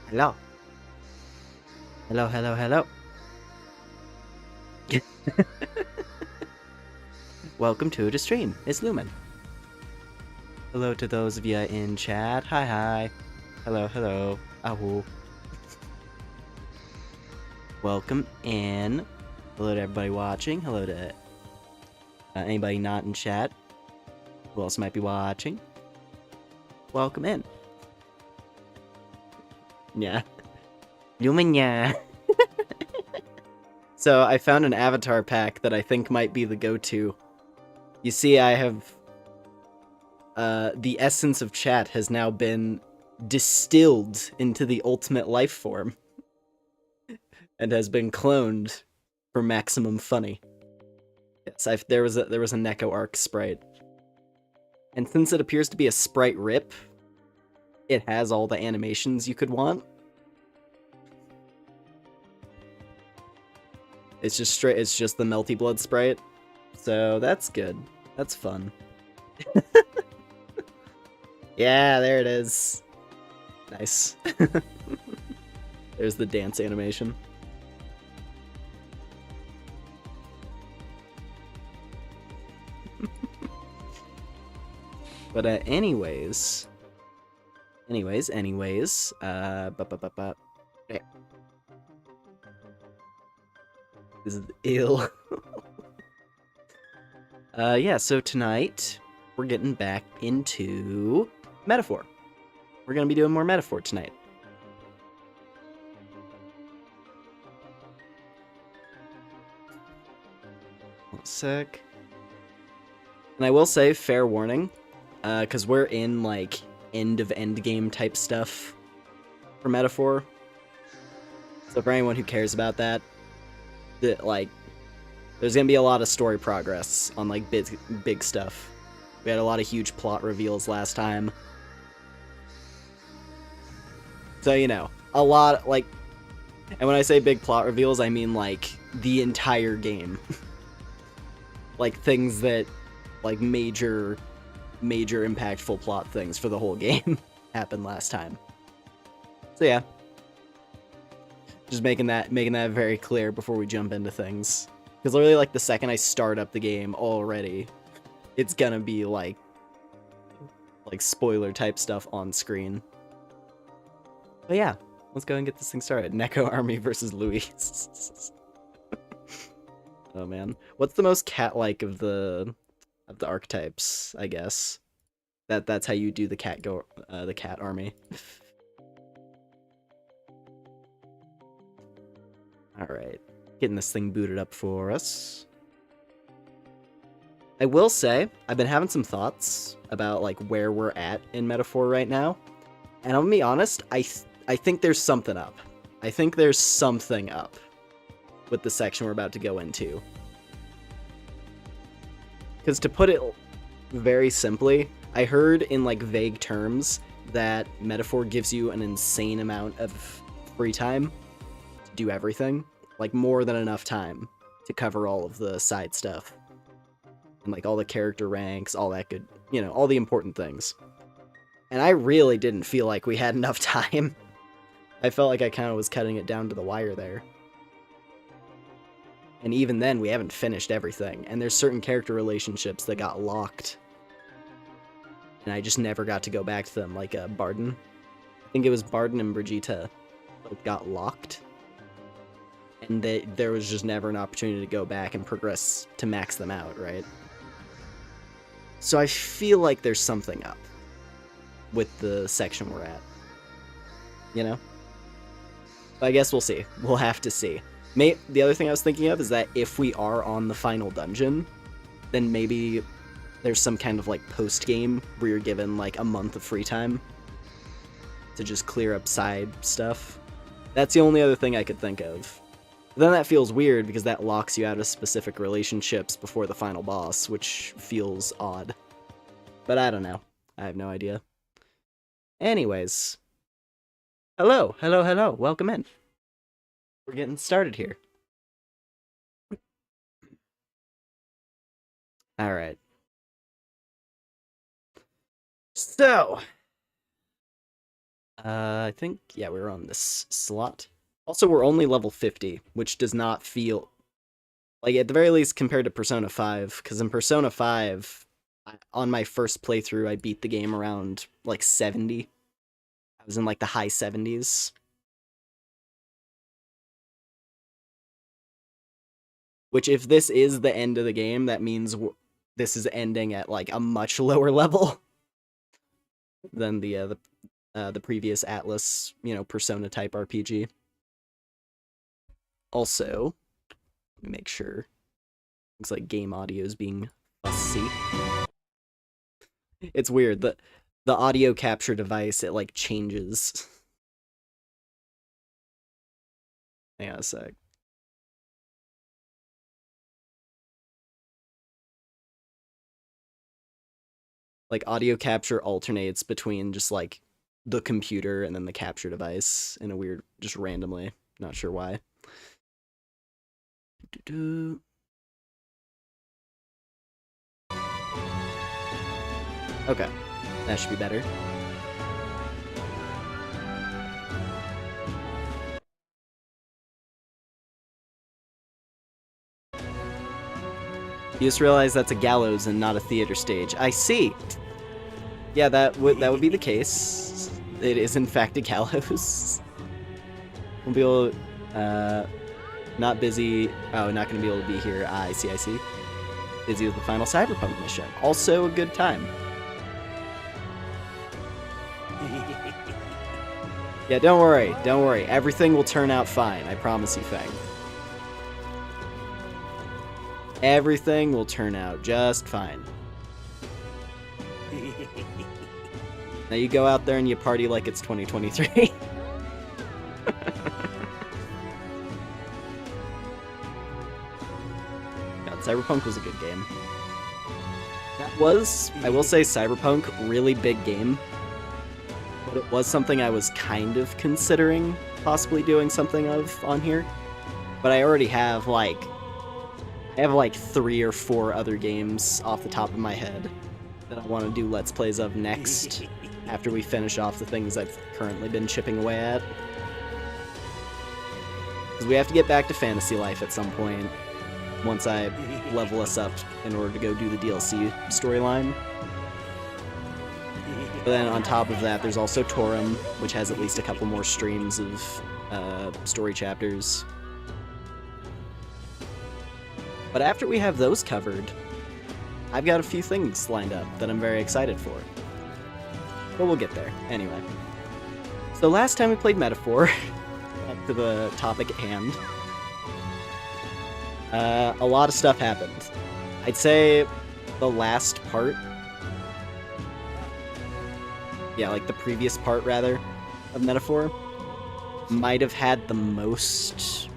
Hello. Hello, hello, hello. Welcome to the stream. It's Lumen. Hello to those of you in chat. Hi, hi. Hello, hello. Ahoo. Welcome in. Hello to everybody watching. Hello to anybody not in chat. Who else might be watching? Welcome in. Yeah. Lumen, yeah. So I found an avatar pack that I think might be the go-to. You see, I have... the essence of chat has now been distilled into the ultimate life form. And has been cloned for maximum funny. Yes, there was a Neko Arc sprite. And since it appears to be a sprite rip, it has all the animations you could want. It's just the Melty Blood sprite. So that's good. That's fun. Yeah, there it is. Nice. There's the dance animation. But anyways, okay. This is ill. Yeah, so tonight we're getting back into Metaphor. We're gonna be doing more Metaphor tonight. One sec. And I will say, fair warning, because we're in, like, end-of-endgame type stuff for Metaphor. So for anyone who cares about that, like, there's gonna be a lot of story progress on, like, big stuff. We had a lot of huge plot reveals last time. So, you know, a lot, like, and when I say big plot reveals, I mean, like, the entire game. Like, things that, like, major major impactful plot things for the whole game happened last time. So yeah. Just making that very clear before we jump into things. Because literally, like, the second I start up the game already, it's gonna be, like spoiler-type stuff on screen. But yeah, let's go and get this thing started. Neko Army versus Luis. Oh, man. What's the most cat-like of the archetypes, I guess? That's how you do the cat army. Alright, getting this thing booted up for us. I will say, I've been having some thoughts about, like, where we're at in Metaphor right now. And I'll be honest, I think there's something up. I think there's something up with the section we're about to go into. Because to put it very simply, I heard in, like, vague terms that Metaphor gives you an insane amount of free time do everything, like more than enough time to cover all of the side stuff and like all the character ranks, all that good, you know, all the important things. And I really didn't feel like we had enough time. I felt like I kind of was cutting it down to the wire there. And even then, we haven't finished everything, and there's certain character relationships that got locked, and I just never got to go back to them, like Barden. I think it was Barden and Brigitte both got locked. And there was just never an opportunity to go back and progress to max them out, right? So I feel like there's something up with the section we're at. You know? But I guess we'll see. We'll have to see. The other thing I was thinking of is that if we are on the final dungeon, then maybe there's some kind of, like, post-game where you're given, like, a month of free time to just clear up side stuff. That's the only other thing I could think of. But then that feels weird because that locks you out of specific relationships before the final boss, which feels odd. But I don't know. I have no idea. Anyways. Hello, hello, hello. Welcome in. We're getting started here. Alright. So. I think, yeah, we're on this slot. Also, we're only level 50, which does not feel... like, at the very least, compared to Persona 5, because in Persona 5, on my first playthrough, I beat the game around, like, 70. I was in, like, the high 70s. Which, if this is the end of the game, that means this is ending at, like, a much lower level than the previous Atlas, you know, Persona-type RPG. Also, let me make sure. Looks like game audio is being fussy. It's weird. The audio capture device, it, like, changes. Hang on a sec. Like, audio capture alternates between just, like, the computer and then the capture device in a weird, just randomly. Not sure why. Okay, that should be better. You just realized that's a gallows and not a theater stage. I see. Yeah, that would be the case. It is in fact a gallows. We'll be able to, not busy. Oh, not going to be able to be here. I see. Busy with the final Cyberpunk mission. Also a good time. Yeah, don't worry. Everything will turn out fine. I promise you, Fang. Everything will turn out just fine. Now you go out there and you party like it's 2023. God, Cyberpunk was a good game. That was, I will say, Cyberpunk, really big game. But it was something I was kind of considering possibly doing something of on here. But I already have, like... I have like 3 or 4 other games off the top of my head that I want to do Let's Plays of next, after we finish off the things I've currently been chipping away at. Because we have to get back to Fantasy Life at some point, once I level us up in order to go do the DLC storyline. But then on top of that, there's also Torum, which has at least a couple more streams of story chapters. But after we have those covered, I've got a few things lined up that I'm very excited for. But we'll get there, anyway. So last time we played Metaphor, back to the topic at hand, a lot of stuff happened. I'd say the last part, yeah, like the previous part, rather, of Metaphor, might have had the most...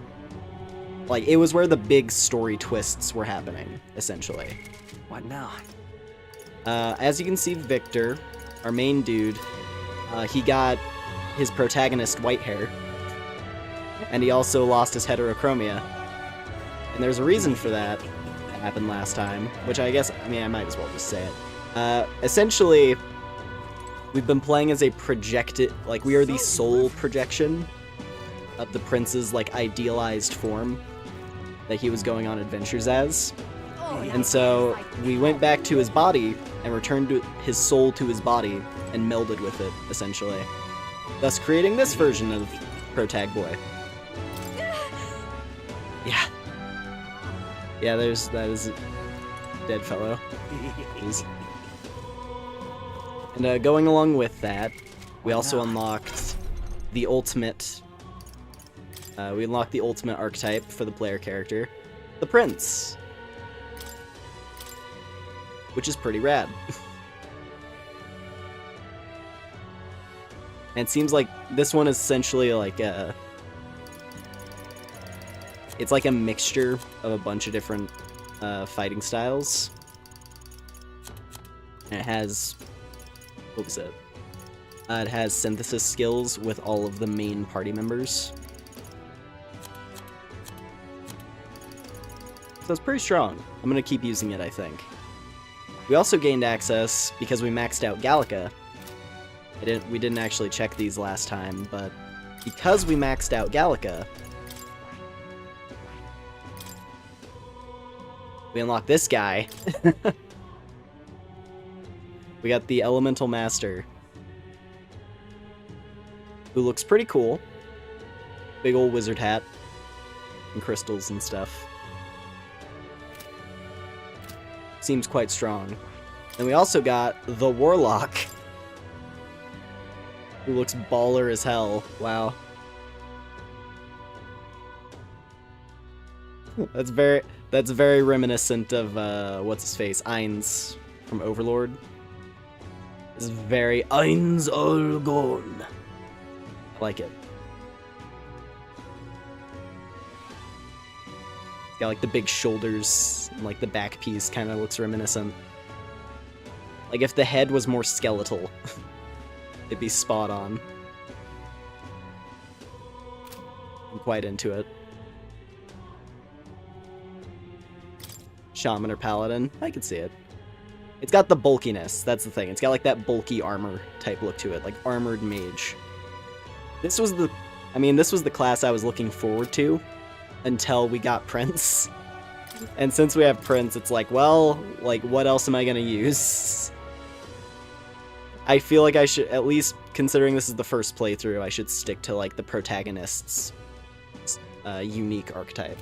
Like, it was where the big story twists were happening, essentially. What now? As you can see, Victor, our main dude, he got his protagonist white hair, and he also lost his heterochromia. And there's a reason for that that happened last time, which I guess, I mean, I might as well just say it. Essentially, we've been playing as a projected, like, we are the soul projection of the prince's, like, idealized form that he was going on adventures as. And so we went back to his body and returned his soul to his body and melded with it, essentially. Thus creating this version of Protag Boy. Yeah. Yeah, that is a dead fellow. Jeez. And going along with that, we also unlocked the ultimate... we unlocked the ultimate archetype for the player character, the Prince. Which is pretty rad. And it seems like this one is essentially like a... It's like a mixture of a bunch of different fighting styles. And it has... What was it? It has synthesis skills with all of the main party members. So it's pretty strong. I'm gonna keep using it, I think. We also gained access because we maxed out Gallica. We didn't actually check these last time, but because we maxed out Gallica, we unlocked this guy. We got the Elemental Master, who looks pretty cool. Big old wizard hat and crystals and stuff. Seems quite strong. And we also got the Warlock, who looks baller as hell. Wow. That's very reminiscent of what's his face, Ainz from Overlord. This is very Ainz all gone. I like it. Got like the big shoulders, and like the back piece kind of looks reminiscent. Like if the head was more skeletal, it'd be spot on. I'm quite into it. Shaman or Paladin, I can see it. It's got the bulkiness, that's the thing. It's got like that bulky armor type look to it, like armored mage. This was the class I was looking forward to until we got Prince. And since we have Prince, it's like, well, like, what else am I gonna use? I feel like I should, at least considering this is the first playthrough, I should stick to, like, the protagonist's unique archetype.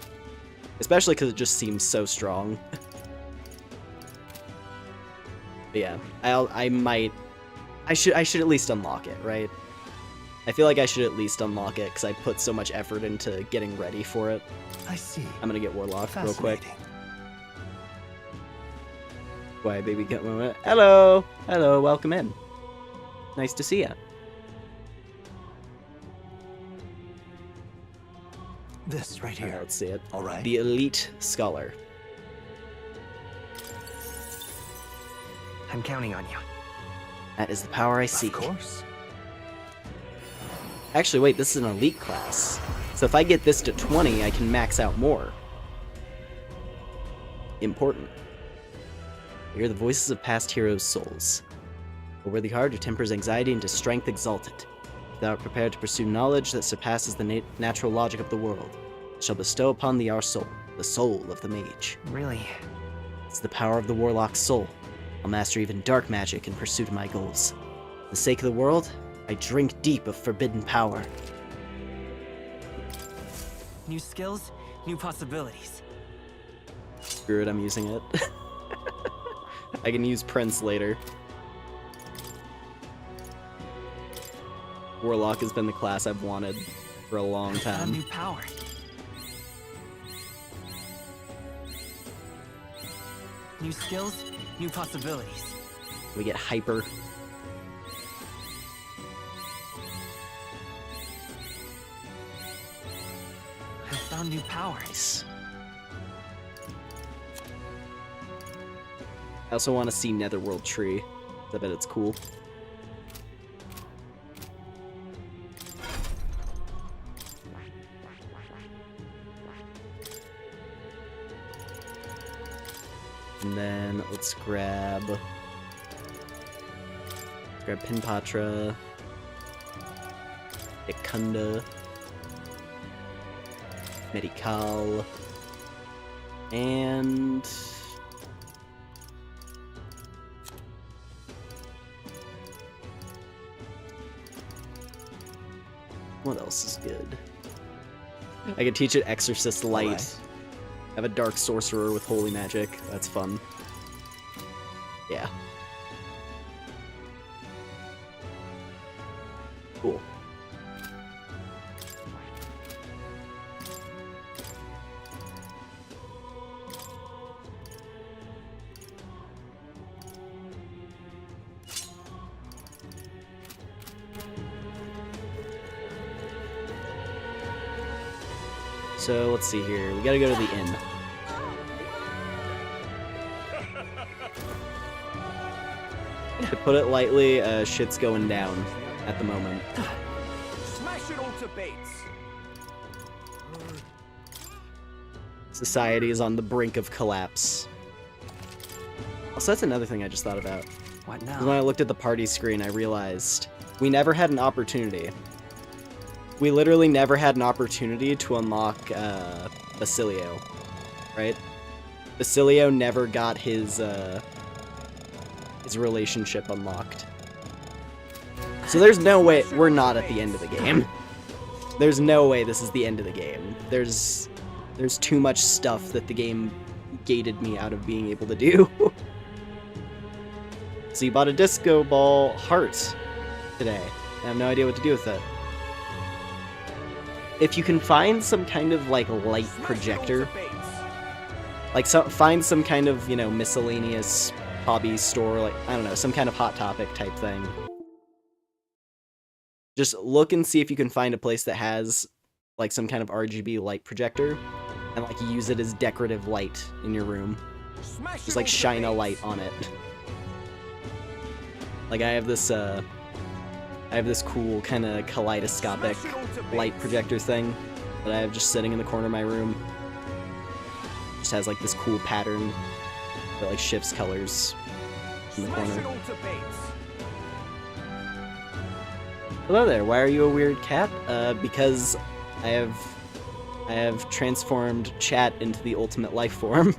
Especially because it just seems so strong. But yeah, I should at least unlock it, right? I feel like I should at least unlock it because I put so much effort into getting ready for it. I see. I'm gonna get Warlock real quick. Why, baby, get moment. Hello! Hello, welcome in. Nice to see ya. This right here. Alright, let's see it. All right. The Elite Scholar. I'm counting on you. That is the power I seek. Of course. Actually, wait, this is an elite class. So if I get this to 20, I can max out more. Important. They are the voices of past heroes' souls. A worthy heart who tempers anxiety into strength exalted. If thou art prepared to pursue knowledge that surpasses the natural logic of the world, it shall bestow upon thee our soul, the soul of the mage. Really? It's the power of the warlock's soul. I'll master even dark magic in pursuit of my goals. For the sake of the world, I drink deep of forbidden power. New skills, new possibilities. Screw it, I'm using it. I can use Prince later. Warlock has been the class I've wanted for a long time. New power. New skills, new possibilities. We get hyper. I found new power. Nice. I also want to see Netherworld Tree. I bet it's cool. And then let's grab Pinpatra, Ikunda, Medical, and what else is good? I could teach it Exorcist Light. Have a Dark Sorcerer with Holy Magic. That's fun. Yeah. Cool. So let's see here. We gotta go to the inn. To put it lightly, shit's going down at the moment. Smash it all to bits. Society is on the brink of collapse. Also, that's another thing I just thought about. What now? When I looked at the party screen, I realized we never had an opportunity. We literally never had an opportunity to unlock Basilio, right? Basilio never got his relationship unlocked. So there's no way we're not at the end of the game. There's no way this is the end of the game. There's too much stuff that the game gated me out of being able to do. So you bought a disco ball heart today. I have no idea what to do with it. If you can find some kind of like light projector, like find some kind of, you know, miscellaneous hobby store, like, I don't know, some kind of Hot Topic type thing. Just look and see if you can find a place that has like some kind of RGB light projector and like use it as decorative light in your room. Just like shine a light on it. Like I have this cool kind of kaleidoscopic light projector thing that I have just sitting in the corner of my room. Just has like this cool pattern that like shifts colors in the corner. Hello there, why are you a weird cat? Because I have transformed chat into the ultimate life form.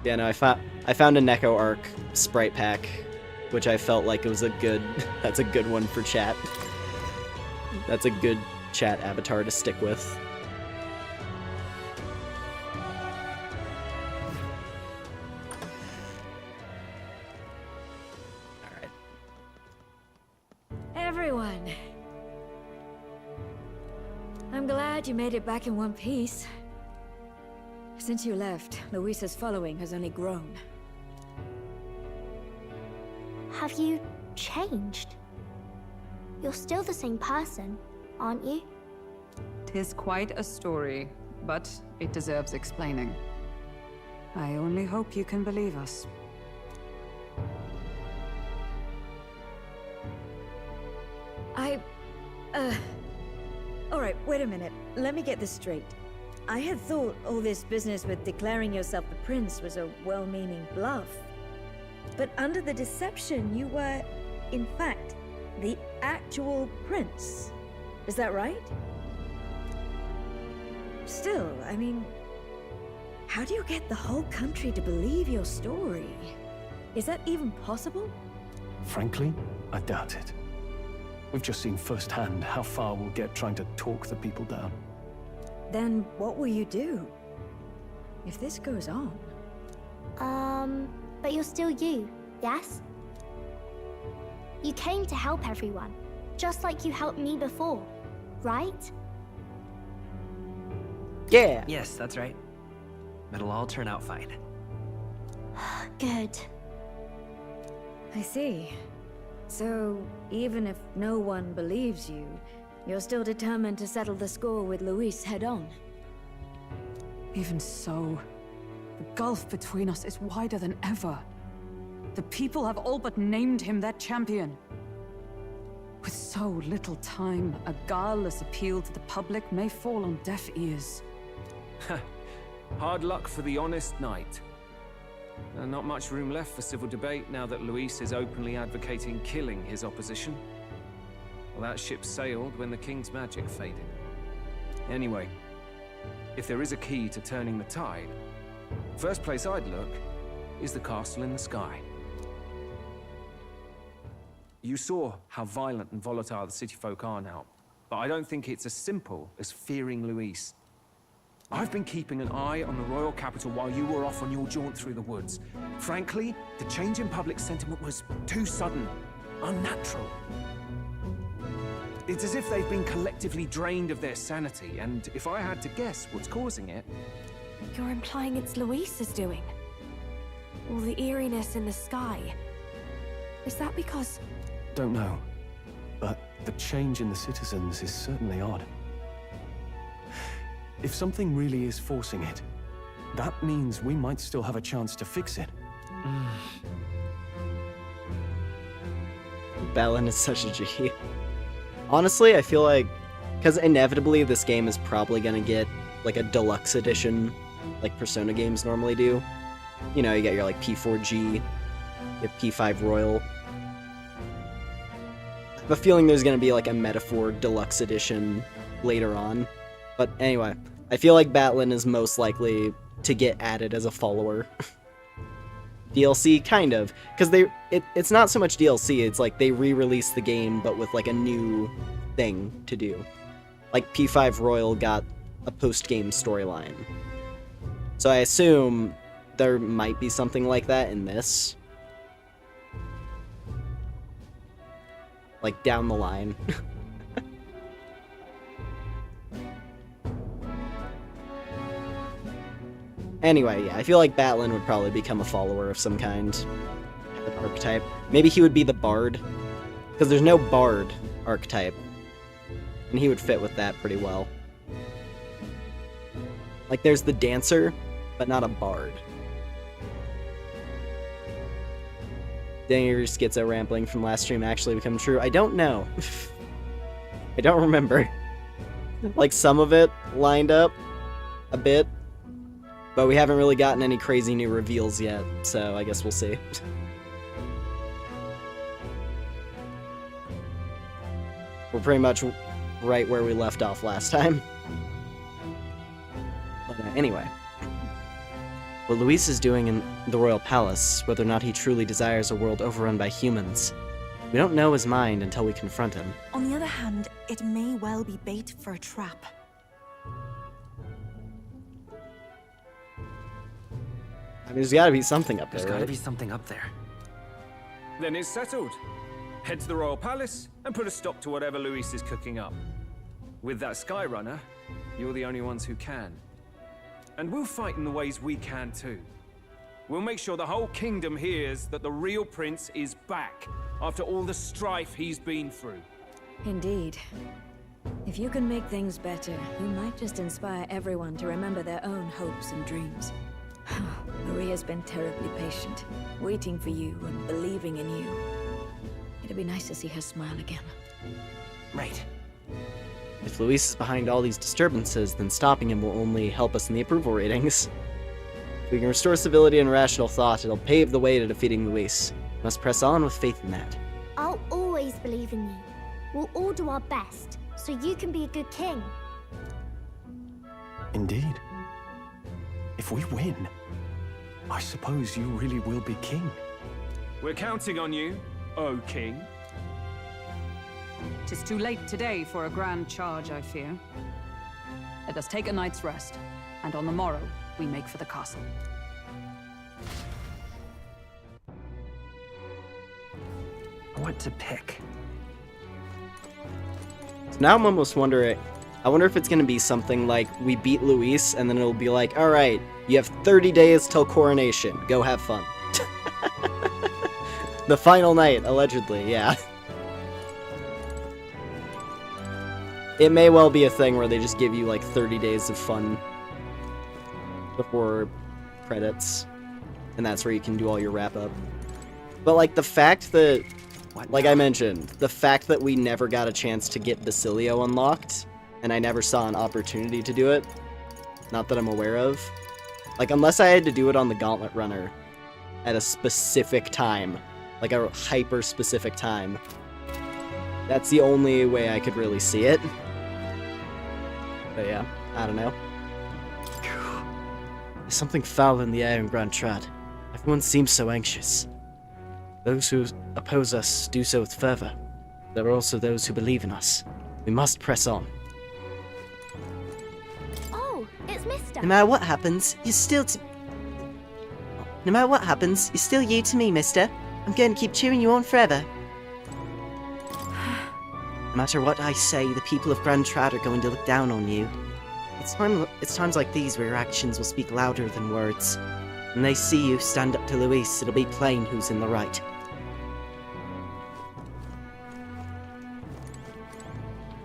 Yeah, no, I found a Neko Arc sprite pack, which I felt like it was that's a good one for chat. That's a good chat avatar to stick with. Alright. Everyone. I'm glad you made it back in one piece. Since you left, Luisa's following has only grown. Have you changed? You're still the same person, aren't you? 'Tis quite a story, but it deserves explaining. I only hope you can believe us. Alright, wait a minute. Let me get this straight. I had thought all this business with declaring yourself the prince was a well-meaning bluff. But under the deception, you were, in fact, the actual prince. Is that right? Still, I mean, how do you get the whole country to believe your story? Is that even possible? Frankly, I doubt it. We've just seen firsthand how far we'll get trying to talk the people down. Then what will you do? If this goes on? But you're still you, yes? You came to help everyone, just like you helped me before, right? Yeah. Yes, that's right. It'll all turn out fine. Good. I see. So, even if no one believes you, you're still determined to settle the score with Luis head-on? Even so, the gulf between us is wider than ever. The people have all but named him their champion. With so little time, a guileless appeal to the public may fall on deaf ears. Hard luck for the honest knight. Not much room left for civil debate now that Luis is openly advocating killing his opposition. Well, that ship sailed when the king's magic faded. Anyway, if there is a key to turning the tide, first place I'd look is the castle in the sky. You saw how violent and volatile the city folk are now, but I don't think it's as simple as fearing Luis. I've been keeping an eye on the royal capital while you were off on your jaunt through the woods. Frankly, the change in public sentiment was too sudden, unnatural. It's as if they've been collectively drained of their sanity, and if I had to guess what's causing it... You're implying it's Luis's doing? All the eeriness in the sky. Is that because... Don't know, but the change in the citizens is certainly odd. If something really is forcing it, that means we might still have a chance to fix it. Balin is such a G. Honestly, I feel like, because inevitably this game is probably gonna get like a deluxe edition, like Persona games normally do. You know, you get your like P4G, your P5 Royal. I have a feeling there's gonna be like a Metaphor deluxe edition later on. But anyway, I feel like Batlin is most likely to get added as a follower. DLC, kind of, because it's not so much DLC, it's like they re-release the game but with like a new thing to do. Like P5 Royal got a post-game storyline. So I assume there might be something like that in this. Like down the line. Anyway, yeah, I feel like Batlin would probably become a follower of some kind. An archetype. Maybe he would be the bard. Because there's no bard archetype. And he would fit with that pretty well. Like, there's the dancer, but not a bard. Dang, your schizo rambling from last stream actually become true? I don't know. I don't remember. Like, some of it lined up a bit. But we haven't really gotten any crazy new reveals yet, so I guess we'll see. We're pretty much right where we left off last time. But anyway. What Luis is doing in the Royal Palace, whether or not he truly desires a world overrun by humans, we don't know his mind until we confront him. On the other hand, it may well be bait for a trap. I mean, there's gotta be something up there, There's gotta right? be something up there. Then it's settled. Head to the Royal Palace and put a stop to whatever Luis is cooking up. With that Skyrunner, you're the only ones who can. And we'll fight in the ways we can too. We'll make sure the whole kingdom hears that the real prince is back after all the strife he's been through. Indeed. If you can make things better, you might just inspire everyone to remember their own hopes and dreams. Maria's been terribly patient, waiting for you and believing in you. It'd be nice to see her smile again. Right. It if Luis is behind all these disturbances, then stopping him will only help us in the approval ratings. If we can restore civility and rational thought, it'll pave the way to defeating Luis. We must press on with faith in that. I'll always believe in you. We'll all do our best, so you can be a good king. Indeed. If we win, I suppose you really will be king. We're counting on you, O King. 'Tis too late today for a grand charge, I fear. Let us take a night's rest, and on the morrow, we make for the castle. What to pick? So now I'm almost wondering, I wonder if it's going to be something like we beat Luis, and then it'll be like, alright, you have 30 days till coronation. Go have fun. The final night, allegedly, yeah. It may well be a thing where they just give you like 30 days of fun before credits, and that's where you can do all your wrap-up. But like the fact that, like I mentioned, the fact that we never got a chance to get Basilio unlocked, and I never saw an opportunity to do it, not that I'm aware of, like unless I had to do it on the Gauntlet Runner at a specific time, like a hyper-specific time, that's the only way I could really see it. But yeah, I don't know. There's something foul in the air in Grand Trad. Everyone seems so anxious. Those who oppose us do so with fervor. There are also those who believe in us. We must press on. Oh, it's Mister. No matter what happens, you're still No matter what happens, you're still you to me, mister. I'm going to keep cheering you on forever. No matter what I say, the people of Grand Trad are going to look down on you. It's times like these where your actions will speak louder than words. When they see you stand up to Luis, it'll be plain who's in the right.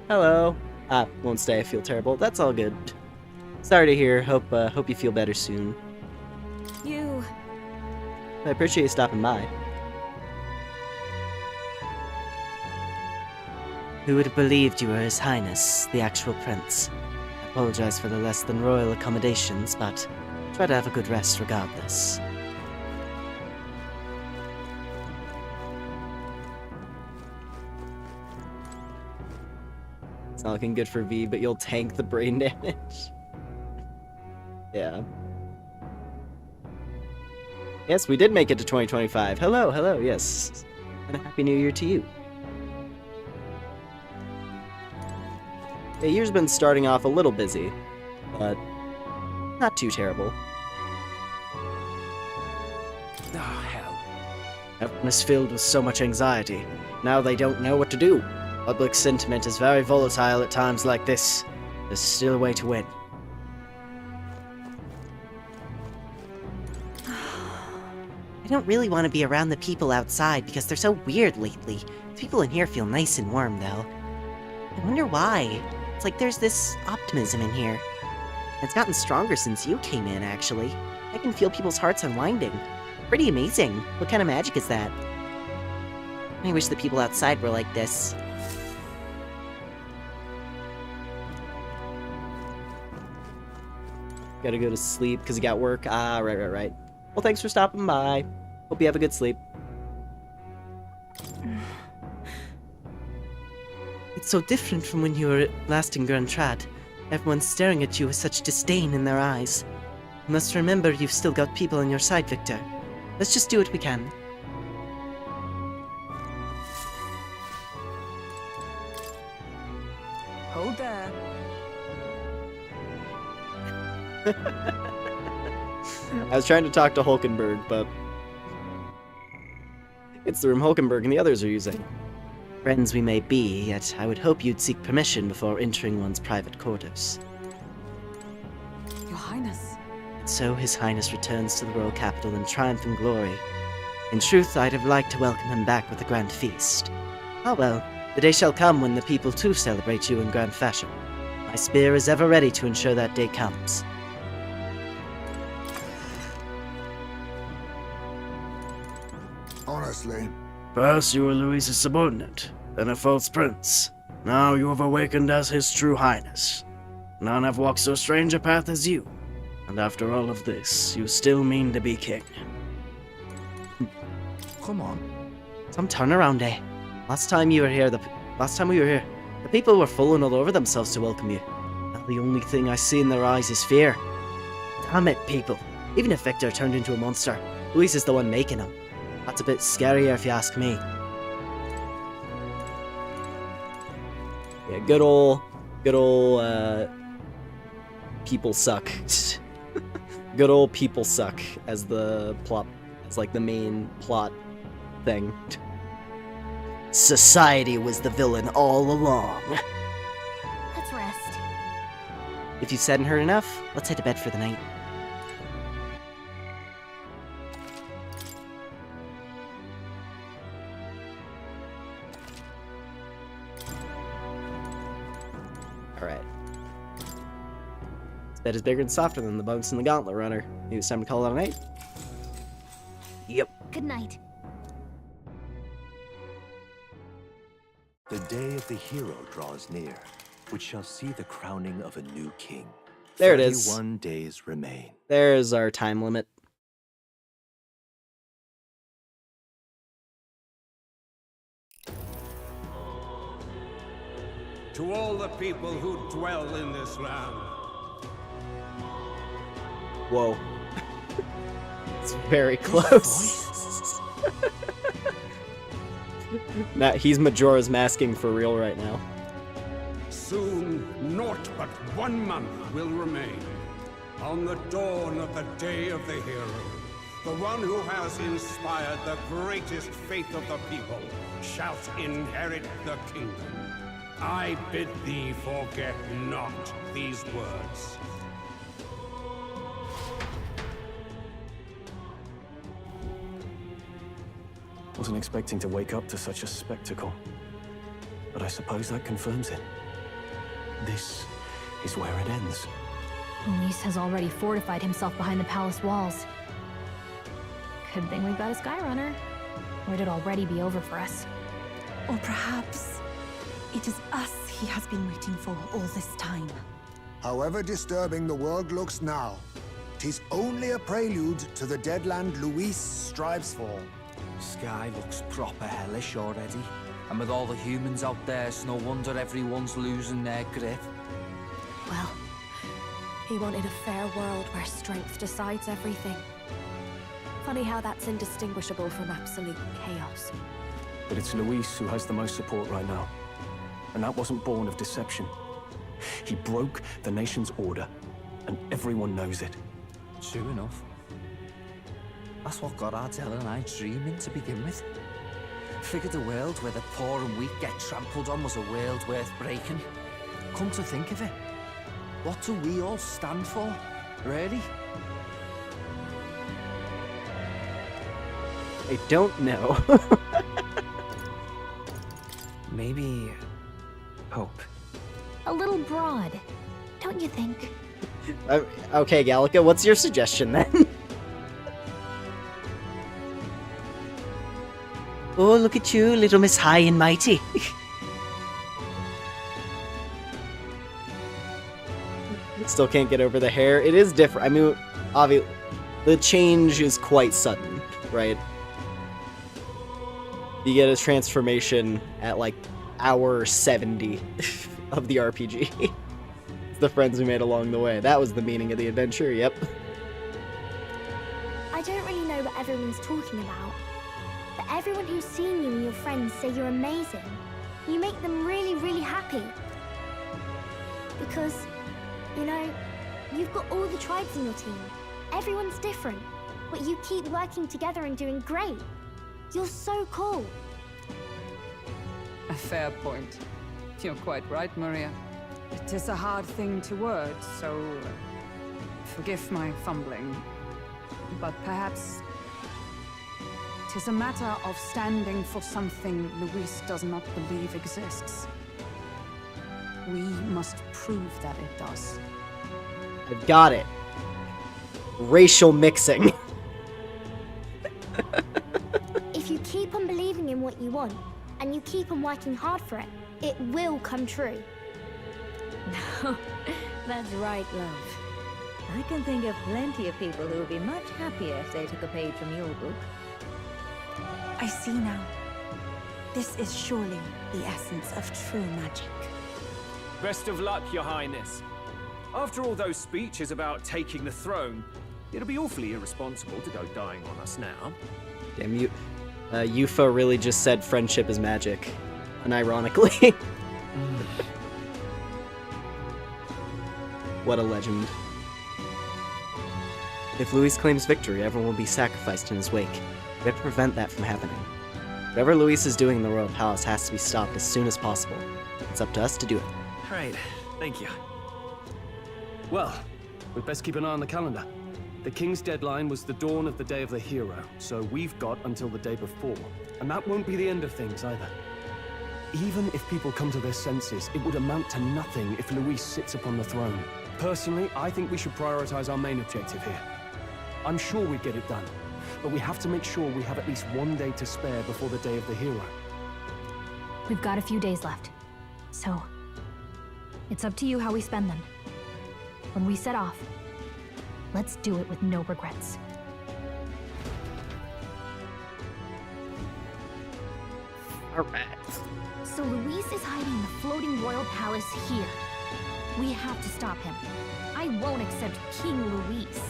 Hello. Won't stay, I feel terrible. That's all good. Sorry to hear. Hope you feel better soon. You... I appreciate you stopping by. Who would have believed you were His Highness, the actual prince? I apologize for the less than royal accommodations, but try to have a good rest regardless. It's not looking good for V, but you'll tank the brain damage. Yeah. Yes, we did make it to 2025. Hello, hello, yes. And a happy new year to you. The year's been starting off a little busy, but not too terrible. Oh, hell. Everyone is filled with so much anxiety. Now they don't know what to do. Public sentiment is very volatile at times like this. There's still a way to win. I don't really want to be around the people outside because they're so weird lately. The people in here feel nice and warm, though. I wonder why. It's like there's this optimism in here. It's gotten stronger since you came in, actually. I can feel people's hearts unwinding. Pretty amazing. What kind of magic is that? I wish the people outside were like this. Gotta go to sleep because you got work. Ah, right. Well, thanks for stopping by. Hope you have a good sleep. It's so different from when you were last in Grand Trad. Everyone's staring at you with such disdain in their eyes. You must remember you've still got people on your side, Victor. Let's just do what we can. Hold there. I was trying to talk to Hulkenberg, but it's the room Hulkenberg and the others are using. Friends we may be, yet I would hope you'd seek permission before entering one's private quarters. Your Highness. So His Highness returns to the royal capital in triumph and glory. In truth, I'd have liked to welcome him back with a grand feast. Ah well, the day shall come when the people too celebrate you in grand fashion. My spear is ever ready to ensure that day comes. Honestly, Perhaps you were Luis's subordinate, and a false prince. Now you have awakened as His True Highness. None have walked so strange a path as you. And after all of this, you still mean to be king. Come on. Some turnaround, eh? Last time we were here, the people were falling all over themselves to welcome you. Now the only thing I see in their eyes is fear. Damn it, people. Even if Victor turned into a monster, Luis is the one making him. That's a bit scarier if you ask me. Yeah, good ol' people suck. Good old people suck as the plot, as like the main plot thing. Society was the villain all along. Let's rest. If you've said and heard enough, let's head to bed for the night. Alright. This bed is bigger and softer than the bugs in the Gauntlet Runner. Maybe it's time to call it a night? Yep. Good night. The day of the hero draws near, which shall see the crowning of a new king. There it is. 31 days remain. There's our time limit. To all the people who dwell in this land. Whoa. It's very close. Nah, he's Majora's masking for real right now. Soon, naught but 1 month will remain. On the dawn of the day of the hero, the one who has inspired the greatest faith of the people shall inherit the kingdom. I bid thee forget not these words. Wasn't expecting to wake up to such a spectacle. But I suppose that confirms it. This is where it ends. Luis has already fortified himself behind the palace walls. Good thing we've got a Skyrunner, or it'd already be over for us. Or perhaps it is us he has been waiting for all this time. However disturbing the world looks now, 'tis only a prelude to the deadland Luis strives for. Sky looks proper hellish already. And with all the humans out there, it's no wonder everyone's losing their grip. Well, he wanted a fair world where strength decides everything. Funny how that's indistinguishable from absolute chaos. But it's Luis who has the most support right now. And that wasn't born of deception. He broke the nation's order, and everyone knows it. True enough. That's what got Ardell and I dreaming to begin with. Figured a world where the poor and weak get trampled on was a world worth breaking. Come to think of it, what do we all stand for, really? I don't know. Maybe hope. A little broad, don't you think? Okay, Gallica, what's your suggestion then? Oh, look at you, little Miss High and Mighty. Still can't get over the hair. It is different. I mean, obviously, the change is quite sudden, right? You get a transformation at like hour 70 of the RPG. It's the friends we made along the way. That was the meaning of the adventure, yep. I don't really know what everyone's talking about, but everyone who's seen you and your friends say you're amazing. You make them really, really happy. Because, you know, you've got all the tribes in your team. Everyone's different, but you keep working together and doing great. You're so cool. A fair point. You're quite right, Maria. It is a hard thing to word, so forgive my fumbling. But perhaps it is a matter of standing for something Luis does not believe exists. We must prove that it does. I've got it. Racial mixing. If you keep on believing in what you want, and you keep on working hard for it, It will come true. That's right, love. I can think of plenty of people who would be much happier if they took a page from your book. I see now. This is surely the essence of true magic. Best of luck, Your Highness. After all those speeches about taking the throne, it'll be awfully irresponsible to go dying on us now. Damn you. Yufa really just said friendship is magic. Unironically. What a legend. If Luis claims victory, everyone will be sacrificed in his wake. We have to prevent that from happening. Whatever Luis is doing in the Royal Palace has to be stopped as soon as possible. It's up to us to do it. Right, thank you. Well, we'd best keep an eye on the calendar. The King's deadline was the dawn of the Day of the Hero, so we've got until the day before. And that won't be the end of things either. Even if people come to their senses, it would amount to nothing if Luis sits upon the throne. Personally, I think we should prioritize our main objective here. I'm sure we'd get it done, but we have to make sure we have at least one day to spare before the Day of the Hero. We've got a few days left, so it's up to you how we spend them. When we set off, let's do it with no regrets. Alright. So Luis is hiding in the floating royal palace here. We have to stop him. I won't accept King Luis.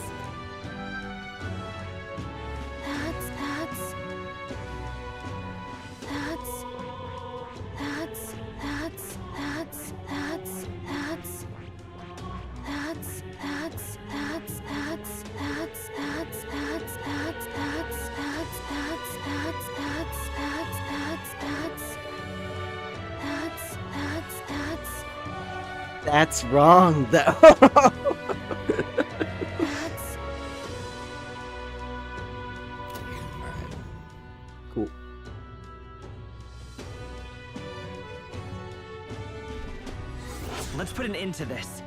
That's wrong, though. Cool. Let's put an end to this.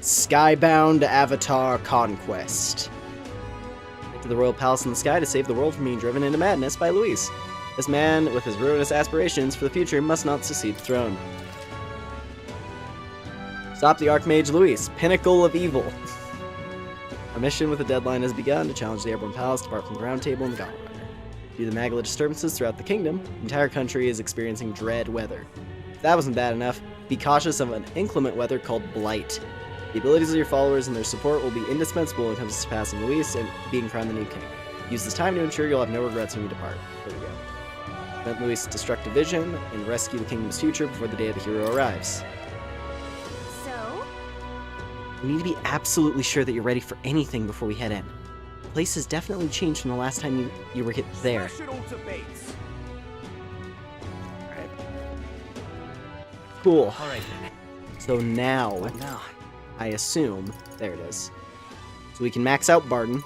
Skybound Avatar Conquest. Get to the Royal Palace in the sky to save the world from being driven into madness by Luis. This man, with his ruinous aspirations for the future, must not succeed the throne. Stop the Archmage Luis, pinnacle of evil. Our mission with the deadline has begun to challenge the Airborne Palace to part from the Round Table and the Gauntlet Runner. Due to the Magla disturbances throughout the kingdom, the entire country is experiencing dread weather. If that wasn't bad enough, be cautious of an inclement weather called Blight. The abilities of your followers and their support will be indispensable when it comes to surpassing Luis and being crowned the new king. Use this time to ensure you'll have no regrets when you depart. There we go. Prevent Luis' destructive vision and rescue the kingdom's future before the day of the hero arrives. We need to be absolutely sure that you're ready for anything before we head in. The place has definitely changed from the last time you were hit there. Alright. Cool. Alright. So now, I assume, there it is. So we can max out Barden.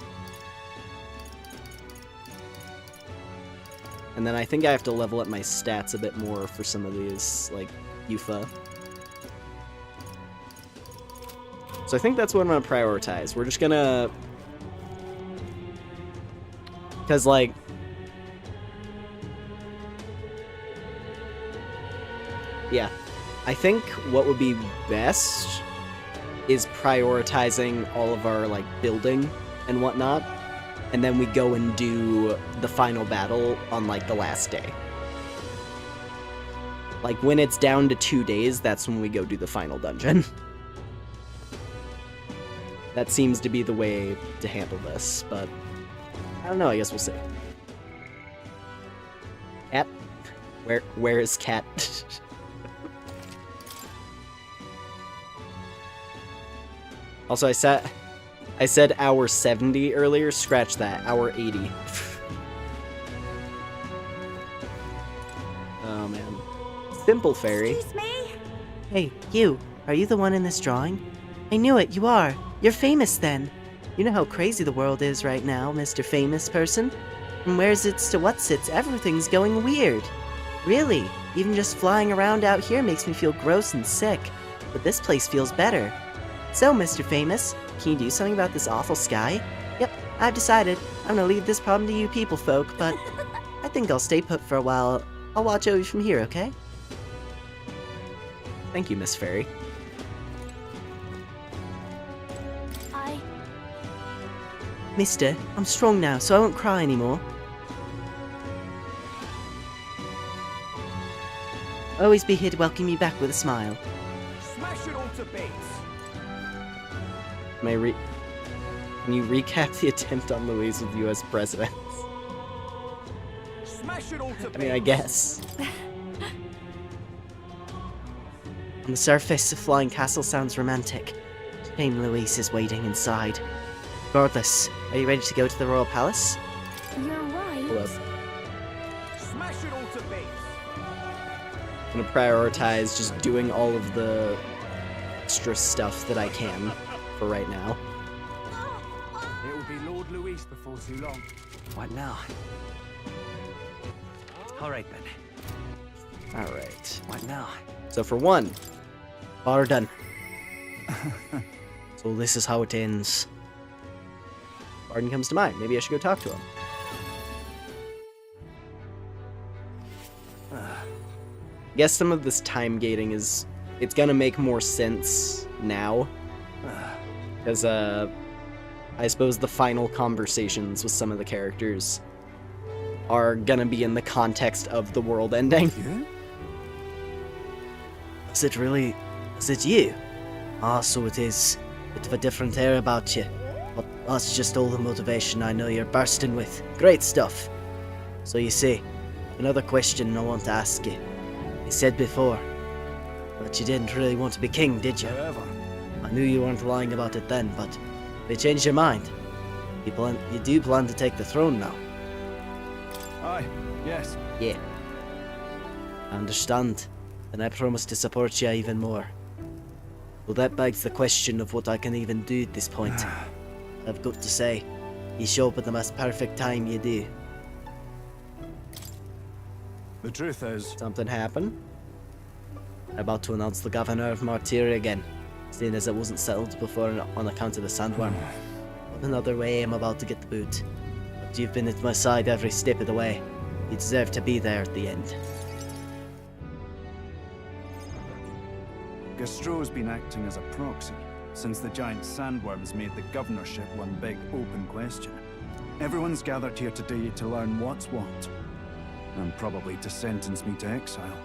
And then I think I have to level up my stats a bit more for some of these, like, Yufa. So I think that's what I'm going to prioritize. We're just going to... Because, like... Yeah. I think what would be best is prioritizing all of our, like, building and whatnot. And then we go and do the final battle on, like, the last day. Like, when it's down to 2 days, that's when we go do the final dungeon. That seems to be the way to handle this, but I don't know, I guess we'll see. Cat? Where is Cat? Also, I said hour 70 earlier, scratch that, hour 80. Oh man. Simple Fairy. Excuse me? Hey, you. Are you the one in this drawing? I knew it, you are. You're famous then. You know how crazy the world is right now, Mr. Famous Person. From where's it's to what's it's, everything's going weird. Really, even just flying around out here makes me feel gross and sick. But this place feels better. So, Mr. Famous, can you do something about this awful sky? Yep, I've decided. I'm gonna leave this problem to you people folk, but I think I'll stay put for a while. I'll watch over you from here, okay? Thank you, Miss Fairy. Mister, I'm strong now, so I won't cry anymore. I'll always be here to welcome you back with a smile. Smash it all to bits. Can you recap the attempt on Louise with U.S. presidents? Smash it all to bits. I mean, I guess. On the surface, the flying castle sounds romantic. Shame Louise is waiting inside. Regardless, are you ready to go to the royal palace? You're right. Hold up. Smash it all to bits. I'm gonna prioritize just doing all of the extra stuff that I can for right now. It will be Lord Louis before too long. What now? All right, then. All right. What now? So for one, Bar done. So this is how it ends. Barden comes to mind. Maybe I should go talk to him. I guess some of this time gating it's gonna make more sense now. Because, I suppose the final conversations with some of the characters are gonna be in the context of the world ending. Yeah? Is it really... is it you? Ah, so it is. Bit of a different air about you. But that's just all the motivation I know you're bursting with. Great stuff. So you see, another question I want to ask you. You said before that you didn't really want to be king, did you? I knew you weren't lying about it then, but you changed your mind. You do plan to take the throne now? Aye, yes. Yeah. I understand. And I promise to support you even more. Well, that begs the question of what I can even do at this point. I've got to say, you show up at the most perfect time, you do. The truth is... Something happened? I'm about to announce the governor of Martyria again, seeing as it wasn't settled before on account of the sandworm. What another way I'm about to get the boot. But you've been at my side every step of the way. You deserve to be there at the end. Gastro's been acting as a proxy since the giant sandworms made the governorship one big open question. Everyone's gathered here today to learn what's what, and probably to sentence me to exile.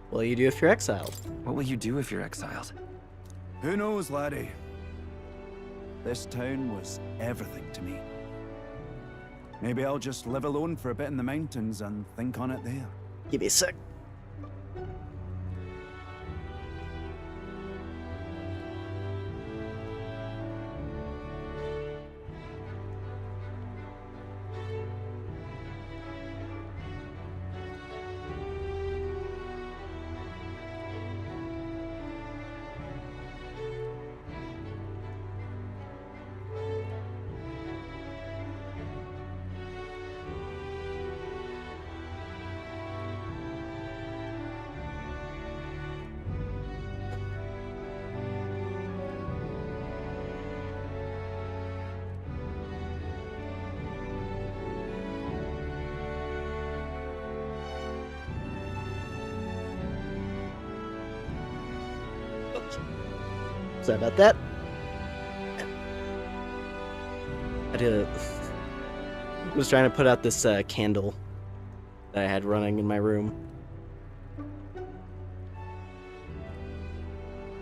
What will you do if you're exiled? What will you do if you're exiled? Who knows, laddie? This town was everything to me. Maybe I'll just live alone for a bit in the mountains and think on it there. Give me a sec. Sorry about that. I was trying to put out this candle that I had running in my room.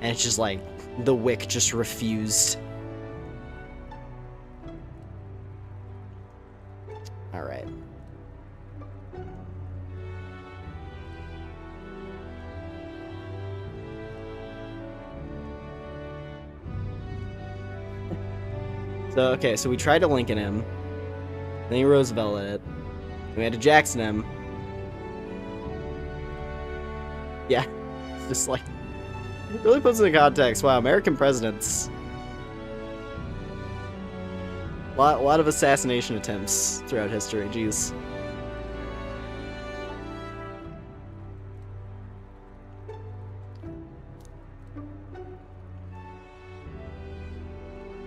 And it's just like, the wick just refused. Alright. So, okay, so we tried to Lincoln him. Then he Roosevelt it. Then we had to Jackson him. Yeah. It's just like... It really puts it in context. Wow, American presidents. A lot of assassination attempts throughout history. Jeez.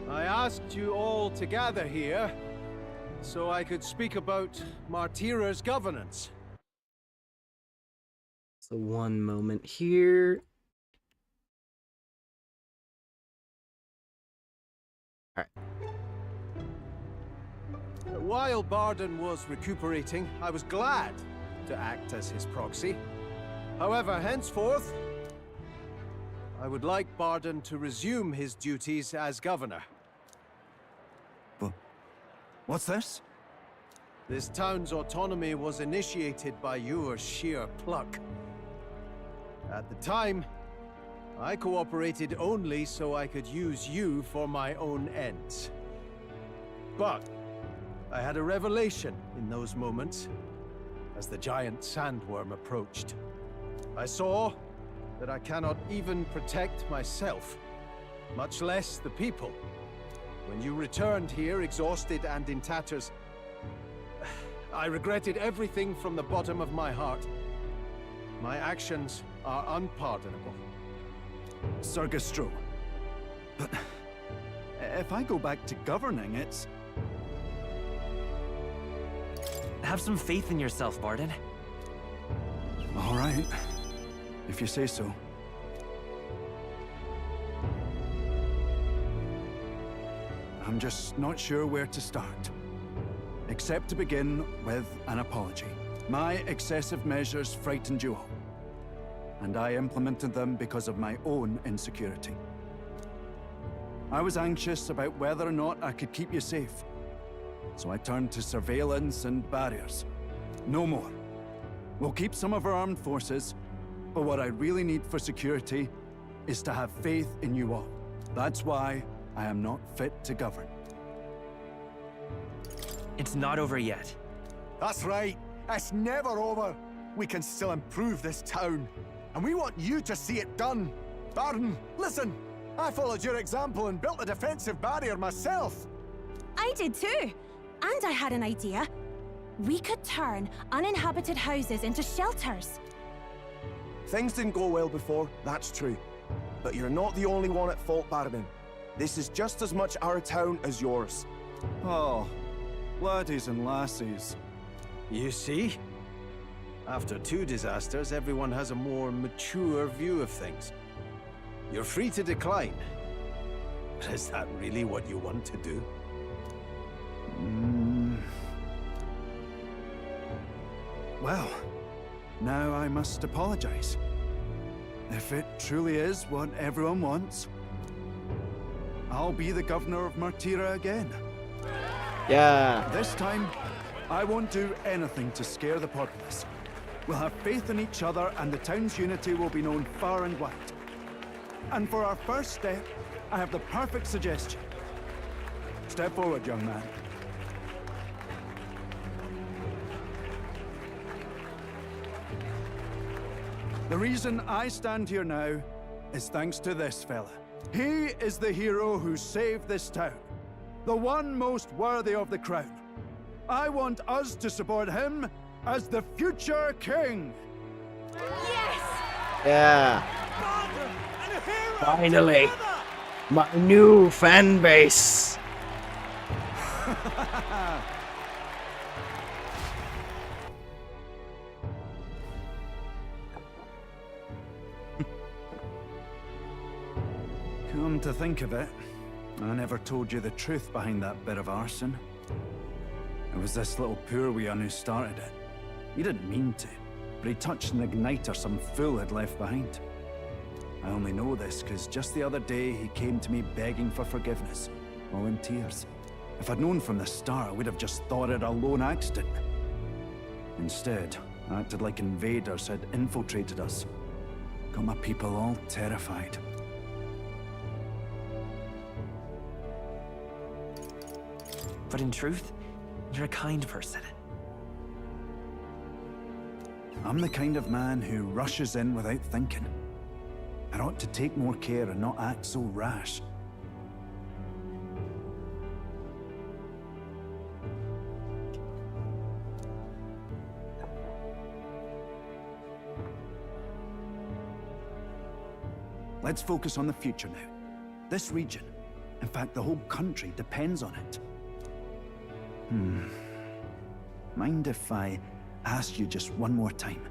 I asked you all to gather here so I could speak about Martyria's governance. So one moment here. Alright. While Barden was recuperating, I was glad to act as his proxy. However, henceforth, I would like Barden to resume his duties as governor. But what's this? This town's autonomy was initiated by your sheer pluck. At the time, I cooperated only so I could use you for my own ends. But I had a revelation in those moments as the giant sandworm approached. I saw that I cannot even protect myself, much less the people. When you returned here, exhausted and in tatters, I regretted everything from the bottom of my heart. My actions are unpardonable. Sir Gastro, but if I go back to governing, it's... Have some faith in yourself, Barden. All right, if you say so. I'm just not sure where to start. Except to begin with an apology. My excessive measures frightened you all. And I implemented them because of my own insecurity. I was anxious about whether or not I could keep you safe. So I turned to surveillance and barriers. No more. We'll keep some of our armed forces, but what I really need for security is to have faith in you all. That's why I am not fit to govern. It's not over yet. That's right. It's never over. We can still improve this town. And we want you to see it done. Barden, listen. I followed your example and built a defensive barrier myself. I did too. And I had an idea. We could turn uninhabited houses into shelters. Things didn't go well before, that's true. But you're not the only one at fault, Barden. This is just as much our town as yours. Oh, laddies and lassies. You see? After 2 disasters, everyone has a more mature view of things. You're free to decline. But is that really what you want to do? Well, now I must apologize. If it truly is what everyone wants, I'll be the governor of Martira again. Yeah. This time, I won't do anything to scare the populace. We'll have faith in each other and the town's unity will be known far and wide. And for our first step, I have the perfect suggestion. Step forward, young man. The reason I stand here now is thanks to this fella. He is the hero who saved this town. The one most worthy of the crown. I want us to support him as the future king. Yes! Yeah. Finally. My new fan base. Come to think of it, I never told you the truth behind that bit of arson. It was this little poor wee un who started it. He didn't mean to, but he touched an igniter some fool had left behind. I only know this because just the other day he came to me begging for forgiveness, all in tears. If I'd known from the start, I would have just thought it a lone accident. Instead, I acted like invaders had infiltrated us. Got my people all terrified. But in truth, you're a kind person. I'm the kind of man who rushes in without thinking. I ought to take more care and not act so rash. Let's focus on the future now. This region, in fact the whole country, depends on it. Mind if I ask you just one more time?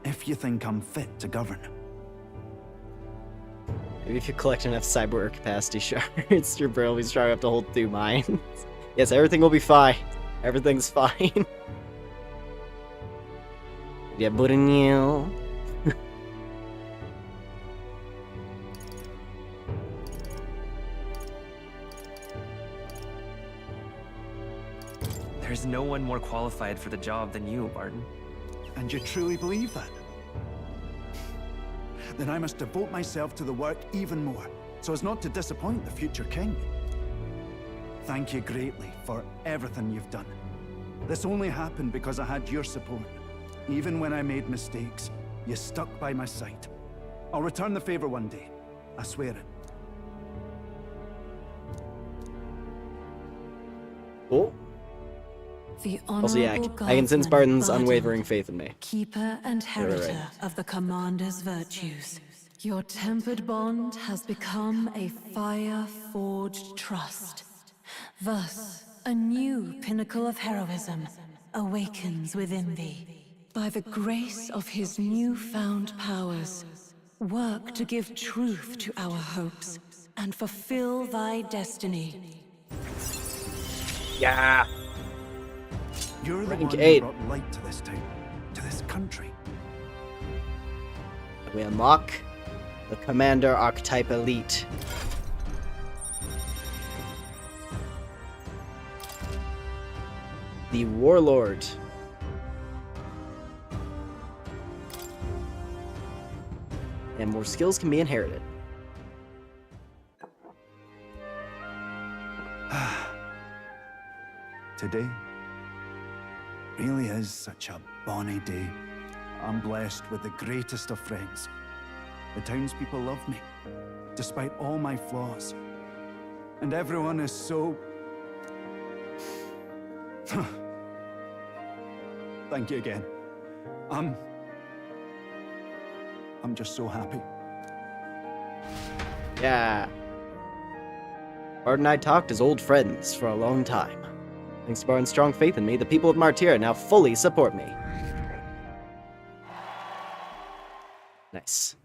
if you think I'm fit to govern. Maybe if you collect enough cyber capacity shards, your brain will be strong enough to hold 2 minds. Yes, everything will be fine. Everything's fine. Yeah, Burinil. There's no one more qualified for the job than you, Barton. And you truly believe that? Then I must devote myself to the work even more, so as not to disappoint the future king. Thank you greatly for everything you've done. This only happened because I had your support. Even when I made mistakes, you stuck by my side. I'll return the favor one day. I swear it. Cool. The Also, yeah, honorable I can sense Guardsman Barton's Barton, unwavering faith in me. keeper and Right, heriter right. of the Commander's virtues. Your tempered bond has become a fire-forged trust. Thus, a new pinnacle of heroism awakens within thee. By the grace of his newfound powers, work to give truth to our hopes and fulfill thy destiny. Yeah. You're the Rank one who 8. brought light to this town, to this country. We unlock the Commander Archetype Elite. The Warlord. And more skills can be inherited. Today really is such a bonny day. I'm blessed with the greatest of friends. The townspeople love me, despite all my flaws. And everyone is so... Thank you again. I'm just so happy. Yeah. Bard and I talked as old friends for a long time. Thanks to Bard's strong faith in me, the people of Martyr now fully support me. Nice.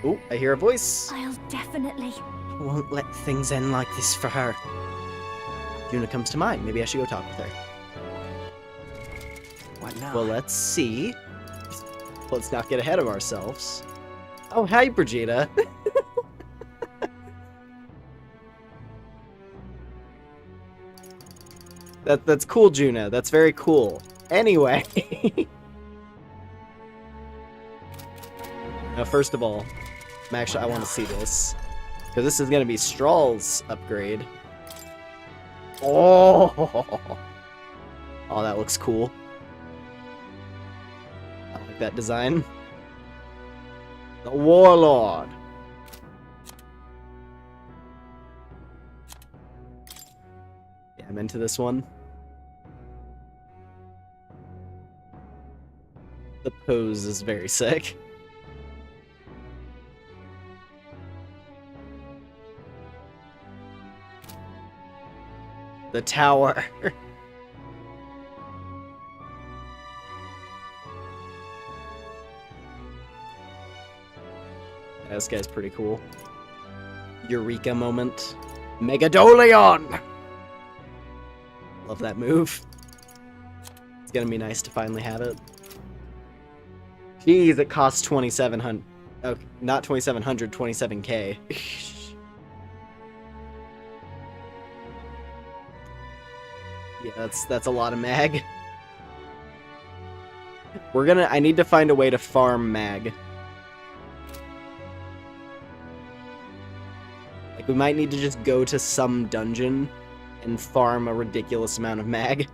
Oh, I hear a voice. I'll definitely. Won't let things end like this for her. Juna comes to mind. Maybe I should go talk with her. What now? Well, let's see. Let's not get ahead of ourselves. Oh, hi, Brigida. That's cool, Juna. That's very cool. Anyway. Now, first of all, I want to see this. Because this is going to be Strawl's upgrade. Oh! Oh, that looks cool. I like that design. The Warlord. Yeah, I'm into this one. The pose is very sick. The tower. This guy's pretty cool. Eureka moment. Megadolion! Love that move. It's gonna be nice to finally have it. Jeez, it costs 2,700. Oh, not 2,700, 27k. Yeah, that's a lot of mag. I need to find a way to farm mag. Like, we might need to just go to some dungeon and farm a ridiculous amount of mag.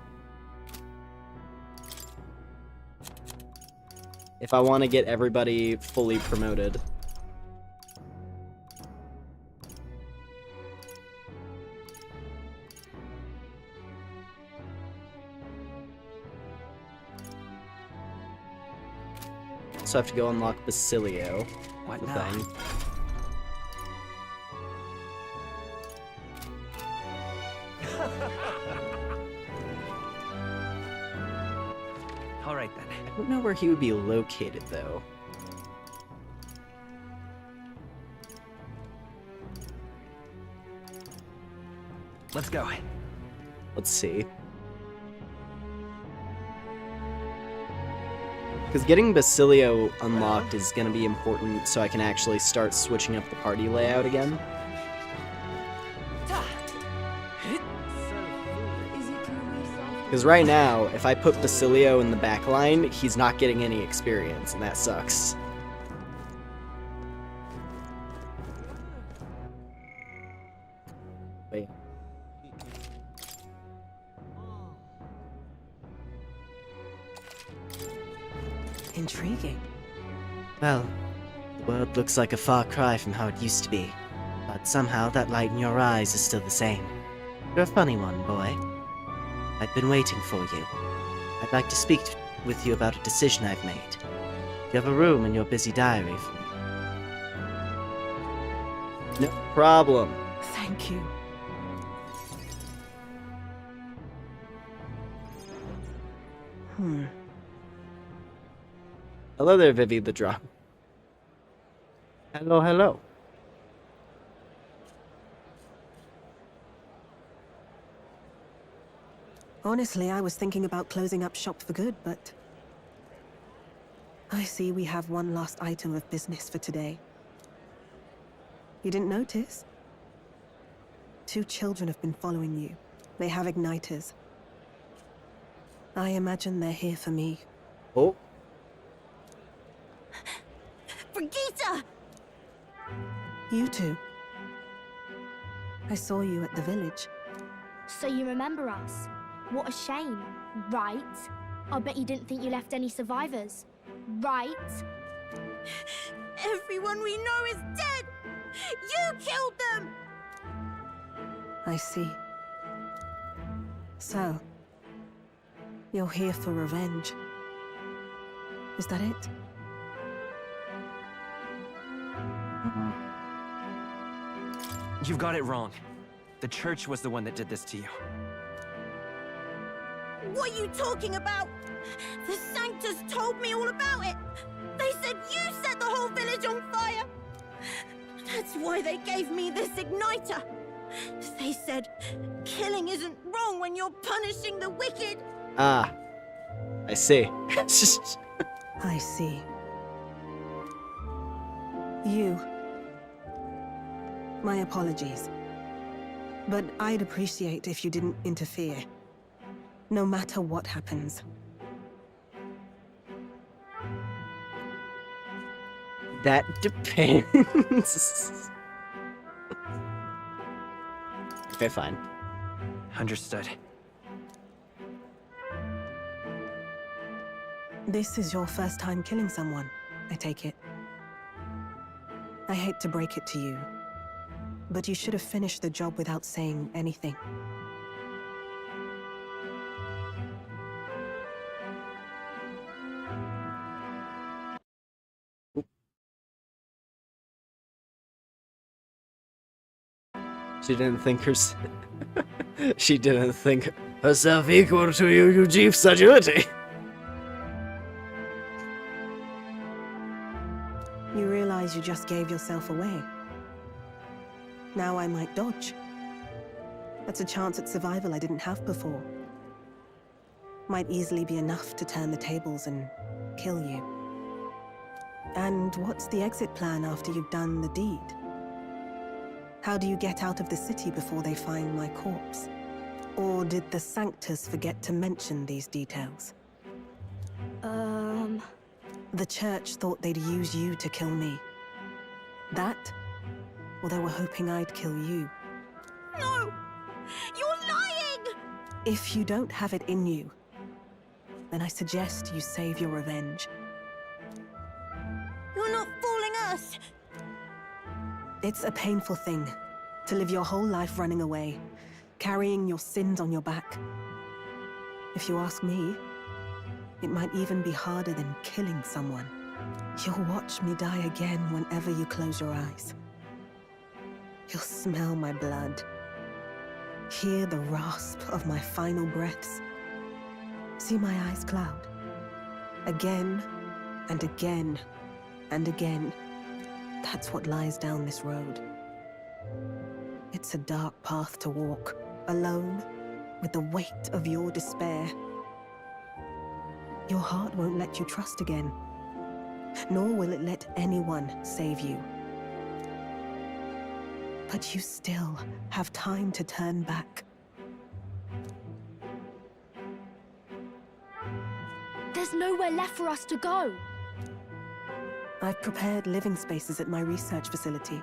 If I want to get everybody fully promoted. So I have to go unlock Basilio. What the now? thing. All right then. I don't know where he would be located, though. Let's go. Let's see. Because getting Basilio unlocked is going to be important so I can actually start switching up the party layout again. Because right now, if I put Basilio in the back line, he's not getting any experience, and that sucks. Wait. Intriguing. Well, the world looks like a far cry from how it used to be, but somehow that light in your eyes is still the same. You're a funny one, boy. I've been waiting for you. I'd like to speak with you about a decision I've made. You have a room in your busy diary for me. No problem. Thank you. Hello there, Vivi the Drop. Hello, hello. Honestly, I was thinking about closing up shop for good, but I see we have one last item of business for today. You didn't notice? 2 children have been following you. They have igniters. I imagine they're here for me. Oh. Brigitte! You two. I saw you at the village. So you remember us? What a shame, right? I bet you didn't think you left any survivors, right? Everyone we know is dead! You killed them! I see. So, you're here for revenge. Is that it? You've got it wrong. The church was the one that did this to you. What are you talking about? The Sanctus told me all about it. They said you set the whole village on fire. That's why they gave me this igniter. They said killing isn't wrong when you're punishing the wicked. Ah. I see. I see. You. My apologies. But I'd appreciate if you didn't interfere. No matter what happens. That depends. Okay, fine. Understood. This is your first time killing someone, I take it. I hate to break it to you, but you should have finished the job without saying anything. She didn't think she didn't think herself equal to your chief's agility. You realize you just gave yourself away. Now I might dodge. That's a chance at survival I didn't have before. Might easily be enough to turn the tables and kill you. And what's the exit plan after you've done the deed? How do you get out of the city before they find my corpse? Or did the Sanctus forget to mention these details? The church thought they'd use you to kill me. That? Or they were hoping I'd kill you. No! You're lying! If you don't have it in you, then I suggest you save your revenge. You're not fooling us! It's a painful thing to live your whole life running away, carrying your sins on your back. If you ask me, it might even be harder than killing someone. You'll watch me die again whenever you close your eyes. You'll smell my blood, hear the rasp of my final breaths, see my eyes cloud, Again, and again, and again. That's what lies down this road. It's a dark path to walk, alone, with the weight of your despair. Your heart won't let you trust again, nor will it let anyone save you. But you still have time to turn back. There's nowhere left for us to go. I've prepared living spaces at my research facility.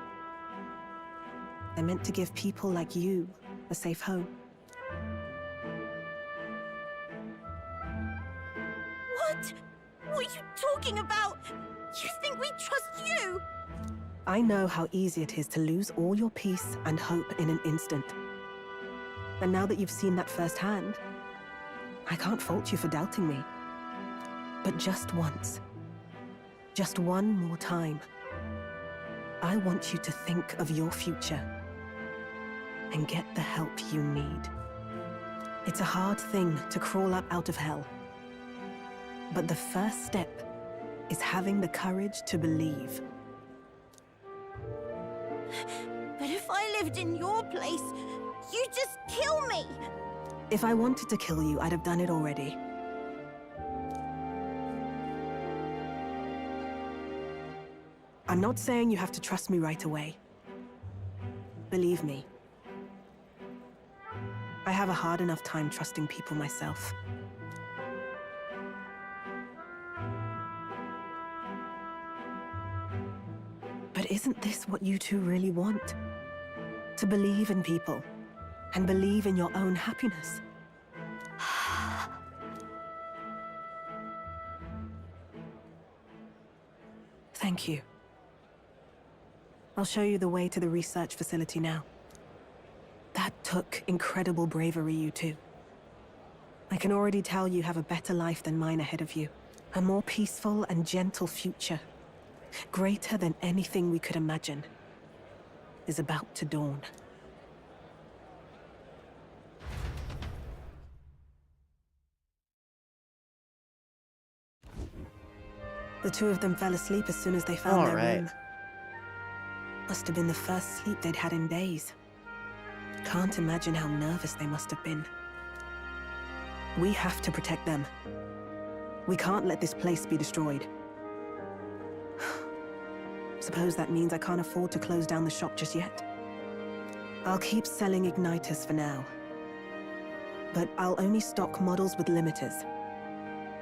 They're meant to give people like you a safe home. What? What are you talking about? You think we trust you? I know how easy it is to lose all your peace and hope in an instant. And now that you've seen that firsthand, I can't fault you for doubting me. But just once, just one more time, I want you to think of your future and get the help you need. It's a hard thing to crawl up out of hell, but the first step is having the courage to believe. But if I lived in your place, you'd just kill me! If I wanted to kill you, I'd have done it already. I'm not saying you have to trust me right away. Believe me, I have a hard enough time trusting people myself. But isn't this what you two really want? To believe in people, and believe in your own happiness. Thank you. I'll show you the way to the research facility now. That took incredible bravery, you two. I can already tell you have a better life than mine ahead of you. A more peaceful and gentle future, greater than anything we could imagine, is about to dawn. The two of them fell asleep as soon as they found their room. Must have been the first sleep they'd had in days. Can't imagine how nervous they must have been. We have to protect them. We can't let this place be destroyed. Suppose that means I can't afford to close down the shop just yet. I'll keep selling igniters for now. But I'll only stock models with limiters,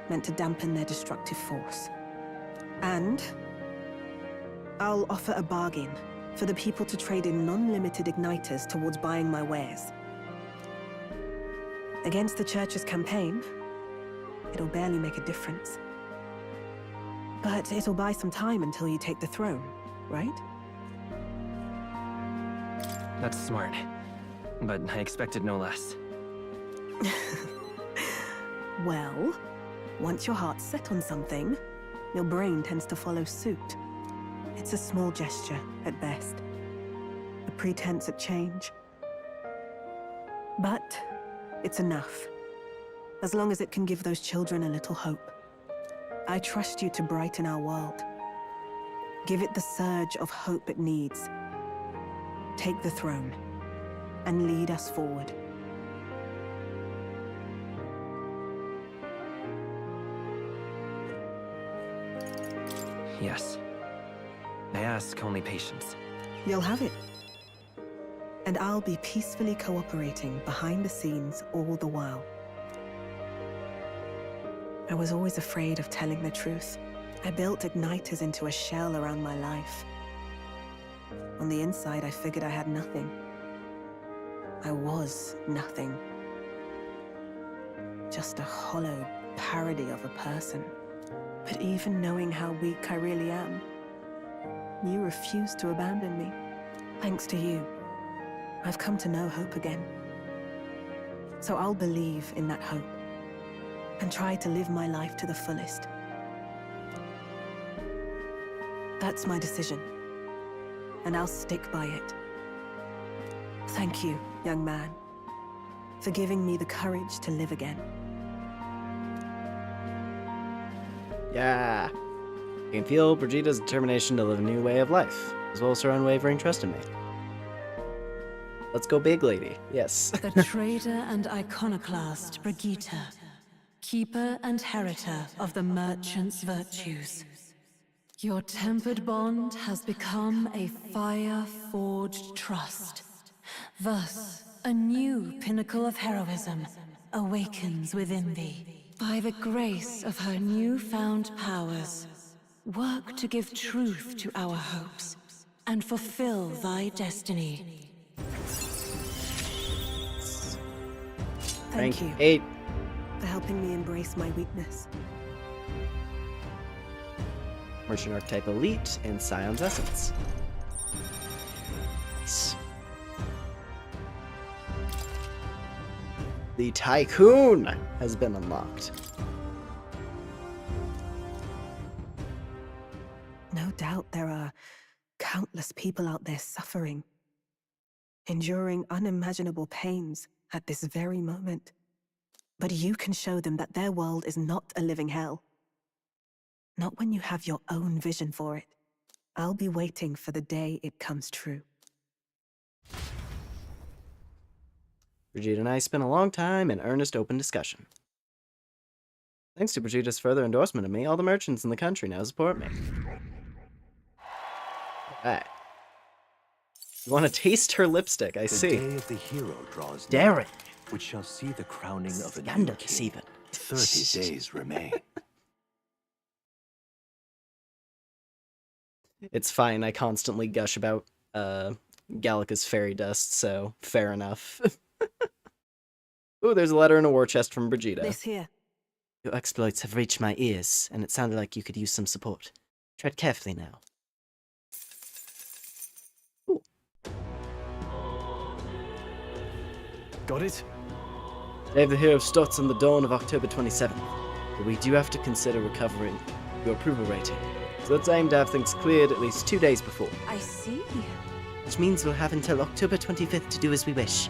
meant to dampen their destructive force. And I'll offer a bargain for the people to trade in non-limited igniters towards buying my wares. Against the Church's campaign, it'll barely make a difference. But it'll buy some time until you take the throne, right? That's smart. But I expected no less. Well, once your heart's set on something, your brain tends to follow suit. It's a small gesture, at best. A pretense at change. But it's enough. As long as it can give those children a little hope. I trust you to brighten our world. Give it the surge of hope it needs. Take the throne, and lead us forward. Yes. I ask only patience. You'll have it. And I'll be peacefully cooperating behind the scenes all the while. I was always afraid of telling the truth. I built igniters into a shell around my life. On the inside, I figured I had nothing. I was nothing. Just a hollow parody of a person. But even knowing how weak I really am, you refused to abandon me. Thanks to you, I've come to know hope again. So I'll believe in that hope, and try to live my life to the fullest. That's my decision, and I'll stick by it. Thank you, young man, for giving me the courage to live again. Yeah. I can feel Brigitta's determination to live a new way of life, as well as her unwavering trust in me. Let's go big, lady. Yes. The traitor and iconoclast Brigitta, keeper and heriter of the merchant's virtues. Your tempered bond has become a fire-forged trust. Thus, a new pinnacle of heroism awakens within thee. By the grace of her newfound powers, work to give truth to our hopes and fulfill thy destiny. Thank you. 8. For helping me embrace my weakness. Merchant Archetype Elite and Scion's Essence. Nice. The Tycoon has been unlocked. No doubt there are countless people out there suffering, enduring unimaginable pains at this very moment. But you can show them that their world is not a living hell. Not when you have your own vision for it. I'll be waiting for the day it comes true. Brigitte and I spent a long time in earnest open discussion. Thanks to Brigitte's further endorsement of me, all the merchants in the country now support me. Alright. You want to taste her lipstick, I see. The day of the hero draws Darren. near, which shall see the crowning of a new Scandalous king. even. 30 days remain. It's fine, I constantly gush about Gallica's fairy dust, so fair enough. Ooh, there's a letter in a war chest from Brigitte. This here. Your exploits have reached my ears, and it sounded like you could use some support. Tread carefully now. Ooh. Got it? Day of the Hero starts on the dawn of October 27th, but we do have to consider recovering your approval rating. So let's aim to have things cleared at least 2 days before. I see. Which means we'll have until October 25th to do as we wish.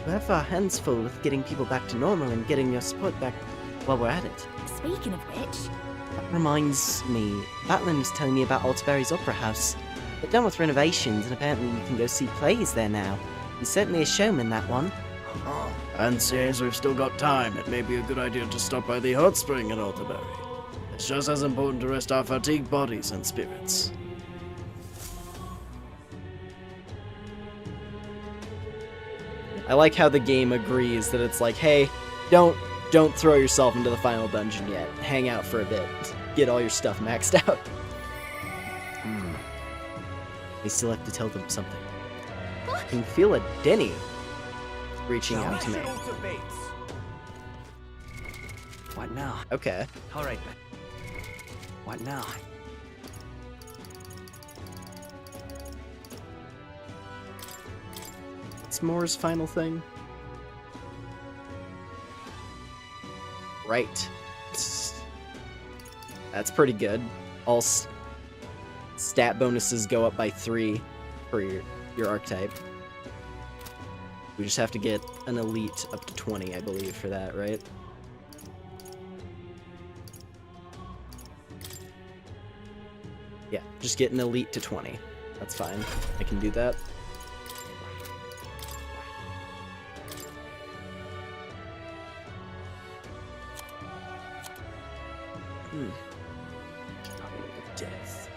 We'll have our hands full with getting people back to normal and getting your support back while we're at it. Speaking of which... That reminds me, Batlin was telling me about Altaberry's Opera House. They're done with renovations, and apparently you can go see plays there now. He's certainly a showman, that one. And since we've still got time, it may be a good idea to stop by the hot spring at Altaberry. It's just as important to rest our fatigued bodies and spirits. I like how the game agrees that it's like, hey, don't throw yourself into the final dungeon yet. Hang out for a bit. Get all your stuff maxed out. I still have to tell them something. I can feel a Denny reaching out to me. What now? Okay. All right, then. What now? What's Moore's final thing? Right. That's pretty good. All stat bonuses go up by 3 for your archetype. We just have to get an elite up to 20, I believe, for that, right? Yeah, just get an elite to 20. That's fine. I can do that. Death.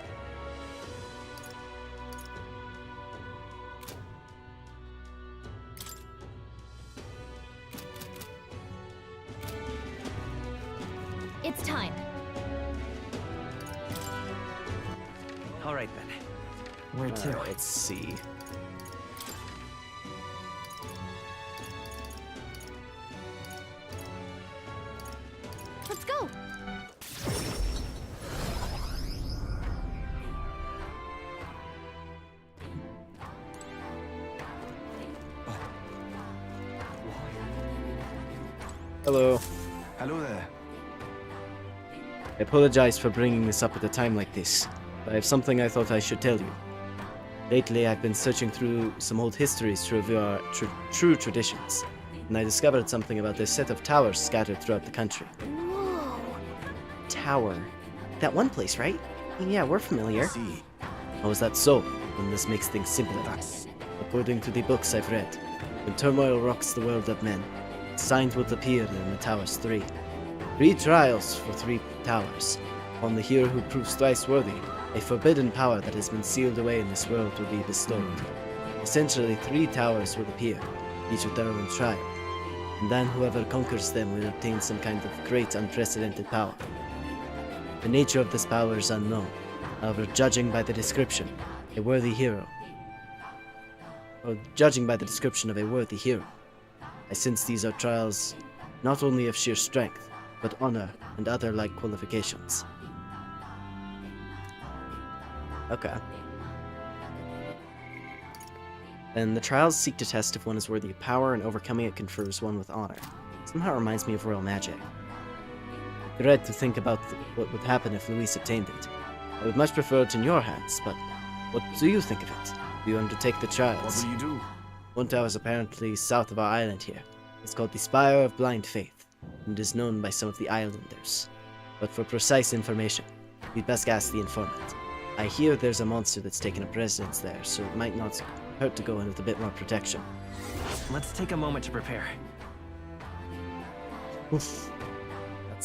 It's time. All right, then. Where to? Let's see. Let's go. Hello. Hello there. I apologize for bringing this up at a time like this, but I have something I thought I should tell you. Lately, I've been searching through some old histories to review our true traditions, and I discovered something about this set of towers scattered throughout the country. Whoa. Tower. that one place, right? Yeah, we're familiar. See. How is that so? Then this makes things simpler. According to the books I've read, when turmoil rocks the world of men, signs will appear in the Towers 3. 3 trials for 3 towers. On the hero who proves thrice worthy, a forbidden power that has been sealed away in this world will be bestowed. Essentially, 3 towers will appear, each with their own trial. And then whoever conquers them will obtain some kind of great unprecedented power. The nature of this power is unknown. However, judging by the description, a worthy hero. Judging by the description of a worthy hero, I sense these are trials not only of sheer strength, but honor and other like qualifications. Okay. And the trials seek to test if one is worthy of power, and overcoming it confers one with honor. Somehow it reminds me of royal magic. I dread to think about what would happen if Luis obtained it. I would much prefer it in your hands, but what do you think of it? Do you undertake the trials? What will you do? One tower is apparently south of our island here. It's called the Spire of Blind Faith, and is known by some of the islanders. But for precise information, we'd best ask the informant. I hear there's a monster that's taken up residence there, so it might not hurt to go in with a bit more protection. Let's take a moment to prepare. That's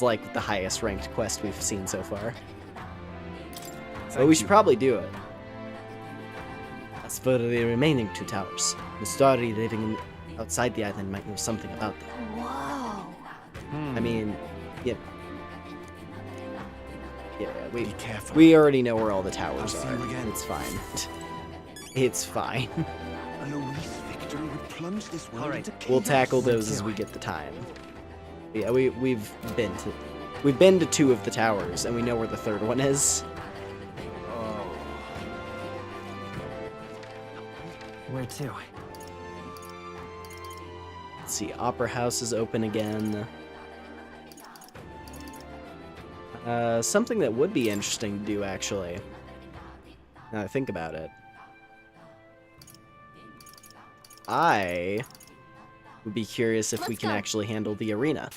like the highest ranked quest we've seen so far. But we should probably do it. As for the remaining 2 towers, Mustari living outside the island might know something about them. Whoa. I mean, yeah. Yeah, we already know where all the towers are. It's fine. It's fine. A Luis victory would plunge this world into chaos. We'll tackle those as we get the time. Yeah, we've been to 2 of the towers, and we know where the 3rd one is. Where to? Let's see, Opera House is open again. Something that would be interesting to do, actually. Now I think about it. I would be curious if we can actually handle the arena.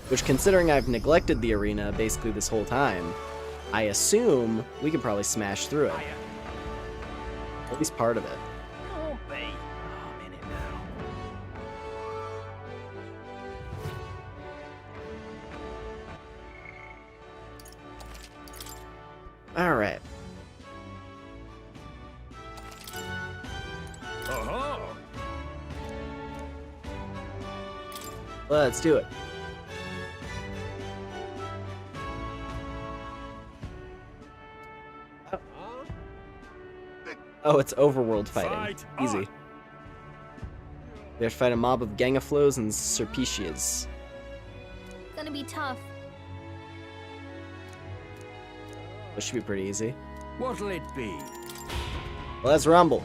Which, considering I've neglected the arena basically this whole time, I assume we can probably smash through it. At least part of it. Alright. Let's do it. Oh, it's overworld fighting. Easy. We have to fight a mob of Gangaflows and Serpetias. Gonna be tough. This should be pretty easy. What'll it be? Well, let's rumble.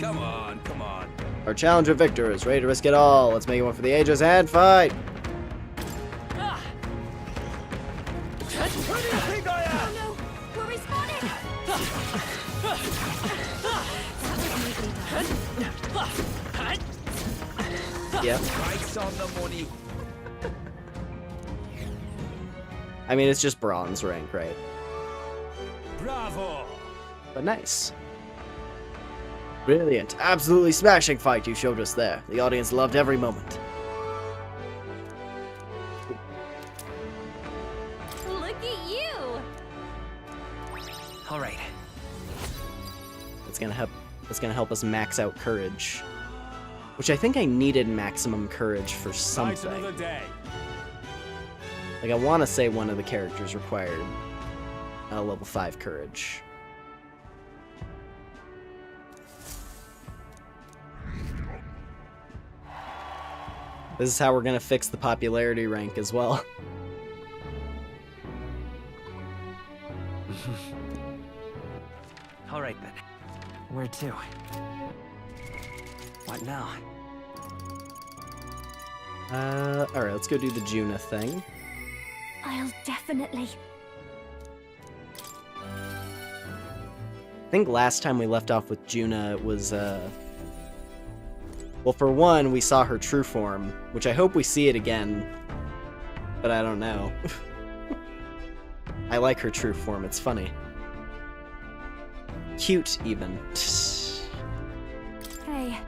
Come on, come on. Our challenger victor is ready to risk it all. Let's make it one for the ages and fight. Who do you think I am? Oh no, we're respawning. Yep. Price on the money. I mean, it's just bronze rank, right? Bravo. But nice. Brilliant. Absolutely smashing fight you showed us there. The audience loved every moment. Look at you. All right. It's gonna help us max out courage. Which I think I needed maximum courage for something. Another day. Like, I want to say one of the characters required level 5 courage. This is how we're gonna fix the popularity rank as well. All right then. Where to? What now? Alright, let's go do the Juna thing. I'll definitely. think last time we left off with Juna was, well, for one, we saw her true form, which I hope we see it again, but I don't know. I like her true form, it's funny. Cute, even. Hey.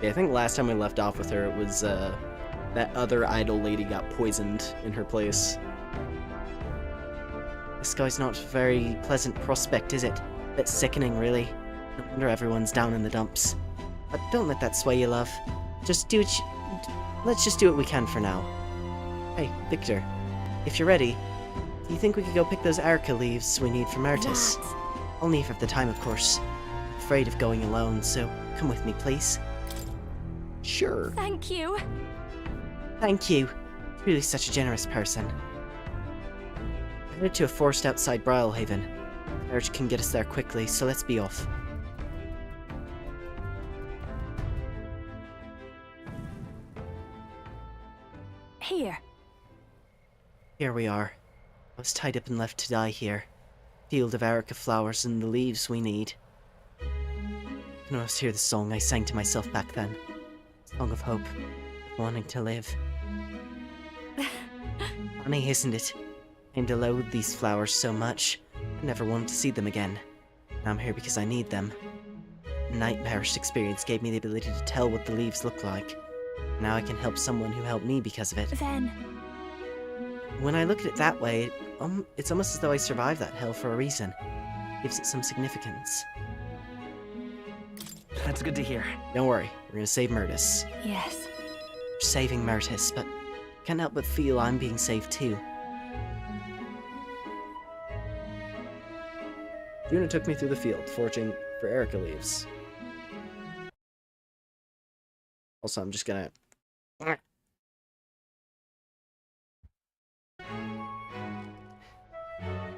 Yeah, I think last time we left off with her, it was, that other idol lady got poisoned in her place. This guy's not a very pleasant prospect, is it? A bit sickening, really. No wonder everyone's down in the dumps. But don't let that sway you, love. Just do it. Let's just do what we can for now. Hey, Victor. If you're ready, do you think we could go pick those areca leaves we need for Martis? Only if I have the time, of course. I'm afraid of going alone, so come with me, please. Sure. Thank you. Thank you. Really such a generous person. I'm headed to a forest outside Brylehaven. Carriage can get us there quickly, so let's be off. Here. Here we are. I was tied up and left to die here. Field of areca flowers and the leaves we need. I can almost hear the song I sang to myself back then. Song of hope. Wanting to live. Funny, isn't it? I loathe these flowers so much. I never wanted to see them again. Now I'm here because I need them. A nightmarish experience gave me the ability to tell what the leaves look like. Now I can help someone who helped me because of it. Then... When I look at it that way, it's almost as though I survived that hell for a reason. Gives it some significance. That's good to hear. Don't worry, we're gonna save Myrtis. Yes. We're saving Myrtis, but I can't help but feel I'm being saved too. Juna took me through the field, foraging for areca leaves. Also, I'm just gonna...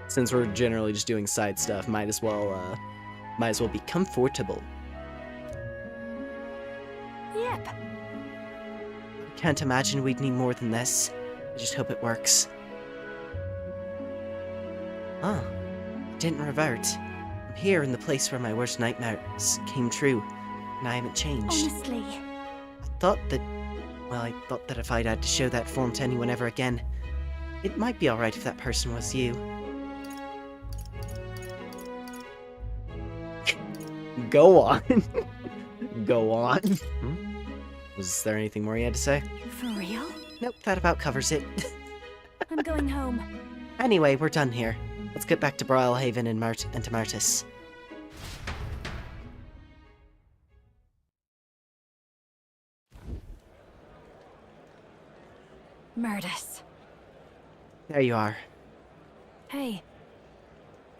Since we're generally just doing side stuff, might as well be comfortable. Yep. I can't imagine we'd need more than this. I just hope it works. Ah, I didn't revert. I'm here in the place where my worst nightmares came true, and I haven't changed. Honestly. I thought that if I'd had to show that form to anyone ever again, it might be alright if that person was you. Go on. Go on. Was there anything more you had to say? For real? Nope, that about covers it. I'm going home. Anyway, we're done here. Let's get back to Brylehaven and to Martis. Myrtis. There you are. Hey.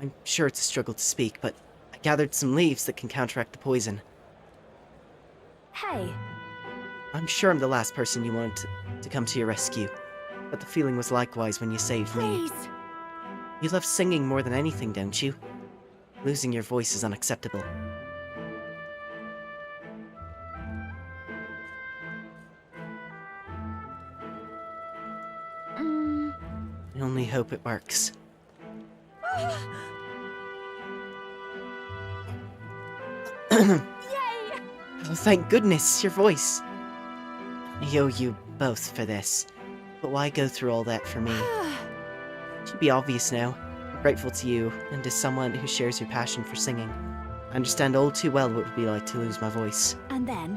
I'm sure it's a struggle to speak, but I gathered some leaves that can counteract the poison. Hey. I'm sure I'm the last person you wanted to come to your rescue, but the feeling was likewise when you saved me. Please. You love singing more than anything, don't you? Losing your voice is unacceptable. I only hope it works. Oh, thank goodness, your voice. I owe you both for this, but why go through all that for me? It should be obvious now. I'm grateful to you, and as someone who shares your passion for singing, I understand all too well what it would be like to lose my voice. And then?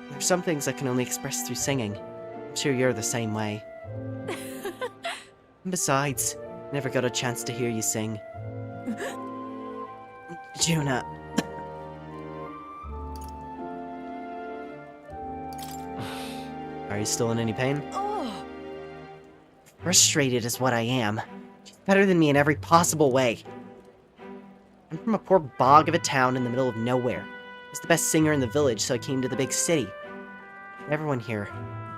There are some things I can only express through singing. I'm sure you're the same way. And besides, I never got a chance to hear you sing. Juna. Are you still in any pain? Oh. Frustrated is what I am. She's better than me in every possible way. I'm from a poor bog of a town in the middle of nowhere. I was the best singer in the village, so I came to the big city. Everyone here,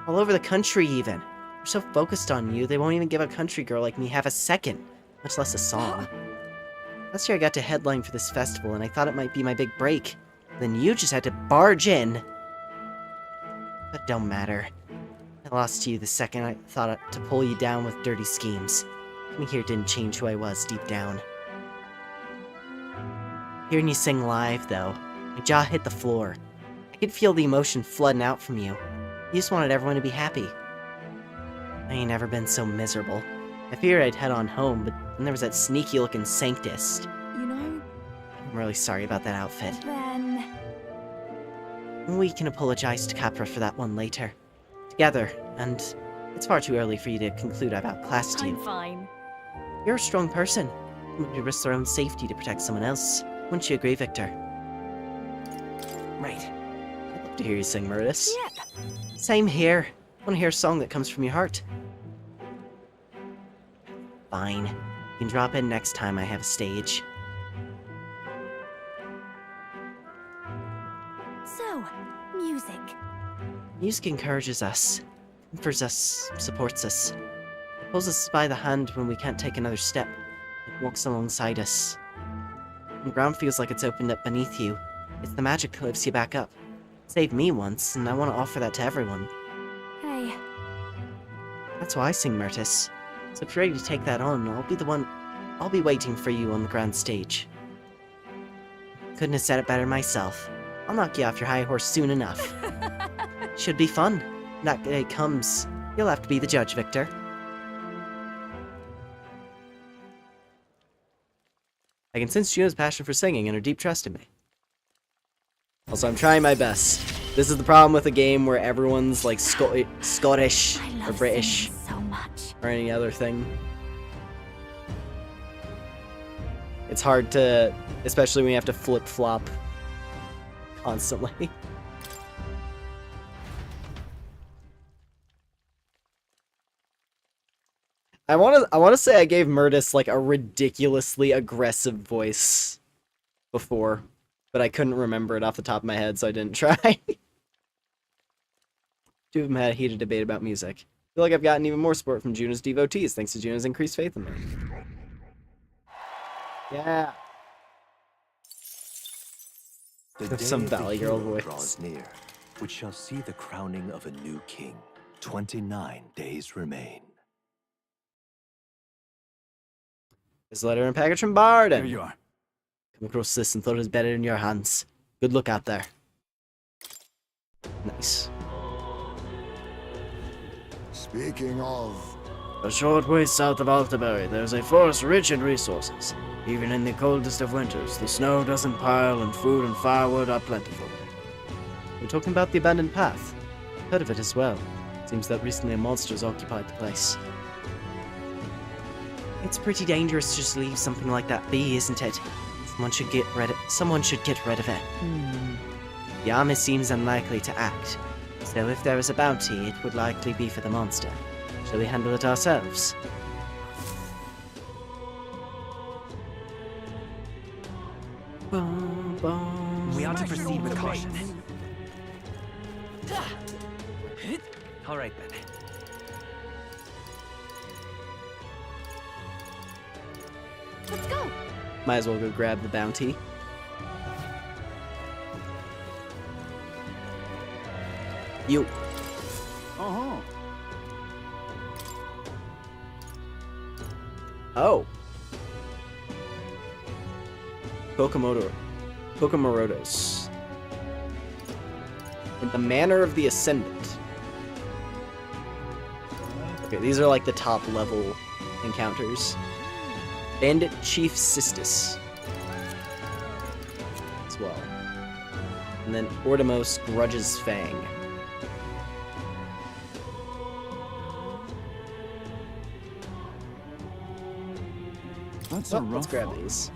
all over the country even, they're so focused on you, they won't even give a country girl like me half a second, much less a song. Last year I got to headline for this festival, and I thought it might be my big break. Then you just had to barge in. But it don't matter. I lost to you the second I thought to pull you down with dirty schemes. Coming here didn't change who I was deep down. Hearing you sing live, though, my jaw hit the floor. I could feel the emotion flooding out from you. You just wanted everyone to be happy. I ain't ever been so miserable. I figured I'd head on home, but then there was that sneaky-looking Sanctist. You know, I'm really sorry about that outfit. then... We can apologize to Capra for that one later. Together, and it's far too early for you to conclude I've outclassed you. I'm fine. You're a strong person. You risk their own safety to protect someone else. Wouldn't you agree, Victor? Right. I'd love to hear you sing, Murtis. Yep. Same here. Want to hear a song that comes from your heart? Fine. You can drop in next time I have a stage. So, music. Music encourages us, comforts us, supports us. It pulls us by the hand when we can't take another step. It walks alongside us. When the ground feels like it's opened up beneath you, it's the magic that lifts you back up. It saved me once, and I want to offer that to everyone. Hey. That's why I sing, Murtis. So if you're ready to take that on, I'll be waiting for you on the grand stage. Couldn't have said it better myself. I'll knock you off your high horse soon enough. Should be fun. When that day comes, you'll have to be the judge, Victor. I can sense Juno's passion for singing and her deep trust in me. Also, I'm trying my best. This is the problem with a game where everyone's like Scottish or British so much. or any other thing. It's hard to, especially when you have to flip-flop constantly. I want to say I gave Murtis like a ridiculously aggressive voice before, but I couldn't remember it off the top of my head, so I didn't try. Two of them had a heated debate about music. I feel like I've gotten even more support from Juno's devotees thanks to Juno's increased faith in me. Yeah. The With day some of the Valley Girl hero voice. draws near, which shall see the crowning of a new king. 29 days remain. This letter and package from Barden. Here you are. Come across this and thought it was better in your hands. Good luck out there. Nice. Speaking of... A short way south of Altabury, there's a forest rich in resources. Even in the coldest of winters, the snow doesn't pile and food and firewood are plentiful. We're talking about the abandoned path. Heard of it as well. Seems that recently a monster's occupied the place. It's pretty dangerous to just leave something like that be, isn't it? Someone should get rid of it. The army seems unlikely to act, so if there is a bounty, it would likely be for the monster. Shall we handle it ourselves? We ought to proceed with caution. All right, then. Let's go. Might as well go grab the bounty. You. Uh-huh. Oh. Kokomorodos. In the Manor of the Ascendant. Okay, these are like the top level encounters. Bandit Chief Sistis. As well. And then Ordamos Grudge's Fang. That's Oh, a rough let's grab one. these.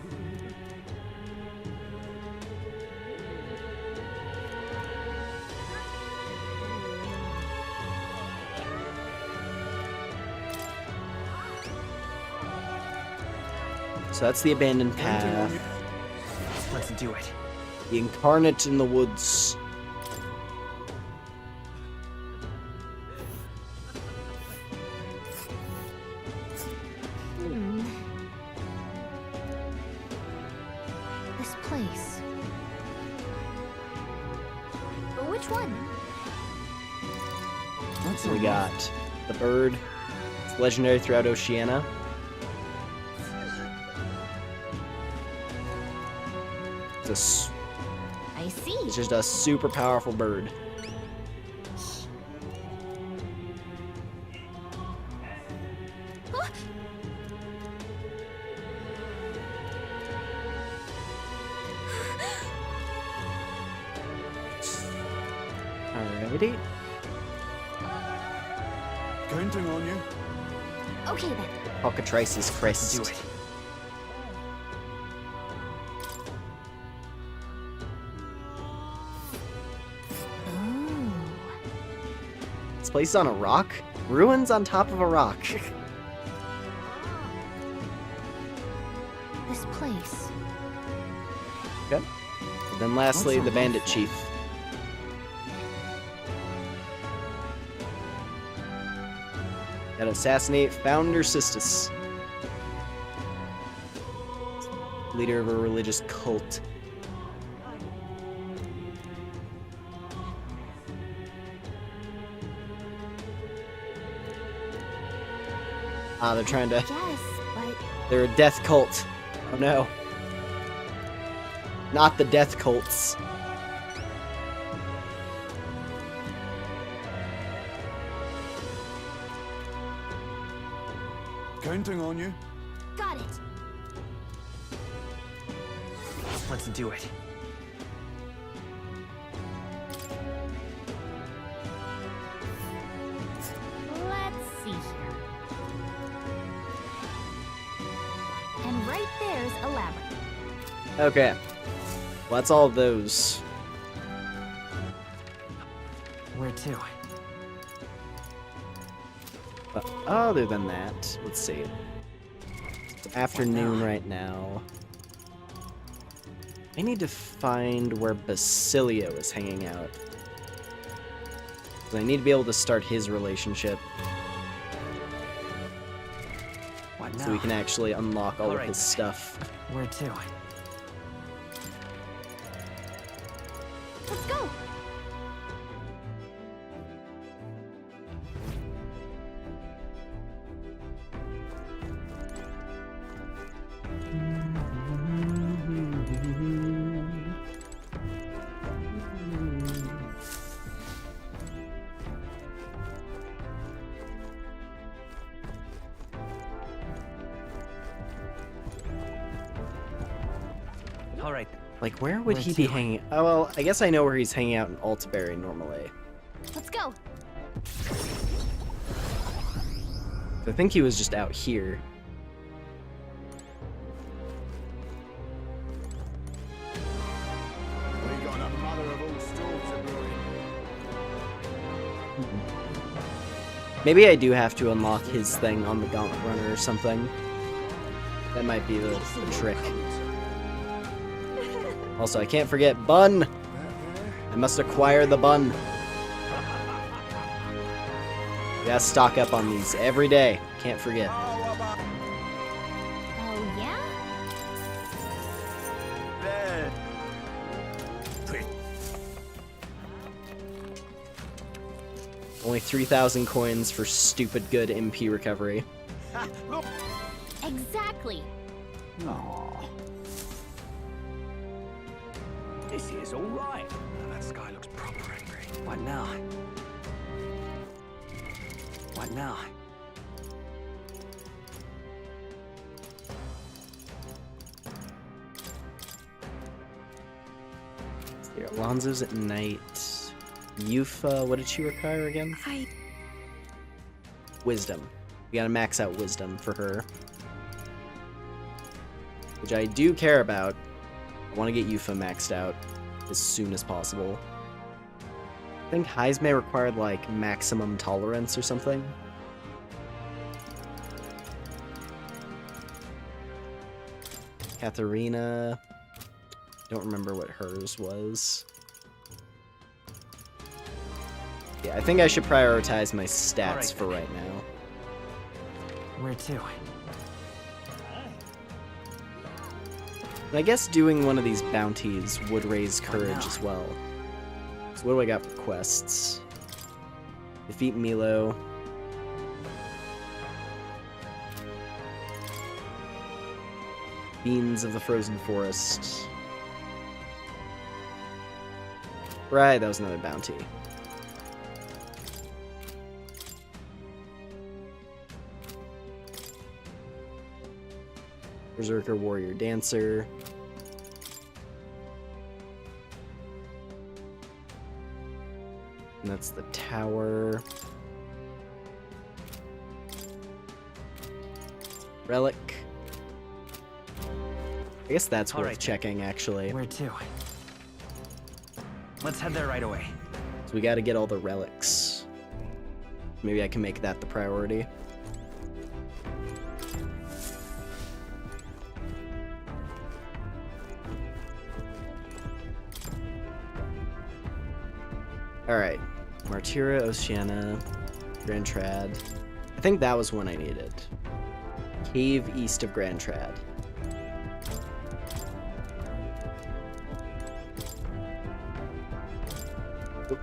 So that's the abandoned path. Let's do it. The Incarnate in the Woods. This place. But which one? So we got the bird. It's legendary throughout Oceania. I see. It's just a super powerful bird. Alrighty. Counting on you. Okay then. Cockatrice's crest. Do it. This place is on a rock? Ruins on top of a rock. This place. Okay. And then lastly, the bandit chief. Gotta assassinate Founder Sistis. Leader of a religious cult. Ah, they're trying to... Yes, but... They're a death cult. Oh no. Not the death cults. Counting on you. Got it. Let's do it. Let's see here. And right there's a labyrinth. Okay. Well, that's all of those. Where to? But other than that, let's see. It's afternoon right now. I need to find where Basilio is hanging out. 'Cause I need to be able to start his relationship. What now? So we can actually unlock all of his stuff. Where to? Let's go. All right. Like, where would Where he be to? hanging? Oh, well, I guess I know where he's hanging out in Altaberry normally. Let's go. I think he was just out here. We got a mother of all storms a brewing. Maybe I do have to unlock his thing on the Gauntlet Runner or something. That might be the trick. Also, I can't forget Bun! I must acquire the Bun. We gotta stock up on these every day. Can't forget. Oh, yeah? Only 3,000 coins for stupid good MP recovery. Exactly. This is all right. That sky looks proper angry. What now? What now? Here, Alonzo's at night. Yufa, what did she require again? Wisdom. We gotta max out wisdom for her. Which I do care about. I want to get Yufa maxed out as soon as possible. I think Heisme required like maximum tolerance or something. Katharina. Don't remember what hers was. Yeah, I think I should prioritize my stats for right now. Where to? And I guess doing one of these bounties would raise courage as well. So what do I got for quests? Defeat Milo. Beans of the Frozen Forest. Right, that was another bounty. Berserker, Warrior, Dancer. And that's the tower. Relic. I guess that's worth checking, actually. Where to? Let's head there right away. So we gotta get all the relics. Maybe I can make that the priority. Alright. Martyra, Oceana, Grand Trad. I think that was one I needed. Cave east of Grand Trad. Oop.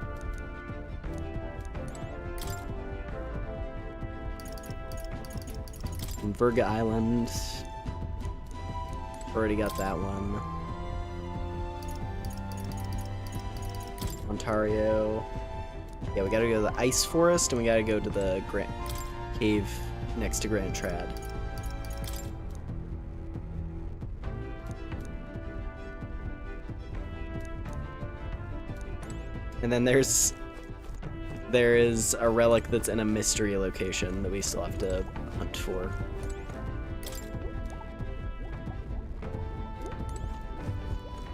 And Virga Island. Already got that one. Ontario. Yeah, we gotta go to the Ice Forest, and we gotta go to the cave next to Grand Trad. And then there is a relic that's in a mystery location that we still have to hunt for.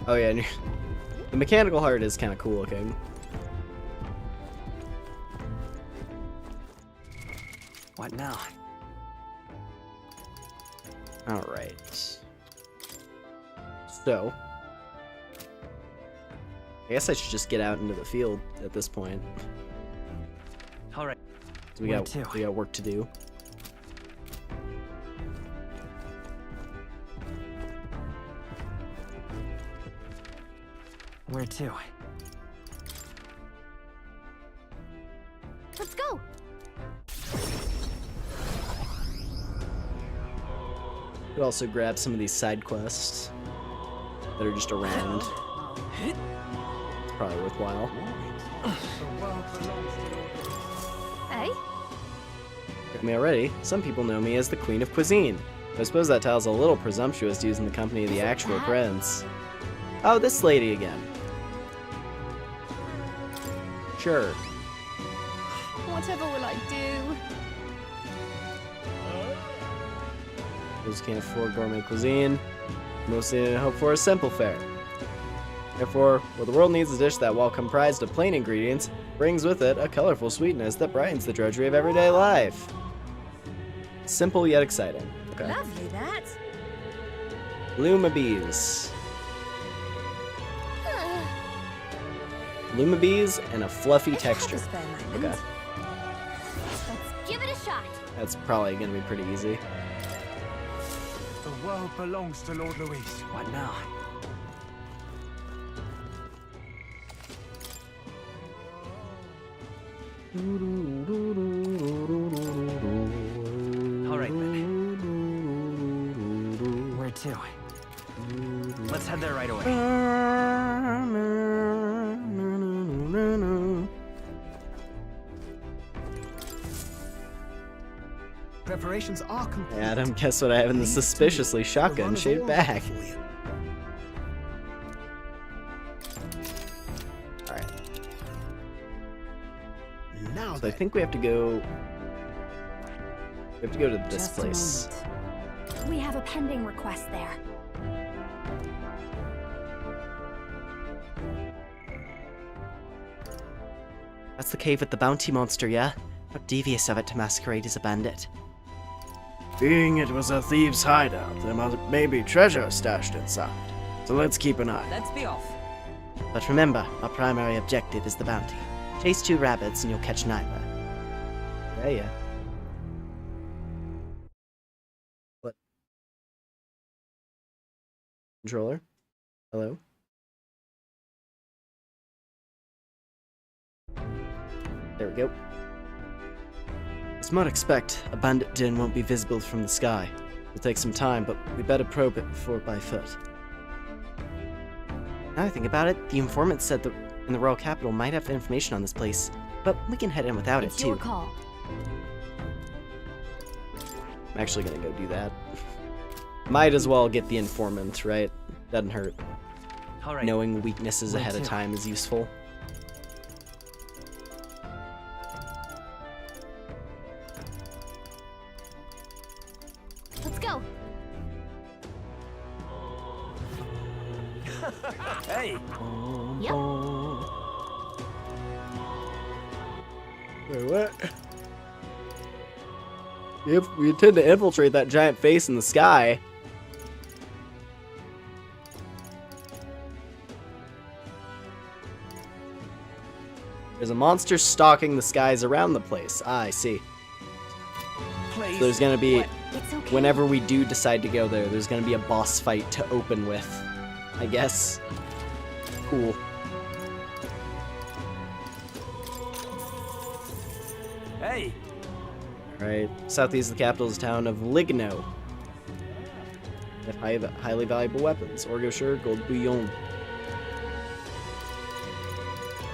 Oh yeah, and the mechanical heart is kind of cool looking. What now? Alright. So, I guess I should just get out into the field at this point. Alright. We got work to do. Where to? Let's go. Could also grab some of these side quests that are just around. It's probably worthwhile. Hey? Got me already. Some people know me as the Queen of Cuisine. I suppose that title's a little presumptuous using the company of the actual prince. Oh, this lady again. Sure. Whatever will I do? Those can't afford gourmet cuisine. Mostly hope for a simple fare. Therefore, what the world needs is a dish that, while comprised of plain ingredients, brings with it a colorful sweetness that brightens the drudgery of everyday life. Simple yet exciting. Okay. Lovely, that. Lumabees. Lumabees and a fluffy texture. Okay. Let's give it a shot. That's probably gonna be pretty easy. The world belongs to Lord Luis. What now? Alright then. Where to? Let's head there right away. Preparations are complete. Adam, guess what I have in the suspiciously shotgun-shaped bag? Alright. Now So I think we have to go... We have to go to this place. We have a pending request there. That's the cave with the bounty monster, yeah? Not devious of it to masquerade as a bandit. Being it was a thieves' hideout, there may be treasure stashed inside. So let's keep an eye. Let's be off. But remember, our primary objective is the bounty. Chase 2 rabbits and you'll catch Nyla. Yeah. What? Controller? Hello? There we go. As might expect, a bandit den won't be visible from the sky. It'll take some time, but we better probe it before by foot. Now I think about it, the informant said that in the royal capital might have information on this place, but we can head in without It's it, your too. call. I'm actually gonna go do that. Might as well get the informant, right? Doesn't hurt. All right. Knowing weaknesses Where ahead of to? time is useful. Let's go. Hey! Yep. Wait, what? Yep, we intend to infiltrate that giant face in the sky. There's a monster stalking the skies around the place. Ah, I see. Please. So there's gonna be, It's okay. whenever we do decide to go there, there's gonna be a boss fight to open with, I guess. Cool. Hey! Alright, southeast of the capital is the town of Ligno. They have highly valuable weapons. Orgosher, gold bouillon.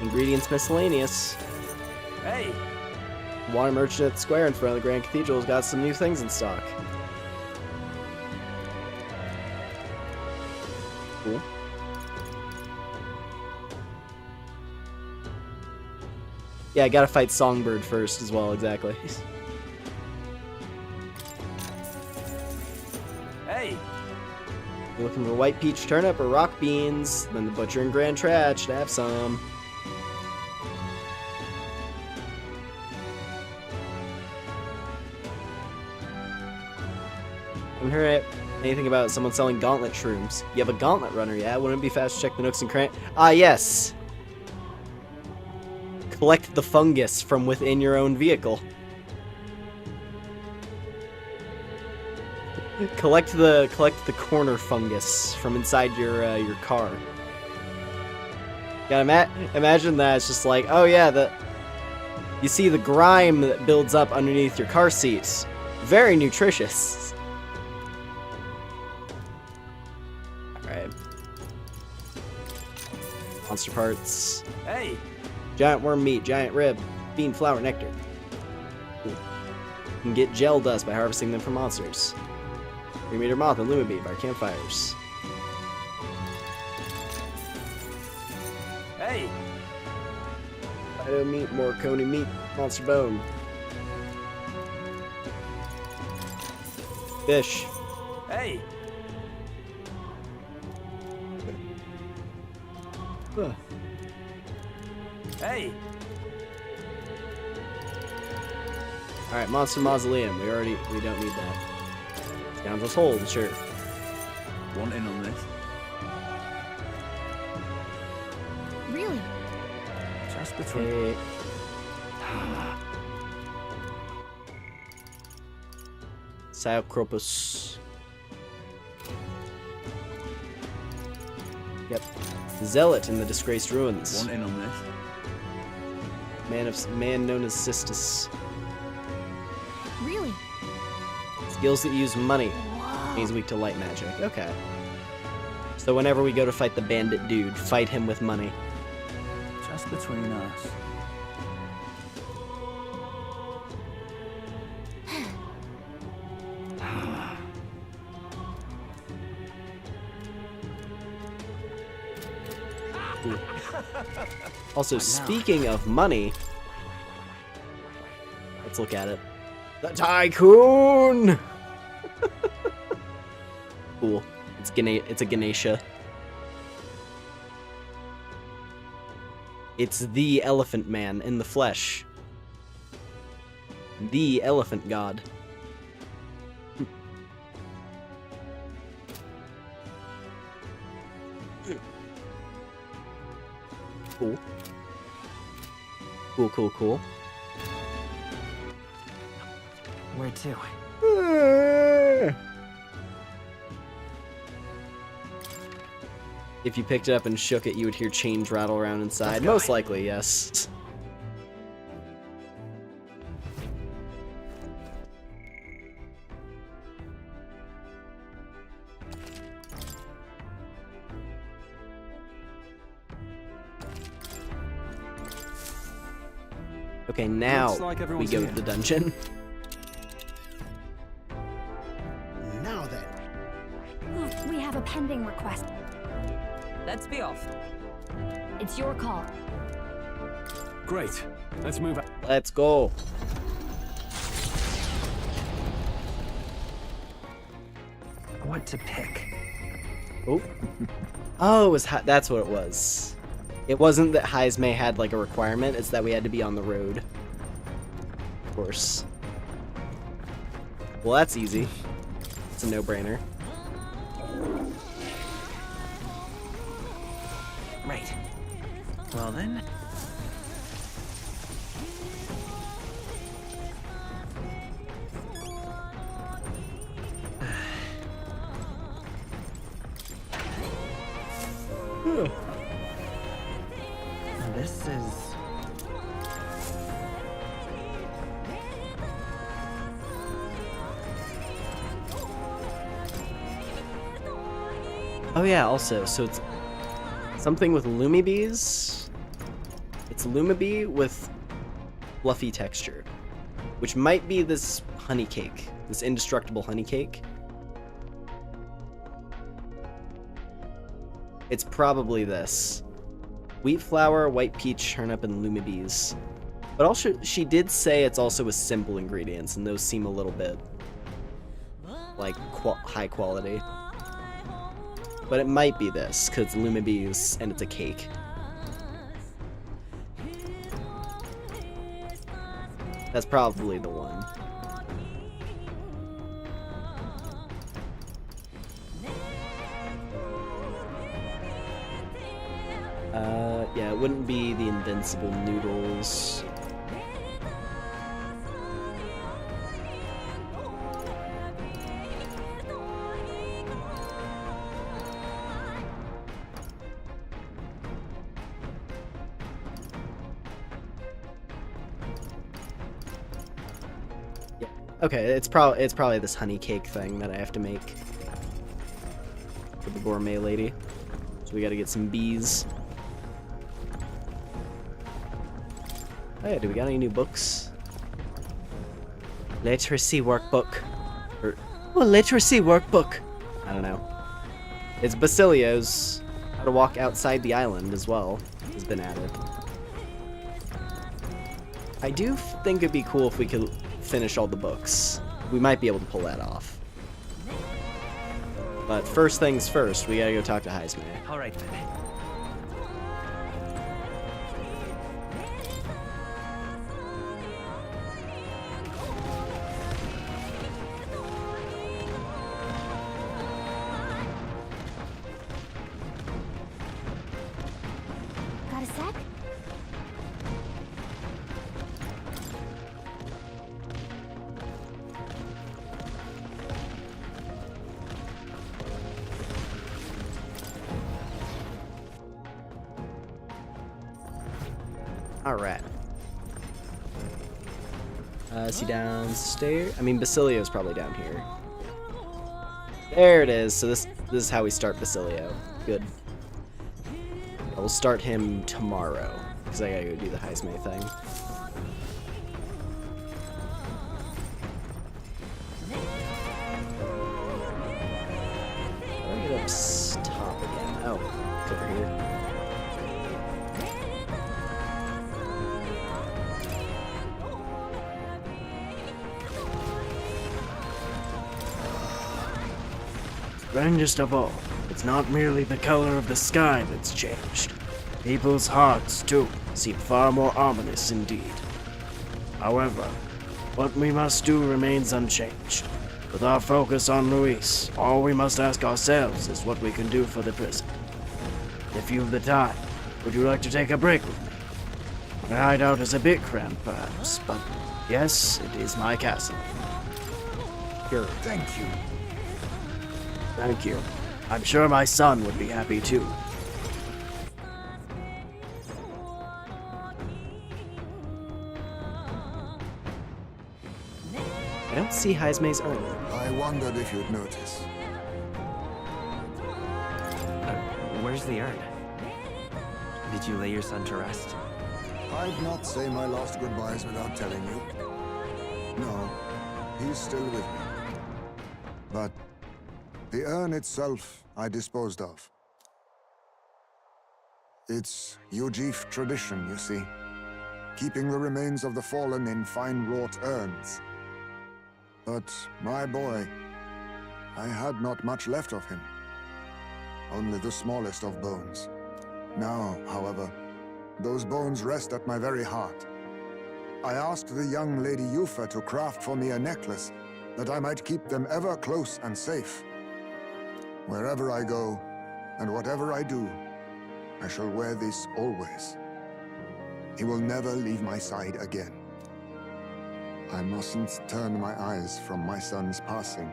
Ingredients miscellaneous. Hey! Water merchant at the square in front of the Grand Cathedral has got some new things in stock. Cool. Yeah, I gotta fight Songbird first as well, exactly. Hey! You're looking for white peach turnip or rock beans, then the butcher and Grand Trad should have some. Haven't heard anything about someone selling gauntlet shrooms. You have a gauntlet runner, yeah? Wouldn't it be fast to check the nooks and crannies? Ah, yes! Collect the fungus from within your own vehicle. Collect the corner fungus from inside your car. Yeah, imagine that. It's just like, oh yeah, you see the grime that builds up underneath your car seat. Very nutritious. All right. Monster parts. Hey! Giant worm meat, giant rib, bean flour nectar. Cool. You can get gel dust by harvesting them from monsters. 3-meter moth and lumabead by campfires. Hey! Fido meat, more coney meat, monster bone. Fish. Hey! Huh. Hey! Alright, monster mausoleum. We don't need that. Scoundrel's hold, sure. Want in on this? Really? Just between. Okay. Cyclopus. Yep. Zealot in the disgraced ruins. Want in on this? Man known as Sistus. Really? Skills that use money. He's weak to light magic. Okay. So whenever we go to fight the bandit dude, fight him with money. Just between us. Ooh. Also, speaking of money, let's look at it. The Tycoon! Cool. It's a Ganesha. It's the Elephant Man in the flesh. The Elephant God. Cool. Cool. Where to? If you picked it up and shook it, you would hear chains rattle around inside. Most likely, yes. Okay, now Looks like we everyone's go here. to the dungeon. Now then. We have a pending request. Let's be off. It's your call. Great. Let's move out. Let's go. What to pick? Oh. Oh, it was that's what it was. It wasn't that Heismay had like a requirement, it's that we had to be on the road. Of course. Well, that's easy. It's a no-brainer. Right. Well then. This is... Oh yeah, also, so it's something with Lumibees. It's Lumibee with fluffy texture, which might be this honey cake, this indestructible honey cake. It's probably this. Wheat flour, white peach, turnip, and Lumibees. But also, she did say it's also with simple ingredients, and those seem a little bit like high quality. But it might be this, because it's Lumibees and it's a cake. That's probably the one. Yeah, it wouldn't be the Invincible Noodles. Yeah. Okay, it's probably this honey cake thing that I have to make for the gourmet lady. So we got to get some bees. Oh yeah, do we got any new books? Literacy workbook. Or, oh, literacy workbook. I don't know. It's Basilio's How to Walk Outside the Island as well has been added. I do think it'd be cool if we could finish all the books. We might be able to pull that off. But first things first, we gotta go talk to Heismay. Alright then. Got a sec? Alright. Is he downstairs? I mean, Basilio's probably down here. There it is. So this is how we start Basilio. Good. We'll start him tomorrow, because I gotta go do the Heismay thing. How do I get up top again? Oh, it's over here. Strangest of all, it's not merely the color of the sky that's changed. People's hearts, too, seem far more ominous indeed. However, what we must do remains unchanged. With our focus on Luis, all we must ask ourselves is what we can do for the prison. If you've the time, would you like to take a break with me? My hideout is a bit cramped, perhaps, but yes, it is my castle. Sure. Thank you. Thank you. I'm sure my son would be happy too. I don't see Heismay's urn. I wondered if you'd notice. Where's the urn? Did you lay your son to rest? I'd not say my last goodbyes without telling you. No, he's still with me. But the urn itself I disposed of. It's Ujif tradition, you see. Keeping the remains of the fallen in fine-wrought urns. But my boy, I had not much left of him. Only the smallest of bones. Now, however, those bones rest at my very heart. I asked the young Lady Yufa to craft for me a necklace that I might keep them ever close and safe. Wherever I go, and whatever I do, I shall wear this always. He will never leave my side again. I mustn't turn my eyes from my son's passing.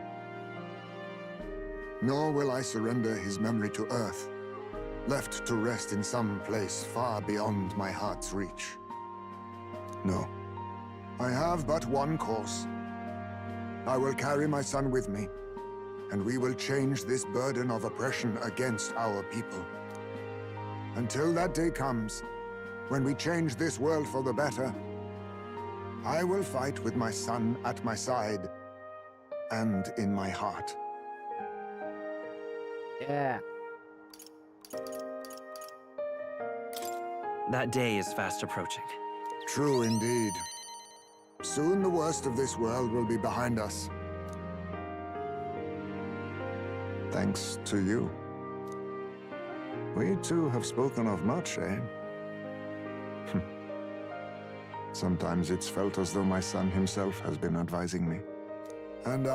Nor will I surrender his memory to Earth, left to rest in some place far beyond my heart's reach. No, I have but one course. I will carry my son with me, and we will change this burden of oppression against our people. Until that day comes, when we change this world for the better, I will fight with my son at my side and in my heart. Yeah. That day is fast approaching. True indeed. Soon the worst of this world will be behind us. Thanks to you. We two have spoken of much, eh? Sometimes it's felt as though my son himself has been advising me. And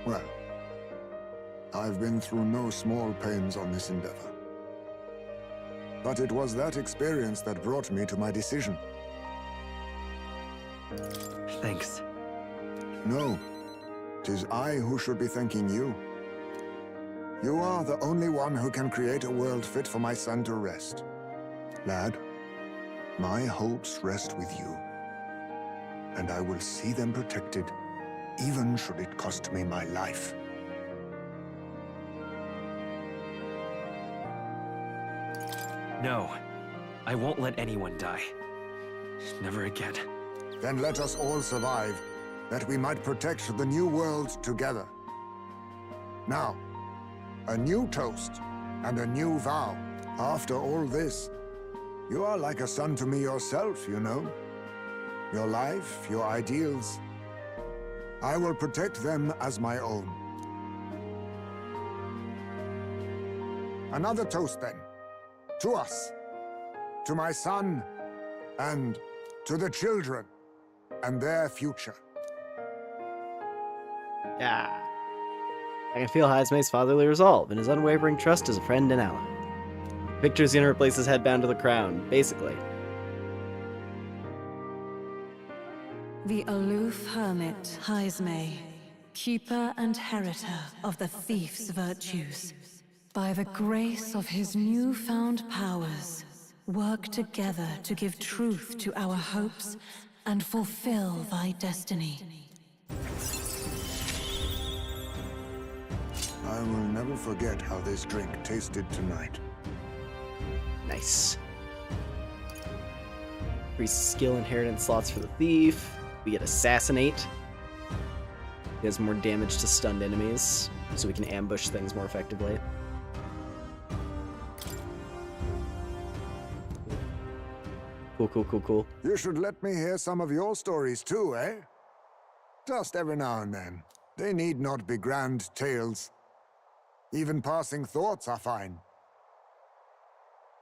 well, I've been through no small pains on this endeavor. But it was that experience that brought me to my decision. Thanks. No, 'tis I who should be thanking you. You are the only one who can create a world fit for my son to rest. Lad, my hopes rest with you. And I will see them protected, even should it cost me my life. No, I won't let anyone die. Never again. Then let us all survive, that we might protect the new world together. Now, a new toast and a new vow. After all this, you are like a son to me yourself, you know. Your life, your ideals. I will protect them as my own. Another toast then. To us. To my son. And to the children. And their future. Yeah. I can feel Heismay's fatherly resolve and his unwavering trust as a friend and ally. Victor's gonna replace his head bound to the crown, basically. The aloof hermit, Heismay, keeper and heritor of the thief's virtues, by the grace of his newfound powers, work together to give truth to our hopes and fulfill thy destiny. I will never forget how this drink tasted tonight. Nice. Increased skill inheritance slots for the thief. We get Assassinate. He has more damage to stunned enemies, so we can ambush things more effectively. Cool. You should let me hear some of your stories too, eh? Just every now and then. They need not be grand tales. Even passing thoughts are fine.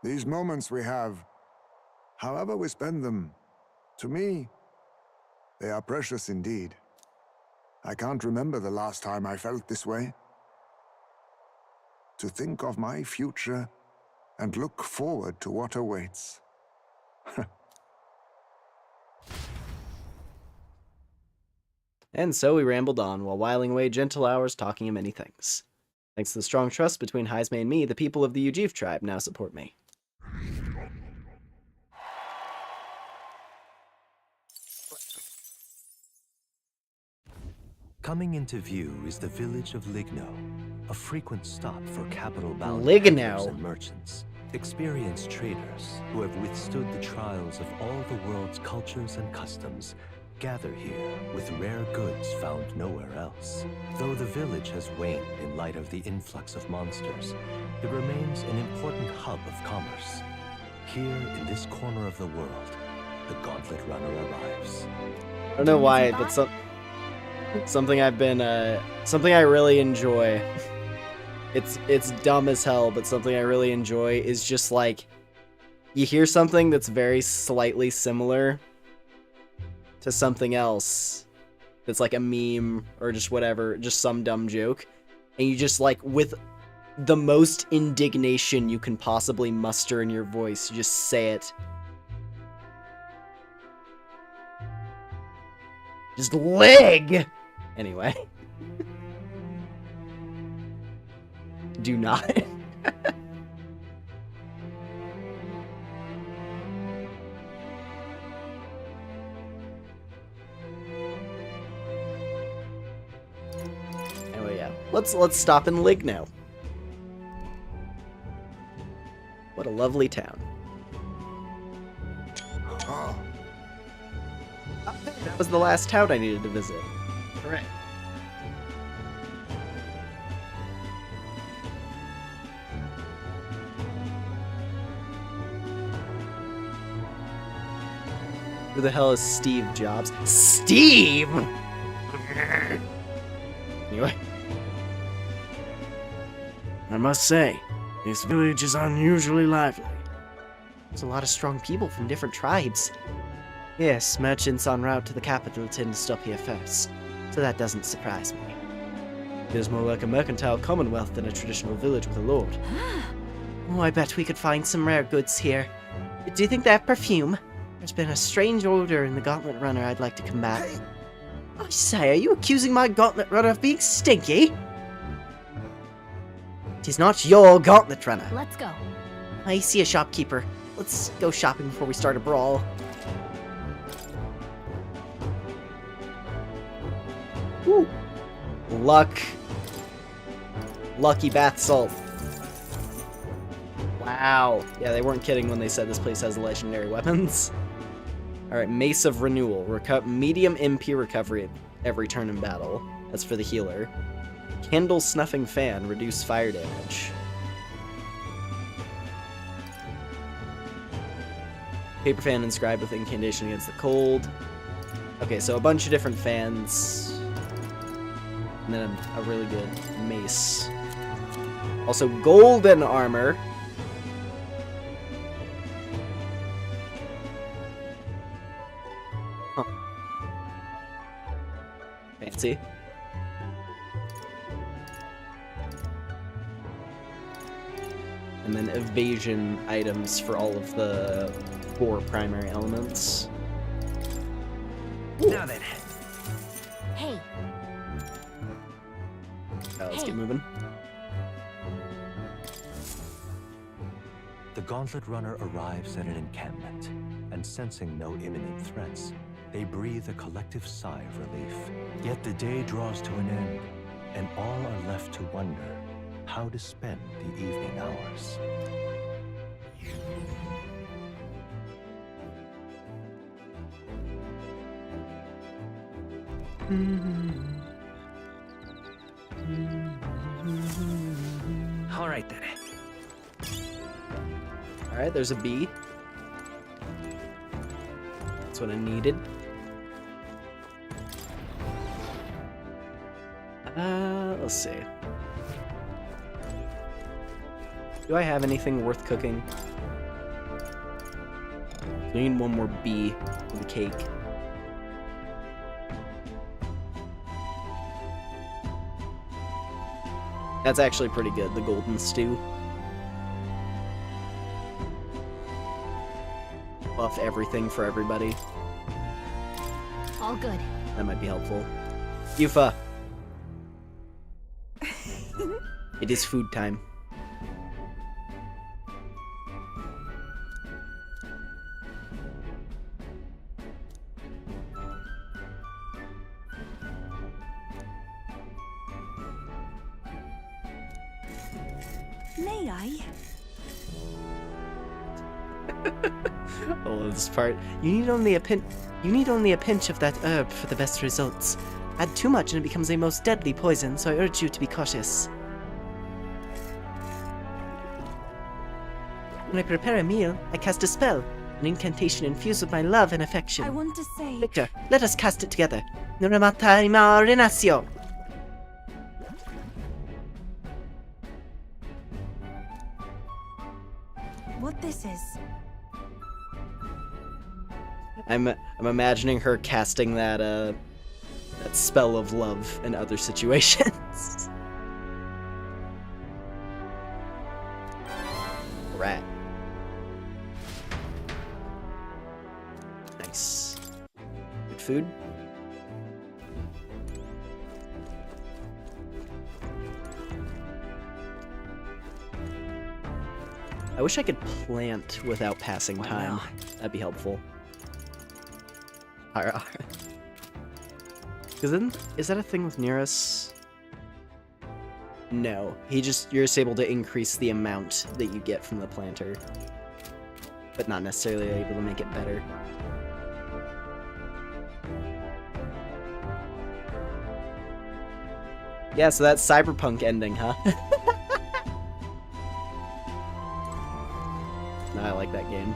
These moments we have, however we spend them, to me, they are precious indeed. I can't remember the last time I felt this way. To think of my future and look forward to what awaits. And so we rambled on, while whiling away gentle hours talking of many things. Thanks to the strong trust between Heismay and me, the people of the Ujif tribe now support me. Coming into view is the village of Ligno, a frequent stop for capital bound Ligno. and merchants. Experienced traders who have withstood the trials of all the world's cultures and customs gather here with rare goods found nowhere else. Though the village has waned in light of the influx of monsters, it remains an important hub of commerce. Here in this corner of the world, the Gauntlet Runner arrives. I don't know why, but something I've been something I really enjoy. It's dumb as hell, but something I really enjoy is just like you hear something that's very slightly similar to something else that's like a meme or just whatever, just some dumb joke, and you just like with the most indignation you can possibly muster in your voice, you just say it. Just leg! Anyway. Do not. Anyway, yeah. Let's stop in Ligno. What a lovely town. That was the last town I needed to visit. Correct. Who the hell is Steve Jobs? Steve! Anyway. I must say, this village is unusually lively. There's a lot of strong people from different tribes. Yes, merchants en route to the capital tend to stop here first, so that doesn't surprise me. It is more like a mercantile commonwealth than a traditional village with a lord. Oh, I bet we could find some rare goods here. Do you think they have perfume? There's been a strange odor in the Gauntlet Runner I'd like to combat. I say, are you accusing my Gauntlet Runner of being stinky? It is not your Gauntlet Runner. Let's go. I see a shopkeeper. Let's go shopping before we start a brawl. Ooh. Luck. Lucky bath salt. Wow. Yeah, they weren't kidding when they said this place has legendary weapons. Alright, Mace of Renewal. Medium MP recovery every turn in battle. That's for the healer. Candle Snuffing Fan. Reduce fire damage. Paper Fan inscribed with incantation against the cold. Okay, so a bunch of different fans. And then a really good mace. Also, golden armor. Huh. Fancy. And then evasion items for all of the 4 primary elements. Ooh. Now then. Hey. Let's get moving. The Gauntlet Runner arrives at an encampment, and sensing no imminent threats, they breathe a collective sigh of relief. Yet the day draws to an end, and all are left to wonder how to spend the evening hours. All right then. Alright, there's a bee. That's what I needed. Let's see. Do I have anything worth cooking? I need one more bee for the cake. That's actually pretty good, the golden stew. Buff everything for everybody. All good. That might be helpful. Yufa! It is food time. May I? I love this part. You need only a pinch of that herb for the best results. Add too much and it becomes a most deadly poison, so I urge you to be cautious. When I prepare a meal, I cast a spell, an incantation infused with my love and affection. I want to say... Victor, let us cast it together. ReFantazio. What this is? I'm imagining her casting that that spell of love in other situations. Rat. Nice. Good food. I wish I could plant without passing time. That'd be helpful. Because then, is that a thing with Nearus? No, you're just able to increase the amount that you get from the planter, but not necessarily able to make it better. Yeah, so that's Cyberpunk ending, huh? No, I like that game.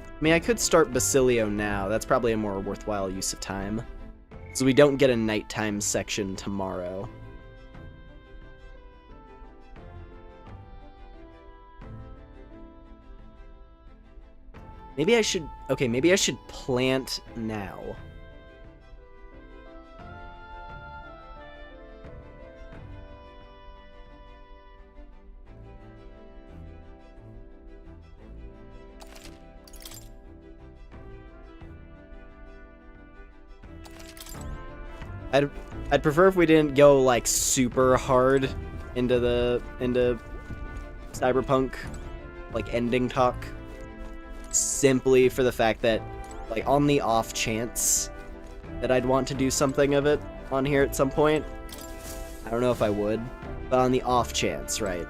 I mean, I could start Basilio now. That's probably a more worthwhile use of time. So we don't get a nighttime section tomorrow. Maybe I should... Okay, maybe I should plant now. I'd prefer if we didn't go like super hard into Cyberpunk like ending talk, simply for the fact that like on the off chance that I'd want to do something of it on here at some point. I don't know if I would, but on the off chance, right?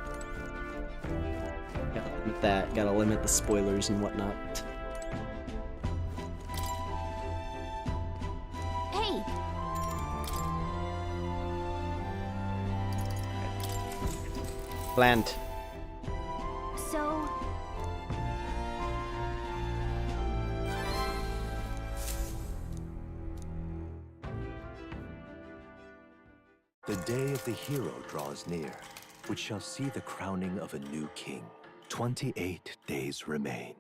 Gotta limit that, gotta limit the spoilers and whatnot. Plant. So... The day of the hero draws near, which shall see the crowning of a new king. 28 days remain.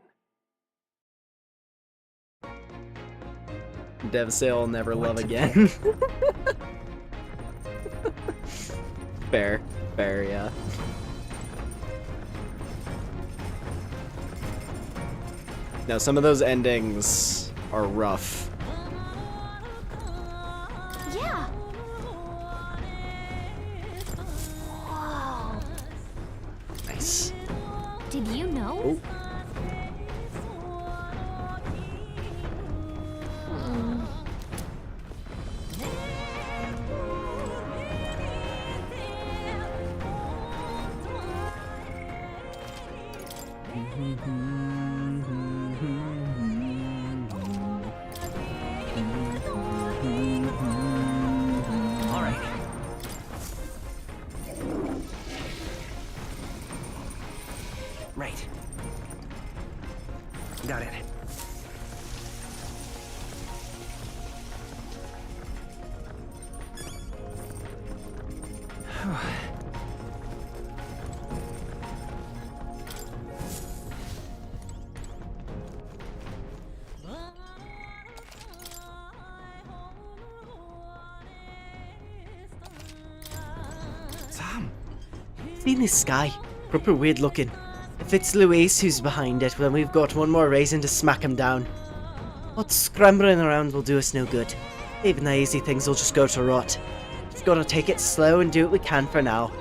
Devsale will never love again. Fair, yeah. Now, some of those endings are rough. Yeah. Whoa. Nice. Did you know? Oh. Right. Got it. Sam! See this sky? Proper weird looking. If it's Luis who's behind it, then we've got one more reason to smack him down. What's scrambling around will do us no good. Even the easy things will just go to rot. Just gotta take it slow and do what we can for now.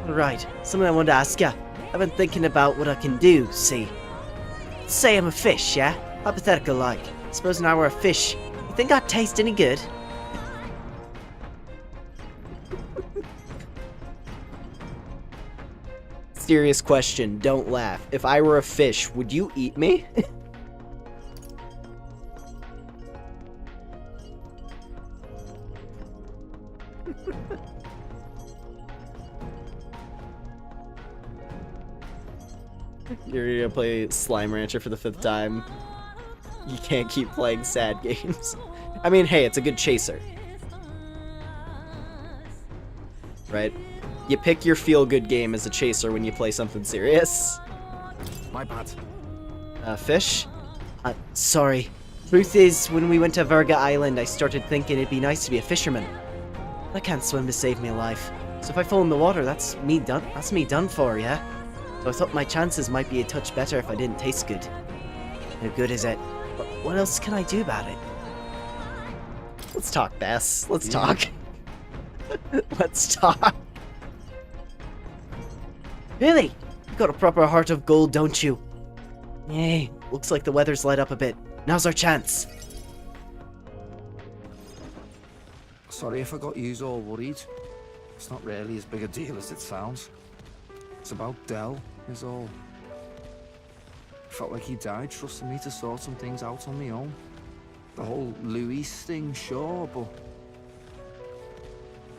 Alright, something I wanted to ask ya. I've been thinking about what I can do, see. Say I'm a fish, yeah? Hypothetical like. Supposing I were a fish, you think I'd taste any good? Serious question, don't laugh. If I were a fish, would you eat me? You're gonna play Slime Rancher for the 5th time. You can't keep playing sad games. I mean, hey, it's a good chaser. Right? You pick your feel-good game as a chaser when you play something serious. My bad. Fish? Sorry. Truth is, when we went to Verga Island, I started thinking it'd be nice to be a fisherman. I can't swim to save me alive. So if I fall in the water, that's me done for, yeah? So I thought my chances might be a touch better if I didn't taste good. How good is it? What else can I do about it? Let's talk, Bess. Let's talk. Let's talk. Really? You got a proper heart of gold, don't you? Yay, looks like the weather's let up a bit. Now's our chance. Sorry if I got yous all worried. It's not really as big a deal as it sounds. It's about Del, is all. Felt like he died trusting me to sort some things out on my own. The whole Luis thing, sure, but...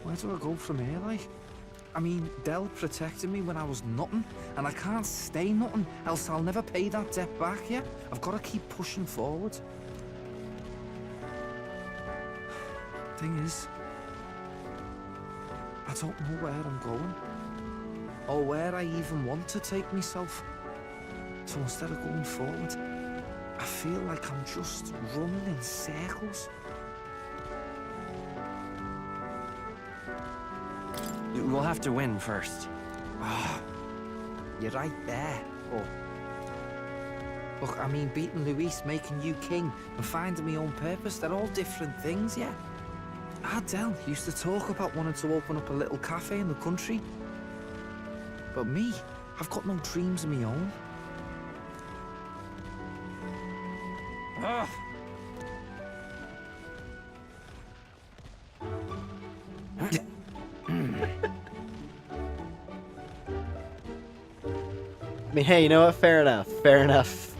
where do I go from here, like? I mean, Del protected me when I was nothing, and I can't stay nothing, else I'll never pay that debt back, yeah? I've got to keep pushing forward. Thing is, I don't know where I'm going, or where I even want to take myself. So instead of going forward, I feel like I'm just running in circles. We'll have to win first. You're right there. Oh. Look, I mean, beating Luis, making you king, and finding my own purpose, they're all different things, yeah? Del used to talk about wanting to open up a little cafe in the country. But me, I've got no dreams of my own. I mean, hey, you know what? Fair enough. Fair enough.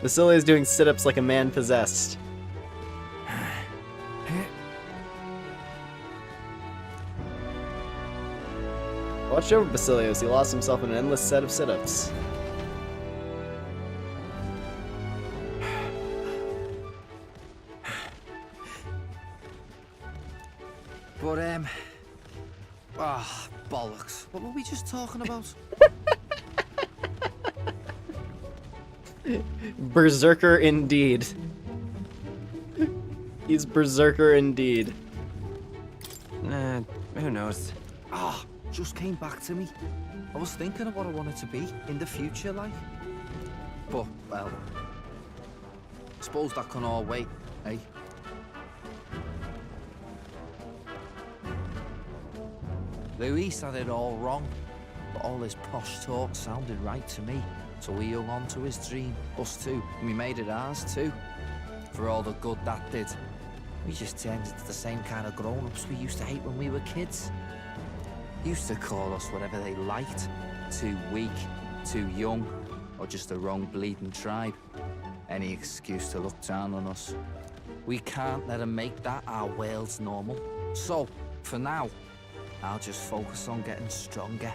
Basilia's doing sit-ups like a man possessed. Watch over Basilios. He lost himself in an endless set of sit-ups. But, bollocks. What were we just talking about? Berserker indeed. He's berserker indeed. Who knows? Just came back to me. I was thinking of what I wanted to be in the future, like. But, well, suppose that can all wait, eh? Luis had it all wrong, but all his posh talk sounded right to me. So he hung on to his dream, us too, and we made it ours too. For all the good that did. We just turned into the same kind of grown-ups we used to hate when we were kids. Used to call us whatever they liked. Too weak, too young, or just the wrong bleeding tribe. Any excuse to look down on us. We can't let them make that our world's normal. So, for now, I'll just focus on getting stronger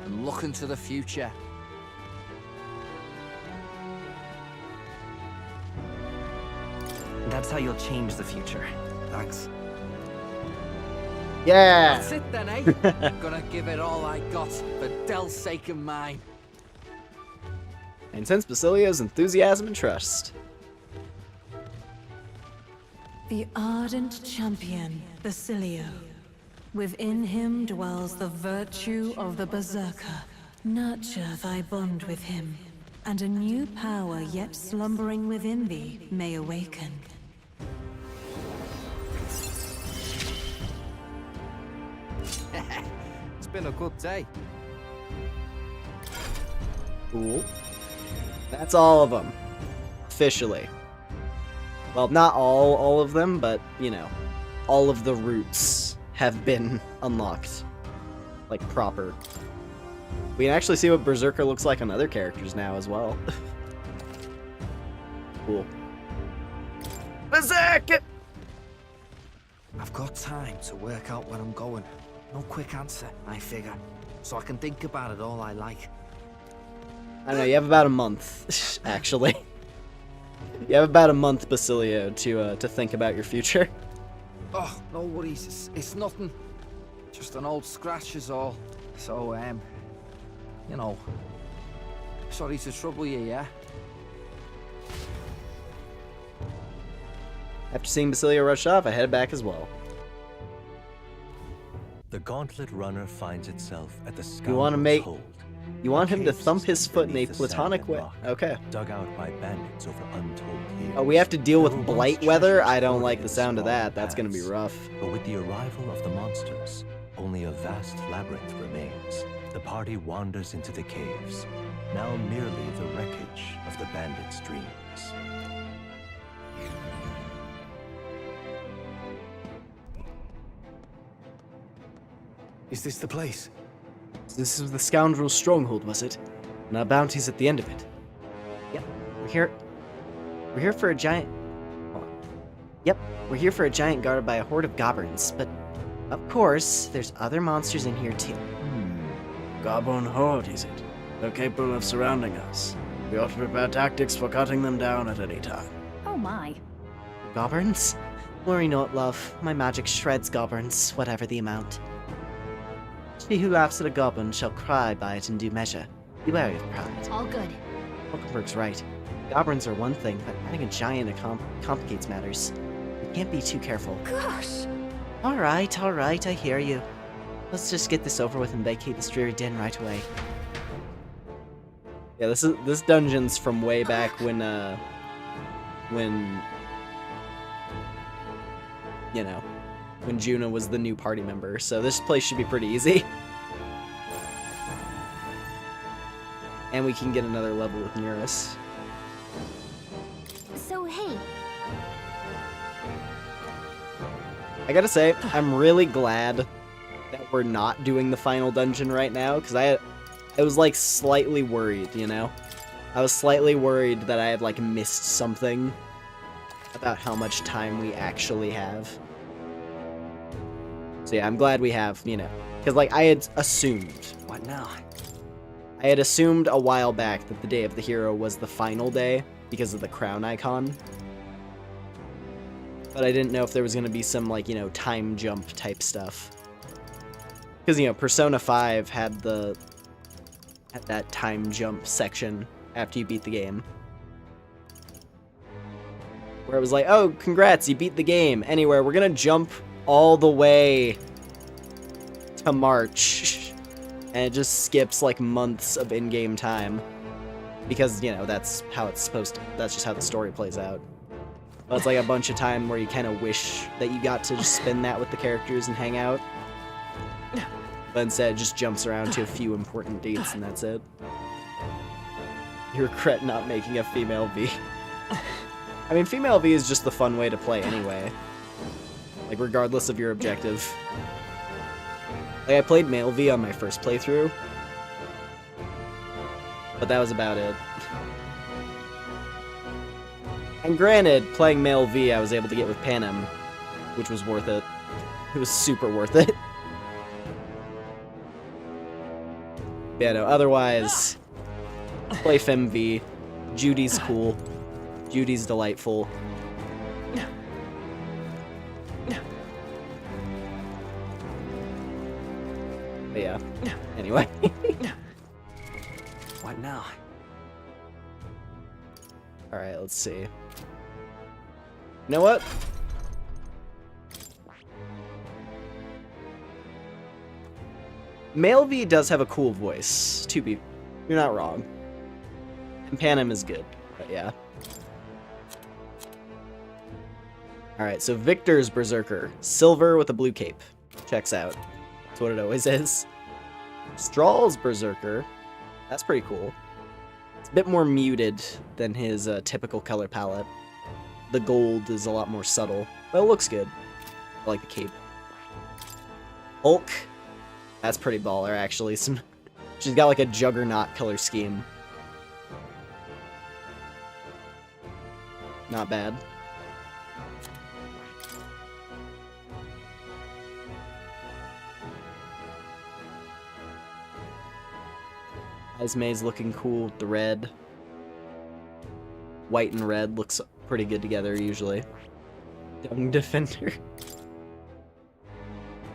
and looking to the future. That's how you'll change the future. Thanks. Yeah! That's it then, eh? Gonna give it all I got for Del's sake and mine. And sense Basilio's enthusiasm and trust. The ardent champion, Basilio. Within him dwells the virtue of the Berserker. Nurture thy bond with him, and a new power yet slumbering within thee may awaken. been a good day. Cool. That's all of them. Officially. Well, not all of them, but, you know, all of the routes have been unlocked. Like, proper. We can actually see what Berserker looks like on other characters now as well. Cool. Berserker! I've got time to work out where I'm going. No quick answer, I figure. So I can think about it all I like. I don't know, you have about a month, actually. You have about a month, Basilio, to think about your future. Oh, no worries. It's nothing. Just an old scratch is all. So, you know, sorry to trouble you, yeah? After seeing Basilio rush off, I headed back as well. The gauntlet runner finds itself at the You want to scoundrel's make... hold. You want him to Caves thump his foot in a beneath the sand platonic and way? rock, Okay. Dug out by bandits over untold years. Oh, we have to deal with There were once blight weather? treasures I don't hoarded like the in sound of that. sprawling That's gonna be paths. rough. But with the arrival of the monsters, only a vast labyrinth remains. The party wanders into the caves, now merely the wreckage of the bandits' dreams. Is this the place? This is the scoundrel's stronghold, was it? And our bounty's at the end of it. Yep, we're here. We're here for a giant... Hold on. Yep, we're here for a giant guarded by a horde of goblins, but of course, there's other monsters in here too. Goblin horde, is it? They're capable of surrounding us. We ought to prepare tactics for cutting them down at any time. Oh my. Goblins? Worry not, love. My magic shreds goblins, whatever the amount. She who laughs at a goblin shall cry by it in due measure. Be wary of pride. All good. Hulkenberg's right. Goblins are one thing, but adding a giant complicates matters. We can't be too careful. Gosh. Alright, I hear you. Let's just get this over with and vacate this dreary den right away. Yeah, this dungeon's from way back when you know, when Juna was the new party member, so this place should be pretty easy. And we can get another level with Nearest. So, hey, I gotta say, I'm really glad that we're not doing the final dungeon right now, because I was like slightly worried, you know? I was slightly worried that I had like missed something about how much time we actually have. So yeah, I'm glad we have, you know, because like I had assumed. What now? I had assumed a while back that the Day of the Hero was the final day because of the crown icon. But I didn't know if there was going to be some, like, you know, time jump type stuff. Because, you know, Persona 5 had that time jump section after you beat the game. Where it was like, oh, congrats, you beat the game. Anyway, we're going to jump all the way to March. And it just skips, like, months of in-game time. Because, you know, that's how it's supposed to... That's just how the story plays out. But it's like a bunch of time where you kind of wish that you got to just spend that with the characters and hang out. But instead it just jumps around to a few important dates and that's it. You regret not making a female V. I mean, female V is just the fun way to play anyway. Like, regardless of your objective. Like, I played male V on my first playthrough. But that was about it. And granted, playing male V, I was able to get with Panem, which was worth it. It was super worth it. Yeah, no, otherwise, play Fem V. Judy's cool. Judy's delightful. But yeah, anyway. What now? Alright, let's see. You know what? Male V does have a cool voice, to be... You're not wrong. And Panem is good, but yeah. Alright, so Victor's Berserker. Silver with a blue cape. Checks out. That's what it always is. Straw's Berserker. That's pretty cool. It's a bit more muted than his typical color palette. The gold is a lot more subtle, but it looks good. I like the cape. Hulk. That's pretty baller, actually. She's got like a juggernaut color scheme. Not bad. Esme's looking cool with the red. White and red looks pretty good together, usually. Dung Defender.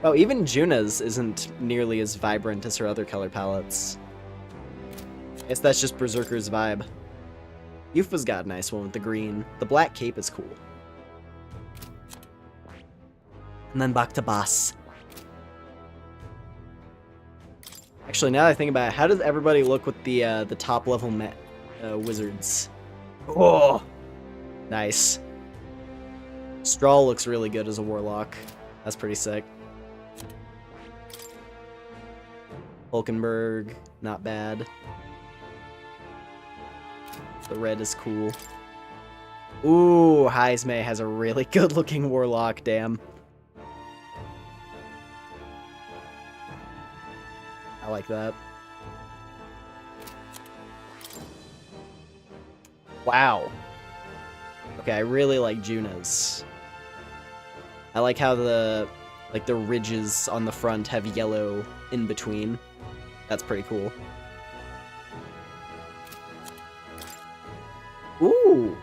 Oh, even Juna's isn't nearly as vibrant as her other color palettes. I guess that's just Berserker's vibe. Yufa's got a nice one with the green. The black cape is cool. And then back to boss. Actually, now that I think about it, how does everybody look with the top level wizards? Oh, nice. Straw looks really good as a warlock. That's pretty sick. Hulkenberg, not bad. The red is cool. Ooh, Heisme has a really good looking warlock, damn. I like that. Wow. Okay, I really like Juna's. I like how the ridges on the front have yellow in between. That's pretty cool. Ooh.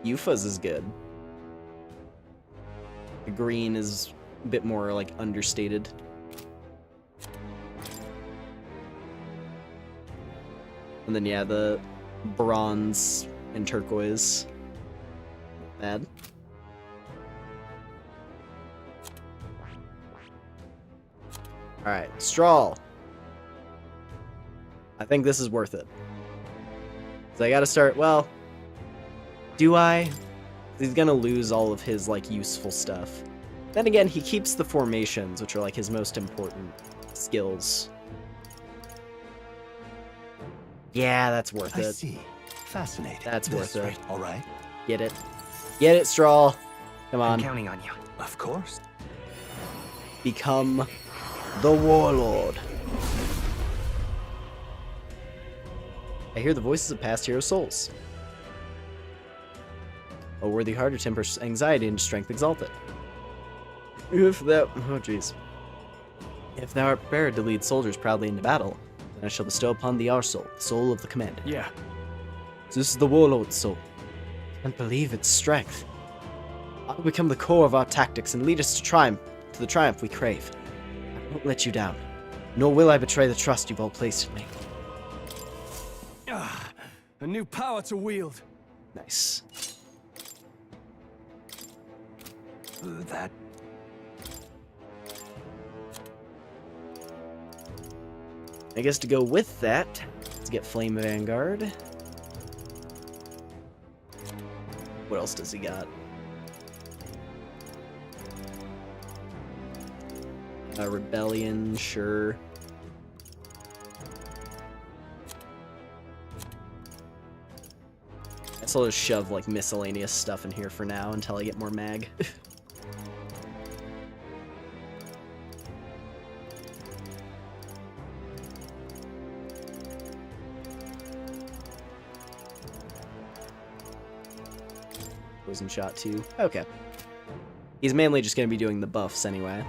Yufa's is good. The green is a bit more like understated. And then yeah, the bronze and turquoise. Bad. Alright, Straw. I think this is worth it. So I gotta start, well, do I? He's gonna lose all of his, like, useful stuff. Then again, he keeps the formations, which are, like, his most important skills. Yeah, that's worth it. I see. Fascinating. That's worth it. Right. All right. Get it. Get it, Straw. Come on. I'm counting on you. Of course. Become the Warlord. I hear the voices of past hero souls. A worthy heart or tempers anxiety and strength exalted. If thou... Oh, jeez. If thou art prepared to lead soldiers proudly into battle, then I shall bestow upon thee our soul, the soul of the commander. Yeah. This is the Warlord's soul, and believe its strength. I will become the core of our tactics and lead us to the triumph we crave. I won't let you down, nor will I betray the trust you've all placed in me. A new power to wield. Nice. That... I guess to go with that, let's get Flame Vanguard. What else does he got? Rebellion, sure. I guess I'll just shove like miscellaneous stuff in here for now until I get more mag. Poison shot too. Okay. He's mainly just going to be doing the buffs anyway.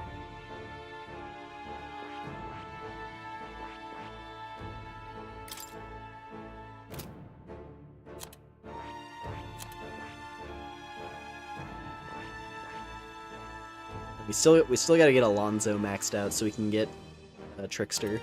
We still got to get Alonzo maxed out so we can get Trickster.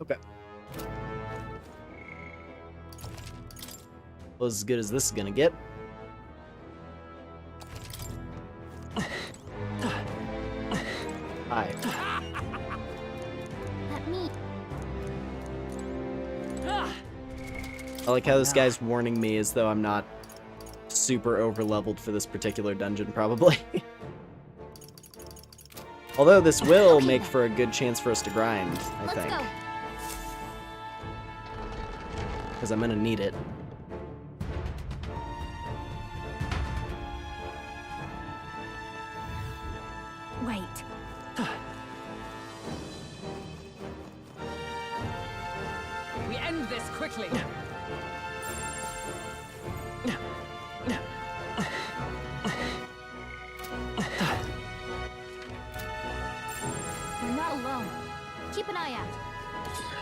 Okay. Well, as good as this is gonna get. Hi. Let me. I like how this guy's warning me as though I'm not super over-leveled for this particular dungeon, probably. Although this will make for a good chance for us to grind, I think. Go. Because I'm gonna need it. Wait. We end this quickly. We're not alone. Keep an eye out.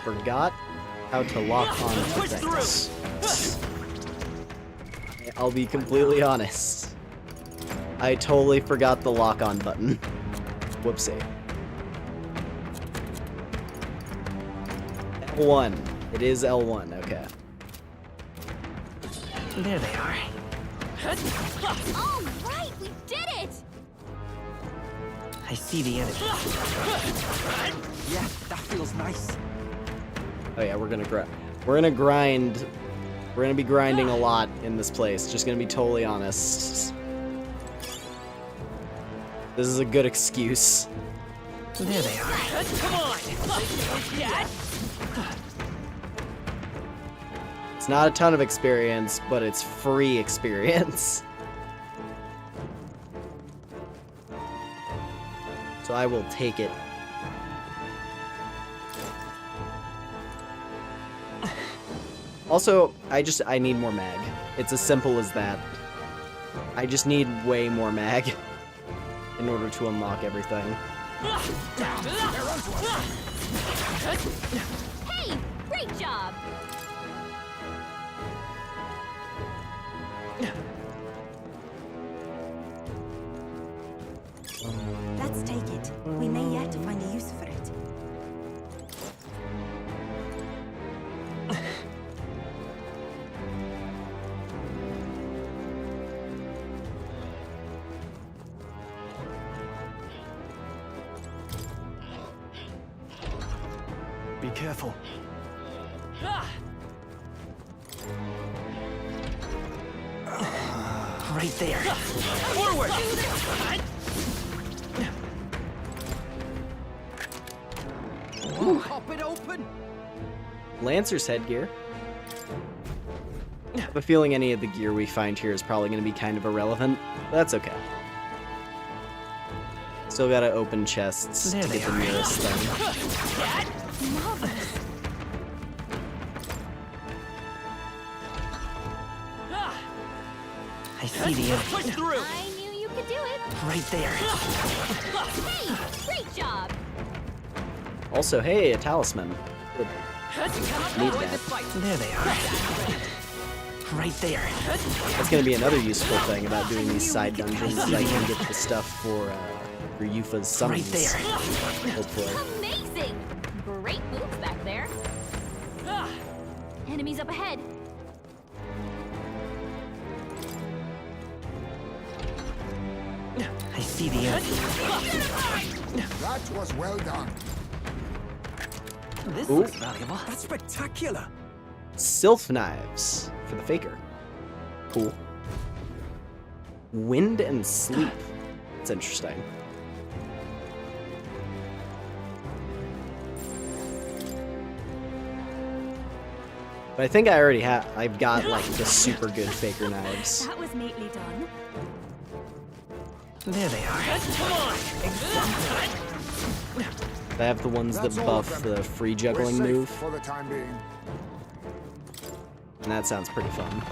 Forgot how to lock on to things. I'll be completely honest. I totally forgot the lock on button. Whoopsie. L1. It is L1, okay. There they are. All right, we did it! I see the enemy. Yeah, that feels nice. Oh yeah, we're gonna grind. We're gonna be grinding a lot in this place. Just gonna be totally honest. This is a good excuse. There they are. Come on! It's not a ton of experience, but it's free experience. So I will take it. Also, I need more mag. It's as simple as that. I just need way more mag in order to unlock everything. Hey, great job! Let's take it. We may yet find a use for it. Be careful. Right there. Forward! Pop it open. Lancer's headgear. I have a feeling any of the gear we find here is probably going to be kind of irrelevant. But that's okay. Still gotta open chests to get the nearest thing. Marvelous. I see the enemy. Push through! I knew you could do it. Right there. Hey, great job! Also, hey, a talisman. Good. Need that. There they are. Right there. That's gonna be another useful thing about doing these side dungeons. Is I can get the stuff for Yufa's summons. Right there. Hopefully. Amazing! Great moves back there. Enemies up ahead. I see the enemy. That was well done. This Ooh. looks valuable. That's spectacular. Sylph knives for the faker. Cool. Wind and sleep. It's interesting. But I think I already have. I've got like the super good faker knives. That was neatly done. There they are. Come on! I have the ones that That's all buff of them. the free We're juggling safe move, for the time being. and that sounds pretty fun.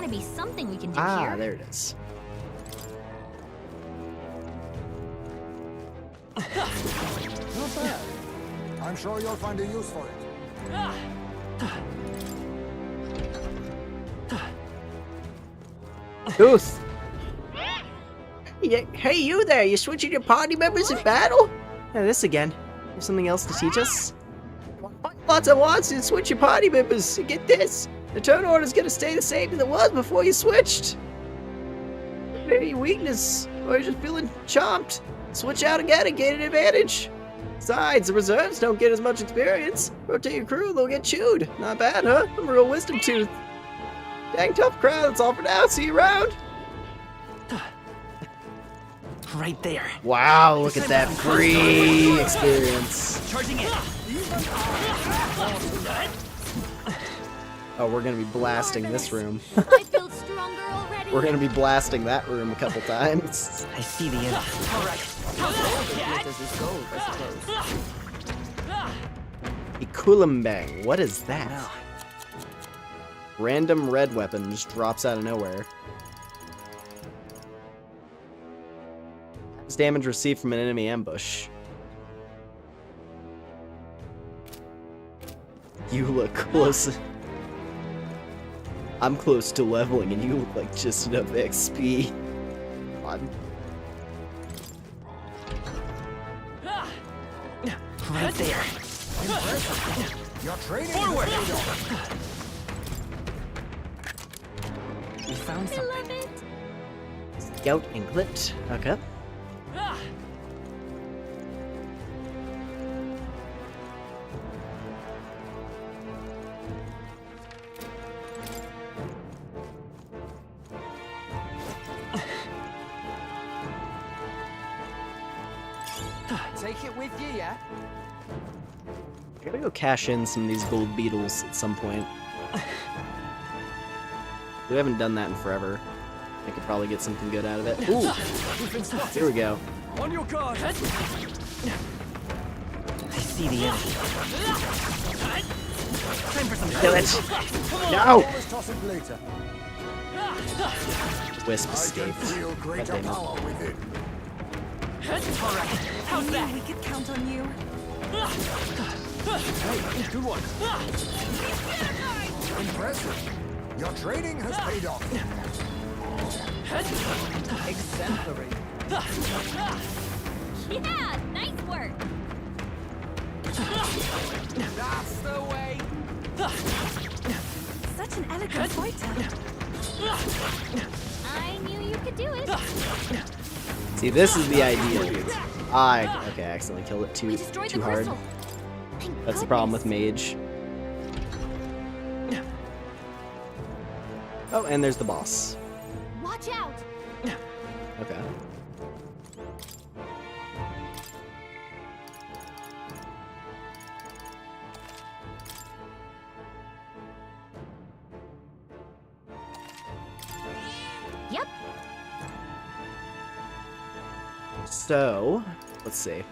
gotta be something we can do Ah, here. there it is. Not bad. I'm sure you'll find a use for it. Tooth! Yeah, hey, you there! You switching your party members in battle? Yeah, this again. There's something else to teach us? Lots of wants and switch your party members. Get this! The turn order's gonna stay the same as it was before you switched. Any weakness, or you're just feeling chomped. Switch out again and gain an advantage. Besides, the reserves don't get as much experience. Rotate your crew, they'll get chewed. Not bad, huh? I'm a real wisdom tooth. Dang tough crowd, that's all for now. See you around. Right there. Wow, look at that free experience. Charging in. Oh, we're gonna be blasting this room. I feel stronger already. We're gonna be blasting that room a couple times. I see the end. All right. Ikulimbang, what is that? Random red weapon just drops out of nowhere. Damage received from an enemy ambush. You look close. I'm close to leveling and you look like just enough XP. On. Right there. You're training Forward. We found something. Scout Anklet. Okay. Take it with you, yeah? I gotta go cash in some of these gold beetles at some point. We haven't done that in forever. I could probably get something good out of it. Ooh! Here we go. On your guard. I see the end. Time for some Kill it! No! Wisp I can escaped. feel God greater damn it. power within. Alright. How's that? We could count on you. Hey, good one. Impressive. Your training has paid off. Exemplary. Yeah, nice work. That's the way. Such an elegant fighter. I knew you could do it. See, this is the ideal. Okay, I accidentally killed it We too destroyed too the hard. crystal. Thank That's the problem with mage. Oh, and there's the boss. Watch out. Okay. Yep. So, let's see.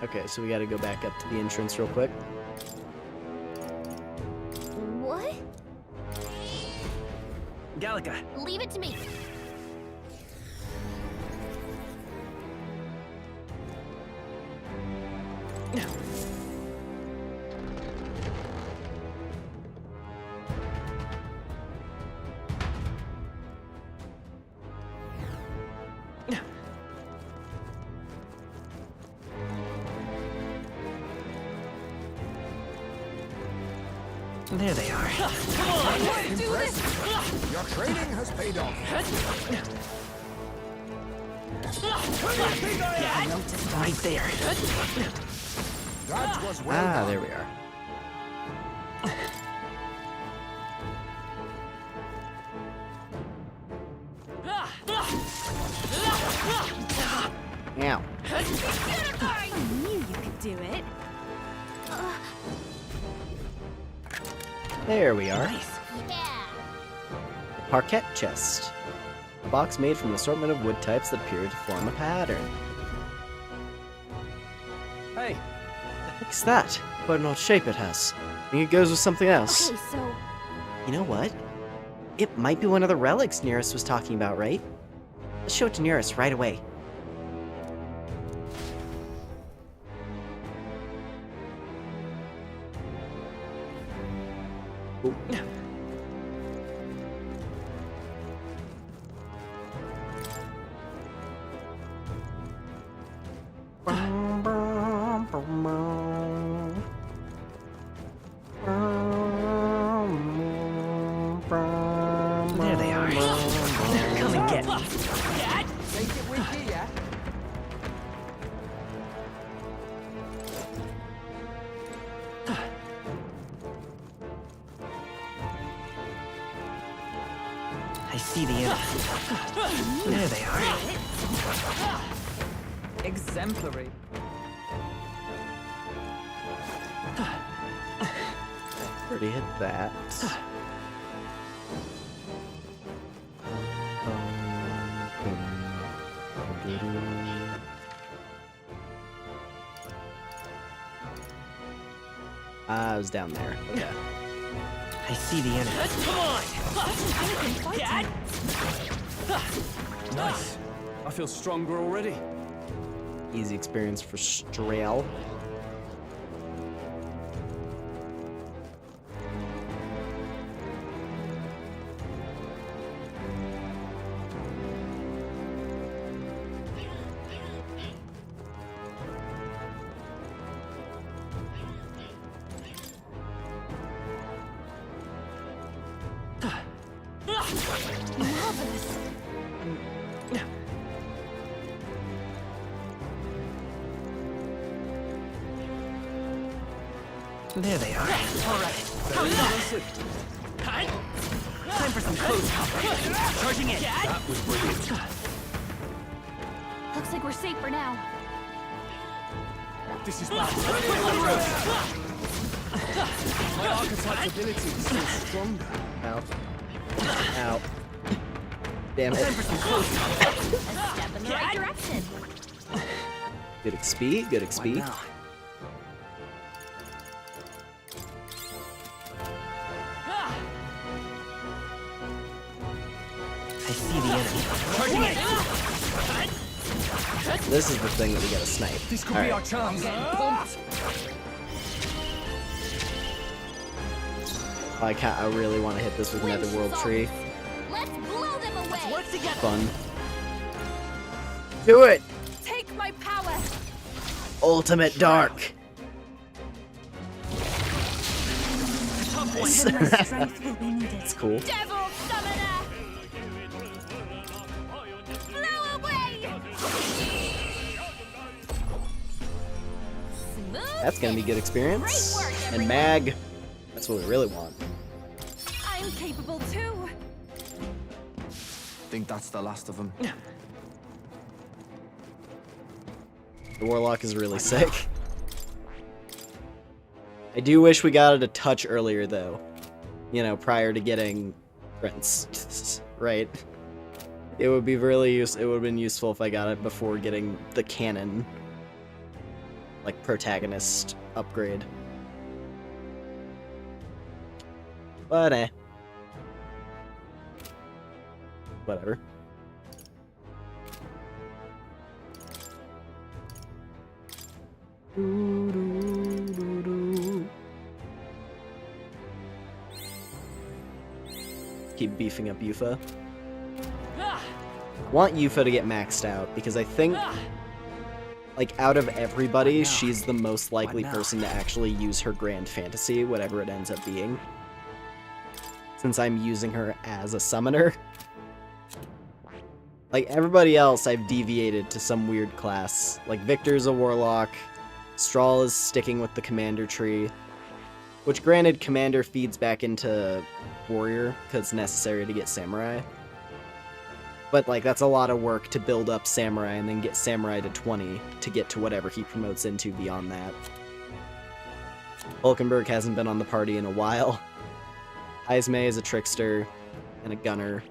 Okay, so we gotta go back up to the entrance real quick. What? Gallica. Leave it to me. There they are. Impressive. Your training has paid off. Right there. That was well Ah, done. there we are. Ow. I knew you could do it. There we are. Yeah, Parquet chest. A box made from an assortment of wood types that appear to form a pattern. Hey! What's that? What an odd shape it has. I think it goes with something else. Okay, so You know what? It might be one of the relics Nearest was talking about, right? Let's show it to Nearest right away. There they are. Come and get me. Take it with you, yeah? I see the enemy. There they are. Exemplary. Already hit that. I was down there. Okay. I see the enemy. Nice. I feel stronger already. Easy experience for Strail. There they are. All right. Time for some close combat. Charging in. That was brilliant. Looks like we're safe for now. This is bad. My archetype's ability is still stronger. Ow. Ow. Damn it. Time for some close combat. A step in the right direction. Good XP, good XP. What now? I see the enemy. Charging in. This is the thing that we gotta snipe. This could be our chance. I really want to hit this with Netherworld Tree. let's blow them away. Let's work together. Fun. Do it! Take my power. Ultimate Dark. Tough one. Strength will be needed. It's cool. Devil summoner. Blow away. Smooth. That's gonna be good experience. Great work, And everyone. Mag. That's what we really want. I'm capable too. Think that's the last of them. The Warlock is really sick. I do wish we got it a touch earlier, though. You know, prior to getting Prince, right? It would be really it would have been useful if I got it before getting the canon, like, protagonist upgrade. But whatever. Keep beefing up Yufa. Want Yufa to get maxed out because I think, like, out of everybody, she's the most likely person to actually use her Grand Fantasy, whatever it ends up being. Since I'm using her as a summoner. Like, everybody else I've deviated to some weird class. Like, Victor's a Warlock, Strahl is sticking with the Commander tree. Which, granted, Commander feeds back into Warrior, because it's necessary to get Samurai. But, like, that's a lot of work to build up Samurai and then get Samurai to 20 to get to whatever he promotes into beyond that. Hulkenberg hasn't been on the party in a while. Heismay is a trickster. and a gunner.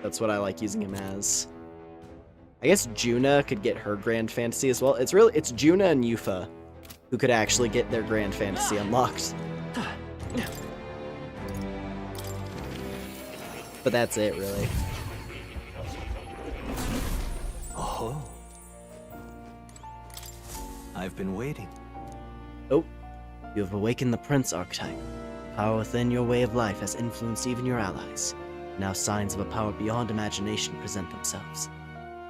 That's what I like using him as. I guess Juna could get her Grand Fantasy as well. It's Juna and Yufa who could actually get their Grand Fantasy unlocked. But that's it, really. Oh. I've been waiting. Oh, you have awakened the Prince archetype. Power within your way of life has influenced even your allies. Now signs of a power beyond imagination present themselves.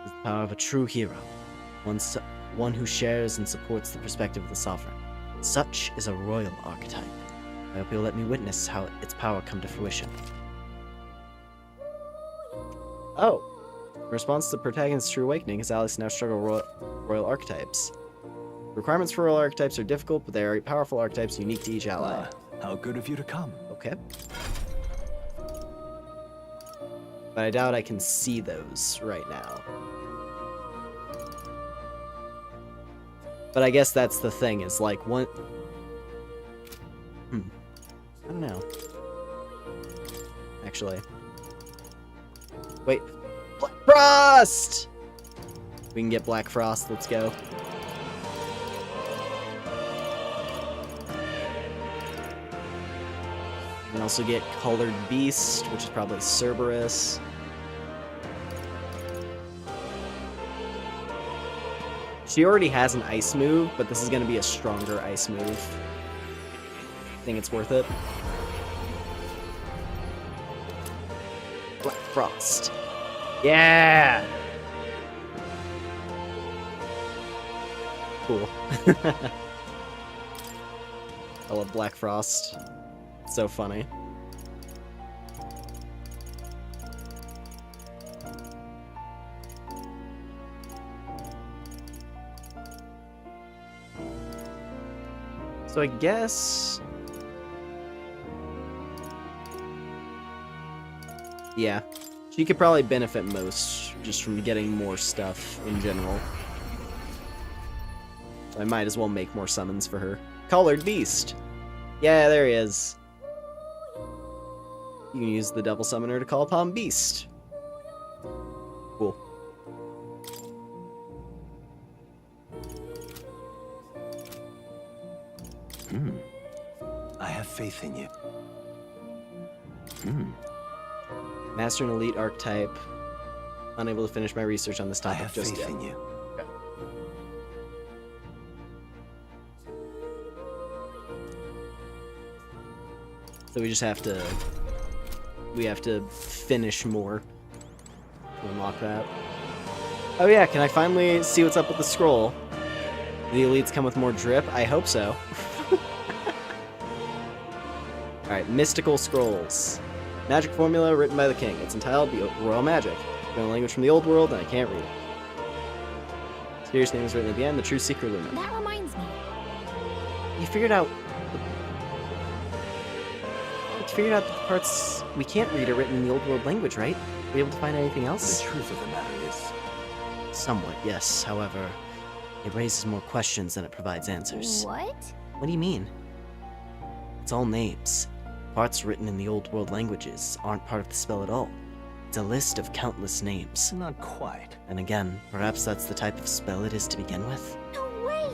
It's the power of a true hero, one who shares and supports the perspective of the sovereign. Such is a royal archetype. I hope you'll let me witness how its power come to fruition. Oh. In response to the protagonist's true awakening, his allies now struggle royal archetypes. Requirements for royal archetypes are difficult, but they are powerful archetypes unique to each ally. How good of you to come. Okay. But I doubt I can see those right now. But I guess that's the thing, is like one... I don't know. Actually. Wait. Black Frost! We can get Black Frost, let's go. We can also get Colored Beast, which is probably Cerberus. She already has an ice move, but this is going to be a stronger ice move. I think it's worth it. Black Frost. Yeah! Cool. I love Black Frost. It's so funny. So I guess... yeah. She could probably benefit most just from getting more stuff in general. So I might as well make more summons for her. Colored Beast! Yeah, there he is. You can use the double summoner to call upon Beast. Cool. I have faith in you. Master an elite archetype. Unable to finish my research on this topic I have just faith yet. in you. Okay. So we just have to... we have to finish more to unlock that. Oh yeah, can I finally see what's up with the scroll? The elites come with more drip? I hope so. Alright, Mystical Scrolls. Magic formula written by the king. It's entitled The Royal Magic. In a language from the old world, and I can't read it. Serious name is written at the end, the true Seeker Lumen. That reminds me. You figured out... you figured out the parts... we can't read are written in the old world language, right? Were you able to find anything else? The truth of the matter is... somewhat, yes. However, it raises more questions than it provides answers. What? What do you mean? It's all names. Parts written in the old world languages aren't part of the spell at all. It's a list of countless names. Not quite. And again, perhaps that's the type of spell it is to begin with. No way!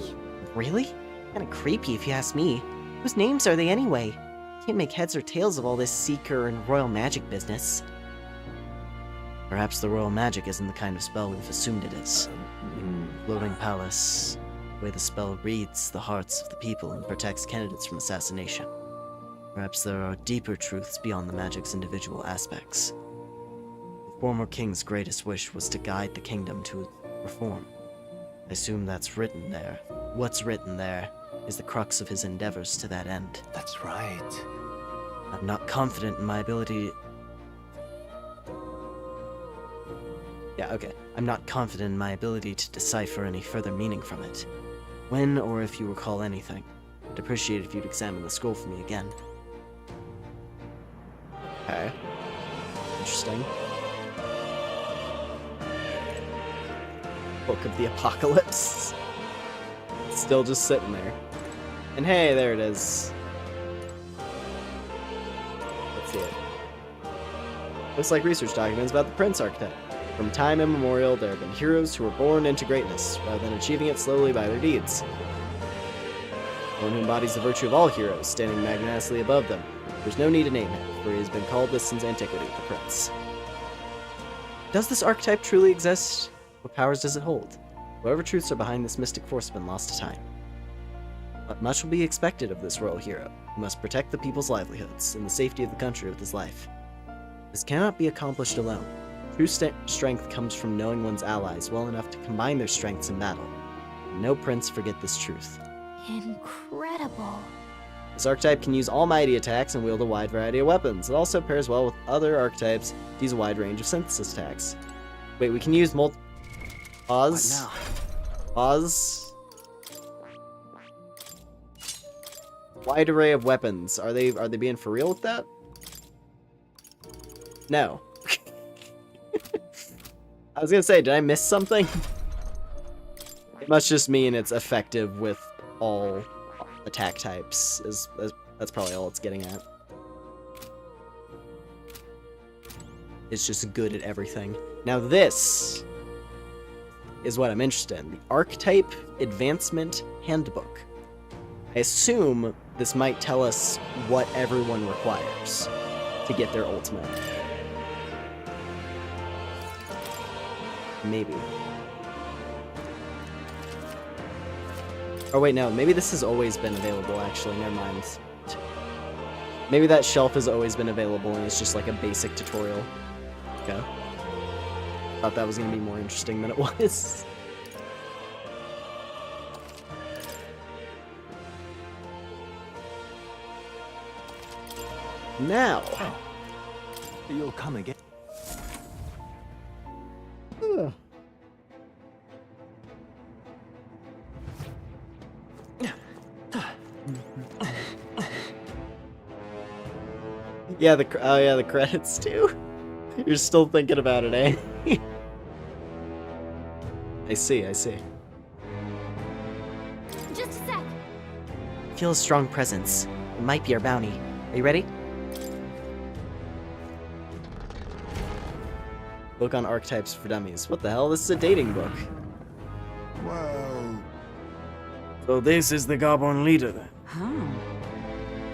Really? Kinda creepy if you ask me. Whose names are they anyway? Can't make heads or tails of all this Seeker and Royal Magic business. Perhaps the Royal Magic isn't the kind of spell we've assumed it is. Floating Palace, the way the spell reads the hearts of the people and protects candidates from assassination. Perhaps there are deeper truths beyond the magic's individual aspects. The former king's greatest wish was to guide the kingdom to reform. I assume that's written there. What's written there is the crux of his endeavors to that end. That's right. I'm not confident in my ability... yeah, okay. I'm not confident in my ability to decipher any further meaning from it. When or if you recall anything, I'd appreciate it if you'd examine the scroll for me again. Okay. Interesting. Book of the Apocalypse. It's still just sitting there. And hey, there it is. Let's see it. Looks like research documents about the Prince archetype. From time immemorial, there have been heroes who were born into greatness, rather than achieving it slowly by their deeds. One who embodies the virtue of all heroes, standing magnanimously above them. There's no need to name him, for he has been called this since antiquity, the Prince. Does this archetype truly exist? What powers does it hold? Whatever truths are behind this mystic force have been lost to time. But much will be expected of this royal hero, who must protect the people's livelihoods and the safety of the country with his life. This cannot be accomplished alone. True strength comes from knowing one's allies well enough to combine their strengths in battle. No prince forget this truth. Incredible. This archetype can use almighty attacks and wield a wide variety of weapons. It also pairs well with other archetypes to use a wide range of synthesis attacks. Wait, we can use Pause. Pause. Wide array of weapons. Are they being for real with that? No. I was gonna say, did I miss something? It must just mean it's effective with all attack types. That's probably all it's getting at. It's just good at everything. Now this is what I'm interested in. The Archetype Advancement Handbook. I assume this might tell us what everyone requires to get their ultimate. Maybe. Oh wait, no, maybe this has always been available, actually, never mind. Maybe that shelf has always been available and it's just like a basic tutorial. Okay. Thought that was gonna be more interesting than it was. Now. You'll come again. Yeah, the credits too. You're still thinking about it, eh? I see. Just a sec. Feel a strong presence. It might be our bounty. Are you ready? Book on archetypes for dummies. What the hell? This is a dating book. Well... So this is the Garbon leader then?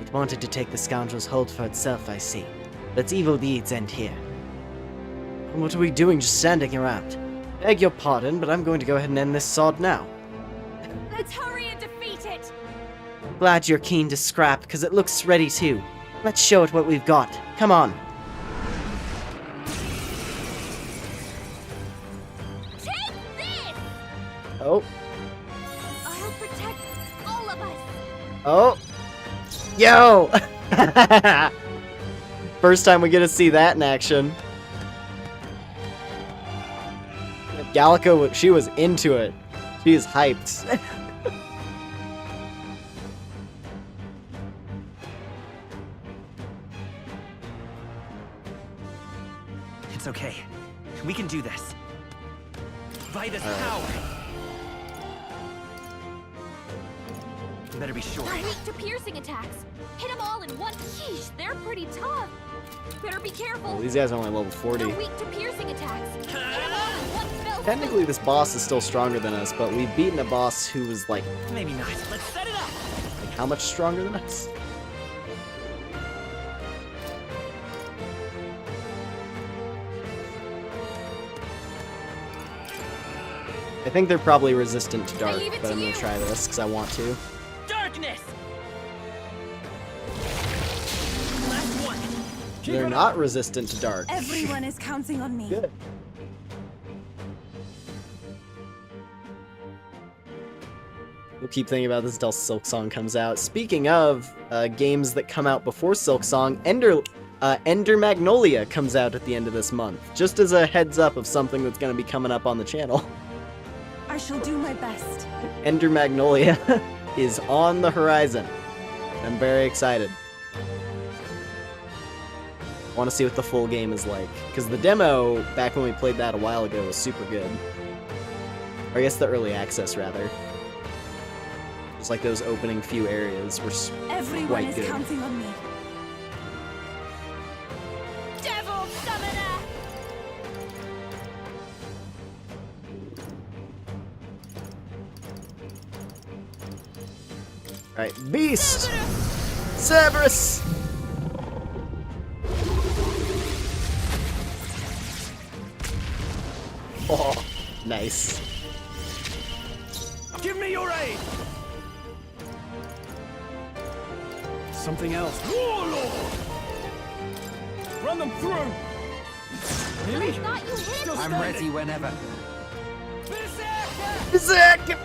It wanted to take the scoundrel's hold for itself, I see. But its evil deeds end here. What are we doing just standing around? Beg your pardon, but I'm going to go ahead and end this sod now. Let's hurry and defeat it! Glad you're keen to scrap, because it looks ready too. Let's show it what we've got. Come on. Take this! Oh. I'll protect all of us! Oh. Yo! First time we get to see that in action. Gallico, she was into it. She is hyped. It's okay. We can do this. Vitus power! Better be sure. They're weak to piercing attacks. Hit them all in one. Yeesh, they're pretty tough. Better be careful. Well, these guys are only level 40. They're weak to piercing attacks. Hit them all in one spell. Technically, this boss is still stronger than us, but we've beaten a boss who was like... Maybe not. Let's set it up! Like, how much stronger than us? I think they're probably resistant to dark, but I'm gonna try this because I want to. Darkness! Last one. They're not resistant to dark. Everyone is counting on me. Good. We'll keep thinking about this until Silk Song comes out. Speaking of games that come out before Silk Song, Ender Magnolia comes out at the end of this month. Just as a heads up of something that's going to be coming up on the channel. I shall do my best. Ender Magnolia is on the horizon. I'm very excited. I want to see what the full game is like. Because the demo, back when we played that a while ago, was super good. Or I guess the early access, rather. Just like those opening few areas were Everyone quite is good. counting on me. Devil summoner! Alright, Beast! Cerberus! Oh, nice. Give me your aid! Something else. Warlord! Run them through! Really? I'm ready whenever. Berserker!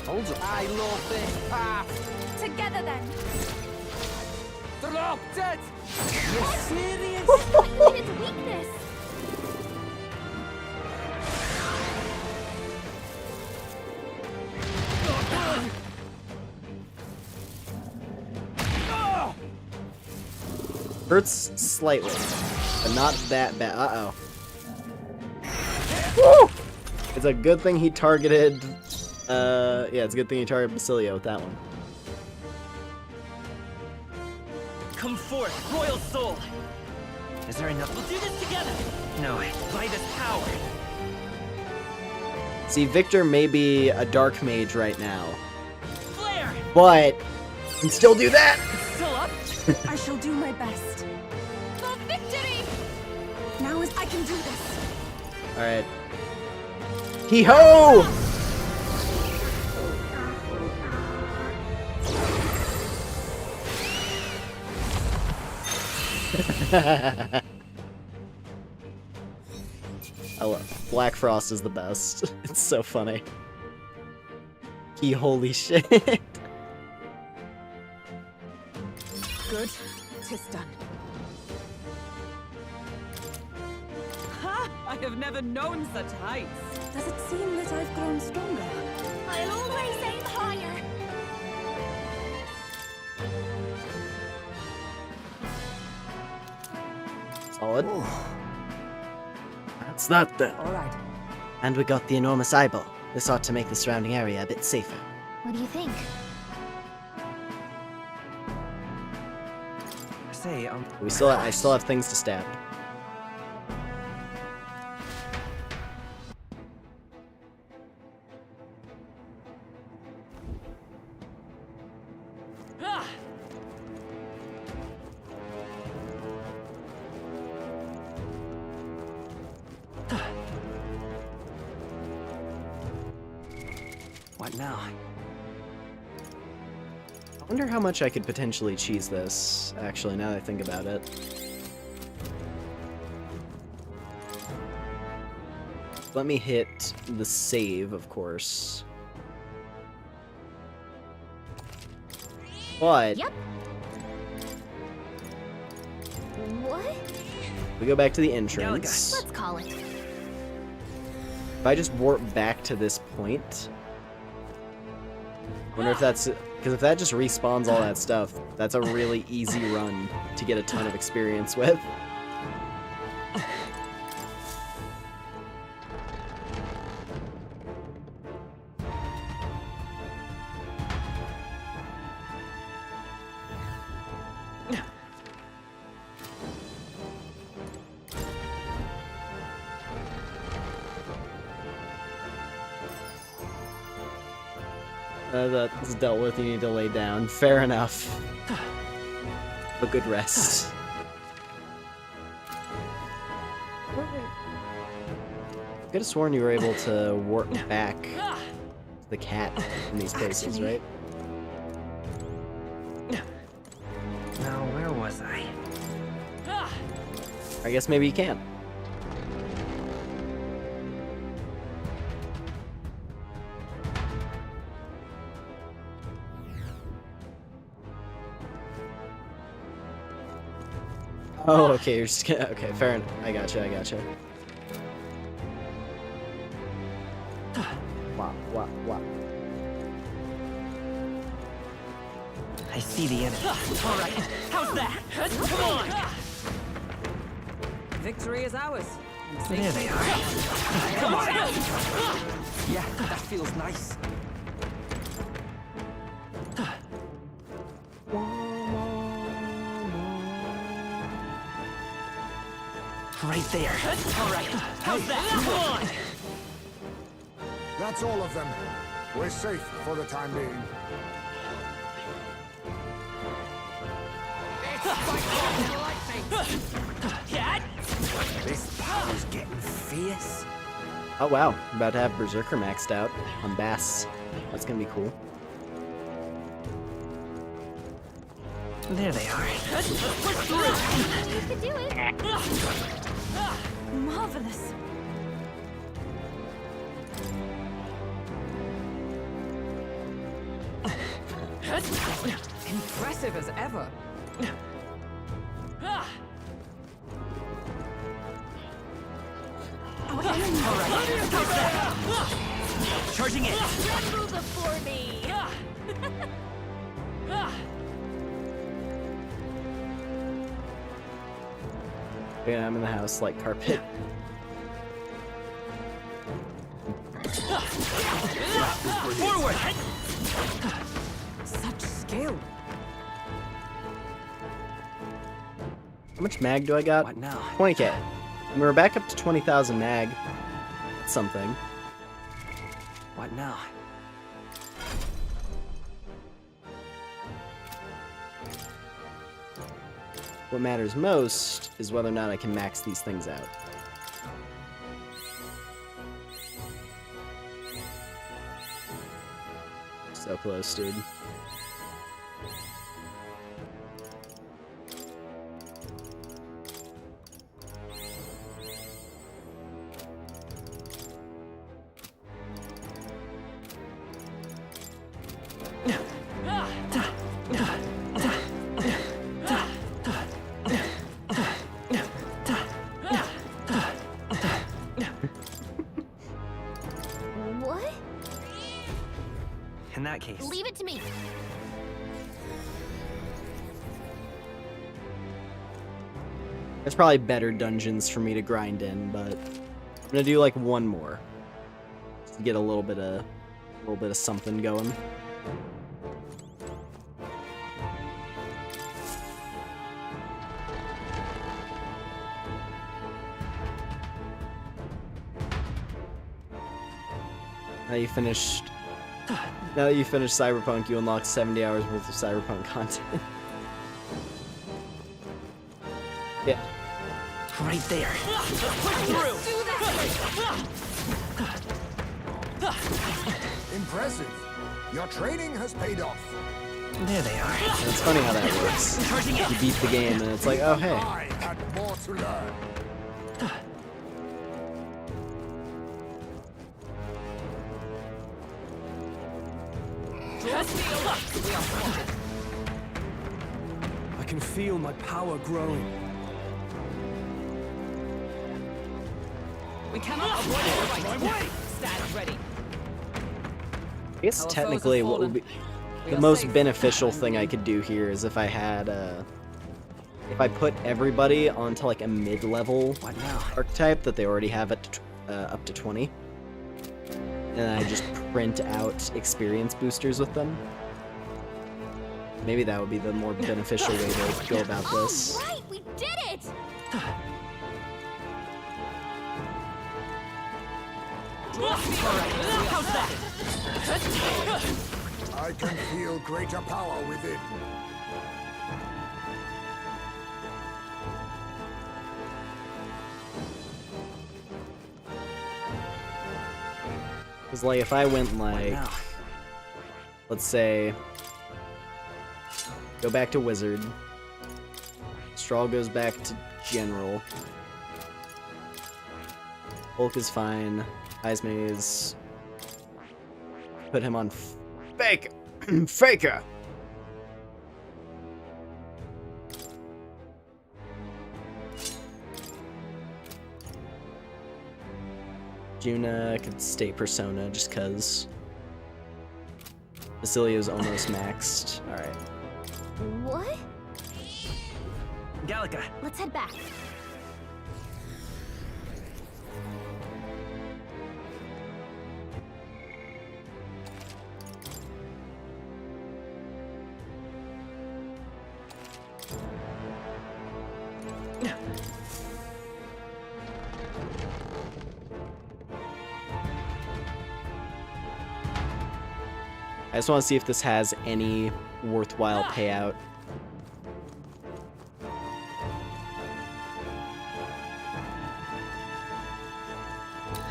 Hold up. I love this path. Together then. Drop dead. You're serious? What is its weakness? Hurts slightly, but not that bad. Uh-oh. Woo! It's a good thing he targeted... yeah, it's a good thing he targeted Basilio with that one. Come forth, royal soul! Is there enough? We'll do this together! No, by this power! See, Victor may be a dark mage right now, Flare! but can still do that! Still up? I shall do my best. For victory! Now I can do this. Alright. Hee-ho! I love Black Frost is the best. It's so funny. Holy shit. Good. 'Tis done. Ha! I have never known such heights. Does it seem that I've grown stronger? I'll always aim higher. Solid. That's that then. All right. And we got the enormous eyeball. This ought to make the surrounding area a bit safer. What do you think? Say, I still have things to stab. What now? I wonder how much I could potentially cheese this, actually, now that I think about it. Let me hit the save, of course. But... Yep. What? we go back to the entrance. Let's call it. If I just warp back to this point... I wonder if that's... because if that just respawns all that stuff, that's a really easy run to get a ton of experience with. That's dealt with, you need to lay down. Fair enough. A good rest. I could have sworn you were able to warp back to the cat in these places, right? Now, where was I? I guess maybe you can. Oh, okay, you're just gonna... okay, fair enough. I gotcha. Wow. I see the enemy. Alright, how's that? Come on! Victory is ours. There they are. Come on! Yeah, that feels nice. Right there. Alright, how's that? Come on! That's all of them. We're safe for the time being. This power's getting fierce. Oh wow, I'm about to have Berserker maxed out on Bass. That's gonna be cool. There they are. You can do it. Marvelous. Impressive as ever. Charging in. Tremble before me. Yeah, I'm in the house like carpet. Forward. Such skill. How much mag do I got? What now? 20k. And we're back up to 20,000 mag. That's something. What now? What matters most is whether or not I can max these things out. So close, dude. What? In that case. Leave it to me. There's probably better dungeons for me to grind in, but I'm gonna do like one more. Just to get a little bit of something going. Now that you finished Cyberpunk, you unlock 70 hours worth of Cyberpunk content. Yeah. Right there. Impressive. Your training has paid off. There they are. And it's funny how that works. You beat the game and it's like, oh hey. I had more to learn. I can feel my power growing. We cannot avoid it right away. Stand ready. I guess Our foes technically have what would fallen. be the most beneficial thing I could do here is if I had if I put everybody onto like a mid-level archetype that they already have at up to 20, and I just print out experience boosters with them. Maybe that would be the more beneficial way to go about this. All right, we did it. I can feel greater power within. Because like if I went like, let's say, go back to Wizard, Straw goes back to General, Hulk is fine, Maze, put him on Faker! Faker! Juna could stay Persona just cause Basilio's almost maxed. Alright. What? Gallica. Let's head back. I just want to see if this has any worthwhile payout.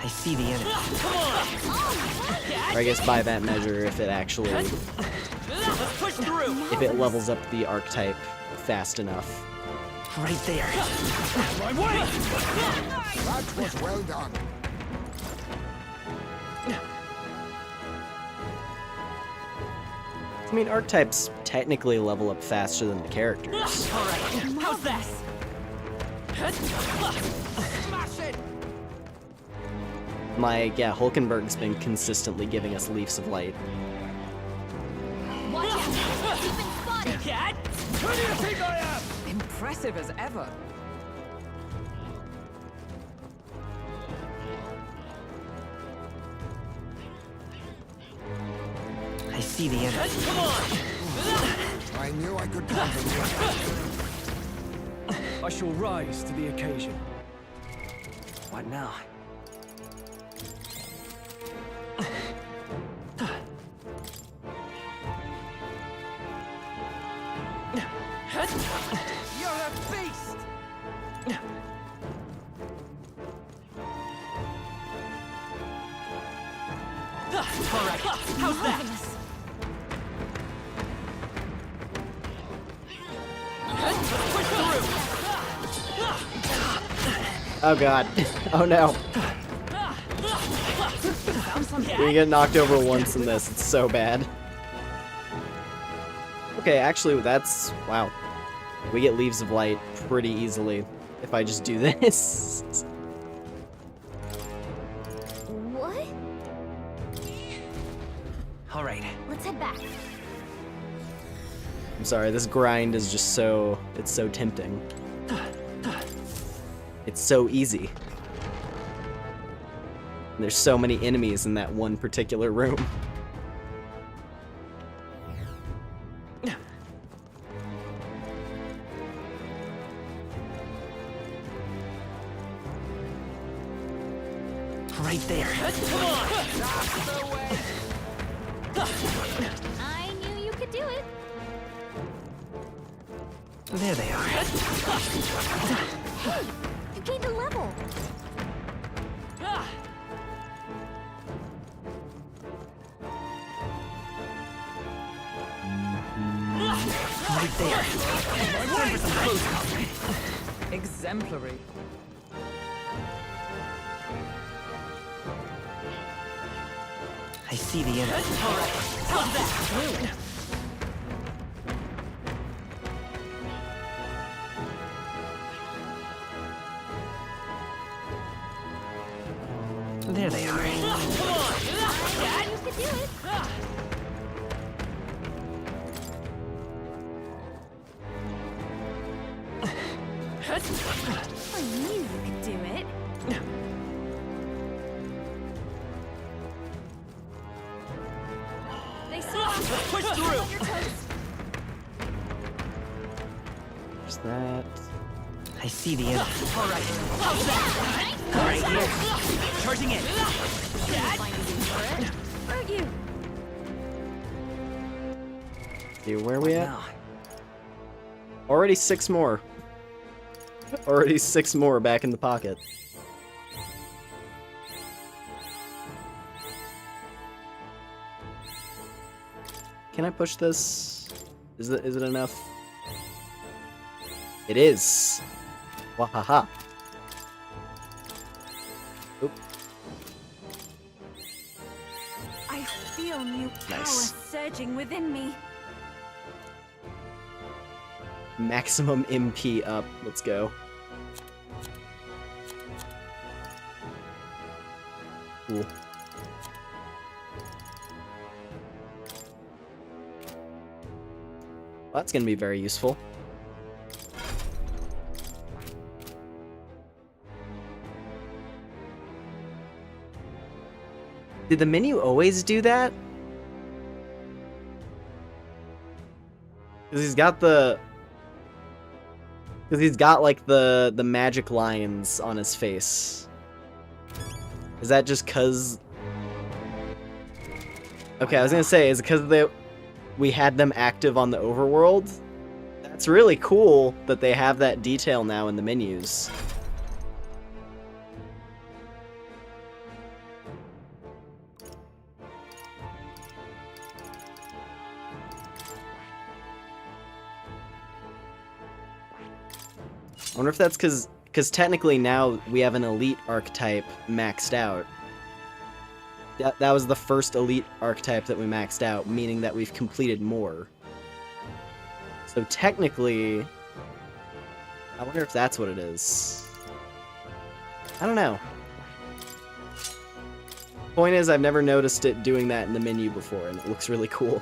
I see the enemy. Or I guess by that measure, if it actually... Push through. If it levels up the archetype fast enough. Right there. My way. That was well done. I mean, archetypes technically level up faster than the characters. Alright, how's this? Smash it! Like, yeah, Hulkenberg's been consistently giving us Leafs of Light. Watch out! You've been spotted! Cat? Who do you think I am? Impressive as ever. I see the enemy. Come on! I knew I could count on you. I shall rise to the occasion. What now? You're a beast! Alright, how's that? Push through! Oh god. Oh no. We get knocked over once in this, it's so bad. Okay, actually that's... wow. We get Leaves of Light pretty easily if I just do this. What? Alright. Let's head back. I'm sorry, this grind is just so... it's so tempting. It's so easy. And there's so many enemies in that one particular room. Right there. Come on! I knew you could do it. There they are. Hey, you gained a level. Right there. Time for some close up. Exemplary. I see the enemy. Alright, how's that? There they are. Come on! Dad, you could do it. I knew you could do it. They see us. Push through. On your toes. There's that. I see the enemy. Alright, how's that? Right here. Charging in. Hurt you. See, where are we at? Now. Already 6 more. Already 6 more back in the pocket. Can I push this? Is it enough? It is. Wahaha. Oop. I feel new power Nice. surging within me. Maximum MP up. Let's go. Cool. Well, that's gonna be very useful. Did the menu always do that? Because he's got the... Because he's got, like, the magic lines on his face. Is that just because... Okay, I was gonna say, is it because we had them active on the overworld? That's really cool that they have that detail now in the menus. wonder if that's because technically now we have an elite archetype maxed out. That was the first elite archetype that we maxed out, meaning that we've completed more. So technically, I wonder if that's what it is. I don't know. Point is, I've never noticed it doing that in the menu before, and it looks really cool.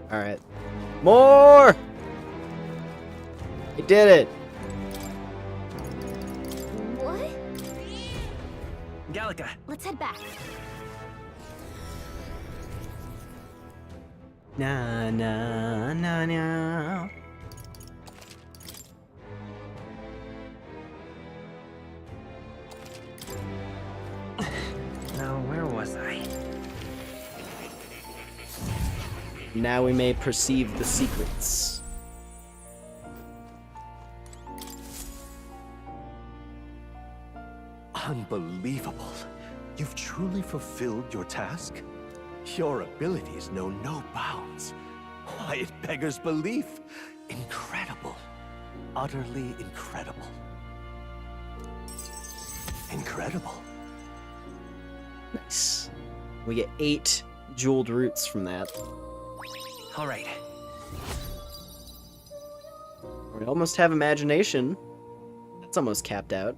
Alright. More! I did it! What? Gallica. Let's head back. Na na na na. Now, where was I? Now we may perceive the secrets. Unbelievable. You've truly fulfilled your task? Your abilities know no bounds. Why, it beggars belief. Incredible. Utterly incredible. Incredible. Nice. We get 8 jeweled roots from that. All right. We almost have imagination. That's almost capped out.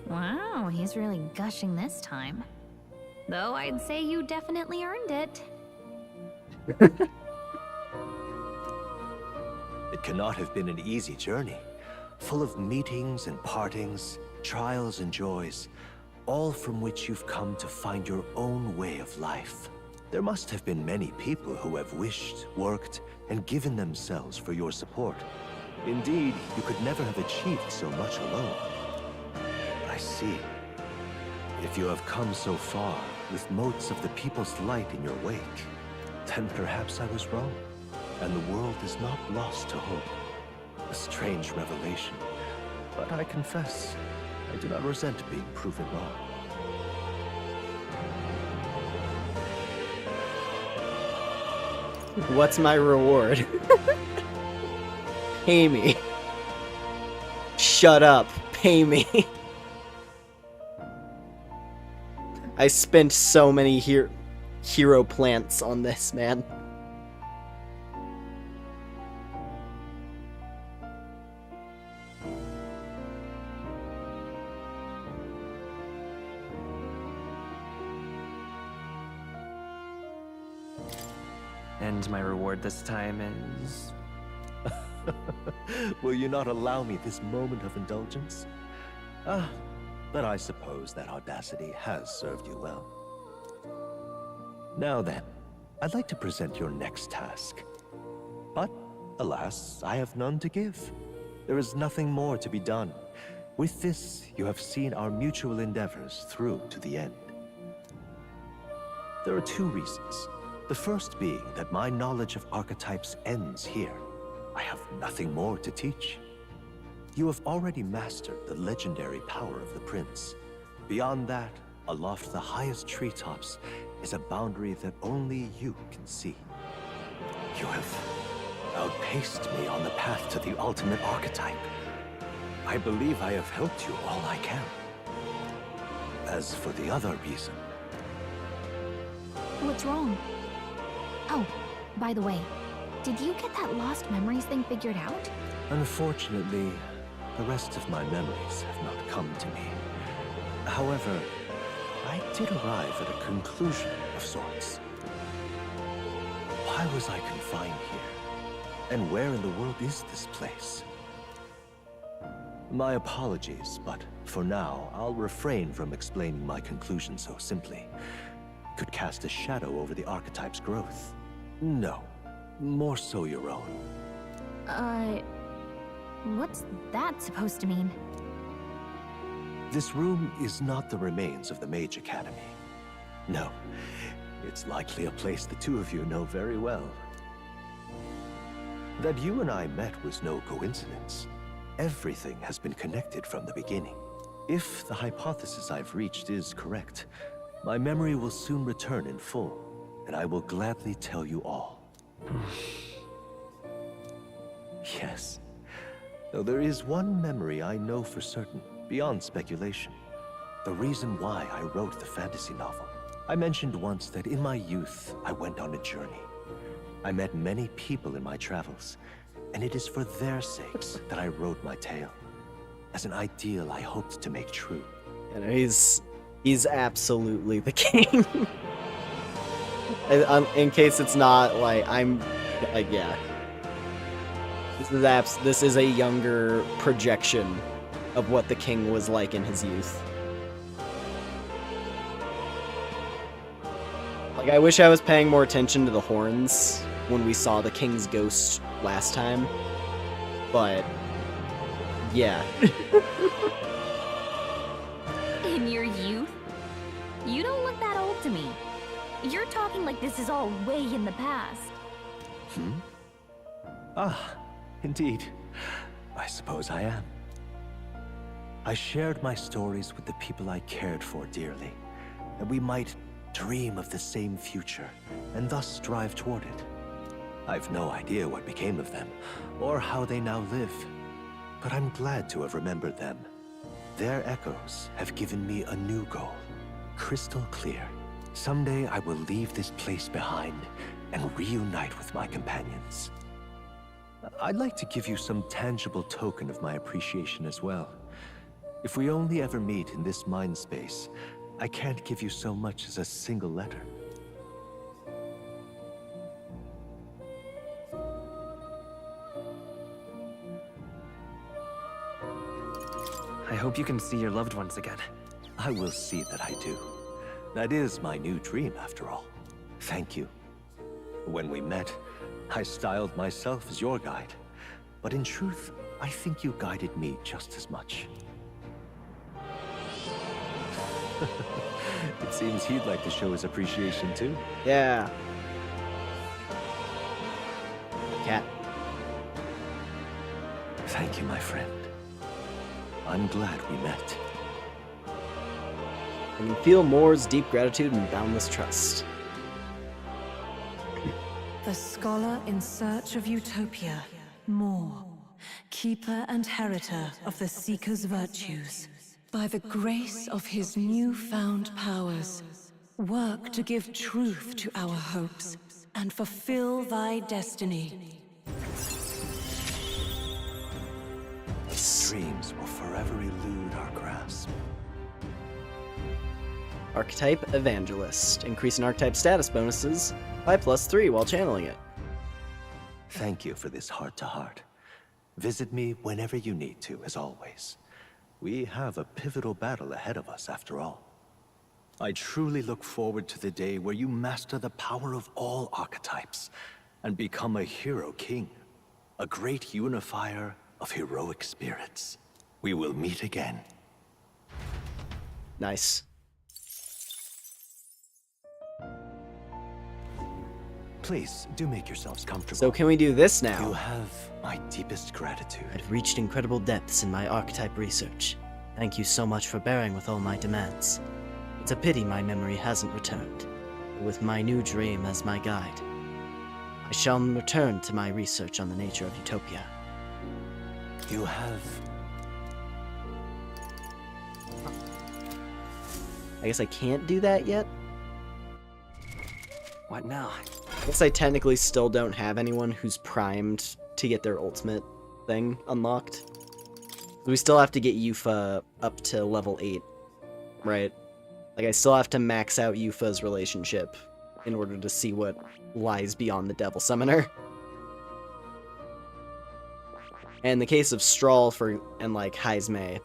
Wow, he's really gushing this time. Though I'd say you definitely earned it. It cannot have been an easy journey, full of meetings and partings, trials and joys, all from which you've come to find your own way of life. There must have been many people who have wished, worked, and given themselves for your support. Indeed, you could never have achieved so much alone. I see. If you have come so far, with motes of the people's light in your wake, then perhaps I was wrong, and the world is not lost to hope. A strange revelation, but I confess, I do not resent being proven wrong. What's my reward? Pay me. Shut up. Pay me. I spent so many hero plants on this, man. And my reward this time is... Will you not allow me this moment of indulgence? Ah, but I suppose that audacity has served you well. Now then, I'd like to present your next task. But, alas, I have none to give. There is nothing more to be done. With this, you have seen our mutual endeavors through to the end. There are 2 reasons. The first being that my knowledge of archetypes ends here. I have nothing more to teach. You have already mastered the legendary power of the prince. Beyond that, aloft the highest treetops, is a boundary that only you can see. You have outpaced me on the path to the ultimate archetype. I believe I have helped you all I can. As for the other reason... What's wrong? Oh, by the way, did you get that lost memories thing figured out? Unfortunately, the rest of my memories have not come to me. However, I did arrive at a conclusion of sorts. Why was I confined here? And where in the world is this place? My apologies, but for now, I'll refrain from explaining my conclusion so simply. It could cast a shadow over the archetype's growth. No, more so your own. What's that supposed to mean? This room is not the remains of the Mage Academy. No, it's likely a place the 2 of you know very well. That you and I met was no coincidence. Everything has been connected from the beginning. If the hypothesis I've reached is correct, my memory will soon return in full, and I will gladly tell you all. Yes. Though there is one memory I know for certain, beyond speculation. The reason why I wrote the fantasy novel. I mentioned once that in my youth, I went on a journey. I met many people in my travels, and it is for their sakes that I wrote my tale. As an ideal I hoped to make true. And he's absolutely the king. In case it's not like yeah. This is a younger projection of what the king was like in his youth. Like, I wish I was paying more attention to the horns when we saw the king's ghost last time, but yeah. In your youth? You don't look that old to me. You're talking like this is all way in the past. Ah, indeed. I suppose I am. I shared my stories with the people I cared for dearly, that we might dream of the same future, and thus strive toward it. I've no idea what became of them, or how they now live, but I'm glad to have remembered them. Their echoes have given me a new goal, crystal clear. Someday I will leave this place behind and reunite with my companions. I'd like to give you some tangible token of my appreciation as well. If we only ever meet in this mind space, I can't give you so much as a single letter. I hope you can see your loved ones again. I will see that I do. That is my new dream, after all. Thank you. When we met, I styled myself as your guide. But in truth, I think you guided me just as much. It seems he'd like to show his appreciation too. Yeah. Cat. Thank you, my friend. I'm glad we met. I can feel Moore's deep gratitude and boundless trust. The scholar in search of utopia, Moore, keeper and heritor of the Seeker's virtues. By the grace of his newfound powers, work to give truth to our hopes and fulfill thy destiny. Dreams will forever elude our grasp. Archetype Evangelist. Increase in archetype status bonuses by +3 while channeling it. Thank you for this heart-to-heart. Visit me whenever you need to, as always. We have a pivotal battle ahead of us, after all. I truly look forward to the day where you master the power of all archetypes and become a hero king, a great unifier of heroic spirits. We will meet again. Nice. Please, do make yourselves comfortable. So can we do this now? You have my deepest gratitude. I've reached incredible depths in my archetype research. Thank you so much for bearing with all my demands. It's a pity my memory hasn't returned. But with my new dream as my guide, I shall return to my research on the nature of utopia. You have... I guess I can't do that yet? What now? I guess I technically still don't have anyone who's primed to get their ultimate thing unlocked. We still have to get Yufa up to level 8, right? Like, I still have to max out Yufa's relationship in order to see what lies beyond the Devil Summoner. And in the case of Strahl and like Heizme,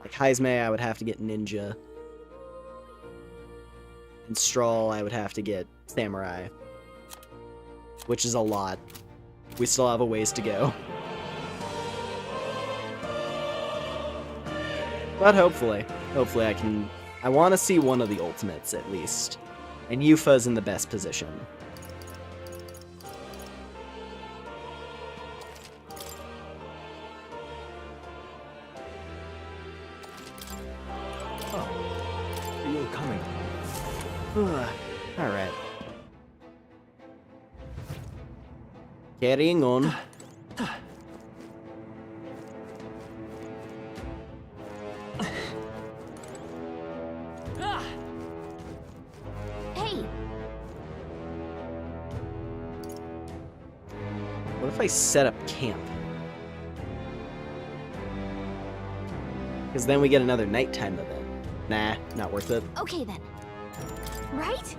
I would have to get Ninja. And Strahl, I would have to get Samurai. Which is a lot. We still have a ways to go. But hopefully I want to see one of the ultimates at least. And Yufa's in the best position. Oh, you're coming. Alright. Carrying on. Hey, What if I set up camp? Because then we get another nighttime event. Nah, not worth it. okay then. Right?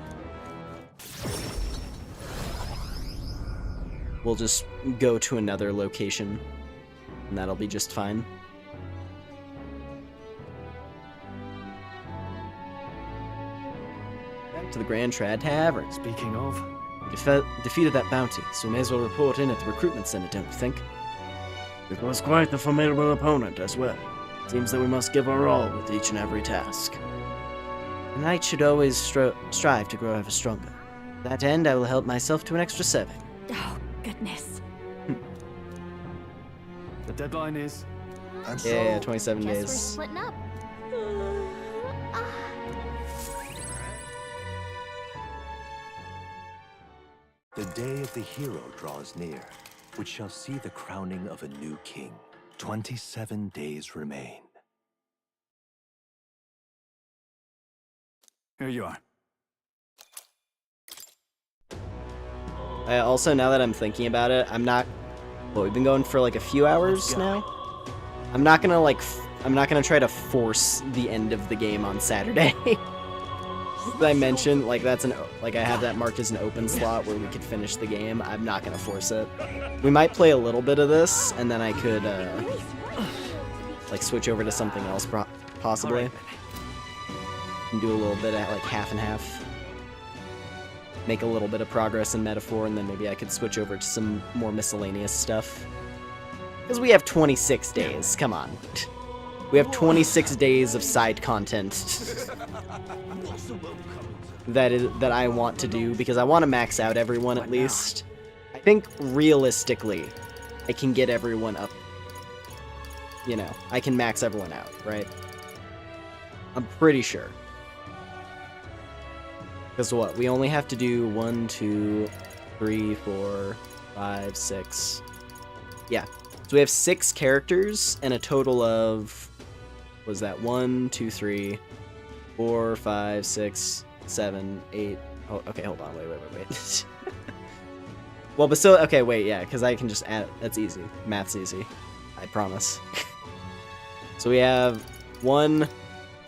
We'll just go to another location, and that'll be just fine. Back to the Grand Trad Tavern. Speaking of, We defeated that bounty, so we may as well report in at the recruitment center, don't you think? It was quite the formidable opponent as well. Seems that we must give our all with each and every task. A knight should always strive to grow ever stronger. To that end, I will help myself to an extra serving. Oh, goodness. the deadline is... And Yeah, so, 27 Guess we're days. splitting up. The day of the hero draws near, which shall see the crowning of a new king. 27 days remain. Here you are. Also, now that I'm thinking about it, I'm not... Well, we've been going for like a few hours now. I'm not gonna like... I'm not gonna try to force the end of the game on Saturday. As I mentioned, like that's an... Like I have that marked as an open slot where we could finish the game. I'm not gonna force it. We might play a little bit of this, and then I could, like switch over to something else, possibly. And do a little bit at like half and half. Make a little bit of progress in Metaphor, and then maybe I could switch over to some more miscellaneous stuff. Because we have 26 days, come on. We have 26 days of side content that I want to do, because I want to max out everyone at least. I think realistically, I can get everyone up. You know, I can max everyone out, right? I'm pretty sure. Because what? We only have to do 1, 2, 3, 4, 5, 6. Yeah. So we have 6 characters and a total of... Was that 1, 2, 3, 4, 5, 6, 7, 8... Oh, okay, hold on. Wait. Well, but still... Okay, wait, yeah, because I can just add... That's easy. Math's easy. I promise. So we have 1,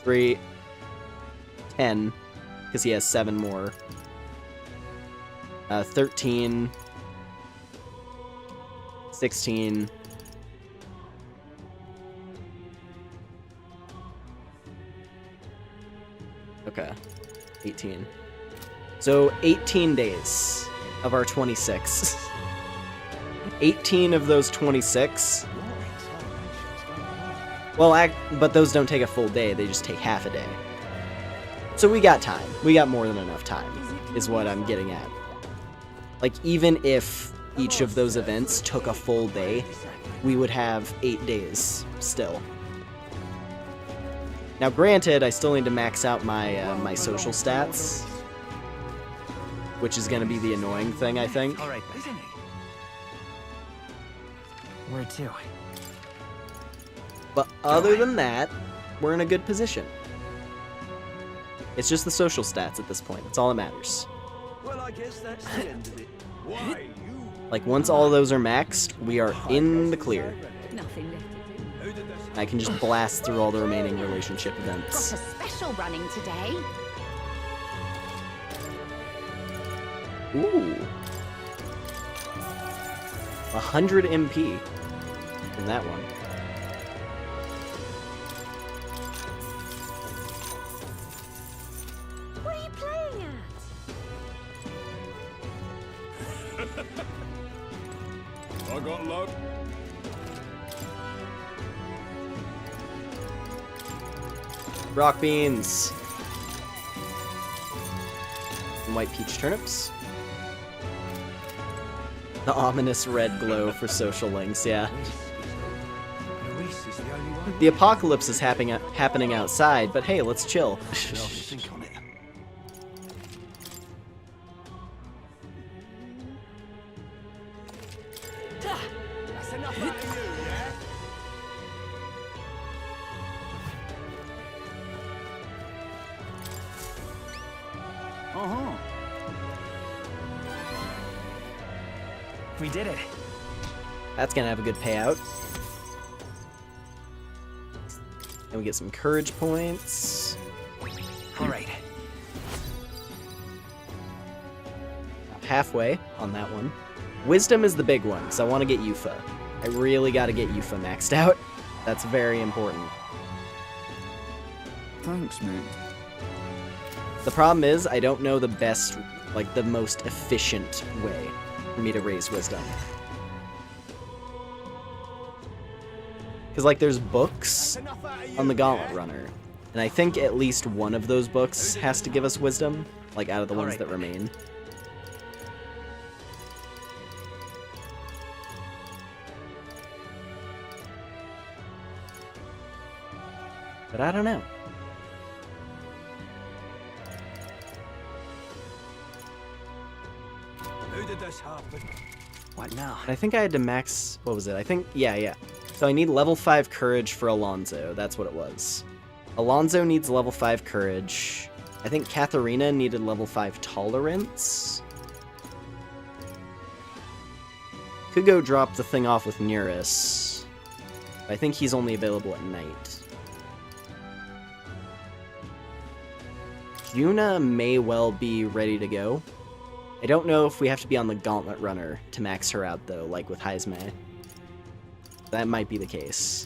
3, 10... Because he has 7 more. 13. 16. Okay. 18. So 18 days of our 26. 18 of those 26. Well, but those don't take a full day. They just take half a day. So we got time. We got more than enough time, is what I'm getting at. Like, even if each of those events took a full day, we would have 8 days still. Now, granted, I still need to max out my my social stats, which is going to be the annoying thing, I think. All right, then. Where to? But other than that, we're in a good position. It's just the social stats at this point. That's all that matters. Well, I guess that's the end of it. Why, you... Like, once all those are maxed, we are in the clear. Nothing left to do. I can just blast through all the remaining relationship events. Got a special running today. Ooh. 100 MP in that one. What are you playing at? I got love. Rock beans. And white peach turnips. The ominous red glow for social links, yeah. Luis is the only one. The apocalypse is happening outside, but hey, let's chill. Think on it. That's enough out of you, yeah? Uh-huh. We did it. That's gonna have a good payout. And we get some courage points. All right. Halfway on that one. Wisdom is the big one, so I want to get Yufa. I really got to get Yufa maxed out. That's very important. Thanks, mate. The problem is, I don't know the best, like, the most efficient way for me to raise Wisdom. Because, like, there's books on the Gauntlet Runner, and I think at least one of those books has to give us Wisdom, like, out of the ones that remain. But I don't know. How did this happen? What now? I think I had to max... What was it? I think... Yeah. So I need level 5 courage for Alonso. That's what it was. Alonso needs level 5 courage. I think Katharina needed level 5 tolerance. Could go drop the thing off with Neurus. I think he's only available at night. Yuna may well be ready to go. I don't know if we have to be on the Gauntlet Runner to max her out, though, like with Heizme. That might be the case.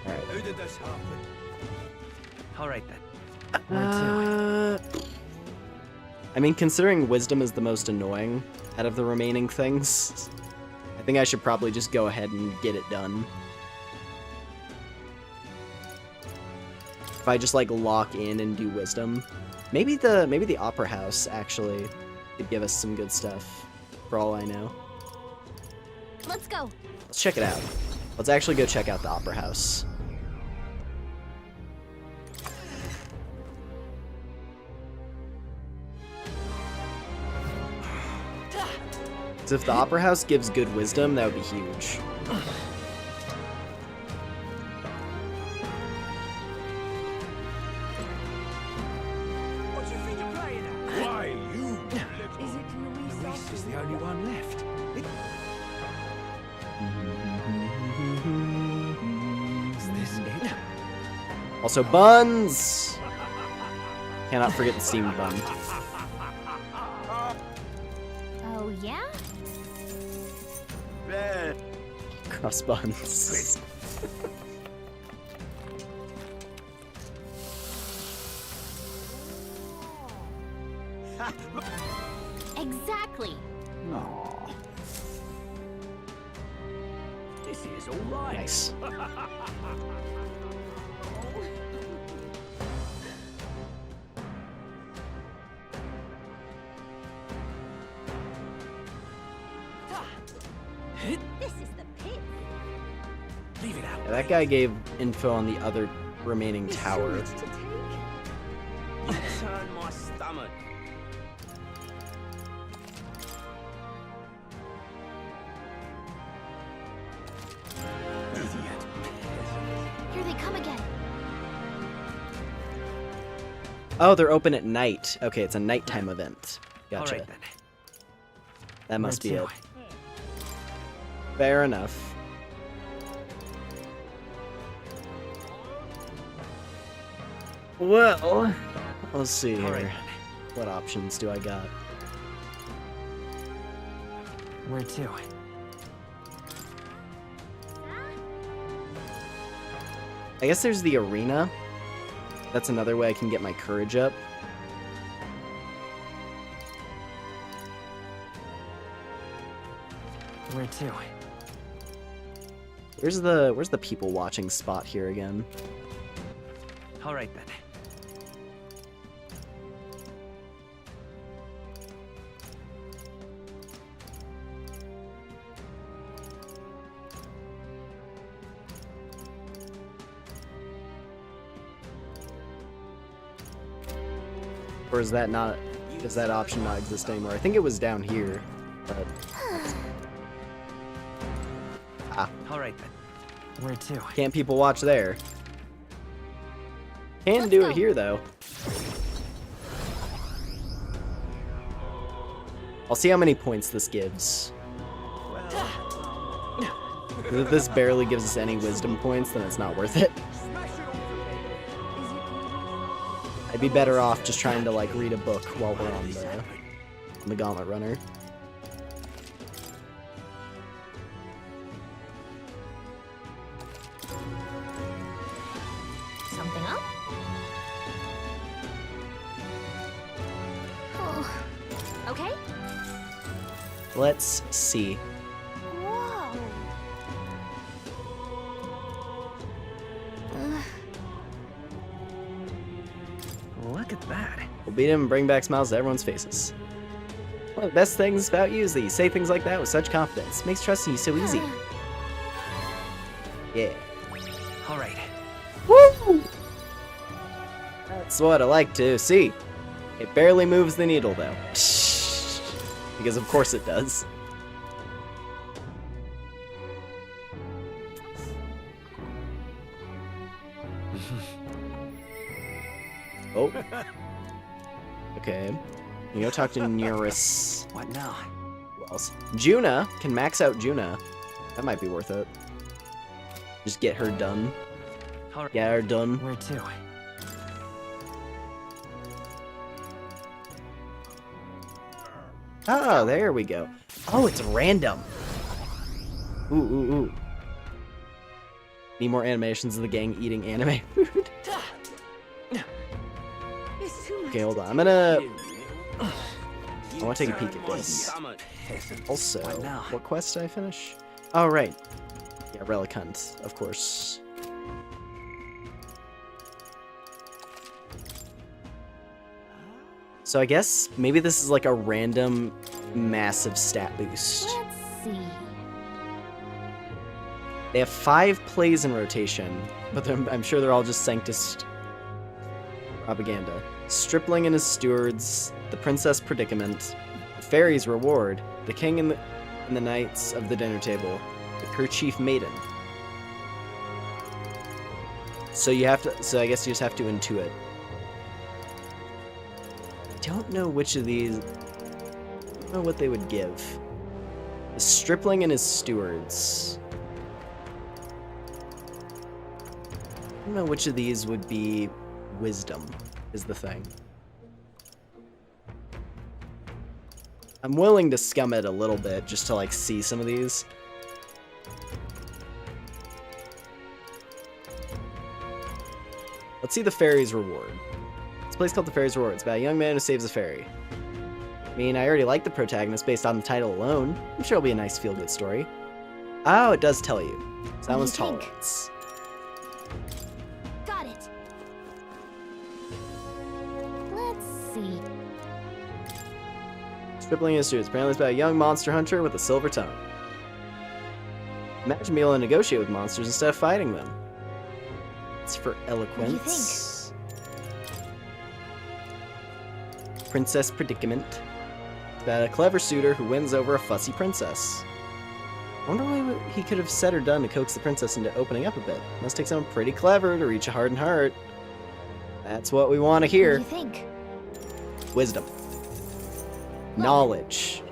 How did this happen? All right, then. I mean, considering Wisdom is the most annoying out of the remaining things, I think I should probably just go ahead and get it done. If I just, like, lock in and do Wisdom. Maybe the Opera House, actually, could give us some good stuff, for all I know. Let's go. Let's check it out. Let's actually go check out the Opera House. So if the Opera House gives good wisdom, that would be huge. What do you think you're playing at? Why, you Is it Luis is the only one left? Is this it? Also, buns! Cannot forget the steamed bun. Oh, yeah? Cross buns. Exactly. No. This is all right. Nice. This is the pit. Leave it out. Yeah, that guy gave info on the other remaining tower. You turn my stomach. Here they come again. Oh, they're open at night. Okay, it's a nighttime event. Gotcha. All right, then. That must be Where it. to? Fair enough. Well, let's see here. All right. What options do I got? Where to? I guess there's the arena. That's another way I can get my courage up. Where to? Where's the people watching spot here again? All right then. Or is that not? Does that option not exist anymore? I think it was down here. But... All right then. Where to? Can't people watch there? Can do it here though. I'll see how many points this gives. If this barely gives us any wisdom points, then it's not worth it. I'd be better off just trying to like read a book while we're on the Gauntlet Runner. Something up? Oh. Okay. Let's see. Whoa. Look at that. We'll beat him and bring back smiles to everyone's faces. One of the best things about you is that you say things like that with such confidence. Makes trusting you so easy. Yeah. All right. Woo! That's what I like to see. It barely moves the needle, though. Because of course it does. Oh. Okay. You go talk to Neurus. What now? Who else? Juna. Can max out Juna. That might be worth it. Just get her done. Get her done. Where to? Oh, there we go. Oh, it's random. Ooh, ooh, ooh. Need more animations of the gang eating anime food. Okay, hold on. I want to take a peek at this. Also, what quest did I finish? Oh, right. Yeah, Relic Hunt, of course. So I guess maybe this is like a random massive stat boost. Let's see. They have 5 plays in rotation, but I'm sure they're all just Sanctus propaganda. Stripling and his stewards, the Princess Predicament, the Fairy's Reward, the King and the Knights of the Dinner Table, the Kerchief Maiden. So you have to. So I guess you just have to intuit. I don't know which of these. I don't know what they would give. The Stripling and his stewards. I don't know which of these would be wisdom. Is the thing. I'm willing to scum it a little bit just to like see some of these. Let's see the Fairy's Reward. This place called the Fairy's Reward. It's about a young man who saves a fairy. I mean, I already like the protagonist based on the title alone. I'm sure it'll be a nice feel-good story. Oh, it does tell you. So that one's tolerance. Got it. Let's see. Stripling and his stewards. Apparently it's about a young monster hunter with a silver tongue. Imagine being able to negotiate with monsters instead of fighting them. It's for eloquence. Princess Predicament. It's about a clever suitor who wins over a fussy princess. I wonder what he could have said or done to coax the princess into opening up a bit. Must take someone pretty clever to reach a hardened heart. That's what we want to hear. What do you think? Wisdom. Knowledge.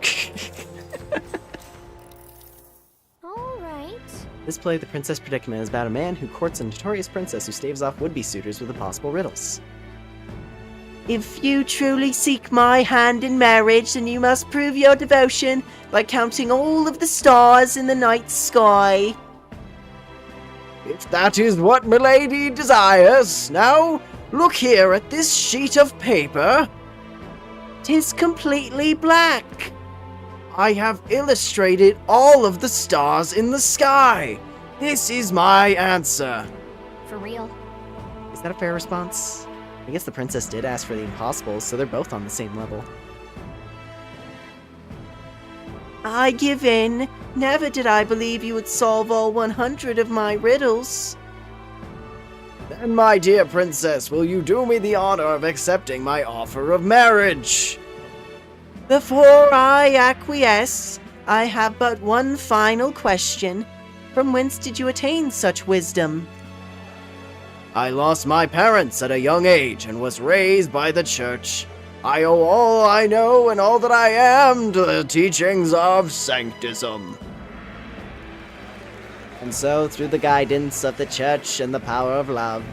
All right. This play, The Princess Predicament, is about a man who courts a notorious princess who staves off would-be suitors with impossible riddles. If you truly seek my hand in marriage, then you must prove your devotion by counting all of the stars in the night sky. If that is what milady desires, now look here at this sheet of paper. 'Tis completely black. I have illustrated all of the stars in the sky. This is my answer. For real? Is that a fair response? I guess the princess did ask for the impossible, so they're both on the same level. I give in. Never did I believe you would solve all 100 of my riddles. Then, my dear princess, will you do me the honor of accepting my offer of marriage? Before I acquiesce, I have but one final question. From whence did you attain such wisdom? I lost my parents at a young age and was raised by the church. I owe all I know and all that I am to the teachings of sanctism. And so, through the guidance of the church and the power of love,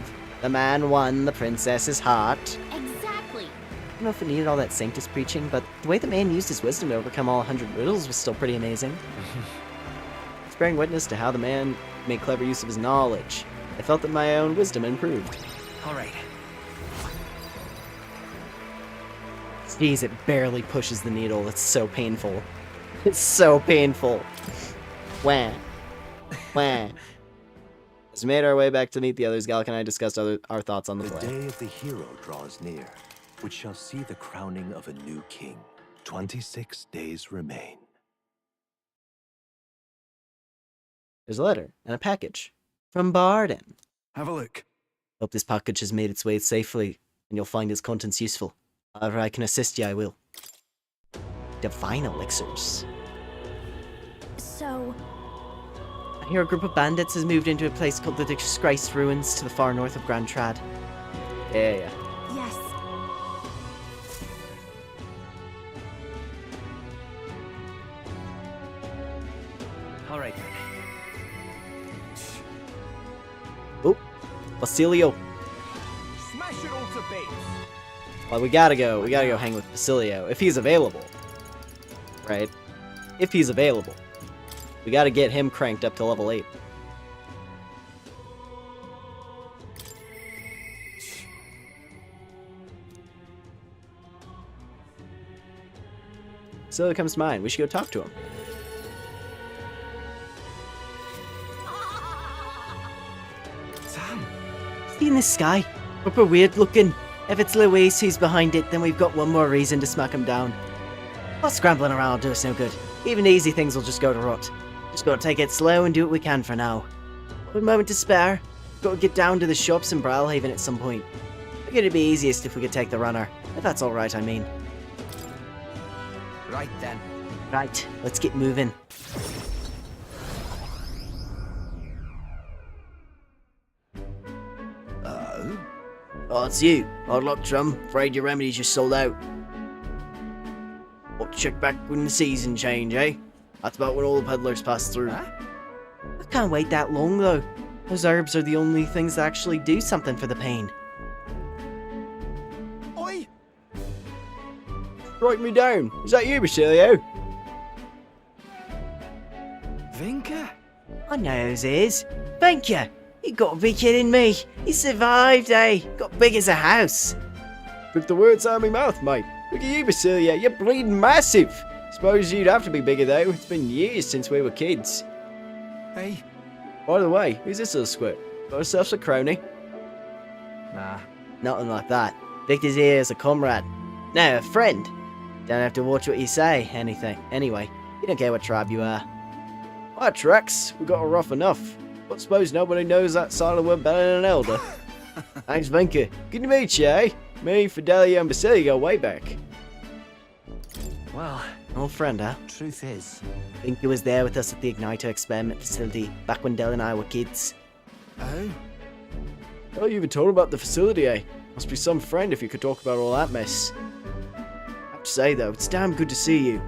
the man won the princess's heart. Exactly. I don't know if it needed all that sanctus preaching, but the way the man used his wisdom to overcome all 100 riddles was still pretty amazing. It's bearing witness to how the man made clever use of his knowledge. I felt that my own wisdom improved. Alright. Jeez, it barely pushes the needle. It's so painful. It's so painful. Wah. Wah. As we made our way back to meet the others, Gallic and I discussed our thoughts on the play. The day of the hero draws near, which shall see the crowning of a new king. 26 days remain. There's a letter and a package from Barden. Have a look. Hope this package has made its way safely, and you'll find its contents useful. However I can assist you, I will. Divine elixirs. So... I hear a group of bandits has moved into a place called the Disgraced Ruins to the far north of Grand Trad. Yeah. Yes. Alright. Oh, Basilio. Smash it all to bits. Well, we gotta go hang with Basilio, if he's available. Right? If he's available. We gotta get him cranked up to level 8. So it comes to mind, we should go talk to him. Sam! See in the sky? Proper weird looking. If it's Louise who's behind it, then we've got one more reason to smack him down. All scrambling around will do us no good. Even easy things will just go to rot. Just gotta take it slow and do what we can for now. A moment to spare. Gotta get down to the shops in Brawlhaven at some point. I think it'd be easiest if we could take the runner. If that's alright, I mean. Right then. Right, let's get moving. Oh, it's you. Hard luck, Trum. Afraid your remedies just sold out. What, check back when the season change, eh? That's about when all the peddlers pass through. I can't wait that long, though. Those herbs are the only things that actually do something for the pain. Oi! Strike me down. Is that you, Basilio? Vinka? I know whose it is. Thank you. You gotta be kidding me. He survived, eh? Got big as a house. Took the words out of my mouth, mate. Look at you, Basilio. You're bleeding massive. Suppose you'd have to be bigger, though. It's been years since we were kids. Hey. By the way, who's this little squirt? Got herself a crony? Nah. Nothing like that. Victor's here as a comrade. No, a friend. Don't have to watch what you say, anything. Anyway, you don't care what tribe you are. My tracks. We got her rough enough. But suppose nobody knows that side of the word better than an elder. Thanks, Vinka. Good to meet you, eh? Me, Fidelio, and Basilio go way back. Well, old friend, huh? Truth is, Vinka was there with us at the Igniter experiment facility back when Del and I were kids. Oh? Oh, you even told about the facility, eh? Must be some friend if you could talk about all that mess. I have to say, though, it's damn good to see you.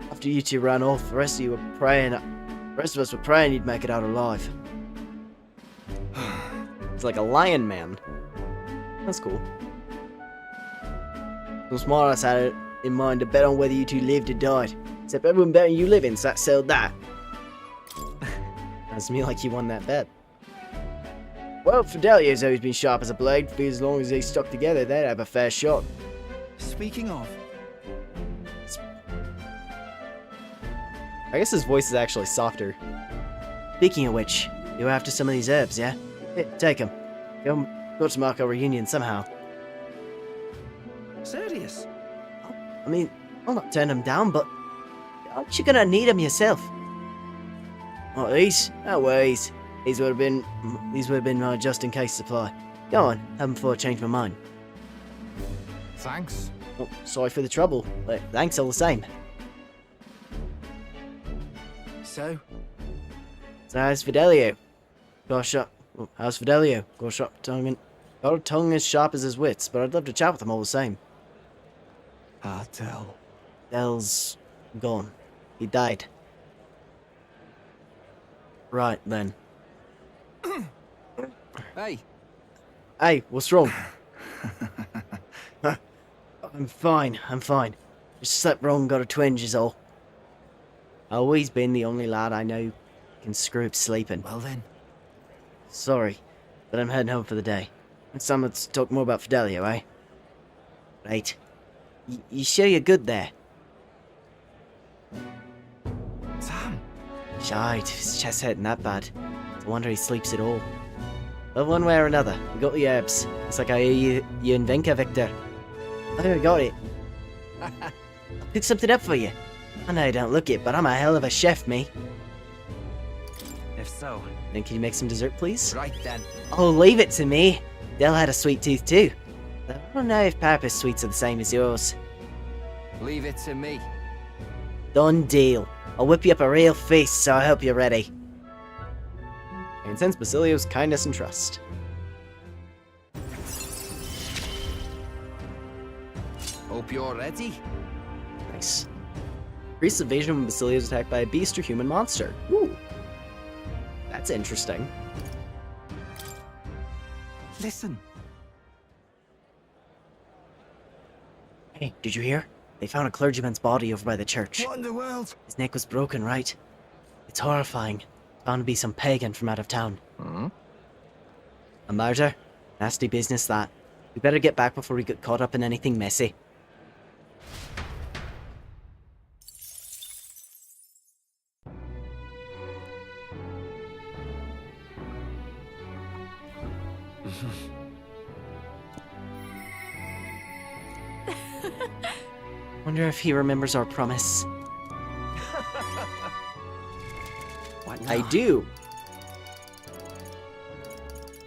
After you two ran off, the rest of us were praying you'd make it out alive. It's like a lion man. That's cool. Some smart ass had it in mind to bet on whether you two lived or died. Except everyone betting you living, so that settled that. Sounds to me like you won that bet. Well, Fidelio's always been sharp as a blade. For as long as they stuck together, they'd have a fair shot. Speaking of... I guess his voice is actually softer. Speaking of which, you're after some of these herbs, yeah? Here, take them. Go to mark our reunion somehow. Serious? I mean, I'll not turn them down, but aren't you gonna need them yourself? Oh, these? No worries. These would have been my just-in-case supply. Go on, have them before I change my mind. Thanks. Oh, sorry for the trouble, but thanks all the same. So? So how's Fidelio? Gosh, how's Fidelio? Got a tongue as sharp as his wits, but I'd love to chat with him all the same. Del. Del's gone. He died. Right then. Hey. Hey, what's wrong? I'm fine. Just slept wrong, got a twinge is all. Always been the only lad I know who can screw up sleeping. Well then. Sorry, but I'm heading home for the day. Next time let's talk more about Fidelio, eh? Right. You sure you're good there? Sam! Shite, his chest hurting that bad. No wonder he sleeps at all. Well, one way or another, we got the herbs. It's like I hear you in Venka, Victor. I think I got it. I'll pick something up for you. I know you don't look it, but I'm a hell of a chef, me. If so... Then can you make some dessert, please? Right then. Oh, leave it to me. Del had a sweet tooth too. Though I don't know if Papa's sweets are the same as yours. Leave it to me. Done deal. I'll whip you up a real feast, so I hope you're ready. And sense Basilio's kindness and trust. Hope you're ready. Nice. Priest's evasion when Basilio is attacked by a beast or human monster. Ooh. That's interesting. Listen. Hey, did you hear? They found a clergyman's body over by the church. What in the world? His neck was broken, right? It's horrifying. Bound to be some pagan from out of town. A murder? Nasty business, that. We better get back before we get caught up in anything messy. Wonder if he remembers our promise. What now? I do.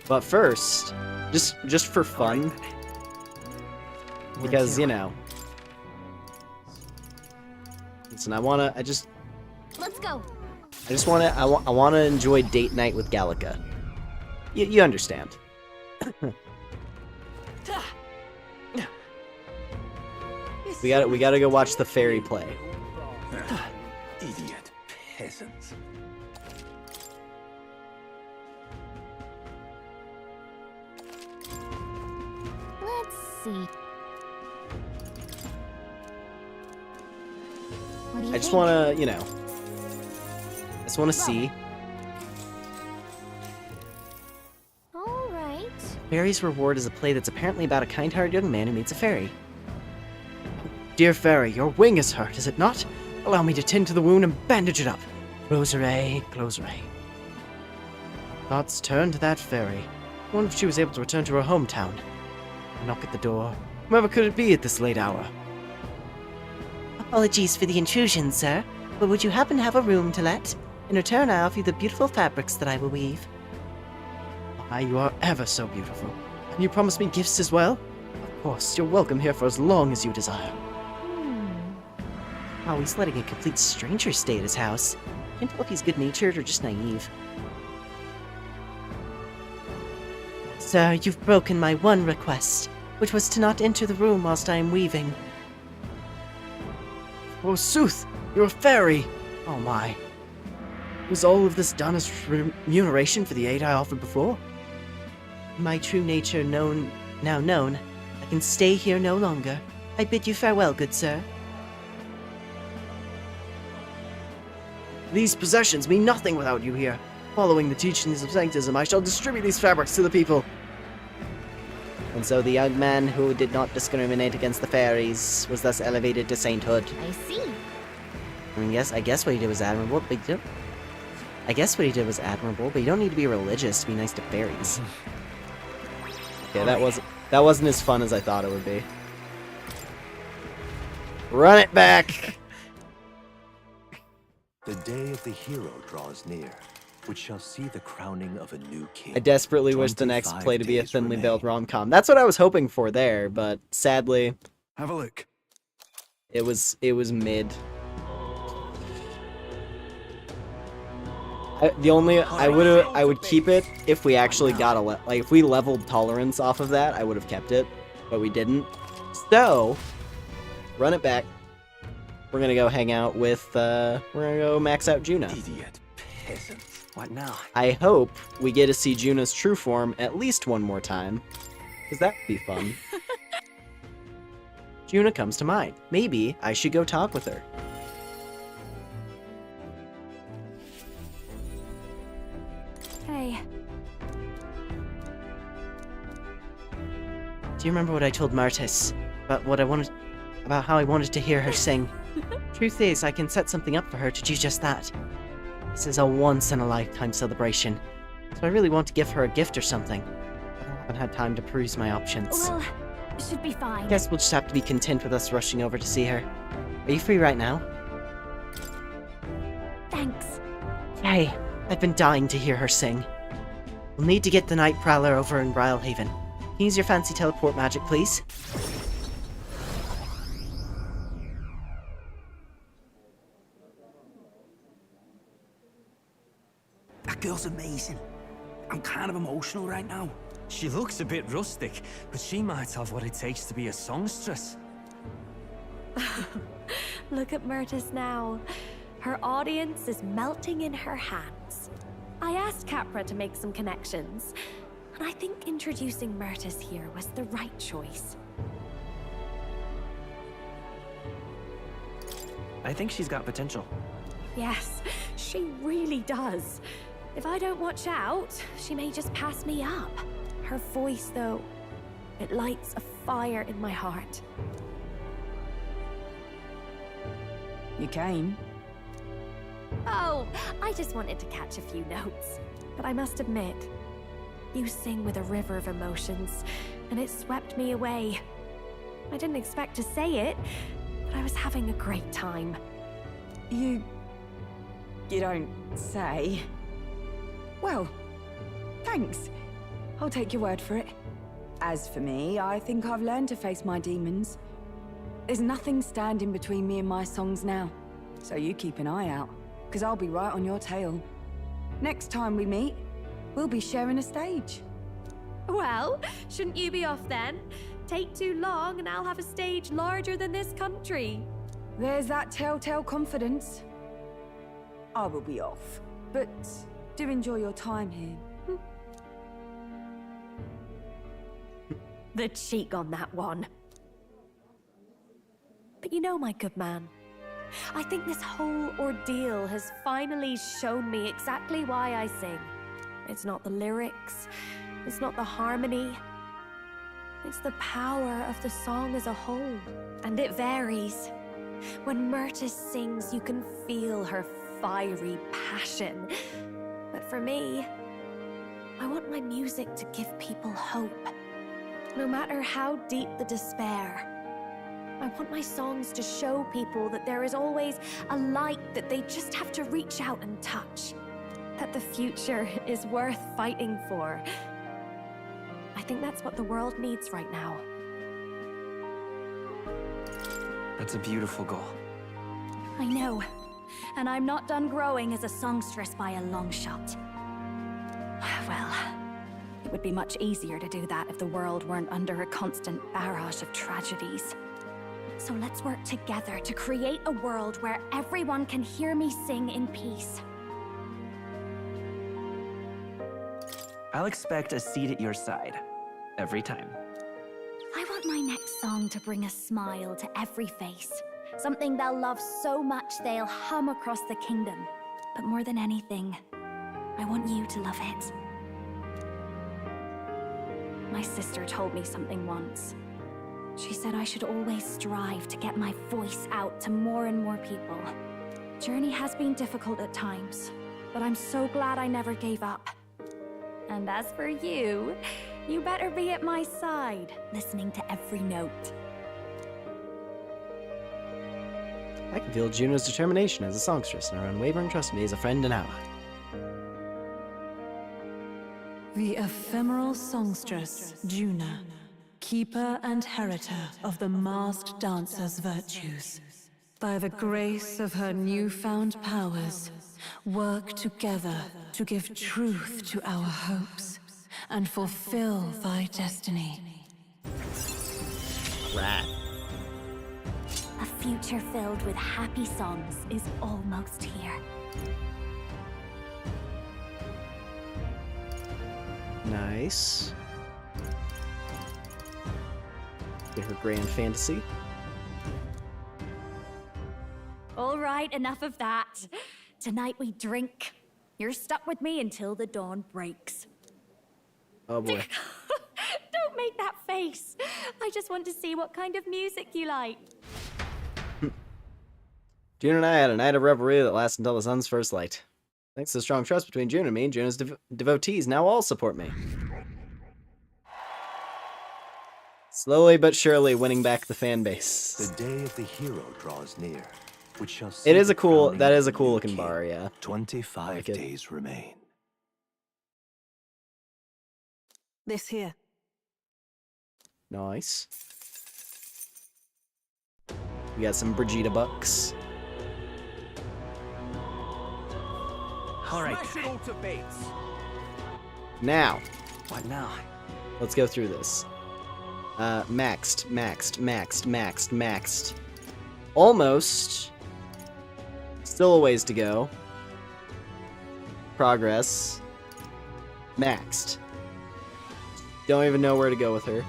But first, just for fun, because you know. Listen, I Let's go. wanna enjoy date night with Gallica. You understand. We gotta go watch the fairy play. Idiot peasants. Let's see. What do you I just think? wanna, you know. I just wanna see. All right. Fairy's Reward is a play that's apparently about a kind-hearted young man who meets a fairy. Dear fairy, your wing is hurt, is it not? Allow me to tend to the wound and bandage it up. Closer-ay, closer-ay. Thoughts turned to that fairy. I wonder if she was able to return to her hometown. I knock at the door. Whoever could it be at this late hour? Apologies for the intrusion, sir, but would you happen to have a room to let? In return, I offer you the beautiful fabrics that I will weave. Ah, you are ever so beautiful. And you promised me gifts as well? Of course, you're welcome here for as long as you desire. Oh, he's letting a complete stranger stay at his house. Can't tell if he's good-natured or just naive. Sir, you've broken my one request, which was to not enter the room whilst I am weaving. Oh, sooth, you're a fairy! Oh my. Was all of this done as remuneration for the aid I offered before? My true nature now known, I can stay here no longer. I bid you farewell, good sir. These possessions mean nothing without you here. Following the teachings of Sanctism, I shall distribute these fabrics to the people. And so the young man who did not discriminate against the fairies was thus elevated to sainthood. I see. I mean, I guess what he did was admirable, but I guess what he did was admirable, but you don't need to be religious to be nice to fairies. Okay, that wasn't as fun as I thought it would be. Run it back! The day of the hero draws near, which shall see the crowning of a new king. I desperately wish the next play to be a thinly veiled rom-com. That's what I was hoping for there, but sadly, have a look. It was mid. I would keep it if we actually got if we leveled tolerance off of that, I would have kept it, but we didn't. So, run it back. We're gonna go hang out with, we're gonna go max out Juna. Idiot peasant. What now? I hope we get to see Juna's true form at least one more time, because that would be fun. Juna comes to mind. Maybe I should go talk with her. Hey. Do you remember what I told Martis about how I wanted to hear her sing? Truth is, I can set something up for her to do just that. This is a once-in-a-lifetime celebration, so I really want to give her a gift or something. But I haven't had time to peruse my options. Well, it should be fine. I guess we'll just have to be content with us rushing over to see her. Are you free right now? Thanks. Hey, I've been dying to hear her sing. We'll need to get the Night Prowler over in Brylehaven. Can you use your fancy teleport magic, please? That girl's amazing. I'm kind of emotional right now. She looks a bit rustic, but she might have what it takes to be a songstress. Look at Myrtis now. Her audience is melting in her hands. I asked Capra to make some connections, and I think introducing Myrtis here was the right choice. I think she's got potential. Yes, she really does. If I don't watch out, she may just pass me up. Her voice, though, it lights a fire in my heart. You came? Oh, I just wanted to catch a few notes. But I must admit, you sing with a river of emotions, and it swept me away. I didn't expect to say it, but I was having a great time. You don't say. Well, thanks. I'll take your word for it. As for me, I think I've learned to face my demons. There's nothing standing between me and my songs now. So you keep an eye out, because I'll be right on your tail. Next time we meet, we'll be sharing a stage. Well, shouldn't you be off then? Take too long and I'll have a stage larger than this country. There's that telltale confidence. I will be off, but do enjoy your time here. The cheek on that one. But you know, my good man, I think this whole ordeal has finally shown me exactly why I sing. It's not the lyrics, it's not the harmony, it's the power of the song as a whole. And it varies. When Myrtis sings, you can feel her fiery passion. But for me, I want my music to give people hope. No matter how deep the despair, I want my songs to show people that there is always a light that they just have to reach out and touch. That the future is worth fighting for. I think that's what the world needs right now. That's a beautiful goal. I know. And I'm not done growing as a songstress by a long shot. Well, it would be much easier to do that if the world weren't under a constant barrage of tragedies. So let's work together to create a world where everyone can hear me sing in peace. I'll expect a seat at your side. Every time. I want my next song to bring a smile to every face. Something they'll love so much they'll hum across the kingdom. But more than anything, I want you to love it. My sister told me something once. She said I should always strive to get my voice out to more and more people. journey has been difficult at times, but I'm so glad I never gave up. And as for you, you better be at my side, listening to every note. I can feel Juno's determination as a songstress, and her unwavering trust in me as a friend and ally. The ephemeral songstress, Juna, keeper and heriter of the masked dancer's virtues. By the grace of her newfound powers, work together to give truth to our hopes and fulfill thy destiny. Rat. A future filled with happy songs is almost here. Nice. Get her grand fantasy. All right, enough of that. Tonight we drink. You're stuck with me until the dawn breaks. Oh boy. Don't make that face. I just want to see what kind of music you like. June and I had a night of revelry that lasted until the sun's first light. Thanks to the strong trust between June and me, June's devotees now all support me. Slowly but surely winning back the fan base. The day of the hero draws near, which shall see It is a the cool, crowning that of is a the cool new looking king. bar, yeah. 25 days remain. This here. Nice. We got some Brigida bucks. All right. Smash it all to bits. Now. What now? Let's go through this. Maxed. Almost. Still a ways to go. Progress. Maxed. Don't even know where to go with her.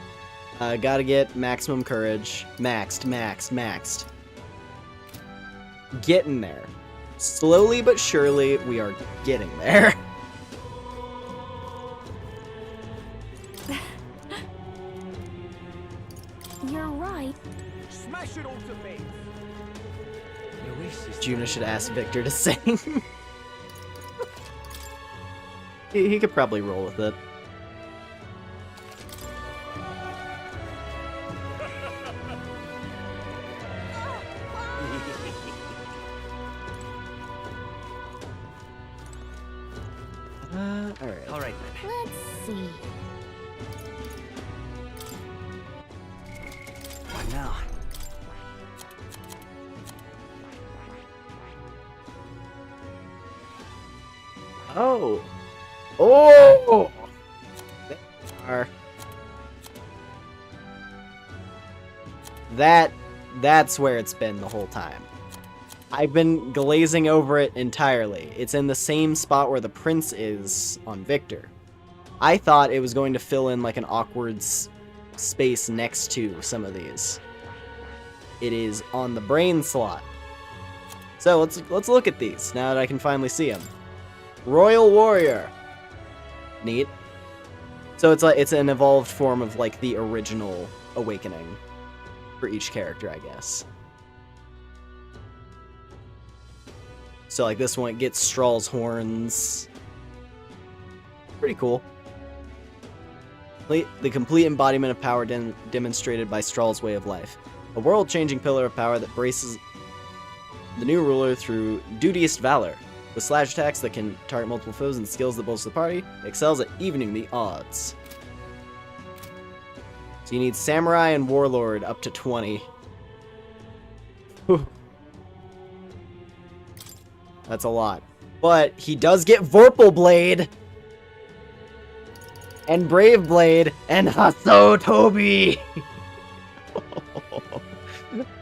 Gotta get maximum courage. Maxed. Getting there. Slowly but surely, we are getting there. You're right. Smash it all to bits. Juna should ask Victor to sing. he could probably roll with it. All right then. Let's see. What now? Oh! Oh! There. That's where it's been the whole time. I've been glazing over it entirely. It's in the same spot where the prince is on Victor. I thought it was going to fill in like an awkward space next to some of these. It is on the brain slot. So let's look at these now that I can finally see them. Royal Warrior. Neat. So it's an evolved form of like the original awakening for each character, I guess. So like this one gets Straw's horns. Pretty cool. The complete embodiment of power demonstrated by Straw's way of life. A world-changing pillar of power that braces the new ruler through duteous valor. With slash attacks that can target multiple foes and skills that bolster the party, excels at evening the odds. So you need Samurai and Warlord up to 20. Whew. That's a lot. But he does get Vorpal Blade! And Brave Blade! And Hasso Toby!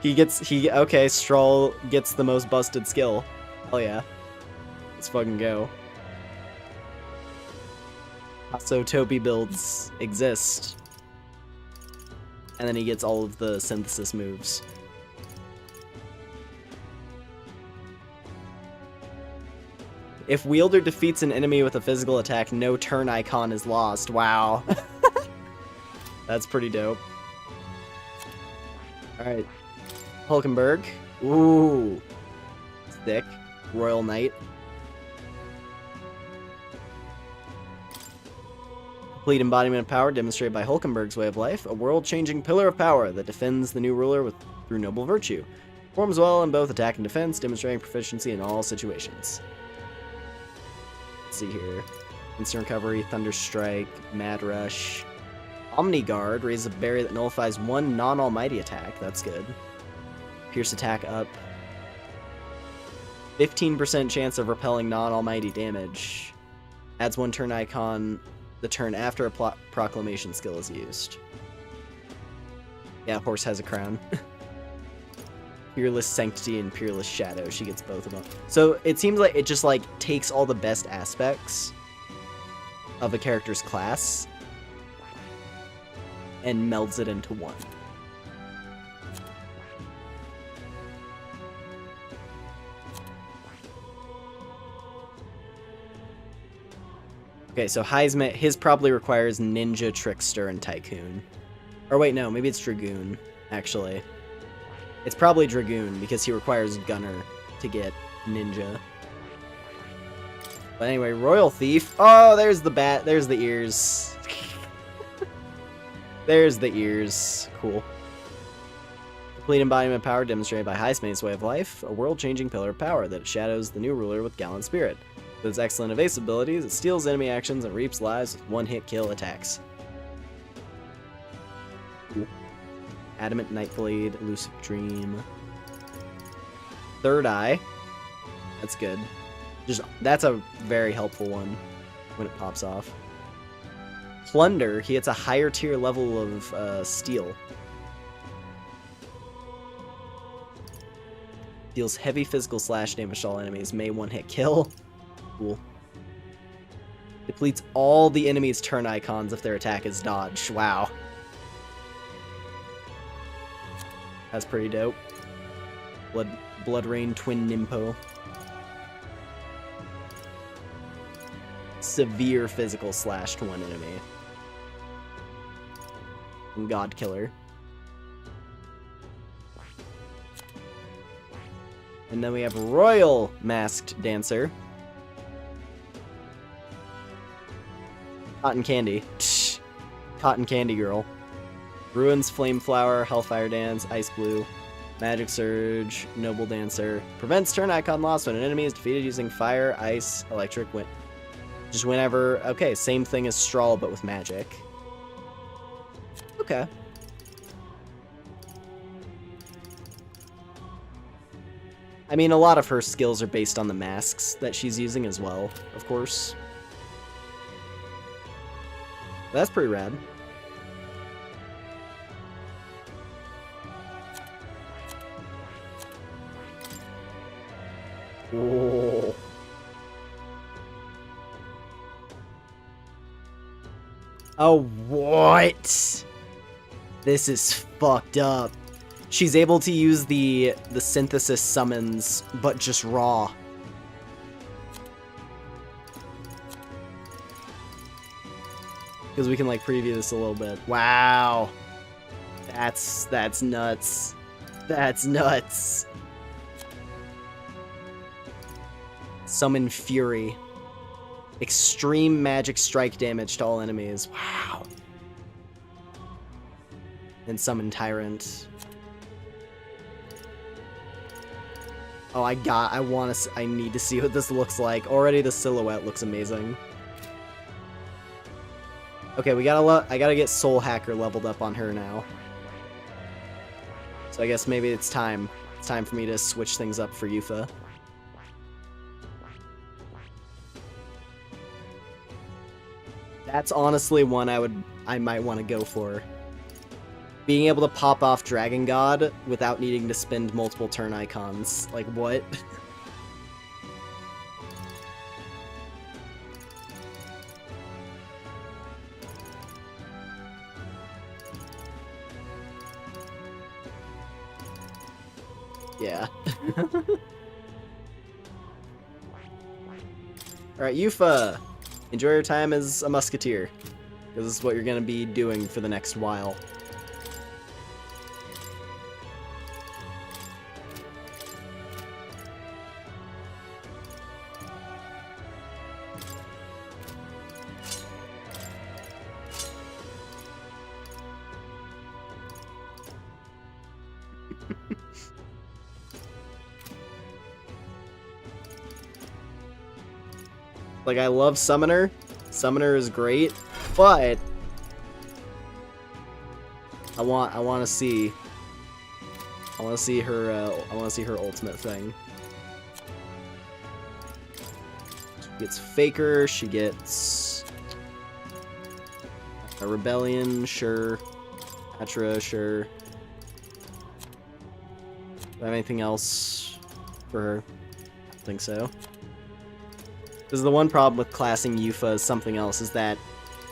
Okay, Strahl gets the most busted skill. Hell yeah. Let's fucking go. Hasso Toby builds exist. And then he gets all of the synthesis moves. If wielder defeats an enemy with a physical attack, no turn icon is lost. Wow. That's pretty dope. Alright. Hulkenberg. Ooh. Thick. Royal Knight. Complete embodiment of power demonstrated by Hulkenberg's way of life, a world-changing pillar of power that defends the new ruler through noble virtue. Performs well in both attack and defense, demonstrating proficiency in all situations. Let's see here. Instant Recovery, Thunder Strike, Mad Rush. Omni Guard raises a barrier that nullifies one non-almighty attack. That's good. Pierce attack up. 15% chance of repelling non-almighty damage. Adds one turn icon the turn after a proclamation skill is used. Yeah, horse has a crown. Peerless Sanctity and Peerless Shadow. She gets both of them. So it seems like it just like takes all the best aspects of a character's class and melds it into one. Okay, so Heisman, his probably requires Ninja, Trickster, and Tycoon. Or wait, no, maybe it's Dragoon, actually. It's probably Dragoon, because he requires Gunner to get Ninja. But anyway, Royal Thief. Oh, there's the bat. There's the ears. There's the ears. Cool. Complete embodiment of power demonstrated by Heisman's way of life, a world-changing pillar of power that shadows the new ruler with gallant spirit. With its excellent evasive abilities, it steals enemy actions and reaps lives with one-hit kill attacks. Cool. Adamant Nightblade, Elusive Dream. Third Eye. That's good. That's a very helpful one when it pops off. Plunder, he gets a higher tier level of steel. Deals heavy physical slash damage to all enemies. May one-hit kill. Cool. Depletes all the enemy's turn icons if their attack is dodged. Wow. That's pretty dope. Blood Rain Twin Nimpo. Severe physical slash to one enemy. And God Killer. And then we have Royal Masked Dancer. Cotton Candy. Cotton Candy Girl. Ruins, Flame Flower, Hellfire Dance, Ice Blue, Magic Surge, Noble Dancer. Prevents turn icon loss when an enemy is defeated using fire, ice, electric, just whenever. Okay, same thing as Strahl, but with magic. Okay. I mean, a lot of her skills are based on the masks that she's using as well, of course. That's pretty rad. Whoa. Oh, what? This is fucked up. She's able to use the synthesis summons, but just raw. Because we can like preview this a little bit. Wow. That's nuts. That's nuts. Summon Fury. Extreme magic strike damage to all enemies. Wow. And summon Tyrant. Oh, I need to see what this looks like. Already the silhouette looks amazing. Okay, I gotta get Soul Hacker leveled up on her now. So I guess maybe it's time. It's time for me to switch things up for Yufa. That's honestly one I might want to go for. Being able to pop off Dragon God without needing to spend multiple turn icons. Like, what? Yeah. Alright, Yufa! Enjoy your time as a musketeer. Because this is what you're going to be doing for the next while. Like, I love Summoner. Summoner is great, but I want to see her ultimate thing. She gets Faker, she gets a Rebellion, sure. Atra, sure. Do I have anything else for her? I don't think so. Because the one problem with classing Yufa as something else is that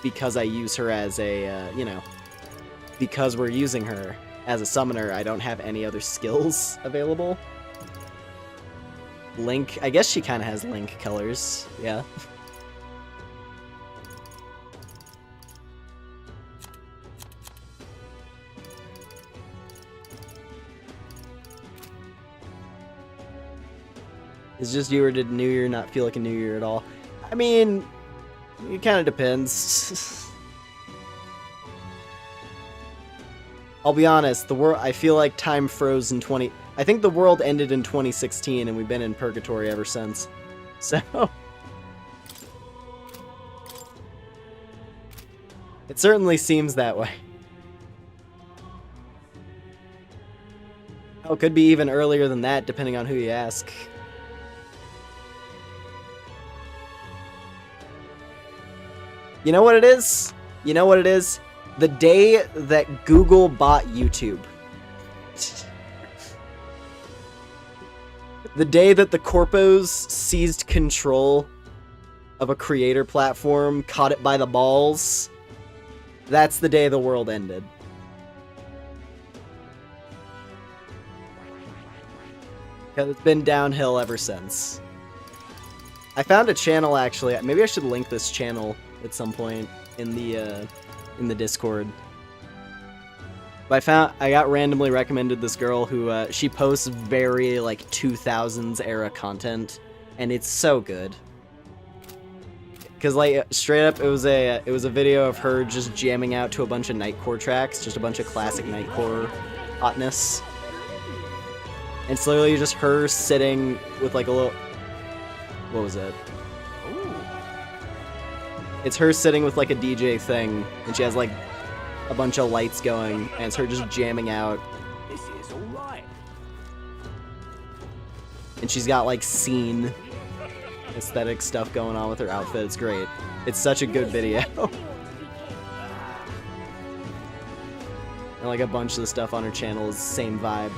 because I use her as a, you know, because we're using her as a summoner, I don't have any other skills available. Link, I guess she kind of has Link colors, yeah. It's just you, or did New Year not feel like a New Year at all? I mean, it kind of depends. I'll be honest, the world, I feel like time froze in I think the world ended in 2016 and we've been in purgatory ever since. So it certainly seems that way. Oh, it could be even earlier than that, depending on who you ask. You know what it is? You know what it is? The day that Google bought YouTube. The day that the corpos seized control of a creator platform, caught it by the balls. That's the day the world ended. Because it's been downhill ever since. I found a channel, actually. Maybe I should link this channel at some point in the Discord. But I got randomly recommended this girl who she posts very like 2000s era content, and it's so good. Cause like straight up, it was a video of her just jamming out to a bunch of Nightcore tracks, just a bunch of classic Nightcore hotness. And it's literally just her sitting with like a little, what was it? It's her sitting with like a DJ thing, and she has like a bunch of lights going, and it's her just jamming out. This is alright. And she's got like scene aesthetic stuff going on with her outfit. It's great. It's such a good video. And like a bunch of the stuff on her channel is the same vibe.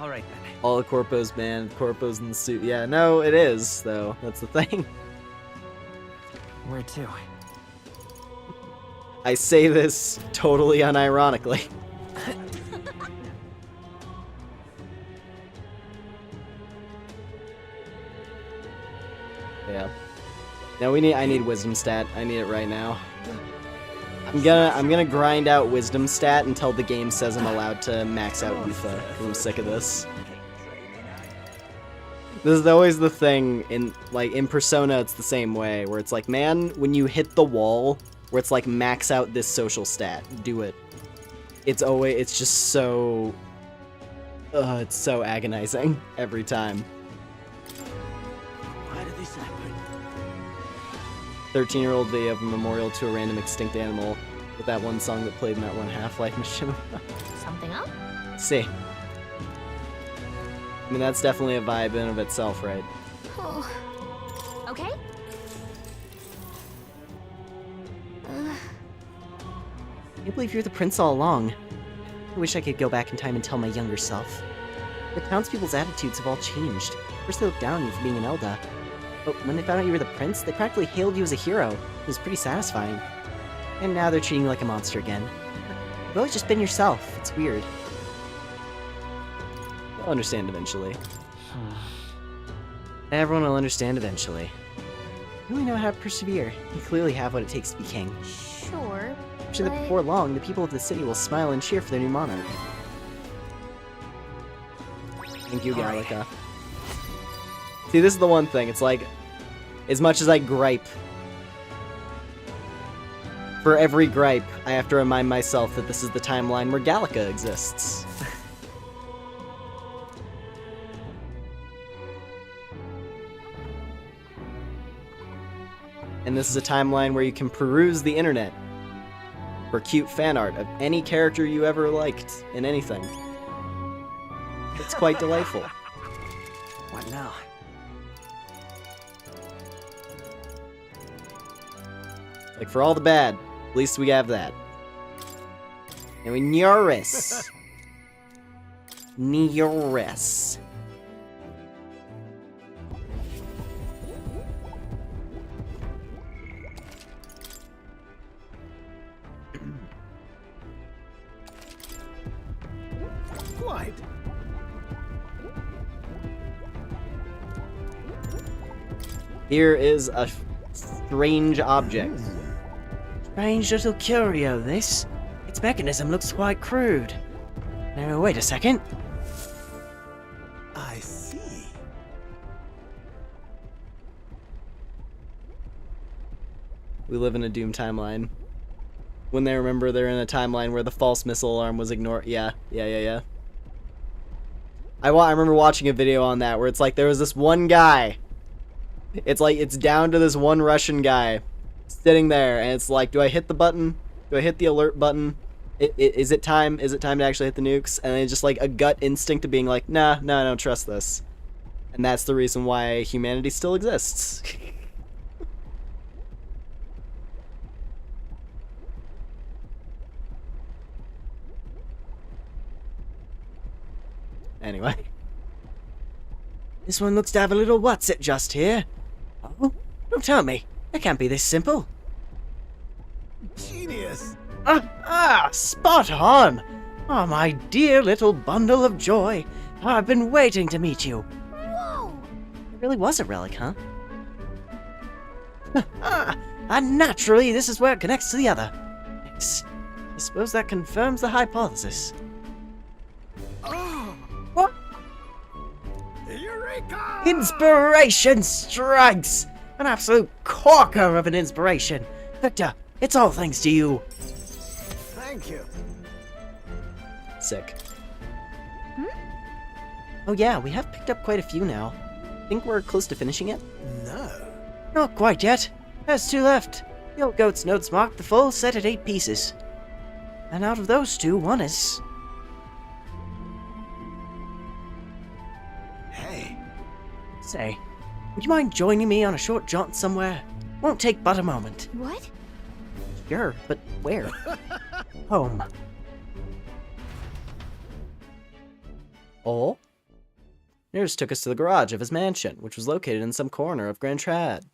Alright then. All the corpos, man. Corpos in the suit. Yeah, no, it is, though. That's the thing. Where to? I say this totally unironically. Yeah. Now I need wisdom stat. I need it right now. I'm gonna grind out wisdom stat until the game says I'm allowed to max out Yufa, because I'm sick of this. This is always the thing in Persona. It's the same way, where it's like, man, when you hit the wall, where it's like max out this social stat, do it. It's just so, it's so agonizing every time. Why did this happen? 13-year-old video of a memorial to a random extinct animal with that one song that played in that one Half-Life mission. Something up? See. I mean, that's definitely a vibe in of itself, right? Oh. Okay. I can't believe you're the prince all along. I wish I could go back in time and tell my younger self. The townspeople's attitudes have all changed. First they looked down on you for being an Elda. But when they found out you were the prince, they practically hailed you as a hero. It was pretty satisfying. And now they're treating you like a monster again. You've always just been yourself. It's weird. You'll understand eventually. Everyone will understand eventually. You really know how to persevere. You clearly have what it takes to be king. Sure. I'm sure that before long, the people of the city will smile and cheer for their new monarch. Thank you, Gallica. See, this is the one thing. It's like, as much as I gripe For every gripe, I have to remind myself that this is the timeline where Gallica exists. And this is a timeline where you can peruse the internet for cute fan art of any character you ever liked in anything. It's quite delightful. What now? Like, for all the bad, at least we have that. And we Nyoris. Nyoris. What? Here is a strange object. Strange little curio, this. Its mechanism looks quite crude. Now, wait a second. I see. We live in a Doom timeline. When they remember they're in a timeline where the false missile alarm was ignored. Yeah. I remember watching a video on that where it's like there was this one guy. It's like it's down to this one Russian guy sitting there, and it's like, do I hit the button? Do I hit the alert button? Is it time? Is it time to actually hit the nukes? And it's just like a gut instinct of being like, nah, I don't trust this. And that's the reason why humanity still exists. Anyway. This one looks to have a little what's-it just here. Oh, don't tell me. It can't be this simple. Genius! Spot on! Oh, my dear little bundle of joy. I've been waiting to meet you. Whoa! It really was a relic, huh? And naturally, this is where it connects to the other. Yes. I suppose that confirms the hypothesis. What? Eureka! Inspiration strikes! An absolute corker of an inspiration. Victor, it's all thanks to you. Thank you. Sick. Oh yeah, we have picked up quite a few now. Think we're close to finishing it? No. Not quite yet. There's 2 left. The old goat's notes mark the full set at 8 pieces. And out of those 2, one is... Hey. Say, would you mind joining me on a short jaunt somewhere? Won't take but a moment. What? Sure, but where? Home. Oh? Nearest took us to the garage of his mansion, which was located in some corner of Grand Trad.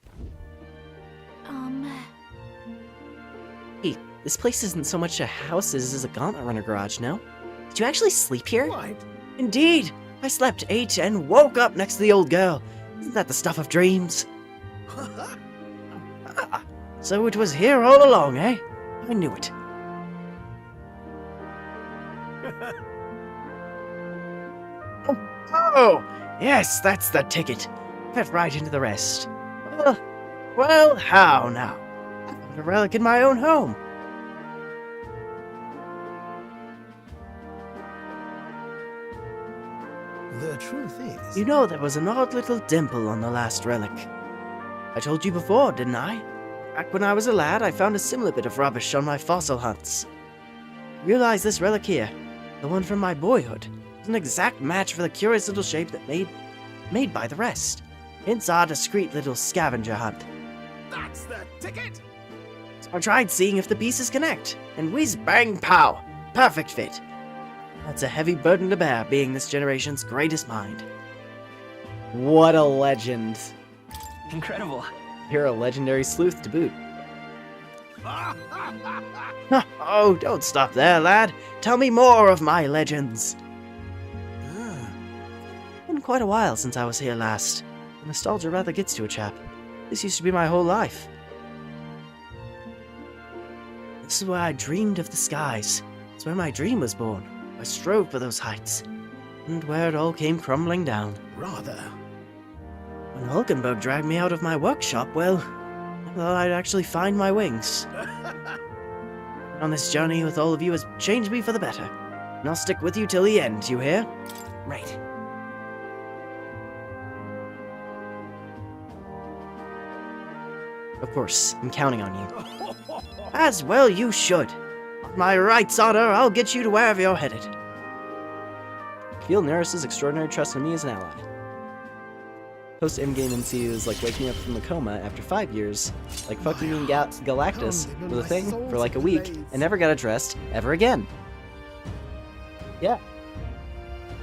Hey, this place isn't so much a house as it is a gauntlet runner garage, no? Did you actually sleep here? What? Indeed! I slept 8 and woke up next to the old girl. Isn't that the stuff of dreams? So it was here all along, eh? I knew it. Oh, yes, that's the ticket. Fit right into the rest. Well, how now? I found a relic in my own home. The truth is... You know, there was an odd little dimple on the last relic. I told you before, didn't I? Back when I was a lad, I found a similar bit of rubbish on my fossil hunts. I realized this relic here, the one from my boyhood, was an exact match for the curious little shape that made by the rest. Hence our discreet little scavenger hunt. That's the ticket! So I tried seeing if the pieces connect, and whiz bang pow! Perfect fit. That's a heavy burden to bear, being this generation's greatest mind. What a legend. Incredible. You're a legendary sleuth to boot. Oh, don't stop there, lad. Tell me more of my legends. Been quite a while since I was here last. Nostalgia rather gets to a chap. This used to be my whole life. This is where I dreamed of the skies. It's where my dream was born. I strove for those heights. And where it all came crumbling down. Rather. When Hulkenberg dragged me out of my workshop, well, I thought I'd actually find my wings. On this journey with all of you has changed me for the better. And I'll stick with you till the end, you hear? Right. Of course, I'm counting on you. As well you should. On my right's honor, I'll get you to wherever you're headed. Feel Neris's extraordinary trust in me as an ally. Post-endgame MCU is like waking up from a coma after 5 years, like fucking me and Galactus was a thing for like a week and never got addressed ever again. Yeah.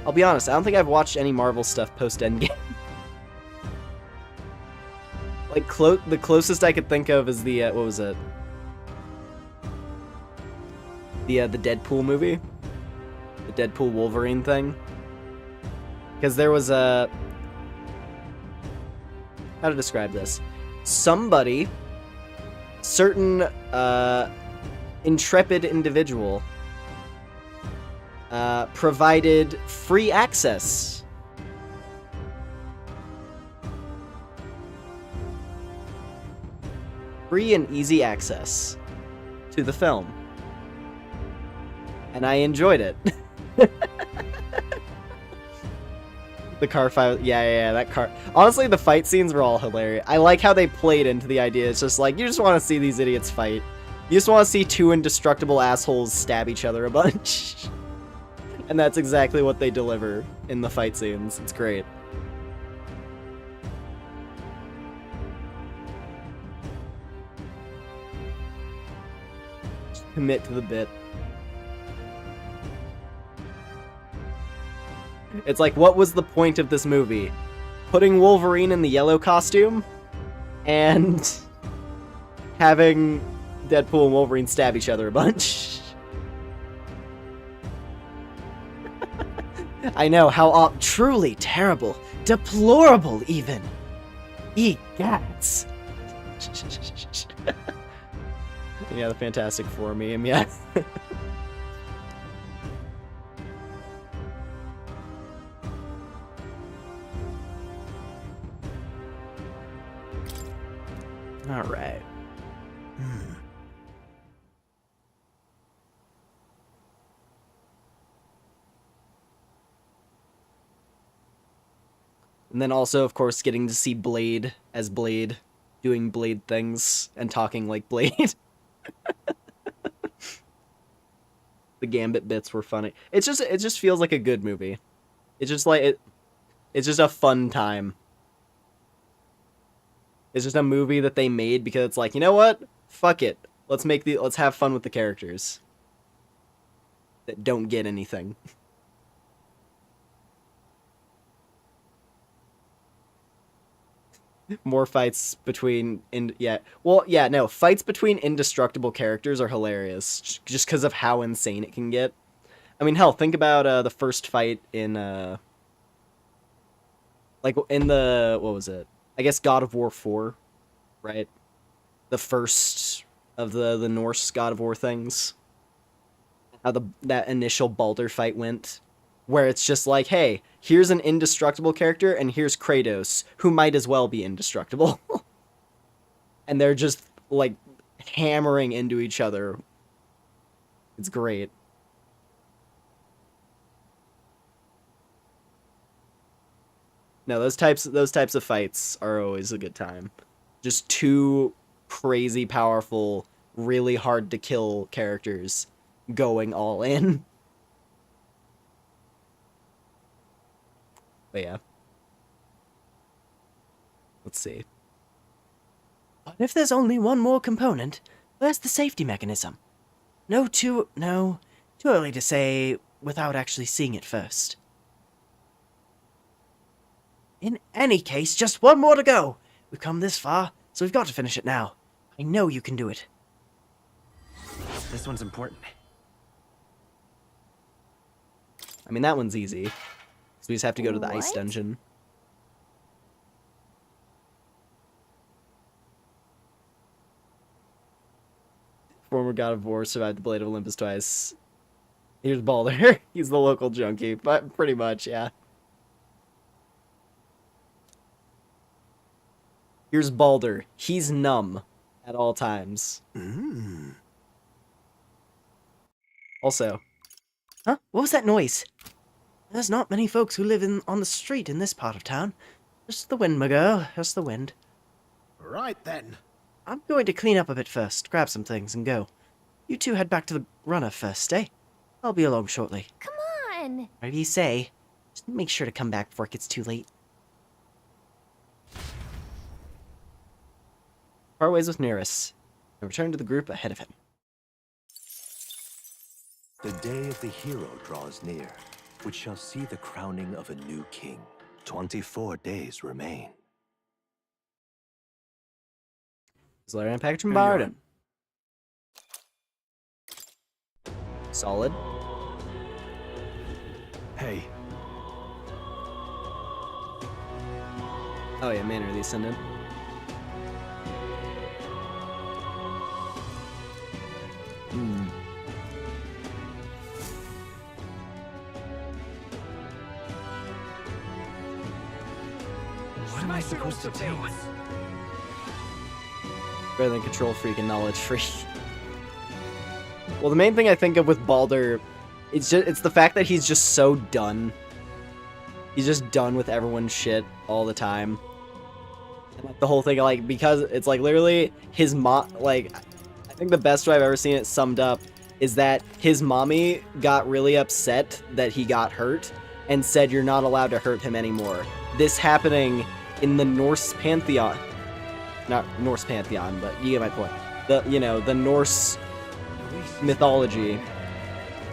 I'll be honest, I don't think I've watched any Marvel stuff post-endgame. Like, the closest I could think of is the, what was it? The Deadpool movie? The Deadpool Wolverine thing? Because there was a... How to describe this? Somebody, certain, intrepid individual, provided free access free and easy access to the film. And I enjoyed it. The car fight, yeah, that car. Honestly, the fight scenes were all hilarious. I like how they played into the idea. It's just like, you just want to see these idiots fight. You just want to see two indestructible assholes stab each other a bunch. And that's exactly what they deliver in the fight scenes. It's great. Just commit to the bit. It's like, what was the point of this movie? Putting Wolverine in the yellow costume and having Deadpool and Wolverine stab each other a bunch. I know, how truly terrible, deplorable even. Egats. Yeah, the Fantastic Four meme, yeah. All right. And then also, of course, getting to see Blade as Blade, doing Blade things and talking like Blade. The Gambit bits were funny. It just feels like a good movie. It's just like it's just a fun time. It's just a movie that they made because it's like, you know what? Fuck it. Let's have fun with the characters that don't get anything. More fights between fights between indestructible characters are hilarious just because of how insane it can get. I mean, hell, think about the first fight in what was it? I guess God of War 4, right? The first of the Norse God of War things. How that initial Baldur fight went. Where it's just like, hey, here's an indestructible character, and here's Kratos, who might as well be indestructible. And they're just, like, hammering into each other. It's great. No, those types of fights are always a good time. Just two crazy powerful, really hard to kill characters going all in. But yeah. Let's see. But if there's only one more component, where's the safety mechanism? Too early to say without actually seeing it first. In any case, just one more to go. We've come this far, so we've got to finish it now. I know you can do it. This one's important. I mean, that one's easy. So we just have to go to the ice dungeon. Former God of War survived the Blade of Olympus twice. Here's Baldur. He's the local junkie, but pretty much, yeah. Here's Baldur. He's numb at all times. Also, Huh? What was that noise? There's not many folks who live on the street in this part of town. Just the wind, my girl. Just the wind. Right then. I'm going to clean up a bit first, grab some things, and go. You two head back to the runner first, eh? I'll be along shortly. Come on! Whatever you say. Just make sure to come back before it gets too late. part ways with Neris, and return to the group ahead of him. The day of the hero draws near, which shall see the crowning of a new king. 24 days remain. Letter and package from Barden. Solid. Hey. Oh yeah, Manor of the Ascendant. What am I supposed to do? Better than Control Freak and Knowledge Freak. Well, the main thing I think of with Baldur, it's the fact that he's just so done. He's just done with everyone's shit all the time. And like the whole thing, like, because it's like literally his mom, like, I think the best way I've ever seen it summed up is that his mommy got really upset that he got hurt and said you're not allowed to hurt him anymore. This happening in the Norse pantheon. Not Norse pantheon, but you get my point. The Norse mythology,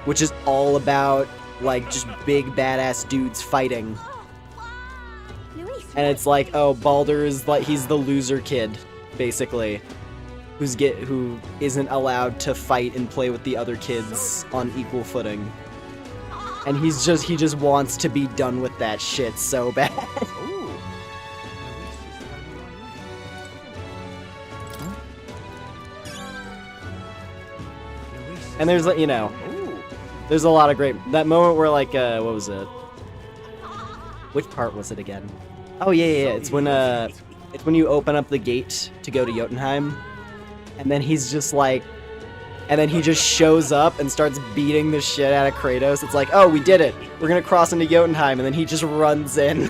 which is all about like just big badass dudes fighting. And it's like, oh, Baldur is like, he's the loser kid, basically, who isn't allowed to fight and play with the other kids on equal footing. And he just wants to be done with that shit so bad. And there's, you know, there's a lot of great, that moment where like, what was it? Which part was it again? Oh yeah, it's when you open up the gate to go to Jotunheim, and then he's just like, and then he just shows up and starts beating the shit out of Kratos. It's like, oh, we did it. We're gonna cross into Jotunheim, and then he just runs in.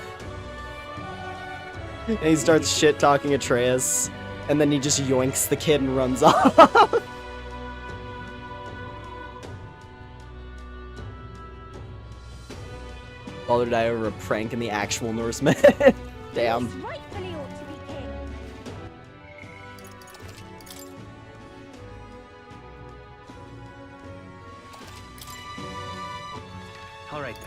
And he starts shit-talking Atreus, and then he just yoinks the kid and runs off. Baldur died over a prank in the actual Norse myth. Damn. Rightfully ought to be king. All right then.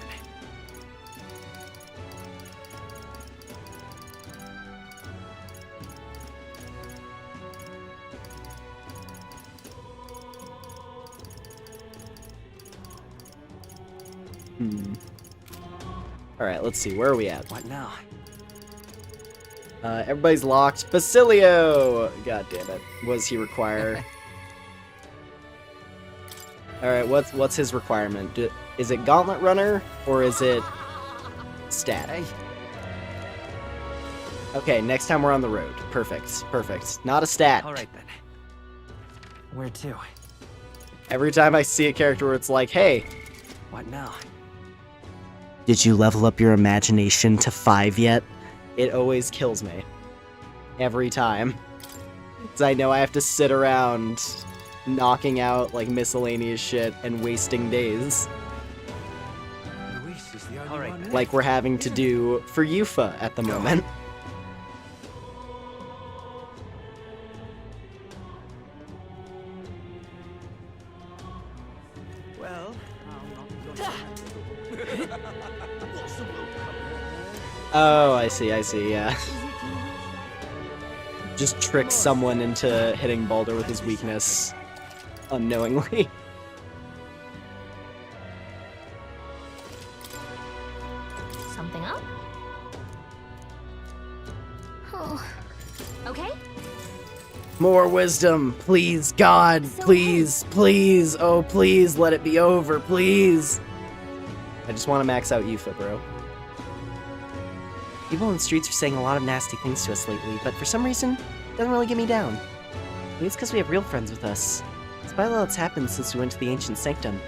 Alright, let's see. Where are we at? What now? Everybody's locked. Basilio! God damn it. What does he require? Alright, what's his requirement? Is it Gauntlet Runner, or is it Stat? Hey. Okay, next time we're on the road. Perfect. Not a Stat. All right then. Where to? Every time I see a character where it's like, hey, What now? did you level up your imagination to 5 yet? It always kills me. Every time. Because I know I have to sit around knocking out like miscellaneous shit and wasting days. All right then. Like we're having to do for Yufa at the moment. Well, Oh, I see, yeah. Just trick someone into hitting Baldur with his weakness unknowingly. Something up? Oh. Okay? More wisdom, please, God, please, oh please, let it be over, please. I just want to max out Yufa, bro. People in the streets are saying a lot of nasty things to us lately, but for some reason, it doesn't really get me down. Maybe it's because we have real friends with us. Despite all that's happened since we went to the ancient sanctum,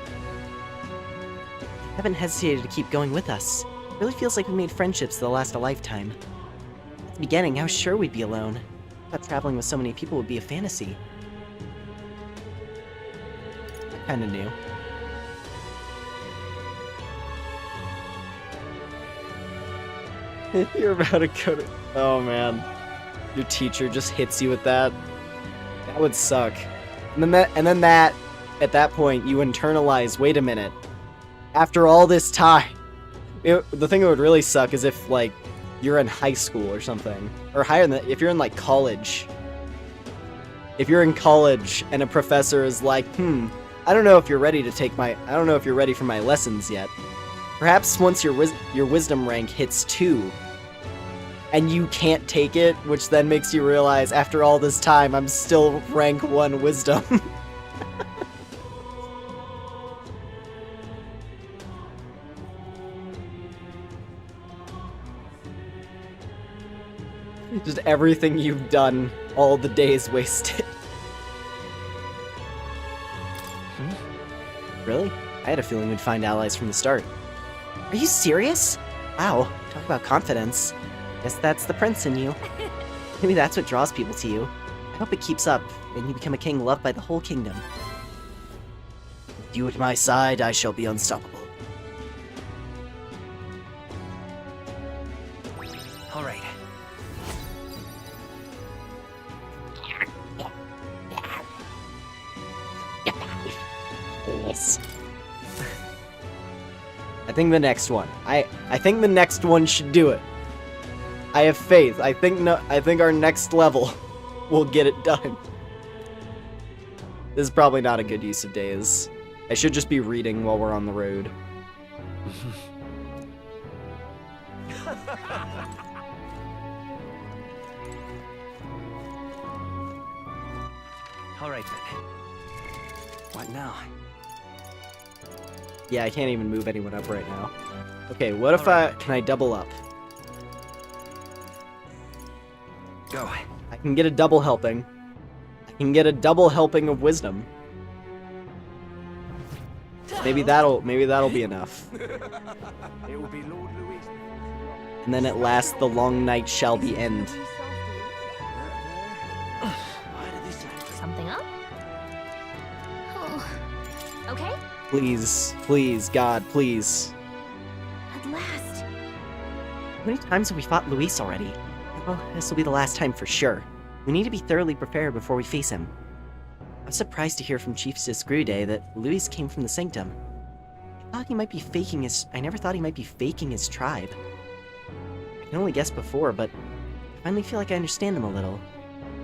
I haven't hesitated to keep going with us. It really feels like we made friendships that'll last a lifetime. At the beginning, I was sure we'd be alone. I thought traveling with so many people would be a fantasy. I kinda knew. You're about to go to... Oh, man. Your teacher just hits you with that. That would suck. And then at that point, you internalize, wait a minute. After all this time... the thing that would really suck is if, like, you're in high school or something. Or higher than that, if you're in, like, college. If you're in college and a professor is like, I don't know if you're ready for my lessons yet. Perhaps once your wisdom rank hits 2, and you can't take it, which then makes you realize, after all this time, I'm still rank 1 wisdom. Just everything you've done, all the days wasted. Really? I had a feeling we'd find allies from the start. Are you serious? Wow, talk about confidence. Guess that's the prince in you. Maybe that's what draws people to you. I hope it keeps up, and you become a king loved by the whole kingdom. With you at my side, I shall be unstoppable. All right. Yes. I think the next one. I think the next one should do it. I have faith. I think our next level will get it done. This is probably not a good use of days. I should just be reading while we're on the road. All right, then. What now? Yeah, I can't even move anyone up right now. Okay, what if can I double up? Go. I can get a double helping. I can get a double helping of wisdom. Maybe that'll be enough. And then at last the long night shall be end. Something up? Oh. Okay? Please, please, God, please. At last. How many times have we fought Luis already? Well, this will be the last time for sure. We need to be thoroughly prepared before we face him. I was surprised to hear from Chief Sisgrude that Luis came from the Sanctum. I never thought he might be faking his tribe. I can only guess before, but I finally feel like I understand him a little.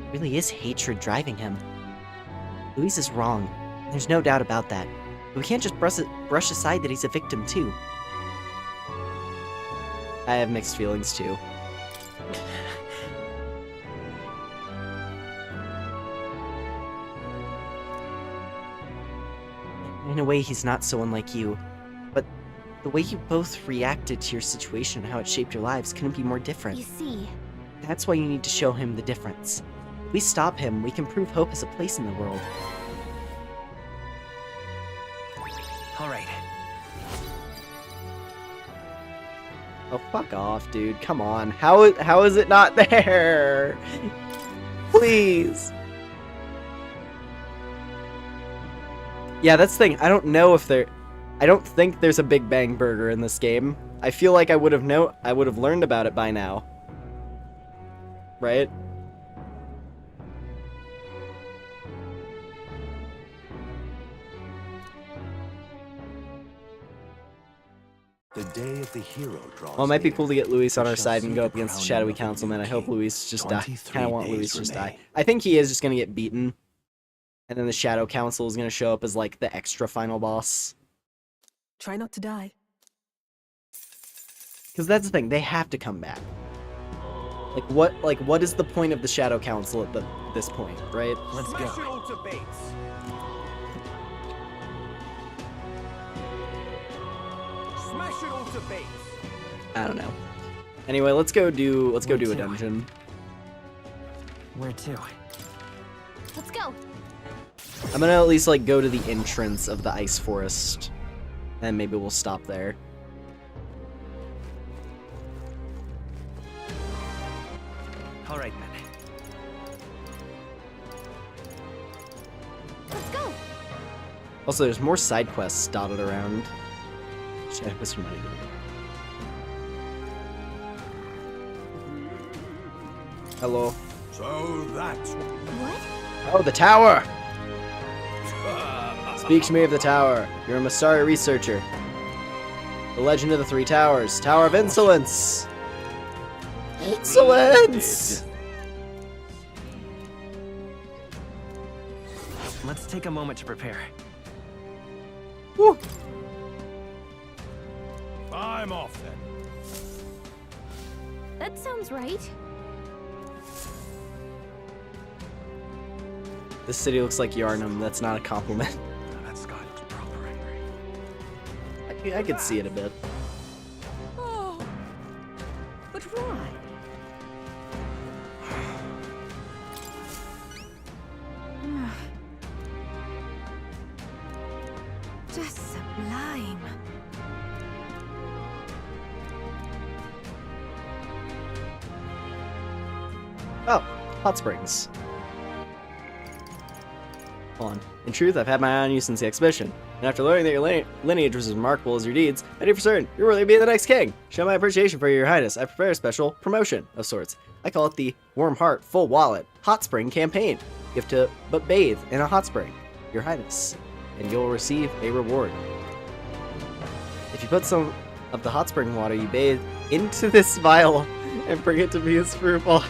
It really is hatred driving him. Luis is wrong. There's no doubt about that. But we can't just brush aside that he's a victim too. I have mixed feelings too. In a way, he's not so unlike you. But the way you both reacted to your situation and how it shaped your lives couldn't be more different. You see. That's why you need to show him the difference. If we stop him, we can prove hope has a place in the world. All right. Oh, fuck off, dude. Come on. How is it not there? Please. Yeah, that's the thing. I don't think there's a Big Bang Burger in this game. I feel like I would have learned about it by now. Right? The day of the hero draws Well, it might be near. cool to get Luis on our We shall side and see go the up against the crowning Shadowy of the Councilman. new I hope king. Luis just die. 23 Kind of want days Luis just die. remain. I think he is just gonna get beaten, and then the Shadow Council is gonna show up as like the extra final boss. Try not to die. Because that's the thing, they have to come back. Like what is the point of the Shadow Council at this point, right? Let's Smash go. it all to bits. Smash it all to bits. I don't know. Anyway, let's go do a dungeon. Where to? Let's go. I'm gonna at least like go to the entrance of the ice forest, and maybe we'll stop there. All right then. Let's go. Also, there's more side quests dotted around. Should I put some money? Hello. So that's what? Oh, the tower! Speak to me of the tower. You're a Masari researcher. The Legend of the Three Towers. Tower of Insolence! Insolence! Let's take a moment to prepare. Woo. I'm off then. That sounds right. This city looks like Yarnum. That's not a compliment. That sky looks proper angry. I could see it a bit. Oh, but why? Just sublime. Oh, hot springs. Hold on. In truth, I've had my eye on you since the exhibition, and after learning that your lineage was as remarkable as your deeds, I knew for certain you're worthy of being the next king. Show my appreciation for your highness. I prepare a special promotion of sorts. I call it the Warm Heart, Full Wallet Hot Spring Campaign. You have to but bathe in a hot spring, your highness, and you'll receive a reward. If you put some of the hot spring water you bathe into this vial and bring it to me as fruitful.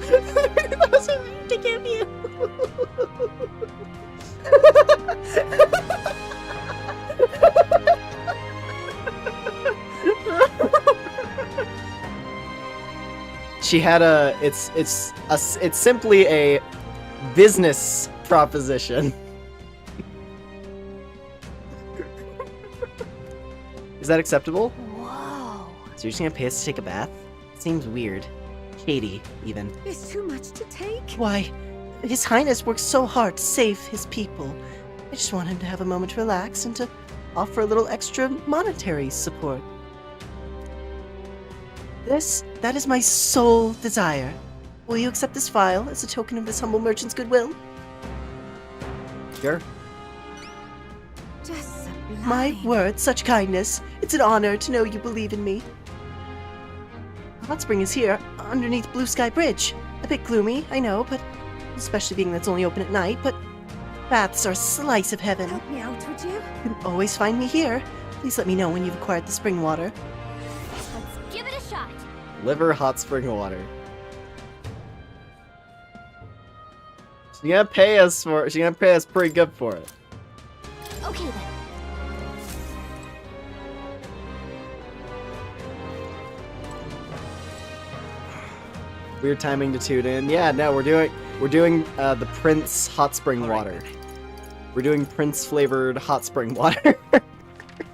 That was a mean to give you. She had it's simply a business proposition. Is that acceptable? Whoa. So you're just gonna pay us to take a bath? Seems weird. Shady, even. It's too much to take. Why, His Highness works so hard to save his people. I just want him to have a moment to relax and to offer a little extra monetary support. That is my sole desire. Will you accept this vial as a token of this humble merchant's goodwill? Sure. Just sublime. My word, such kindness. It's an honor to know you believe in me. The hot spring is here, underneath Blue Sky Bridge. A bit gloomy, I know, but especially being that it's only open at night, but baths are a slice of heaven. Help me out, would you? You can always find me here. Please let me know when you've acquired the spring water. Let's give it a shot. Liver hot spring water. She's gonna pay us pretty good for it. Okay then. Weird timing to tune in. Yeah, no, we're doing the Prince hot spring water. We're doing Prince flavored hot spring water.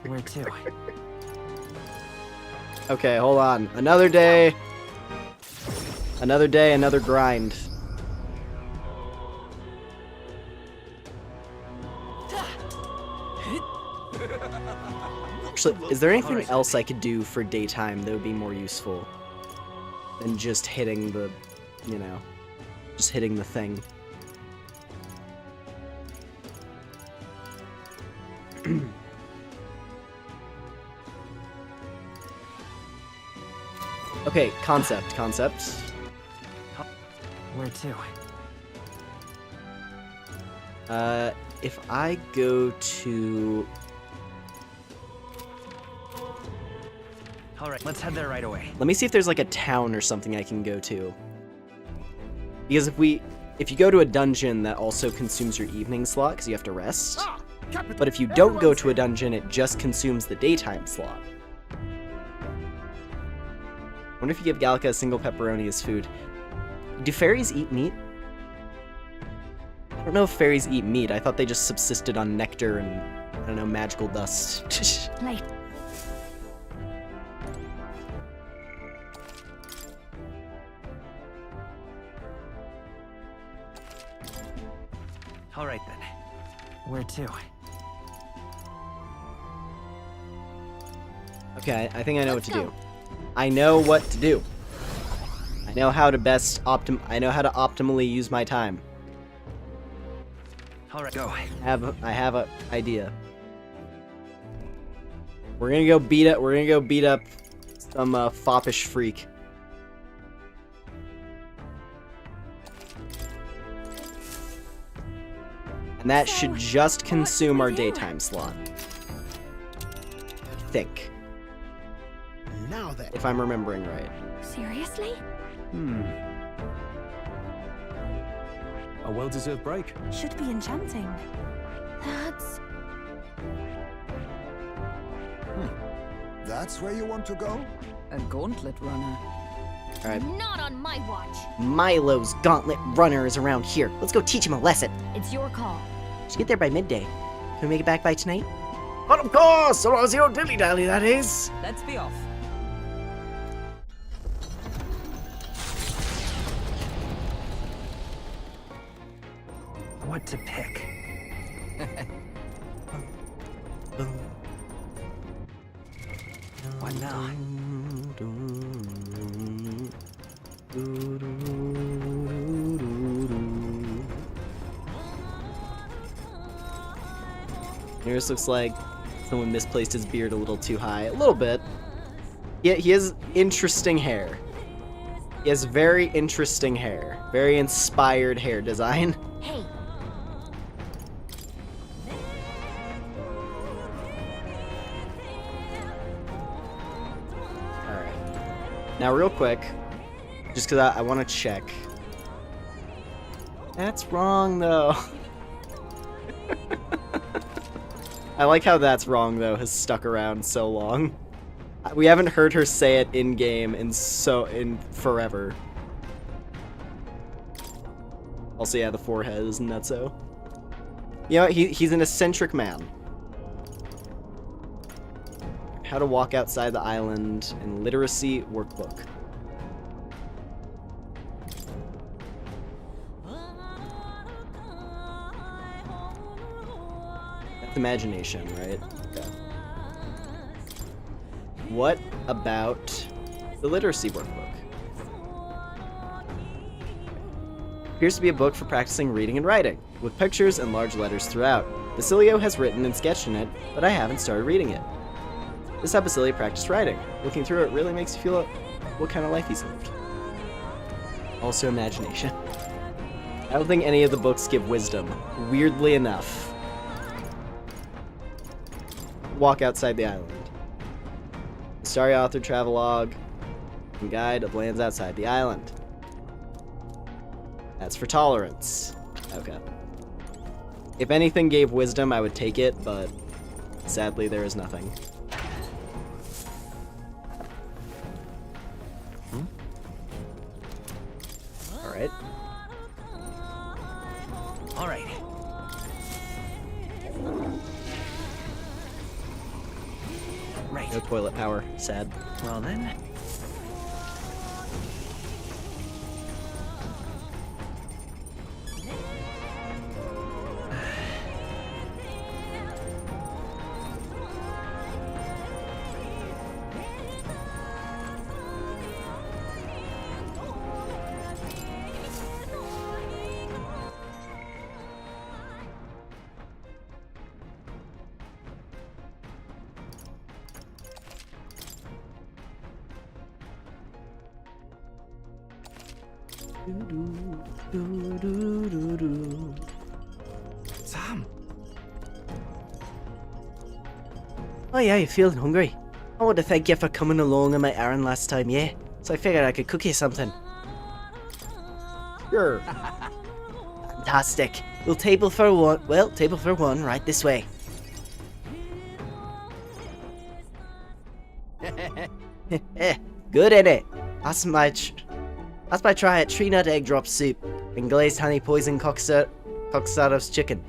Where to? Okay, hold on. Another day, another grind. Actually, is there anything else I could do for daytime that would be more useful than just hitting the, just hitting the thing? Okay, concept. Where to? If I go to... Alright, let's head there right away. Let me see if there's like a town or something I can go to. Because if you go to a dungeon, that also consumes your evening slot because you have to rest. But if you don't go to a dungeon, it just consumes the daytime slot. I wonder if you give Gallica a single pepperoni as food. Do fairies eat meat? I don't know if fairies eat meat. I thought they just subsisted on nectar and, I don't know, magical dust. Late. Alright then. Where to? Okay, I think I know what to do. I know what to do. I know how to I know how to optimally use my time. All right, go. I have an idea. We're gonna go beat up some foppish freak. And that should just consume our daytime slot. I think. Now then. If I'm remembering right. Seriously? A well-deserved break. Should be enchanting. That's... That's where you want to go? A gauntlet runner. Alright. Not on my watch. Milo's gauntlet runner is around here. Let's go teach him a lesson. It's your call. Should get there by midday. Can we make it back by tonight? But of course, so long as you don't dilly-dally, that is. Let's be off. What to pick? What now? Yours looks like someone misplaced his beard a little too high. A little bit. Yeah, he has interesting hair. He has very interesting hair. Very inspired hair design. Hey. Alright. Now real quick, just because I want to check. That's wrong though. I like how that's wrong though has stuck around so long. We haven't heard her say it in game in forever. Also, yeah, the forehead is nutso. You know what? He's an eccentric man. How to walk outside the island and literacy workbook. That's imagination, right? Okay. What about the literacy workbook? Appears to be a book for practicing reading and writing, with pictures and large letters throughout. Basilio has written and sketched in it, but I haven't started reading it. This helped Basilio practice writing. Looking through it really makes you feel what kind of life he's lived. Also imagination. I don't think any of the books give wisdom, weirdly enough. Walk outside the island. Starry Author Travelogue and Guide of Lands Outside the Island. That's for tolerance. Okay. If anything gave wisdom, I would take it, but sadly there is nothing. Alright. Alright. Right. No toilet power. Sad. Well then. Sam! Oh yeah, you feeling hungry? I want to thank you for coming along on my errand last time, yeah? So I figured I could cook you something. Sure. Fantastic. We'll table for one. Well, table for one, right this way. Good, innit? That's my try at tree nut egg drop soup and glazed honey poison cockstados chicken.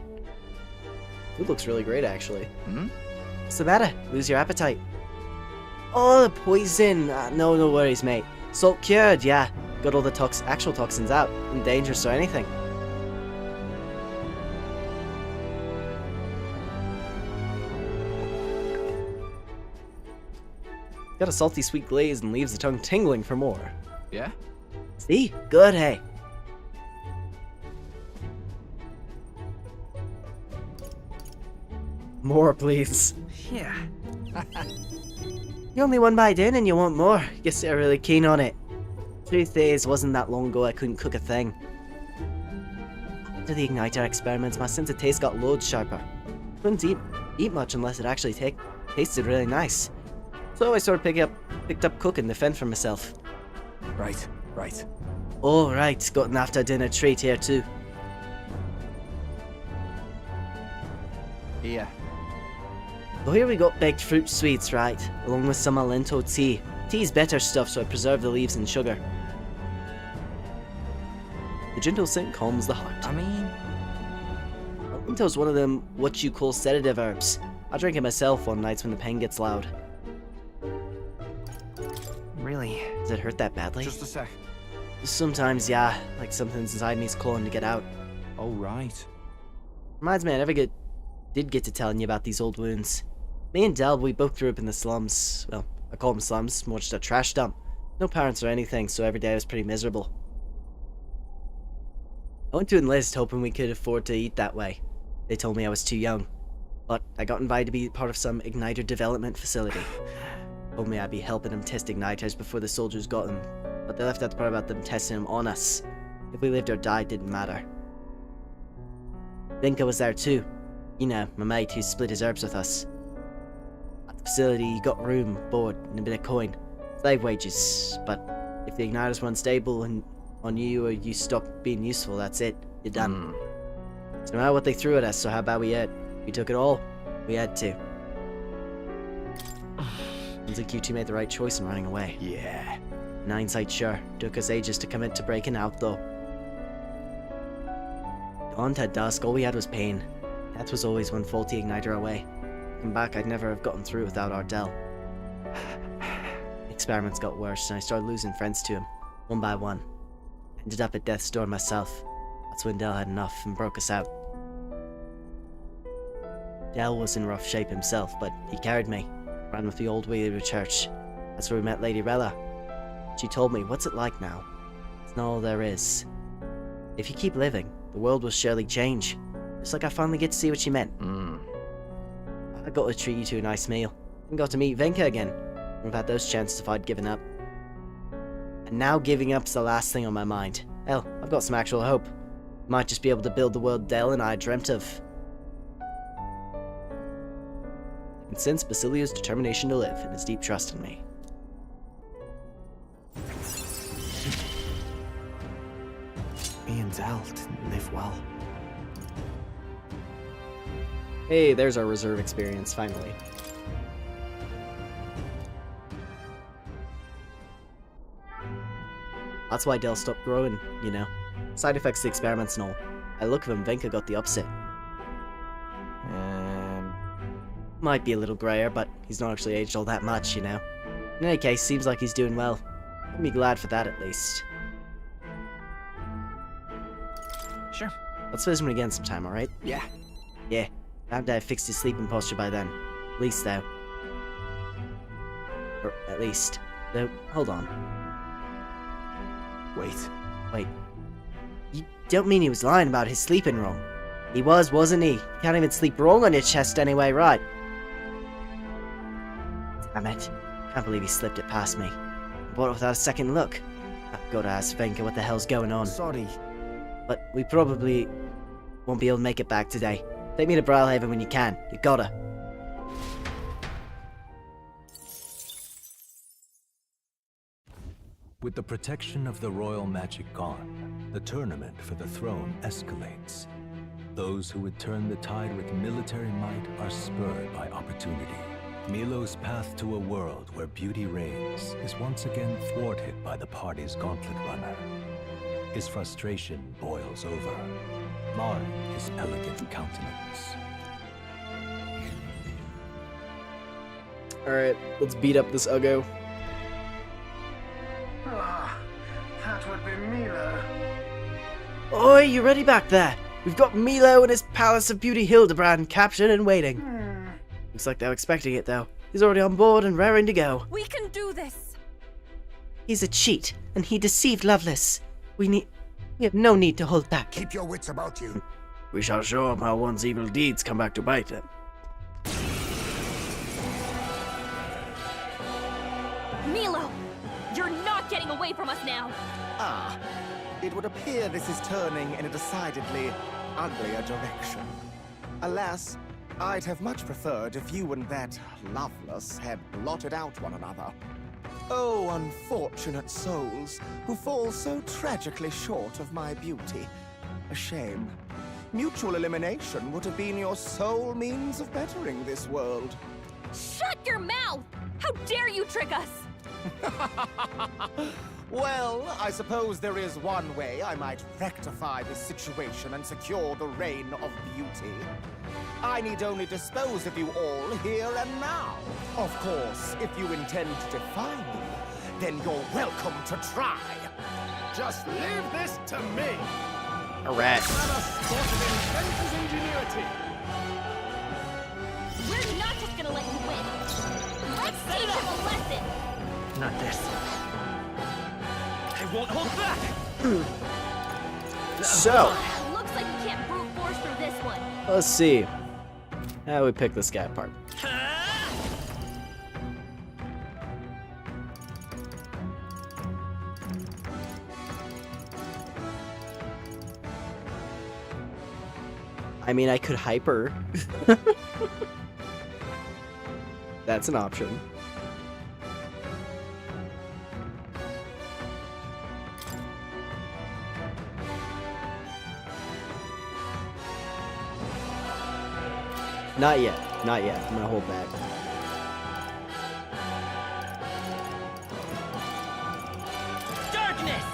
Food looks really great, actually. What's the matter? Lose your appetite? Oh, the poison. No worries, mate. Salt cured, yeah. Got all the actual toxins out. Not dangerous or anything. Got a salty sweet glaze and leaves the tongue tingling for more. Yeah? See? Good, hey. More, please. Yeah. You only one bite in and you want more. Guess you're really keen on it. Truth is, wasn't that long ago I couldn't cook a thing. After the igniter experiments, my sense of taste got loads sharper. Couldn't eat much unless it actually tasted really nice. So I sort of picked up cooking to fend for myself. Right. Oh right, got an after dinner treat here too. Yeah. So here we got baked fruit sweets, right? Along with some Alento tea. Tea's better stuff, so I preserve the leaves and sugar. The gentle scent calms the heart. I mean... Alento's one of them what you call sedative herbs. I drink it myself on nights when the pain gets loud. Really? Does it hurt that badly? Just a sec. Sometimes, yeah. Like something's inside me's clawing to get out. Oh, right. Reminds me I never did get to telling you about these old wounds. Me and Del, we both grew up in the slums. Well, I call them slums, more just a trash dump. No parents or anything, so every day was pretty miserable. I went to enlist hoping we could afford to eat that way. They told me I was too young. But I got invited to be part of some igniter development facility. Told me I'd be helping them test igniters before the soldiers got them. But they left out the part about them testing them on us. If we lived or died didn't matter. Vinka was there too. You know, my mate who split his herbs with us. At the facility, you got room, board, and a bit of coin. Slave wages, but if the igniters were unstable and on you or you stopped being useful, that's it. You're done. So no matter what they threw at us, so how bad we had. We took it all. We had to. Sounds like you two made the right choice in running away. Yeah. In hindsight, sure. Took us ages to commit to breaking out, though. Dawn to dusk, all we had was pain. Death was always one faulty igniter away. Looking back, I'd never have gotten through without Ardell. Experiments got worse, and I started losing friends to him, one by one. Ended up at death's door myself. That's when Del had enough and broke us out. Del was in rough shape himself, but he carried me. Ran with the old way to church. That's where we met Lady Rella. She told me, what's it like now? It's not all there is. If you keep living, the world will surely change. Just like I finally get to see what she meant. I got to treat you to a nice meal. And got to meet Venka again. I've had those chances if I'd given up. And now giving up's the last thing on my mind. Hell, I've got some actual hope. Might just be able to build the world Del and I dreamt of. I can sense Basilio's determination to live and his deep trust in me. Me and Del didn't live well. Hey, there's our reserve experience, finally. That's why Del stopped growing, you know. Side effects to experiments and all. I look at him, Venka got the upset. Might be a little grayer, but he's not actually aged all that much, you know. In any case, seems like he's doing well. I'd be glad for that, at least. Sure. Let's visit him again sometime, alright? Yeah. Yeah. Bound to have fixed his sleeping posture by then. At least, though. Or, at least. Though, hold on. Wait. You don't mean he was lying about his sleeping wrong? He was, wasn't he? You can't even sleep wrong on your chest anyway, right? Damn it. Can't believe he slipped it past me. Bought it without a second look. I've gotta ask Venka what the hell's going on. Sorry. But we probably won't be able to make it back today. Take me to Brilhaven when you can. You gotta. With the protection of the royal magic gone, the tournament for the throne escalates. Those who would turn the tide with military might are spurred by opportunity. Milo's path to a world where beauty reigns is once again thwarted by the party's gauntlet runner. His frustration boils over, marring his elegant countenance. Alright, let's beat up this Uggo. That would be Milo. Oi, you ready back there? We've got Milo and his Palace of Beauty Hildebrand captured and waiting. Looks like they're expecting it, though. He's already on board and raring to go. We can do this! He's a cheat, and he deceived Lovelace. We have no need to hold back. Keep your wits about you. We shall show him how one's evil deeds come back to bite them. Milo! You're not getting away from us now! Ah, it would appear this is turning in a decidedly uglier direction. Alas, I'd have much preferred if you and that Lovelace had blotted out one another. Oh, unfortunate souls who fall so tragically short of my beauty. A shame. Mutual elimination would have been your sole means of bettering this world. Shut your mouth! How dare you trick us! Well, I suppose there is one way I might rectify this situation and secure the reign of beauty. I need only dispose of you all here and now. Of course, if you intend to defy me, then you're welcome to try. Just leave this to me. A rat. Let us sport of inventor's ingenuity. We're not just gonna let you win. Let's teach him a lesson! Not this. I won't hold back! So, Looks like we can't brute force through this one. let's see. How do we pick this guy apart? I mean, I could hyper. That's an option. Not yet. Not yet. I'm gonna hold back. Darkness!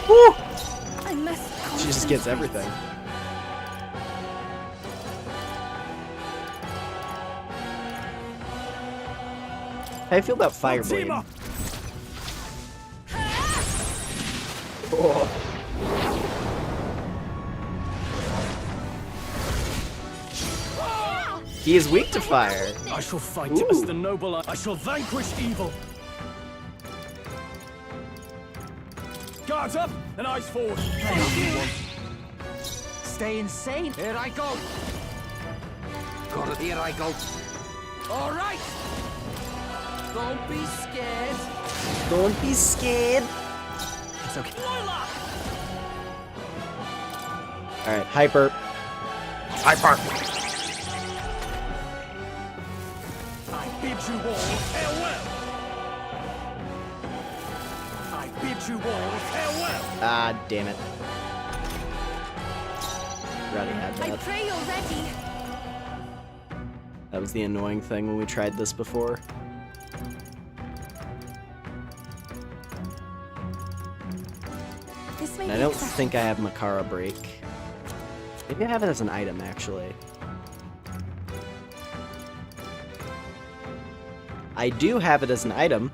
Woo! I must. She just gets everything. How do you feel about Fireblade? Oh. He is weak to fire. I shall fight Ooh. as the noble. I shall vanquish evil. Guards up and eyes forward. Stay insane. Here I go. Got it. Here I go. All right. Don't be scared. Don't be scared. It's okay. Alright, hyper. Hyper. I bid you all farewell. I bid you all farewell. Ah, damn it. Already had I that. pray you're ready. That was the annoying thing when we tried this before. This And I don't think I have Makara Break. Maybe I have it as an item, actually. I do have it as an item.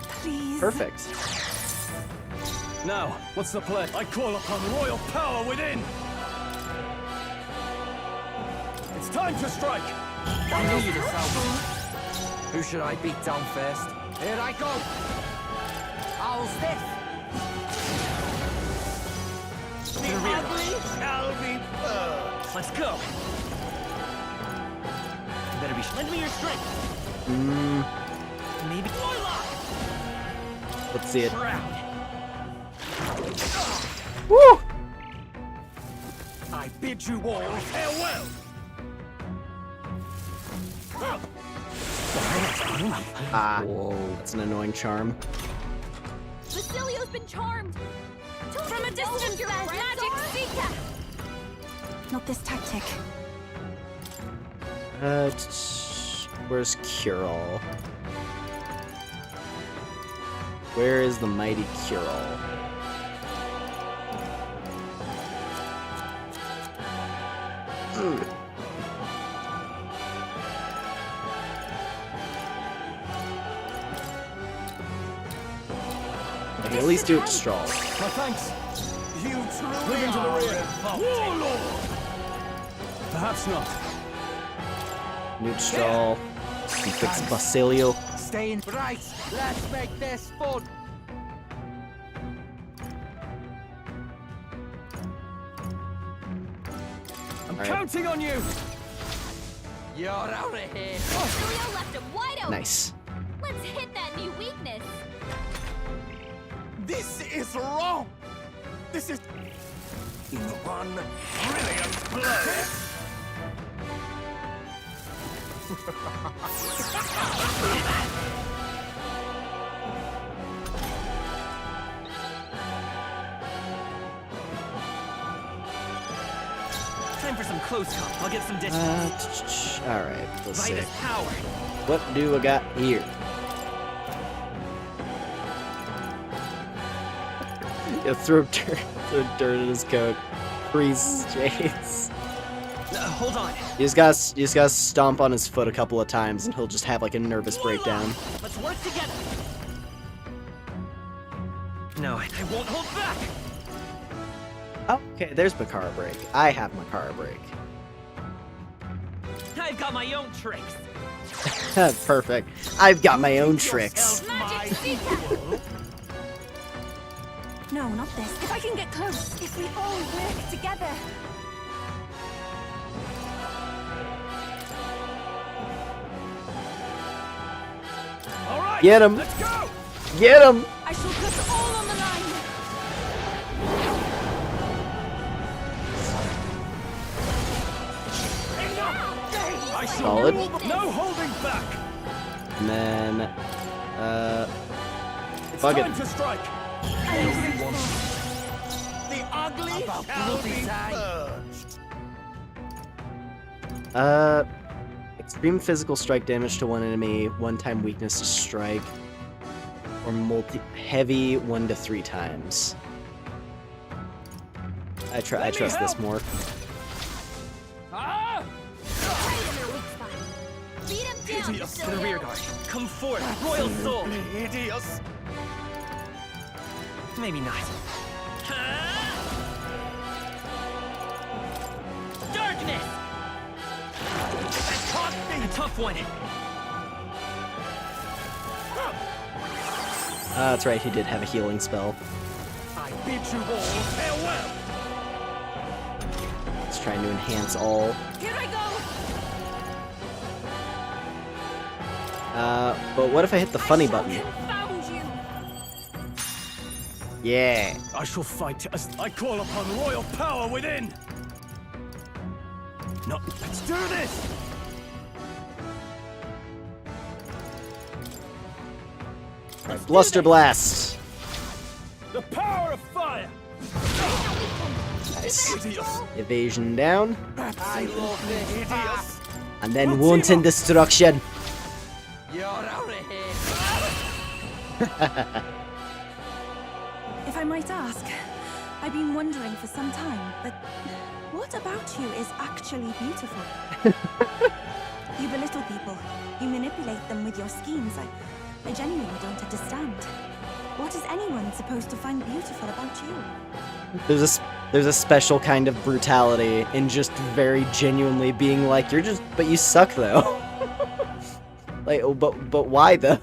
Please. Perfect. Now, what's the plan? I call upon royal power within. It's time to strike. I knew you'd have. Who should I beat down first? Here I go. How's this? The ugly shall be purged. Let's go. You better be. Lend me your strength. Maybe. Let's see it. Shroud. Woo! I bid you all farewell. Ah, that's an annoying charm. Basilio's been charmed. From a distance, your magic seeker. Not this tactic. Where's Cure-All? Where is the mighty Cure-All? I can at least do it to Straw. My thanks. Move into the rear. Warlord! Perhaps not. Neutral. Fix Basilio. Stay in right. Let's make this fun. I'm counting on you. You're out of here. Julio left him wide open. Nice. Let's hit that new weakness. This is wrong! This is... one brilliant play! Time for some close comp. I'll get some distance. Alright, let's see. Vitus power. What do I got here? Yeah, throw dirt in his coat. Freeze Jace. Hold on. You just gotta stomp on his foot a couple of times and he'll just have like a nervous breakdown. Let's work together. No, I won't hold back. Okay, there's Makara Break. I have Makara Break. I've got my own tricks. Perfect. I've got my own tricks. No, not this. If I can get close, if we all work together. All right. Get him. Let's go. Get him. I shall put all on the line. Solid. No holding back. And then, It's bug time it. to strike. The ugly shall be purged! Extreme physical strike damage to one enemy, one-time weakness to strike, or heavy 1 to 3 times. I trust this more. Ah! Beat him down, Hideous to the Basilio. rear guard. Come forth, Royal Soul. Hideous! Maybe not. Darkness! That caught me! A tough one. That's right, he did have a healing spell. I bid you all farewell. He's trying to enhance all. Here I go. But what if I hit the funny button? Found you. Yeah. I shall fight as I call upon royal power within. No, let's do this. Alright, Bluster Blast. The power of fire. Nice. Evasion down. I love this! Hideous! And then wanton destruction. You're out of here. If I might ask, I've been wondering for some time, but what about you is actually beautiful? You belittle people. You manipulate them with your schemes. I genuinely don't understand. What is anyone supposed to find beautiful about you? There's a special kind of brutality in just very genuinely being like, you're just, but you suck though. Like, but why though?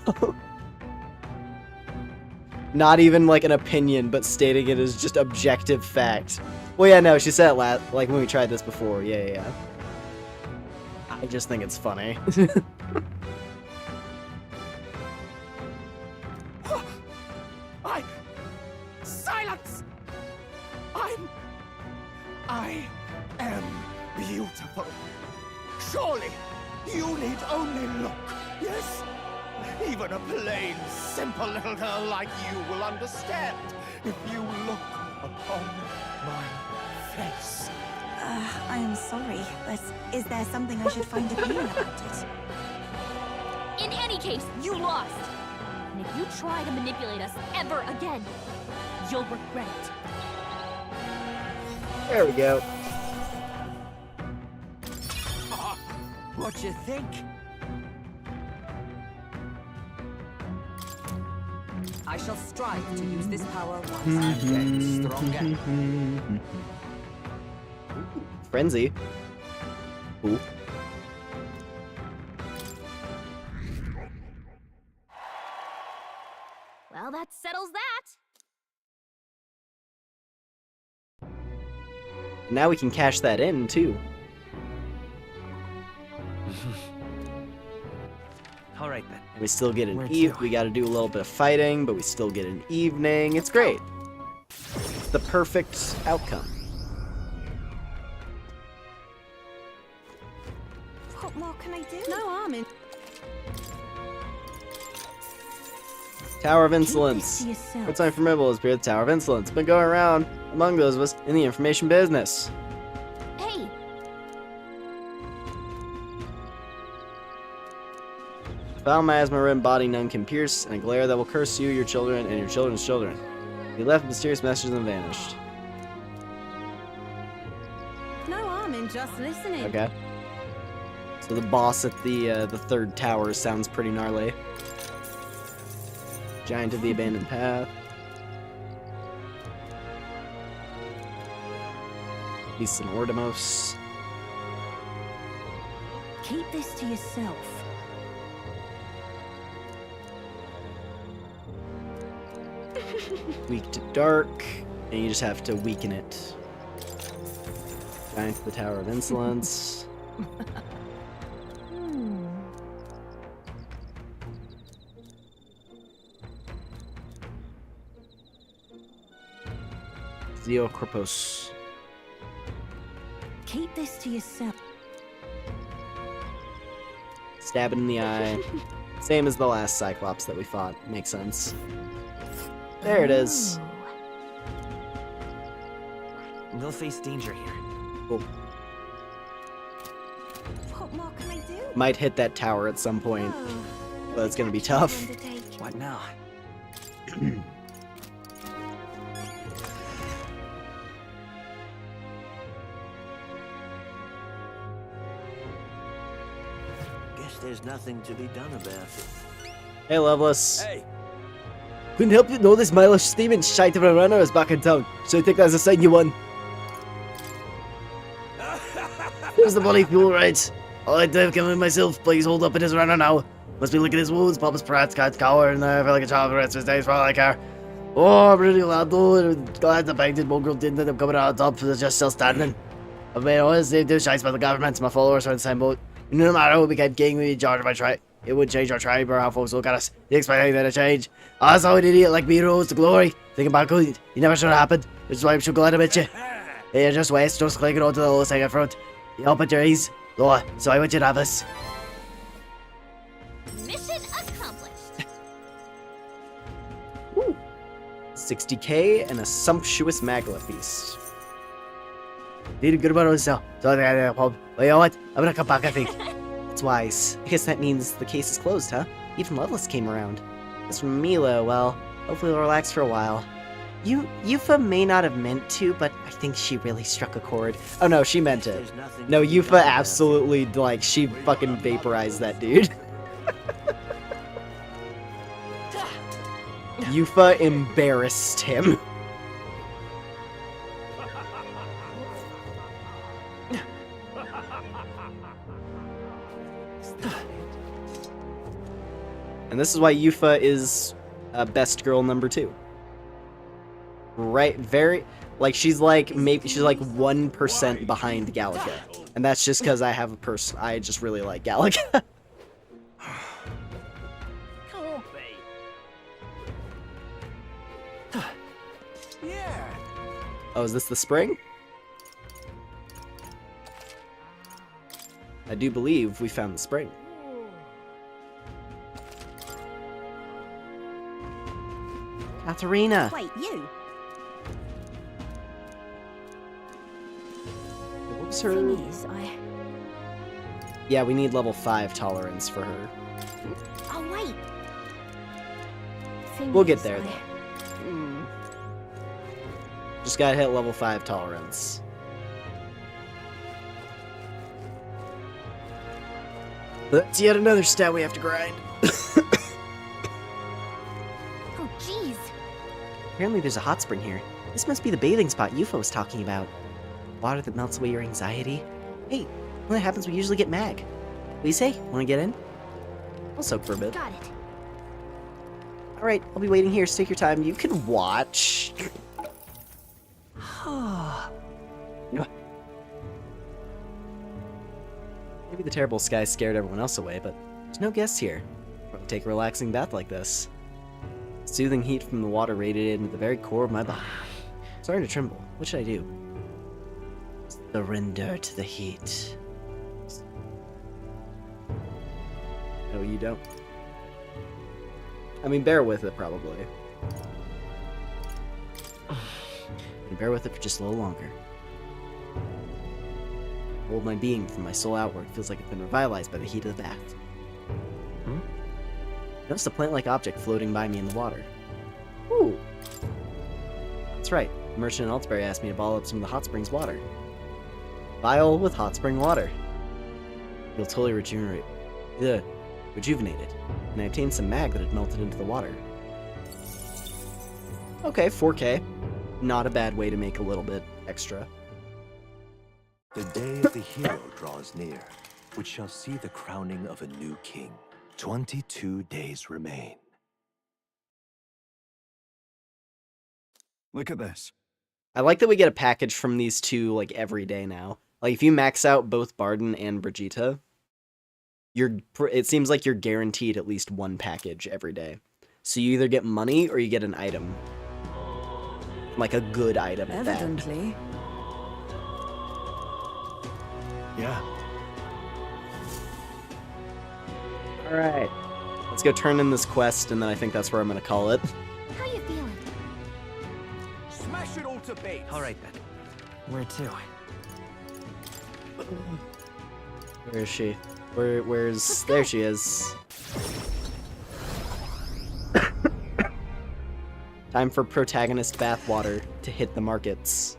Not even like an opinion, but stating it as just objective fact. Well, yeah, no, she said it like when we tried this before. Yeah. I just think it's funny. Silence! I am beautiful. Surely, you need only look, yes? Even a plain, simple little girl like you will understand if you look upon my face. I am sorry, but is there something I should find appealing about it? In any case, you lost. And if you try to manipulate us ever again, you'll regret it. There we go. What you think? I I shall strive to use this power once I'm getting stronger. Frenzy. Ooh. Well, that settles that. Now we can cash that in, too. All right then. And we still get an Where eve. to? We gotta do a little bit of fighting, but we still get an evening. It's great. It's the perfect outcome. What more can I do? No harm in. Tower of Insolence. to yourself. What time for Mibble has appeared at the Tower of Insolence. Been going around among those of us in the information business. Hey, Foul miasma-ridden body none can pierce, and a glare that will curse you, your children, and your children's children. He left mysterious messages and vanished. No harm in just listening. Okay. So the boss at the third tower sounds pretty gnarly. Giant of the Abandoned Path. Beast and Ordimos. Keep this to yourself. Weak to dark, and you just have to weaken it. Giant of the Tower of Insolence. Zeocorpos. Keep this to yourself. Stab it in the eye. Same as the last Cyclops that we fought. Makes sense. There it is. We'll face danger here. Cool. What more can I do? Might hit that tower at some point, but it's gonna be tough. What now? Guess there's nothing to be done about it. Hey, Loveless. Hey. Couldn't help you notice Milo steaming shite of a runner is back in town. So I think that's a sign you won. Here's the bloody fuel, right? All I'd have given myself, please hold up in his runner now. Must be licking his wounds, pop his prats, can't cower in there for like a child for the rest of his days for all I care. Oh, I'm really glad though. Glad the banged mongrel didn't end up coming out on top, they're just still standing. I've made honest, they do shites by the government, my followers are in the same boat. No matter who became king, we charge my tribe. It would change our tribe or how folks look at us. They expect anything to change. I saw an idiot like me rose to glory. Thinking back, you never should have happened. Which is why I'm so glad I met you. Hey, you're just west, just clicking onto the lowest thing in front. You up at your ease. Lower, so I want you to have this. mission accomplished. 60k and a sumptuous magla feast. Did a good about yourself. So you know what? I'm gonna come back, I think. It's wise. I guess that means the case is closed, huh? Even Loveless came around. As for Milo, well, hopefully we'll relax for a while. Yufa may not have meant to, but I think she really struck a chord. Oh no, she meant it. No, Yufa absolutely, like, she fucking vaporized that dude. Yufa embarrassed him. And this is why Yufa is best girl number 2. Right, like she's like 1% behind Gallica, and that's just because I just really like Gallica. Yeah. Oh, is this the spring? I do believe we found the spring. Katharina! Wait, you? What was her... Thing is, Yeah, we need level 5 tolerance for her. Oh, wait. We'll get there, though. Just gotta hit level 5 tolerance. That's yet another stat we have to grind. Oh, jeez. Apparently there's a hot spring here. This must be the bathing spot UFO was talking about. Water that melts away your anxiety. Hey, when that happens, we usually get mag. What do you say? Want to get in? I'll soak for a bit. Got it. Alright, I'll be waiting here, so take your time. You can watch. Maybe the terrible sky scared everyone else away, but there's no guests here. Probably take a relaxing bath like this. Soothing heat from the water radiated into the very core of my body. Starting to tremble. What should I do? Surrender to the heat. No, you don't. I mean, bear with it, probably. And bear with it for just a little longer. Hold my being from my soul outward. Feels like it's been revitalized by the heat of the bath. Notice a plant-like object floating by me in the water. Ooh! That's right. The merchant in Altsbury asked me to bottle up some of the hot springs water. Vial with hot spring water. It'll totally rejuvenated. And I obtained some mag that had melted into the water. Okay, 4K. Not a bad way to make a little bit extra. The day of the hero draws near, which shall see the crowning of a new king. 22 days remain. Look at this. I like that we get a package from these two, like, every day now. Like, if you max out both Barden and Brigitte, it seems like you're guaranteed at least one package every day. So you either get money or you get an item. Like a good item at that. Evidently. Yeah. Alright. Let's go turn in this quest, and then I think that's where I'm gonna call it. How you feeling? Smash it all to bits. All right then. Where to? Where is she? Where's... There she is. Time for protagonist bathwater to hit the markets.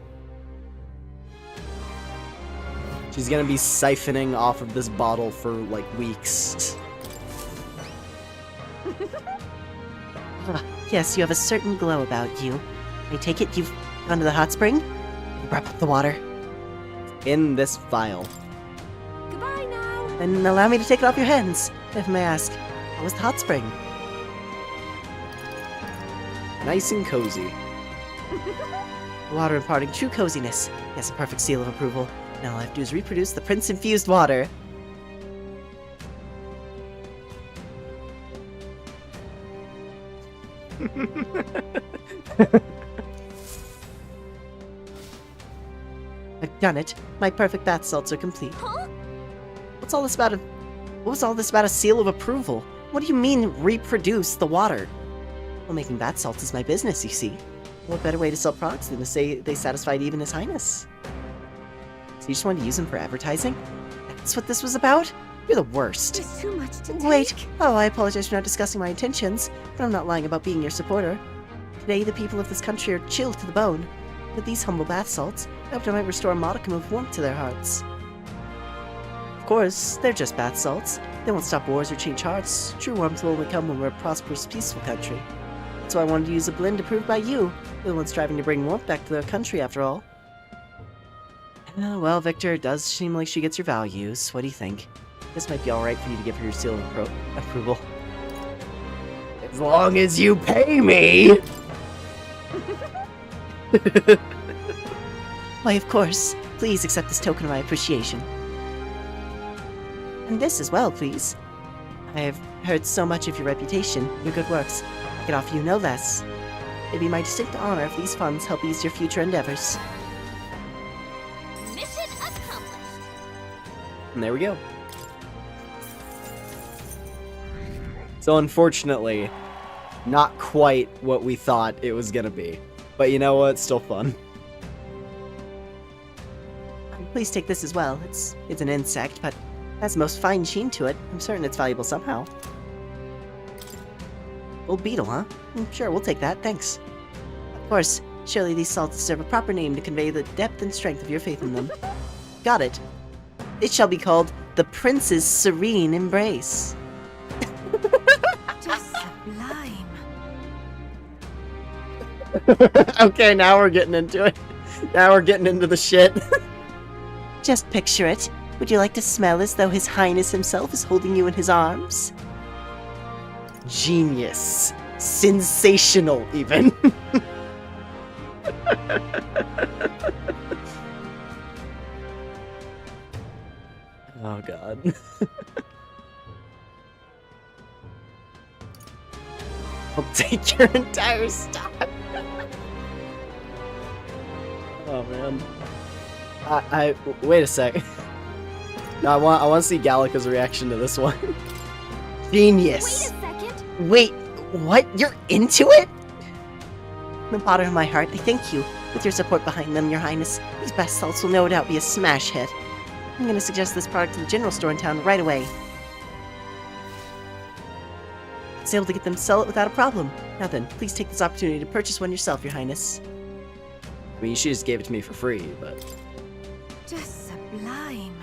She's gonna be siphoning off of this bottle for, like, weeks. Yes, you have a certain glow about you. I take it you've gone to the hot spring? You brought up the water. In this vial. Goodbye now. Then allow me to take it off your hands, if I may ask. How was the hot spring? Nice and cozy. Water imparting true coziness. Yes, a perfect seal of approval. Now all I have to do is reproduce the prince-infused water. I've done it. My perfect bath salts are complete. Huh? What's all this about what was all this about a seal of approval? What do you mean, reproduce the water? Well, making bath salts is my business, you see. What better way to sell products than to say they satisfied even His Highness? So you just wanted to use them for advertising? That's what this was about? You're the worst. There's too much to Wait. take. Oh, I apologize for not discussing my intentions, but I'm not lying about being your supporter. Today, the people of this country are chilled to the bone. With these humble bath salts, I hope I might restore a modicum of warmth to their hearts. Of course, they're just bath salts. They won't stop wars or change hearts. True warmth will only come when we're a prosperous, peaceful country. So I wanted to use a blend approved by you. You're the one striving to bring warmth back to the country, after all. Well, Victor, it does seem like she gets your values. What do you think? This might be alright for you to give her your seal of approval. As long as you pay me! Why, of course. Please accept this token of my appreciation. And this as well, please. I have heard so much of your reputation, your good works. I could offer you no less. It'd be my distinct honor if these funds help ease your future endeavors. Mission accomplished. And there we go. So unfortunately, not quite what we thought it was gonna be. But you know what? It's still fun. Please take this as well. It's an insect, but it has the most fine sheen to it. I'm certain it's valuable somehow. Old beetle, huh? Sure, we'll take that, thanks. Of course, surely these salts deserve a proper name to convey the depth and strength of your faith in them. Got it. It shall be called the Prince's Serene Embrace. Just sublime. Okay, now we're getting into it. Now we're getting into the shit. Just picture it. Would you like to smell as though His Highness himself is holding you in his arms? Genius. Sensational, even. Oh, God. I'll take your entire stock. Oh, man. I wait a sec. No, I want to see Gallica's reaction to this one. Genius. Wait a second. Wait, what? You're into it? From the bottom of my heart, I thank you. With your support behind them, Your Highness, these bath salts will no doubt be a smash hit. I'm going to suggest this product to the general store in town right away. I was able to get them to sell it without a problem. Now then, please take this opportunity to purchase one yourself, Your Highness. I mean, she just gave it to me for free, but... Just sublime.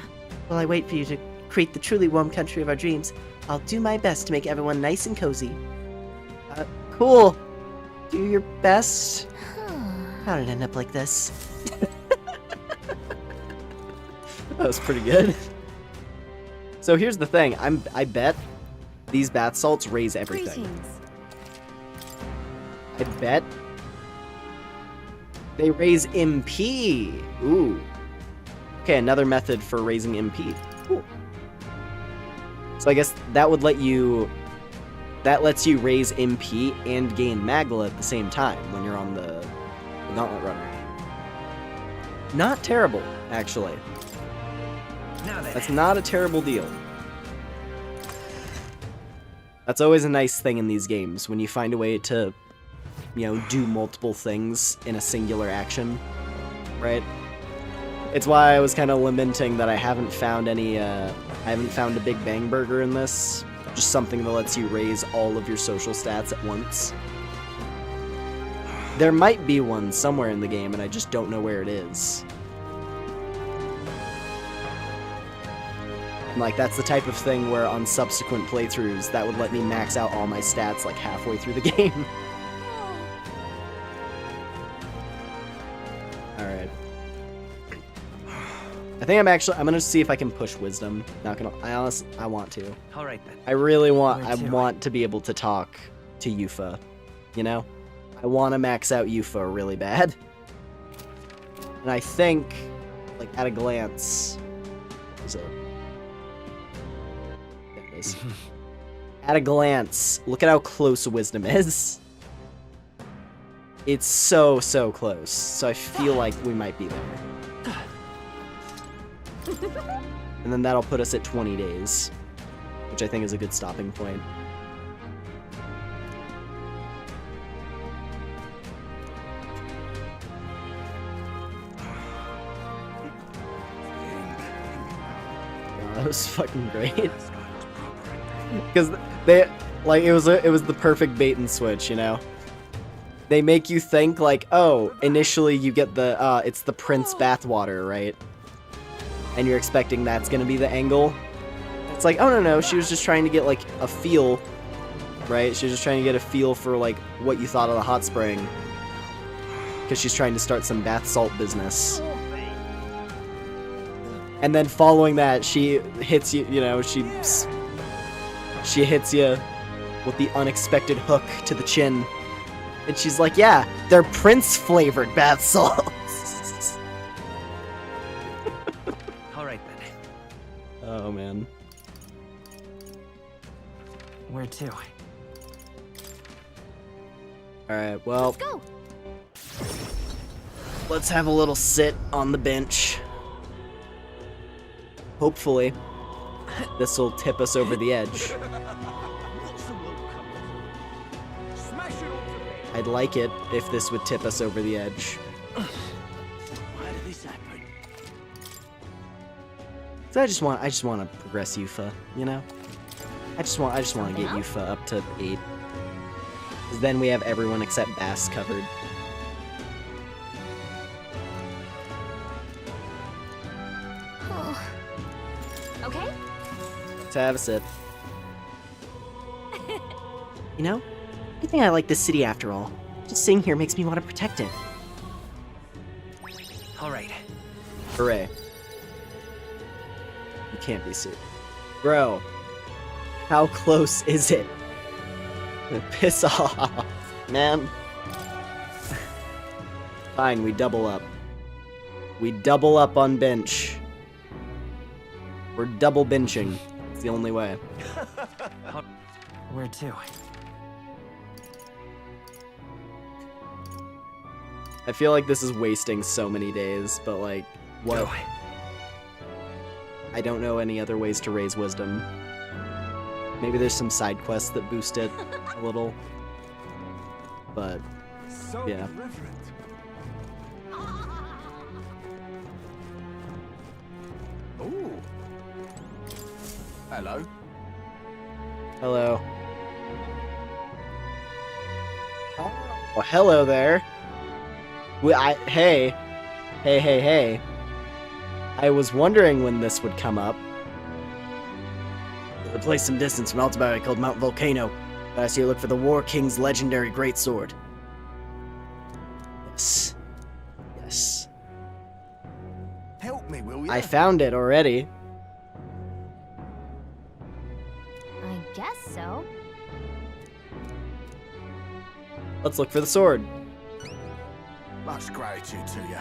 While I wait for you to create the truly warm country of our dreams, I'll do my best to make everyone nice and cozy. Cool. Do your best. How did it end up like this? That was pretty good. So here's the thing. I bet these bath salts raise everything. Greetings. I bet they raise MP. Ooh. Okay, another method for raising MP. Cool. So I guess that would let you... That lets you raise MP and gain Magla at the same time when you're on the Gauntlet Runner. Not terrible, actually. That's not a terrible deal. That's always a nice thing in these games, when you find a way to, you know, do multiple things in a singular action, right? It's why I was kind of lamenting that I haven't found any, I haven't found a Big Bang Burger in this. Just something that lets you raise all of your social stats at once. There might be one somewhere in the game, and I just don't know where it is. And, like, that's the type of thing where on subsequent playthroughs, that would let me max out all my stats, like, halfway through the game. Alright. I think I'm gonna see if I can push Wisdom. Not gonna, I want to. Alright then. I really want, I want to be able to talk to Yufa, you know? I want to max out Yufa really bad. And I think, like, at a glance, is it? There it is. At a glance, look at how close Wisdom is. It's so, so close. So I feel like we might be there. And then that'll put us at 20 days, which I think is a good stopping point. That was fucking great. Because they, like, it was the perfect bait and switch, you know? They make you think, like, oh, initially you get the, it's the Prince bathwater, right? And you're expecting that's gonna be the angle. It's like, oh no, she was just trying to get, like, a feel, right? She was just trying to get a feel for, like, what you thought of the hot spring. Because she's trying to start some bath salt business. And then following that, she hits you, you know, she hits you with the unexpected hook to the chin. And she's like, yeah, they're Prince-flavored bath salts. Alright then. Oh, man. Where to? Alright, well... Let's go. Let's have a little sit on the bench. Hopefully, this will tip us over the edge. I'd like it if this would tip us over the edge. Why did this happen? So I just want to progress Yufa, you know? I just want to get Yufa up to 8. 'Cause then we have everyone except Bass covered. Okay. Let's have a sip. You know, I think I like this city after all. Just sitting here makes me want to protect it. All right. Hooray. You can't be sued. Bro, how close is it? Piss off, man. Fine, we double up. We double up on bench. We're double benching. It's the only way. Where to? I feel like this is wasting so many days, but like, what? I don't know any other ways to raise wisdom. Maybe there's some side quests that boost it a little. But, yeah. Ooh. Hello. Hello. Oh, hello there. Hey. Hey. I was wondering when this would come up. A place some distance from Altabarra called Mount Volcano. Last year, look for the War King's legendary greatsword. Yes. Help me, will you? I found it already. I guess so. Let's look for the sword. Much gratitude to you.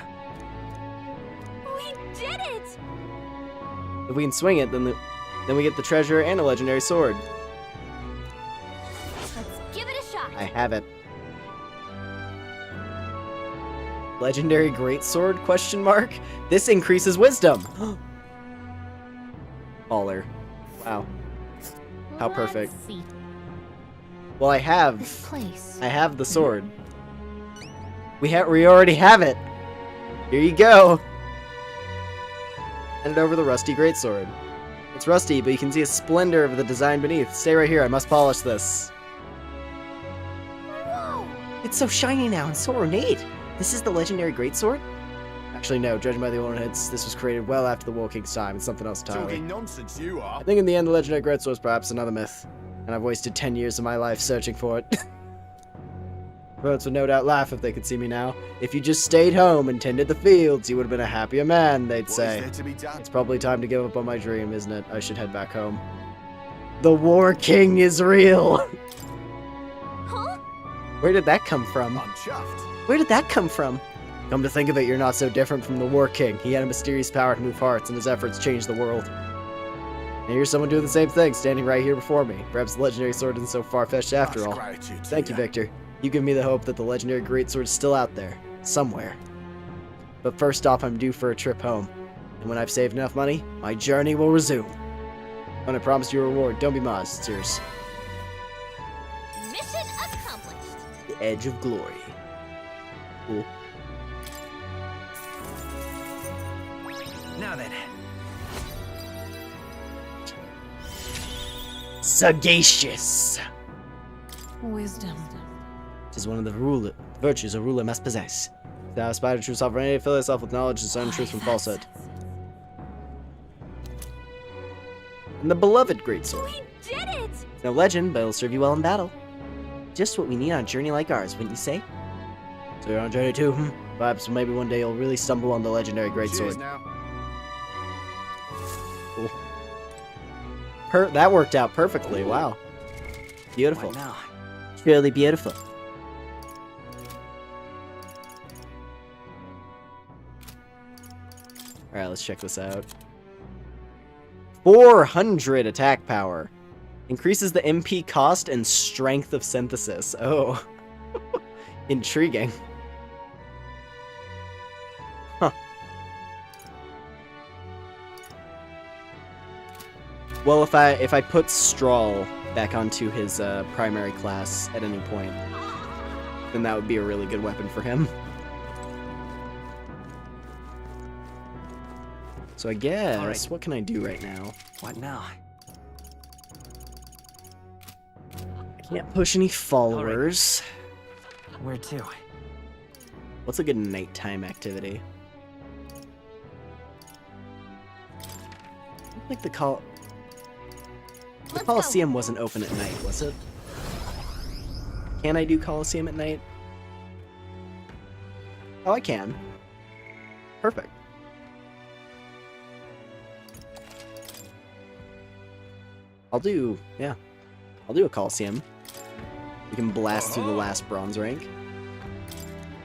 We did it! If we can swing it, then we get the treasure and a legendary sword. Let's give it a shot. I have it. Legendary greatsword? Question mark. This increases wisdom. Baller. Wow. How perfect. Let's see. Well, I have place. the sword. We already have it. Here you go. Hand it over the rusty greatsword. It's rusty, but you can see a splendor of the design beneath. Stay right here. I must polish this. Whoa! It's so shiny now and so ornate. This is the legendary greatsword? Actually, no. Judging by the ornaments, this was created well after the War King's time. It's something else entirely. Talking nonsense, you are. I think in the end, the legendary greatsword was perhaps another myth, and I've wasted 10 years of my life searching for it. Birds would no doubt laugh if they could see me now. If you just stayed home and tended the fields, you would have been a happier man, they'd say. What is there to be done? It's probably time to give up on my dream, isn't it? I should head back home. The War King is real! Huh? Where did that come from? I'm chuffed. Where did that come from? Come to think of it, you're not so different from the War King. He had a mysterious power to move hearts, and his efforts changed the world. And here's someone doing the same thing, standing right here before me. Perhaps the legendary sword isn't so far-fetched after all. Thank you, Victor. You give me the hope that the legendary greatsword is still out there, somewhere. But first off, I'm due for a trip home. And when I've saved enough money, my journey will resume. When I promise you a reward, don't be modest, it's yours. Mission accomplished. The Edge of Glory. Cool. Now then. Sagacious. Wisdom. It is one of the virtues a ruler must possess. Thou aspire to true sovereignty, fill yourself with knowledge, discern truth from falsehood. And the beloved greatsword. We did it! It's no legend, but it'll serve you well in battle. Just what we need on a journey like ours, wouldn't you say? So you're on a journey too, Perhaps maybe one day you'll really stumble on the legendary greatsword. Cool. That worked out perfectly, wow. Beautiful. What now? Truly beautiful. Alright, let's check this out. 400 attack power. Increases the MP cost and strength of synthesis. Oh. Intriguing. Huh. Well, if I put Strawl back onto his primary class at any point, then that would be a really good weapon for him. So I guess, what can I do right now? What now? I can't push any followers. Where to? What's a good nighttime activity? I think the Coliseum wasn't open at night, was it? Can I do Coliseum at night? Oh, I can. Perfect. I'll do a Coliseum. We can blast through the last bronze rank.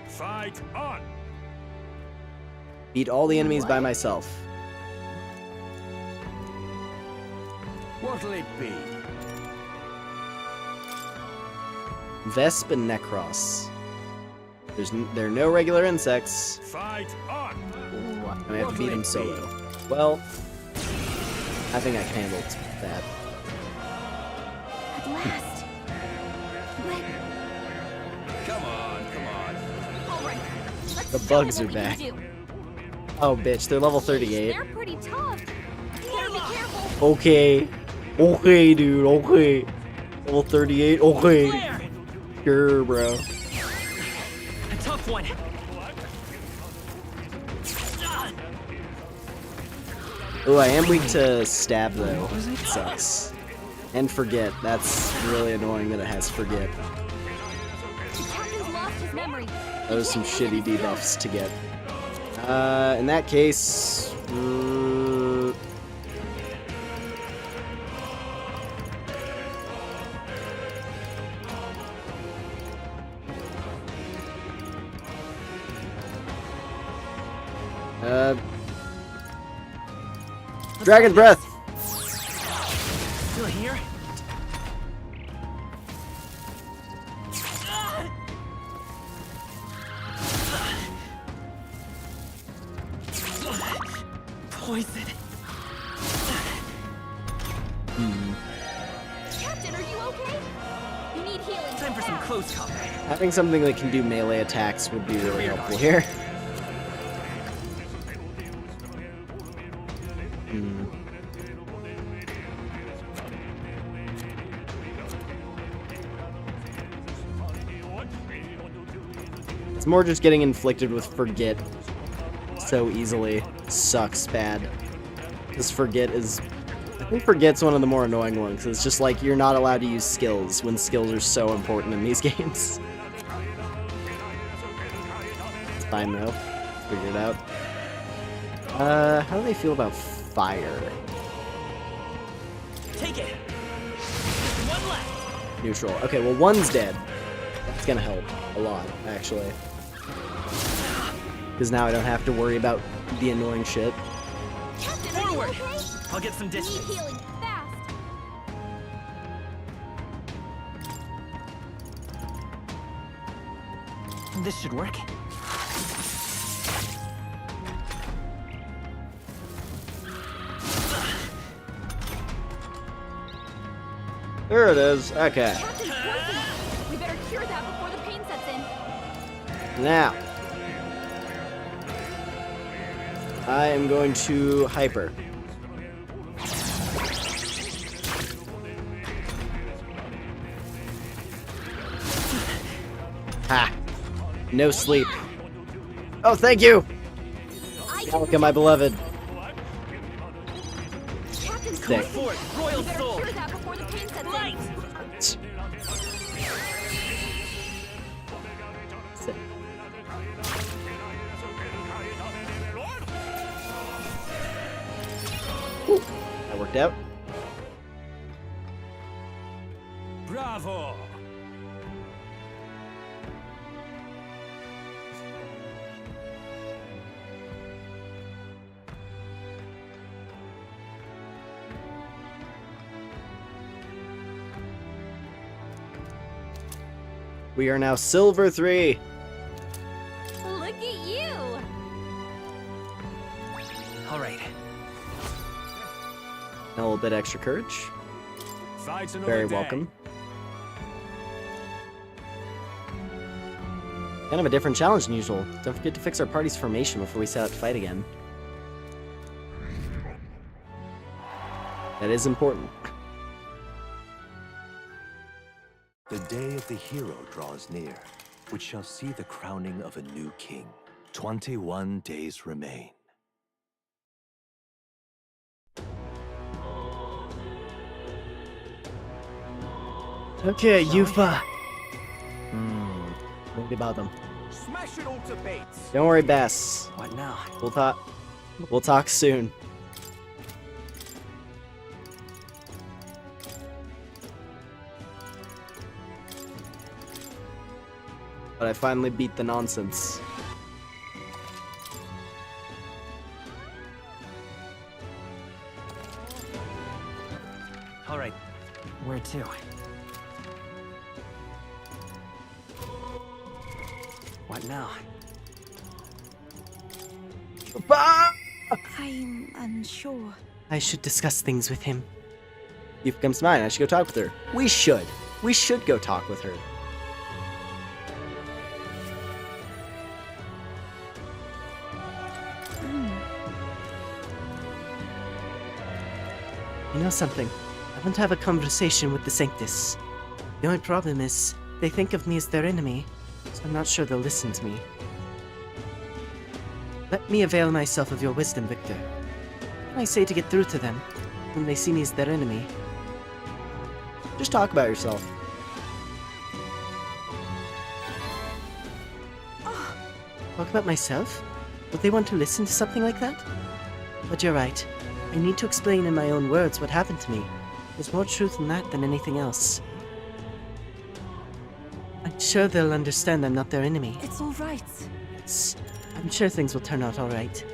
Fight on! Beat all the enemies by myself. What'll it be? Vesp and Necros. There are no regular insects. Fight on! And I have to beat him solo. Well, I think I can handle that. At last. Come on. All right. Let's The show bugs them are what we back. can do. Oh, bitch, they're level 38. They're pretty tough. You better be careful. Okay. Okay, dude, okay. Level 38, okay. Sure, bro. A tough one. Oh, I am weak to stab, though. It sucks. And forget. That's really annoying that it has forget. The captain's lost his memory. Those are some shitty debuffs to get. In that case... Dragon Breath! Still here? Poison. Captain, are you okay? You need healing. Time for some close combat. Having something that can do melee attacks would be really helpful here. It's more just getting inflicted with forget so easily. Sucks bad. This forget is... I think forget's one of the more annoying ones. It's just like you're not allowed to use skills when skills are so important in these games. It's fine though. Figure it out. How do they feel about fire? Take it. Just one left. Neutral. Okay, well one's dead. That's gonna help a lot, actually. Because now I don't have to worry about the annoying shit. Captain, Forward. are you okay? I'll get some Need distance. healing fast. This should work. There it is. Okay. Captain's poisoned. We better cure that before the pain sets in. Now. I am going to hyper. Ha! No sleep. Oh, thank you! Malika, my beloved. Captain's Sick. poisoned. Royal We better soul. cure that before the pain sets in. Sick. Ooh, that worked out. Bravo! We are now Silver 3. Look at you. All right. And a little bit extra courage. Fight another Very day. welcome. Kind of a different challenge than usual. Don't forget to fix our party's formation before we set out to fight again. That is important. The day of the hero draws near, which shall see the crowning of a new king. 21 days remain. Okay, Yufa. What about them? Smash it all to bits. Don't worry, Bess. What now? We'll talk soon. But I finally beat the nonsense. All right. Where to? What now? I'm unsure. I should discuss things with him. You've comes mine. I should go talk with her. We should. We should go talk with her. You know something? I want to have a conversation with the Sanctus. The only problem is, they think of me as their enemy, so I'm not sure they'll listen to me. Let me avail myself of your wisdom, Victor. What can I say to get through to them when they see me as their enemy? Just talk about yourself. Talk about myself? Would they want to listen to something like that? But you're right. I need to explain in my own words what happened to me. There's more truth in that than anything else. I'm sure they'll understand I'm not their enemy. It's all right. I'm sure things will turn out all right.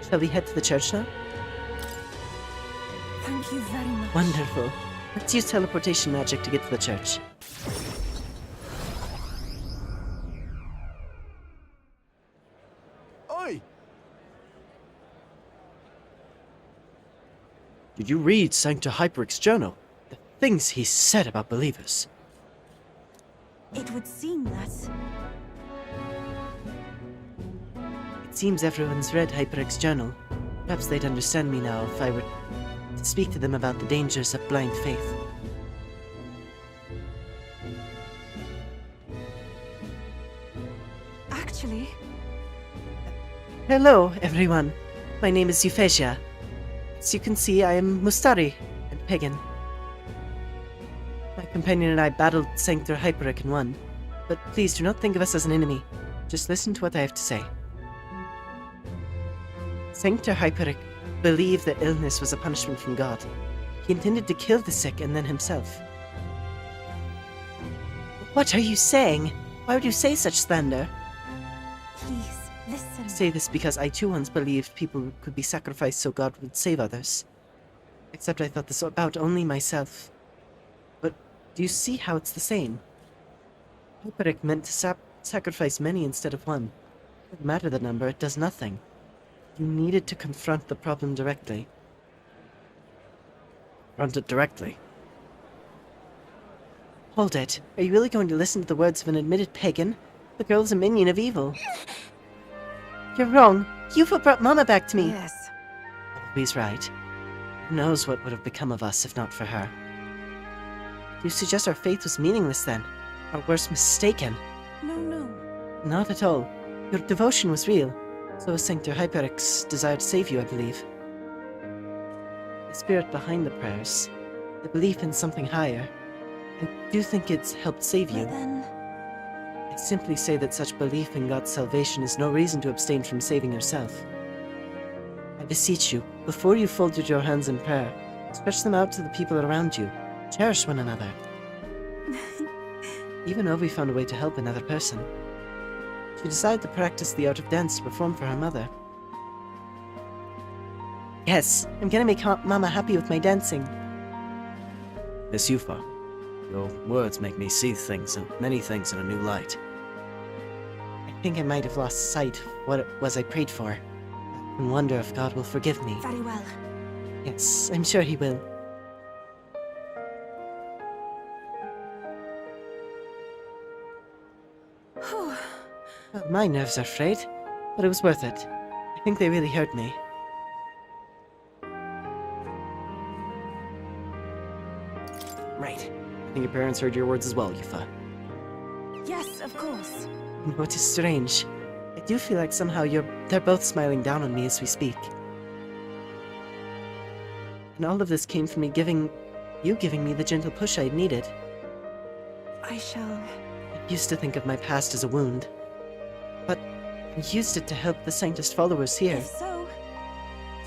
Shall we head to the church now? Thank you very much. Wonderful. Let's use teleportation magic to get to the church. Oi! Did you read Sancta Hyperic's journal? The things he said about believers. It would seem that... It seems everyone's read Hyperic's journal. Perhaps they'd understand me now if I were to speak to them about the dangers of blind faith. Actually... Hello, everyone. My name is Euphrasia. As you can see, I am Mustari and pagan. My companion and I battled Sancta Hyperic and won. But please do not think of us as an enemy. Just listen to what I have to say. Sancta Hyperic believed that illness was a punishment from God. He intended to kill the sick and then himself. What are you saying? Why would you say such slander? Please, listen. I say this because I too once believed people could be sacrificed so God would save others. Except I thought this about only myself. But do you see how it's the same? Hyperic meant to sacrifice many instead of one. It doesn't matter the number, it does nothing. You needed to confront the problem directly. Confront it directly? Hold it. Are you really going to listen to the words of an admitted pagan? The girl's a minion of evil. You're wrong. You've brought Mama back to me. Yes. Always right. Who knows what would have become of us if not for her? Do you suggest our faith was meaningless then? Or worse, mistaken? No. Not at all. Your devotion was real. So was Sancta Hyperic's desire to save you, I believe. The spirit behind the prayers, the belief in something higher, I do think it's helped save you. Then... I simply say that such belief in God's salvation is no reason to abstain from saving yourself. I beseech you, before you folded your hands in prayer, stretch them out to the people around you. Cherish one another. Even Ovi found a way to help another person. She decided to practice the art of dance to perform for her mother. Yes, I'm gonna make Mama happy with my dancing. Miss Yufa, your words make me see things and many things in a new light. I think I might have lost sight of what it was I prayed for, and wonder if God will forgive me. Very well. Yes, I'm sure he will. Well, my nerves are frayed, but it was worth it. I think they really hurt me. Right. I think your parents heard your words as well, Yufa. Yes, of course. What is strange, I do feel like somehow they're both smiling down on me as we speak. And all of this came from you giving me the gentle push I needed. I shall... I used to think of my past as a wound. I used it to help the Sanctist followers here. If so,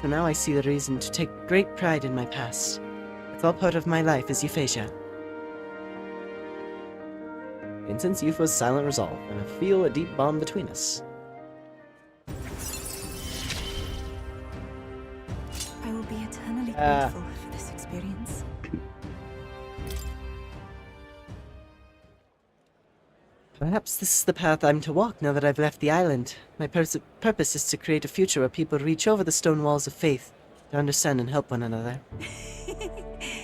So now I see the reason to take great pride in my past. It's all part of my life as Euphrasia. Intense Eupha's silent resolve, and I feel a deep bond between us. I will be eternally grateful for this experience. Perhaps this is the path I'm to walk now that I've left the island. My purpose is to create a future where people reach over the stone walls of faith to understand and help one another.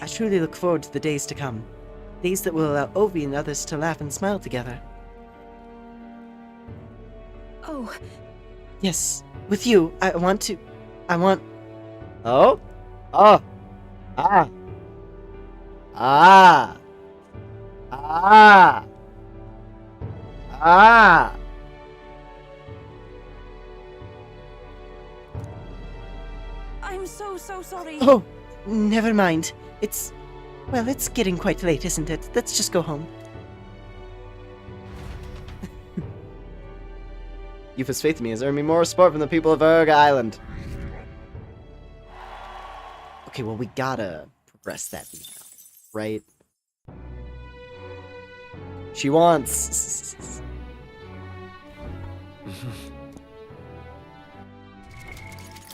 I truly look forward to the days to come. Days that will allow Ovi and others to laugh and smile together. Oh. Yes, with you, I want... Oh? Oh! Ah! Ah! Ah! Ah! I'm so sorry. Oh, never mind. Well, it's getting quite late, isn't it? Let's just go home. Eupha's faith in me has earned me more support from the people of Urga Island. Okay, well, we gotta progress that now, right? She wants...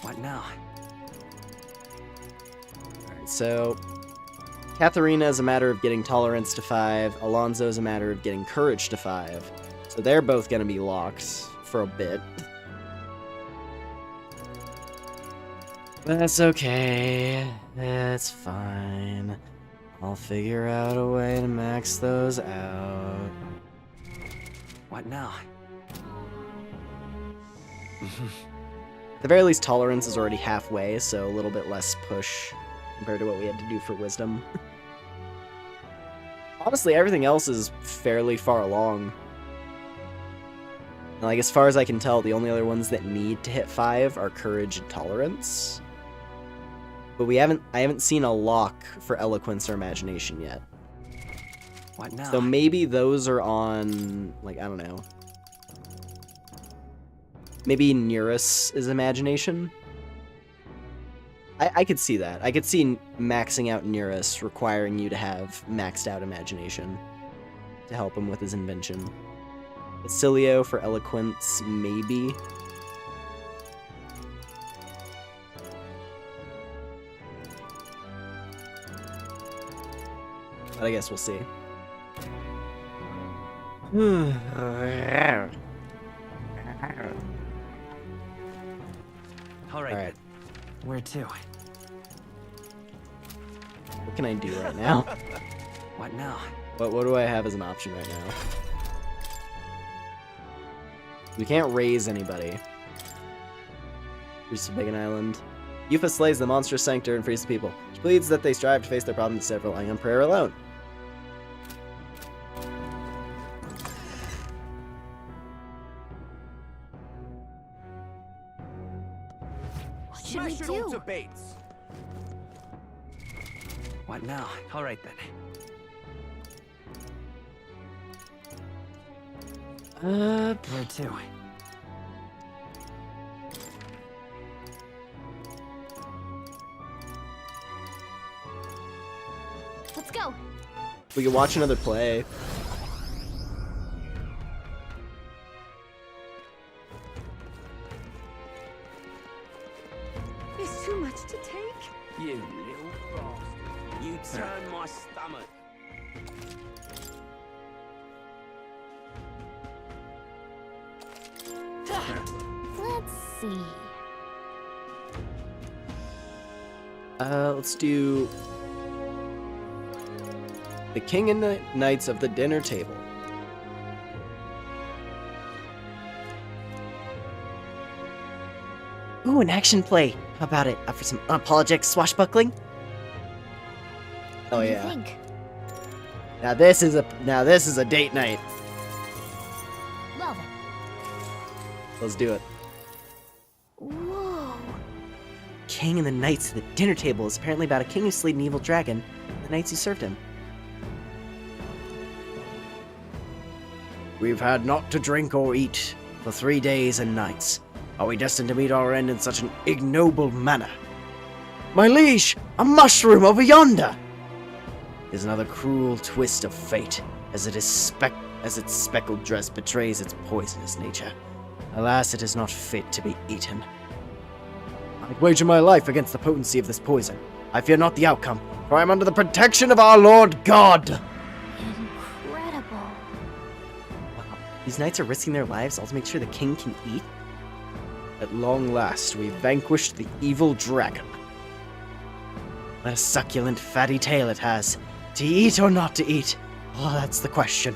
What now? Alright, so... Katharina is a matter of getting tolerance to 5. Alonso is a matter of getting courage to 5. So they're both gonna be locked for a bit. That's okay. That's fine. I'll figure out a way to max those out. What now? At the very least, tolerance is already halfway, so a little bit less push compared to what we had to do for wisdom. Honestly, everything else is fairly far along. And, like, as far as I can tell, the only other ones that need to hit 5 are courage and tolerance. But I haven't seen a lock for eloquence or imagination yet. What now? So maybe those are on, like, I don't know. Maybe Neurus is imagination? I could see that. I could see maxing out Neurus requiring you to have maxed out imagination to help him with his invention. Basilio for eloquence, maybe. But I guess we'll see. All right. Where to? What can I do right now? What now? What do I have as an option right now? We can't raise anybody. Reach the Pagan Island. Eupha slays the monstrous sanctor and frees the people. She pleads that they strive to face their problems instead of relying on prayer alone. What should we Smash it all do? to bits. What now? All right then. Where to? Let's go. We can watch another play. It's too much to take. You little bastard. You turn my stomach. Let's see. Let's do the King and the Knights of the Dinner Table. Ooh, an action play. How about it? Up for some unapologetic swashbuckling? Oh What do you yeah. think? Now this is a date night. Well then. Let's do it. Whoa. King and the Knights of the Dinner Table is apparently about a king who slayed an evil dragon and the knights who served him. We've had naught to drink or eat for 3 days and nights. Are we destined to meet our end in such an ignoble manner? My liege, a mushroom over yonder! Is another cruel twist of fate, as its speckled dress betrays its poisonous nature. Alas, it is not fit to be eaten. I'd wager my life against the potency of this poison. I fear not the outcome, for I am under the protection of our Lord God! Incredible. Wow. These knights are risking their lives all to make sure the king can eat? At long last, we vanquished the evil dragon. What a succulent, fatty tail it has. To eat or not to eat? Oh, that's the question.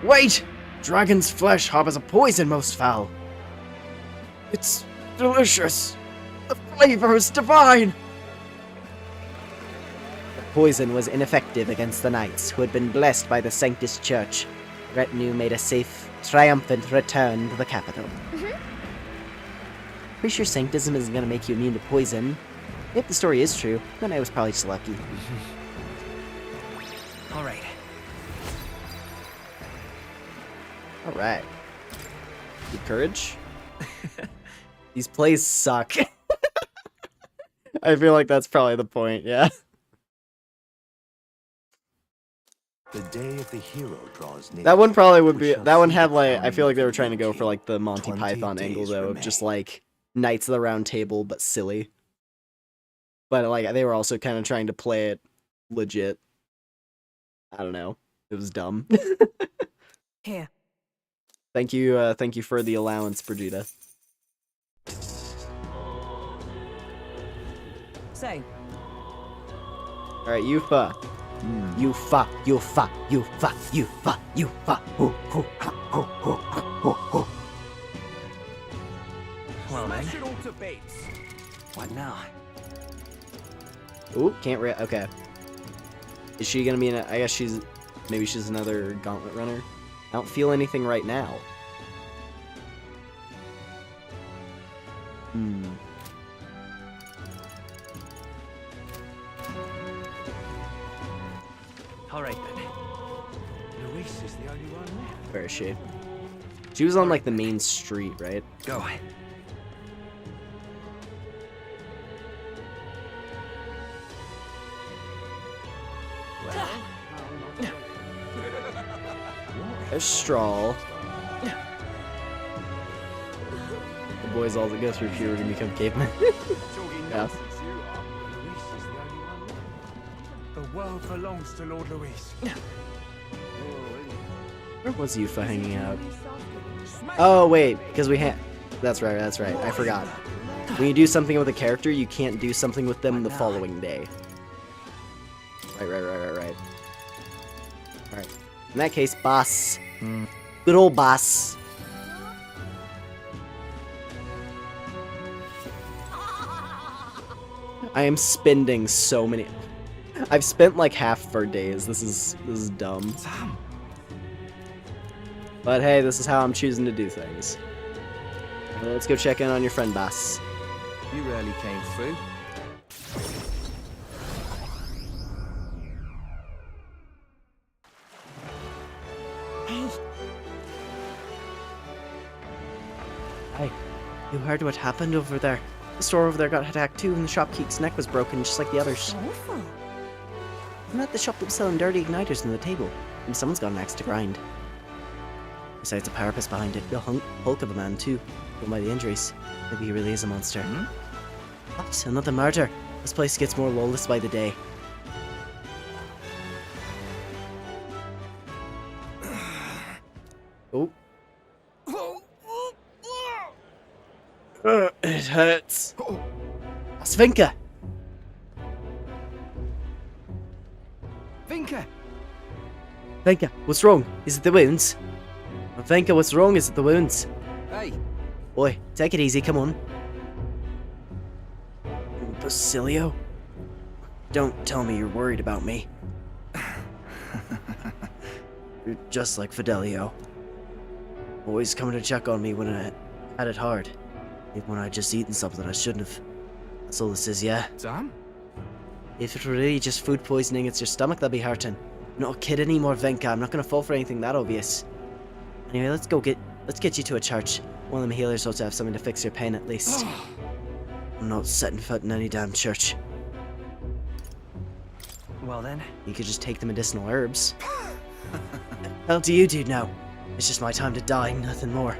Wait! Dragon's flesh harbors a poison most foul. It's delicious. The flavor is divine. The poison was ineffective against the knights, who had been blessed by the Sanctus Church. The retinue made a safe, triumphant return to the capital. Pretty sure Sanctism isn't going to make you immune to poison. If the story is true, then I was probably just lucky. Alright. Alright. Good courage. These plays suck. I feel like that's probably the point, yeah. The day of the hero draws near. That one probably would be. That one had like. I feel like they were trying to go for like the Monty Python angle though, of just like Knights of the Round Table, but silly. But like they were also kind of trying to play it legit. I don't know. It was dumb. Here. Thank you for the allowance, Brigitte. Say. Alright, Yufa. Yufa, Yufa, Yufa, Yufa, Yufa. Hoo, hoo, ha, hoo, hoo, ha, hoo, hoo. Well then. Smash it all to bits. What now? Ooh, can't okay. Is she gonna be in I guess maybe she's another gauntlet runner. I don't feel anything right now. Alright then. Luis is the only one left. Where is she? She was on like the main street, right? Go. There's Strawl. The boys all that go through puberty and become cavemen. Yeah. The world belongs to Lord Luis. Where was Yufa hanging out? Oh wait, because we had. That's right. I forgot. When you do something with a character, you can't do something with them the following day. Right. Alright. In that case, boss. Good old boss. I am spending so many. I've spent like half of our days. This is dumb. But hey, this is how I'm choosing to do things. Well, let's go check in on your friend, boss. You rarely came through. Hey, you heard what happened over there? The store over there got attacked too, and the shopkeep's neck was broken just like the others. Awful. Isn't that the shop that was selling dirty igniters on the table? And someone's got an axe to grind. Besides the power purpose behind it, the hulk of a man too, killed by the injuries. Maybe he really is a monster. What? Another murder? This place gets more lawless by the day. Oh. It hurts. Svinka! Vinka! Venka, what's wrong? Is it the wounds? Venka, what's wrong? Is it the wounds? Hey! Boy, take it easy, come on. Basilio? Don't tell me you're worried about me. You're just like Fidelio. Always coming to check on me when I had it hard. Even when I'd just eaten something I shouldn't have. That's all this is, yeah? Sam? If it were really just food poisoning, it's your stomach that'll be hurting. I'm not a kid anymore, Venka. I'm not gonna fall for anything that obvious. Anyway, let's go get let's get you to a church. One of them healers ought to have something to fix your pain at least. I'm not setting foot in any damn church. Well then. You could just take the medicinal herbs. Hell do you do now? It's just my time to die, nothing more.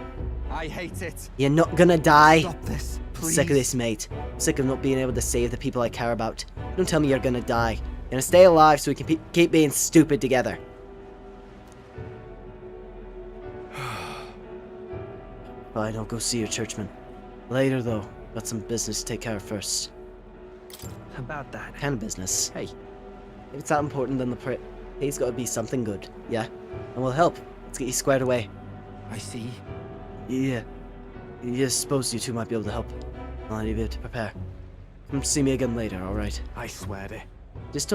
I hate it. You're not gonna die. Stop this, please. Sick of this, mate. Sick of not being able to save the people I care about. Don't tell me you're gonna die. You're gonna stay alive so we can keep being stupid together. Fine, I'll go see your churchman. Later, though. Got some business to take care of first. About that. Kind of business. Hey, if it's that important, then the pay's gotta be something good. Yeah? And we'll help. Let's get you squared away. I see. Yeah. I suppose you two might be able to help. I'll leave you to prepare. Come see me again later, alright? I swear to. Just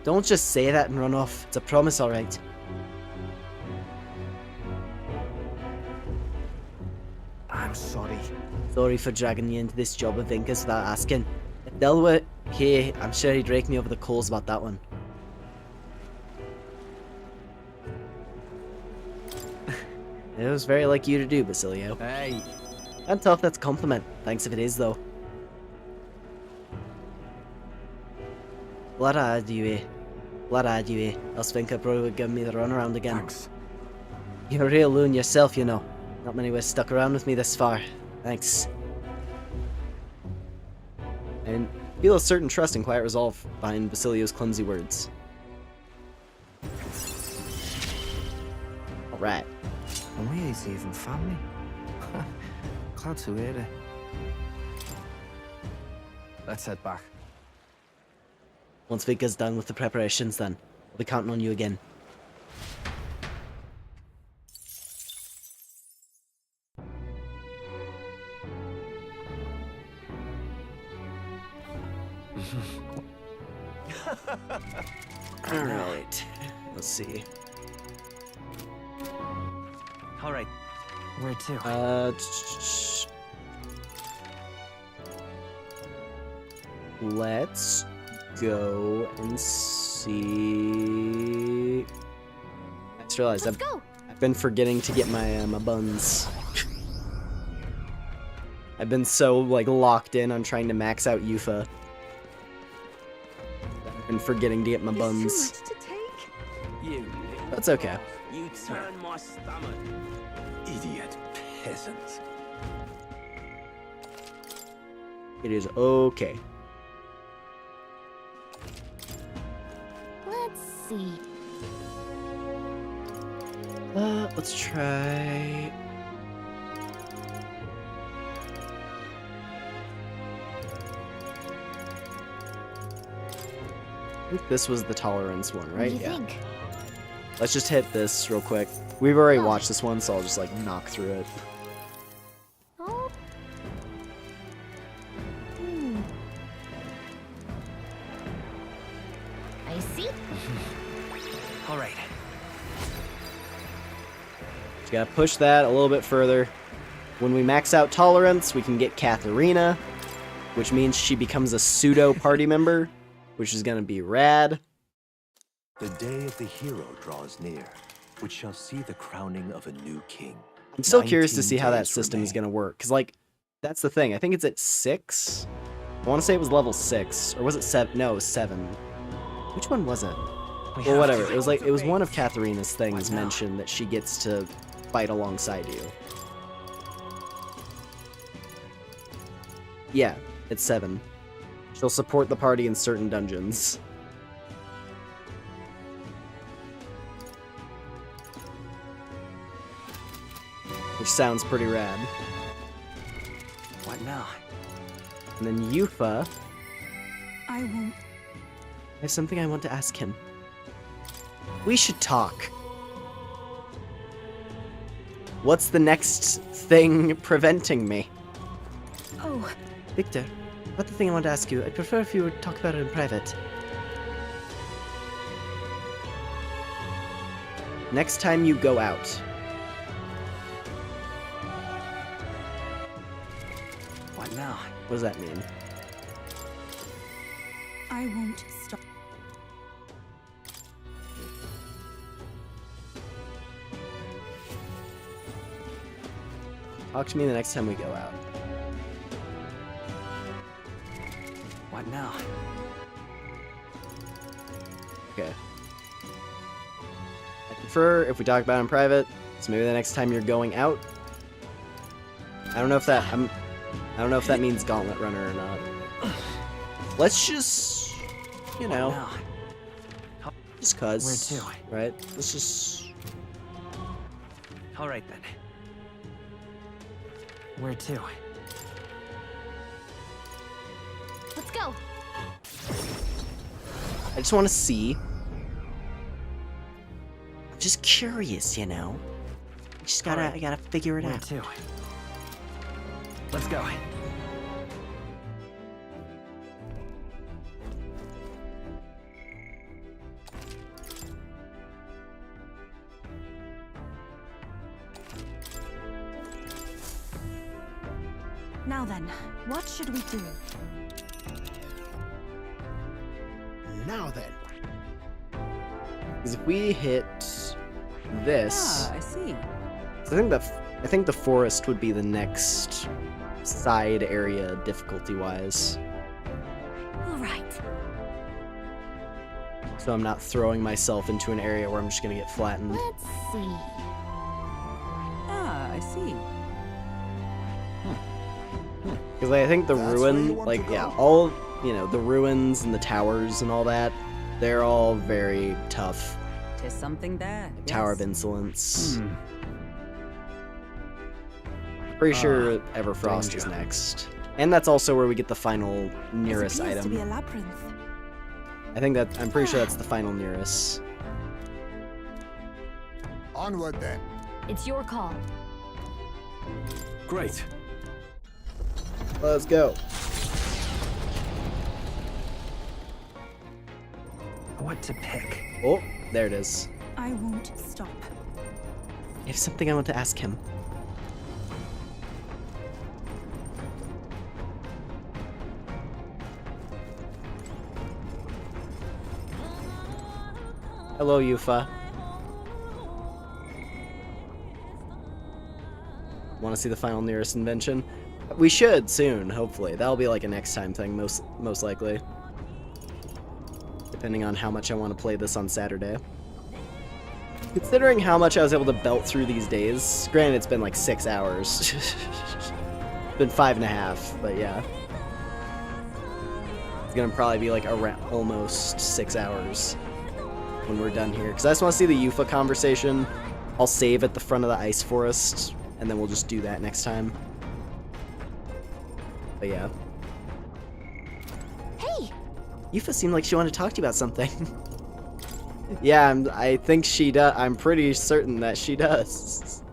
don't just say that and run off. It's a promise, alright? I'm sorry. Sorry for dragging you into this job of Vinca's without asking. If Del were here, I'm sure he'd rake me over the coals about that one. It was very like you to do, Basilio. Hey. Can't tell if that's a compliment. Thanks if it is, though. Glad I had you here. Glad I had you here. Else Vinca probably would give me the runaround again. Thanks. You're a real loon yourself, you know. Not many were stuck around with me this far. Thanks. And feel a certain trust and quiet resolve behind Basilio's clumsy words. Alright. And we ain't even family. Glad to hear it. Let's head back. Once Vinca's done with the preparations, then I'll be counting on you again. Alright. Let's see. Alright. Where to? Let's go and see. I just realized I've been forgetting to get my my buns. I've been so like locked in on trying to max out Yufa. I've been forgetting to get my buns. So much to take. You. That's okay. You turn my stomach. Idiot peasant. It is okay. Let's see. Let's try. I think this was the tolerance one, right? What do you think? Let's just hit this real quick. We've already watched this one, so I'll just like knock through it. Oh. I see. All right. Just gotta push that a little bit further. When we max out tolerance, we can get Katharina, which means she becomes a pseudo party member, which is gonna be rad. The day of the hero draws near, which shall see the crowning of a new king. I'm still curious to see how that 19 system days is gonna work, because like, that's the thing. I think it's at 6. I want to say it was level 6, or was it 7? No, it was 7. Which one was it? Well, whatever. It was like, it was one of Katharina's things mentioned that she gets to fight alongside you. Yeah, it's 7. She'll support the party in certain dungeons. Which sounds pretty rad. What now? And then Yufa. I won't. I have something I want to ask him. We should talk. What's the next thing preventing me? Oh. Victor, about the thing I want to ask you, I'd prefer if you would talk about it in private. Next time you go out. What now? What does that mean? I won't stop. Talk to me the next time we go out. What now? Okay. I prefer if we talk about it in private, so maybe the next time you're going out. I don't know if that I don't know if that means Gauntlet Runner or not. Let's just, you know, just cuz, Where to? right? Let's just. All right then. Where to? Let's go. I just want to see. I'm just curious, you know. I gotta figure it Where out. to? Let's go. Now then, what should we do? Now then. Because if we hit this, Ah, I see. I think the forest would be the next side area difficulty-wise. All right. So I'm not throwing myself into an area where I'm just gonna get flattened. Let's see. Ah, I see. Because I think the ruin, like, yeah, all, you know, the ruins and the towers and all that, they're all very tough. Tis something there. Tower of Insolence. Pretty sure Everfrost is next. And that's also where we get the final nearest It appears to be a item. labyrinth. I'm pretty sure that's the final nearest. Onward then. It's your call. Great. Let's go. What to pick? Oh, there it is. I won't stop. I have something I want to ask him. Hello, Yufa. Want to see the final nearest invention? We should soon, hopefully. That'll be like a next time thing, most likely. Depending on how much I want to play this on Saturday. Considering how much I was able to belt through these days, granted it's been like 6 hours. It's been 5.5, but yeah. It's gonna probably be like around almost 6 hours when we're done here. Because I just want to see the Yufa conversation. I'll save at the front of the ice forest, and then we'll just do that next time. But yeah. Hey! Yufa seemed like she wanted to talk to you about something. Yeah, I think she does. I'm pretty certain that she does.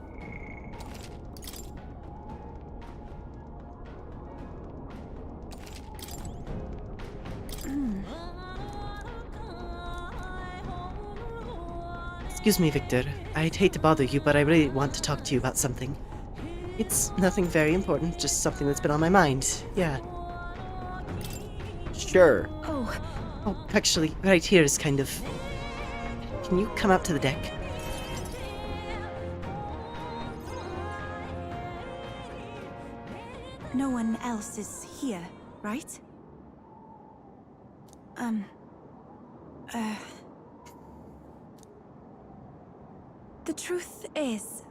Excuse me, Victor. I'd hate to bother you, but I really want to talk to you about something. It's nothing very important, just something that's been on my mind. Yeah. Sure. Oh, actually, right here is kind of... Can you come out to the deck? No one else is here, right? The truth is,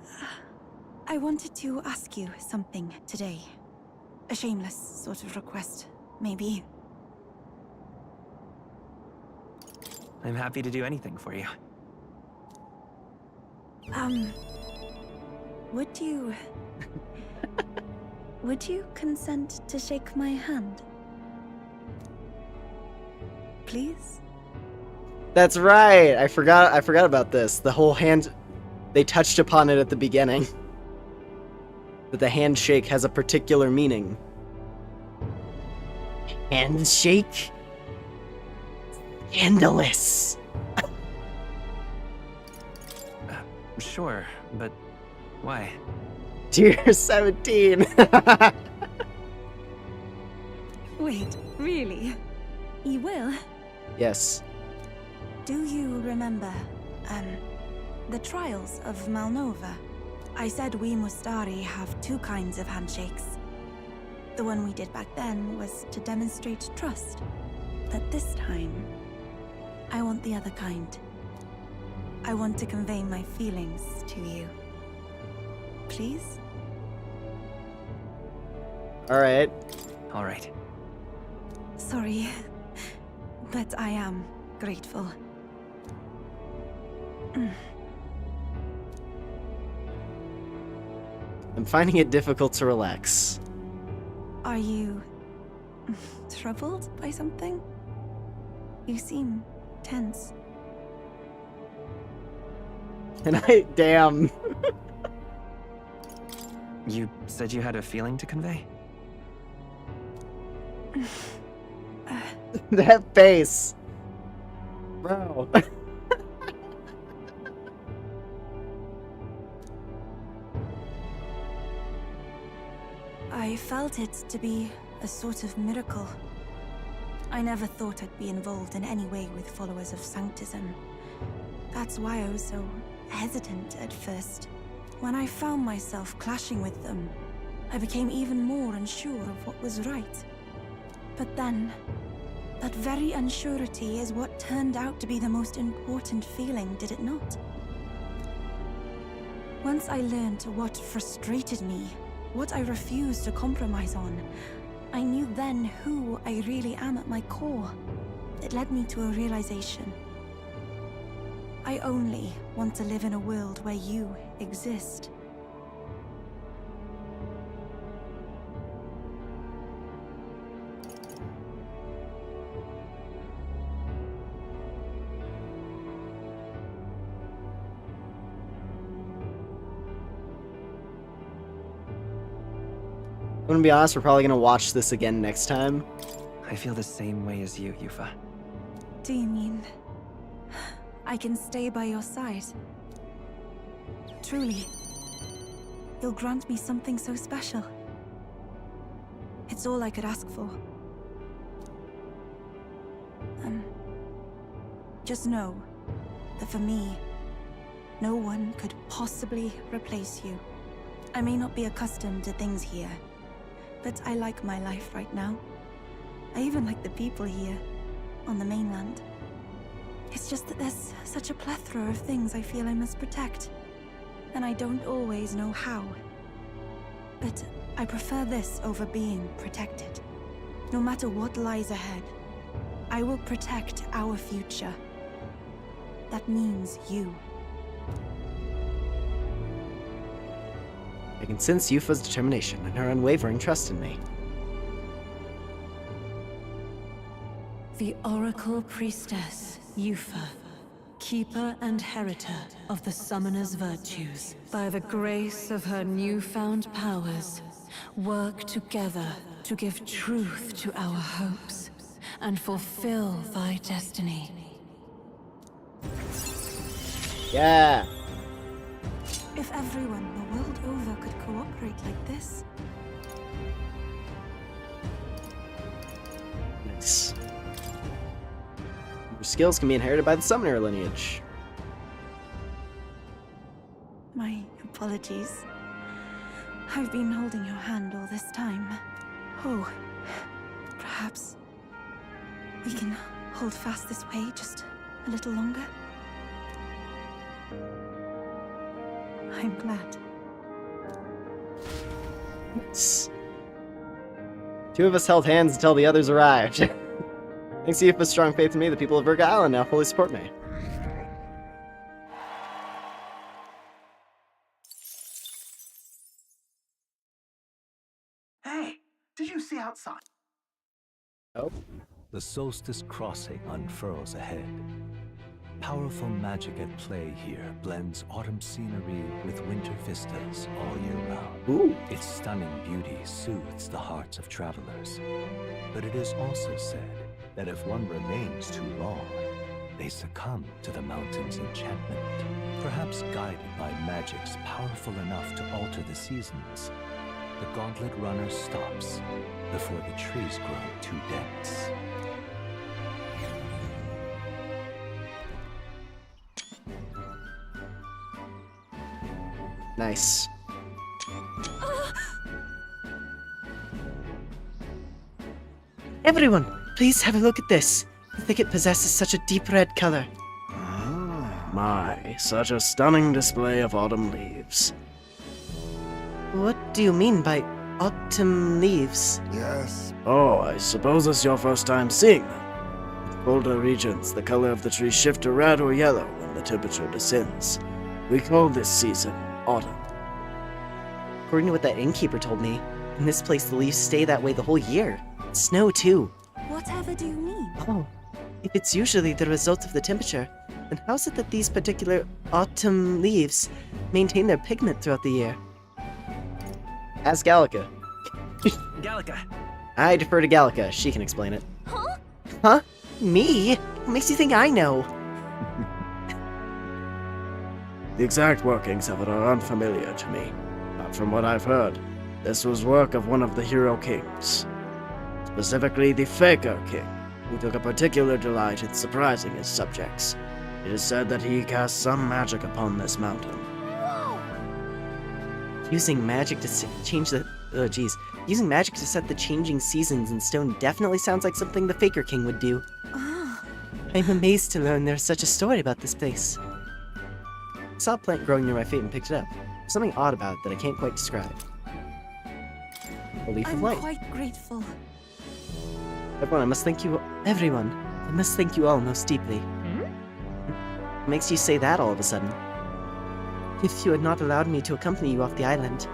I wanted to ask you something today. A shameless sort of request, maybe. I'm happy to do anything for you. Would you... would you consent to shake my hand? Please? That's right. I forgot about this. The whole hand, they touched upon it at the beginning. That the handshake has a particular meaning. Handshake? Scandalous. Sure, but why? Tier 17. Wait, really? You will? Yes. Do you remember, the trials of Malnova? I said we Mustari have two kinds of handshakes. The one we did back then was to demonstrate trust. But this time, I want the other kind. I want to convey my feelings to you. Please? Alright. Alright. Sorry, but I am grateful. I'm finding it difficult to relax. Are you troubled by something? You seem tense. And I, damn. You said you had a feeling to convey? That face. Bro. I felt it to be a sort of miracle. I never thought I'd be involved in any way with followers of Sanctism. That's why I was so hesitant at first. When I found myself clashing with them, I became even more unsure of what was right. But then, that very unsurety is what turned out to be the most important feeling, did it not? Once I learned what frustrated me, what I refused to compromise on, I knew then who I really am at my core. It led me to a realization. I only want to live in a world where you exist. I'm gonna be honest, we're probably gonna watch this again next time. I feel the same way as you, Yufa. Do you mean I can stay by your side? Truly, you'll grant me something so special. It's all I could ask for. Just know that for me, no one could possibly replace you. I may not be accustomed to things here, but I like my life right now. I even like the people here, on the mainland. It's just that there's such a plethora of things I feel I must protect, and I don't always know how. But I prefer this over being protected. No matter what lies ahead, I will protect our future. That means you. I can sense Yufa's determination and her unwavering trust in me. The Oracle Priestess, Yufa, keeper and heritor of the Summoner's virtues. By the grace of her newfound powers, work together to give truth to our hopes and fulfill thy destiny. Yeah. If everyone the world over could cooperate like this. Nice. Your skills can be inherited by the Summoner lineage. My apologies. I've been holding your hand all this time. Oh, perhaps we can hold fast this way just a little longer? I'm glad. Nice. Two of us held hands until the others arrived. Thanks to Yufa's strong faith in me, the people of Virga Island now fully support me. Hey, did you see outside? Oh. The solstice crossing unfurls ahead. Powerful magic at play here blends autumn scenery with winter vistas all year round. Ooh. Its stunning beauty soothes the hearts of travelers. But it is also said that if one remains too long, they succumb to the mountain's enchantment. Perhaps guided by magics powerful enough to alter the seasons, the gauntlet runner stops before the trees grow too dense. Nice. Everyone, please have a look at this. The thicket possesses such a deep red color. My, such a stunning display of autumn leaves. What do you mean by autumn leaves? Yes. Oh, I suppose it's your first time seeing them. In colder regions, the color of the trees shift to red or yellow when the temperature descends. We call this season autumn. According to what that innkeeper told me, in this place the leaves stay that way the whole year. Snow too. Whatever do you mean? Oh, if it's usually the result of the temperature, then how is it that these particular autumn leaves maintain their pigment throughout the year? Ask Gallica. Gallica. I defer to Gallica. She can explain it. Huh? Me? What makes you think I know? The exact workings of it are unfamiliar to me, but from what I've heard, this was work of one of the hero kings. Specifically the Faker King, who took a particular delight in surprising his subjects. It is said that he cast some magic upon this mountain. Using magic to change the... Using magic to set the changing seasons in stone definitely sounds like something the Faker King would do. I'm amazed to learn there's such a story about this place. I saw a plant growing near my feet and picked it up. There's something odd about it that I can't quite describe. A leaf of I'm light. quite grateful. Everyone, I must thank you all most deeply. What makes you say that all of a sudden? If you had not allowed me to accompany you off the island,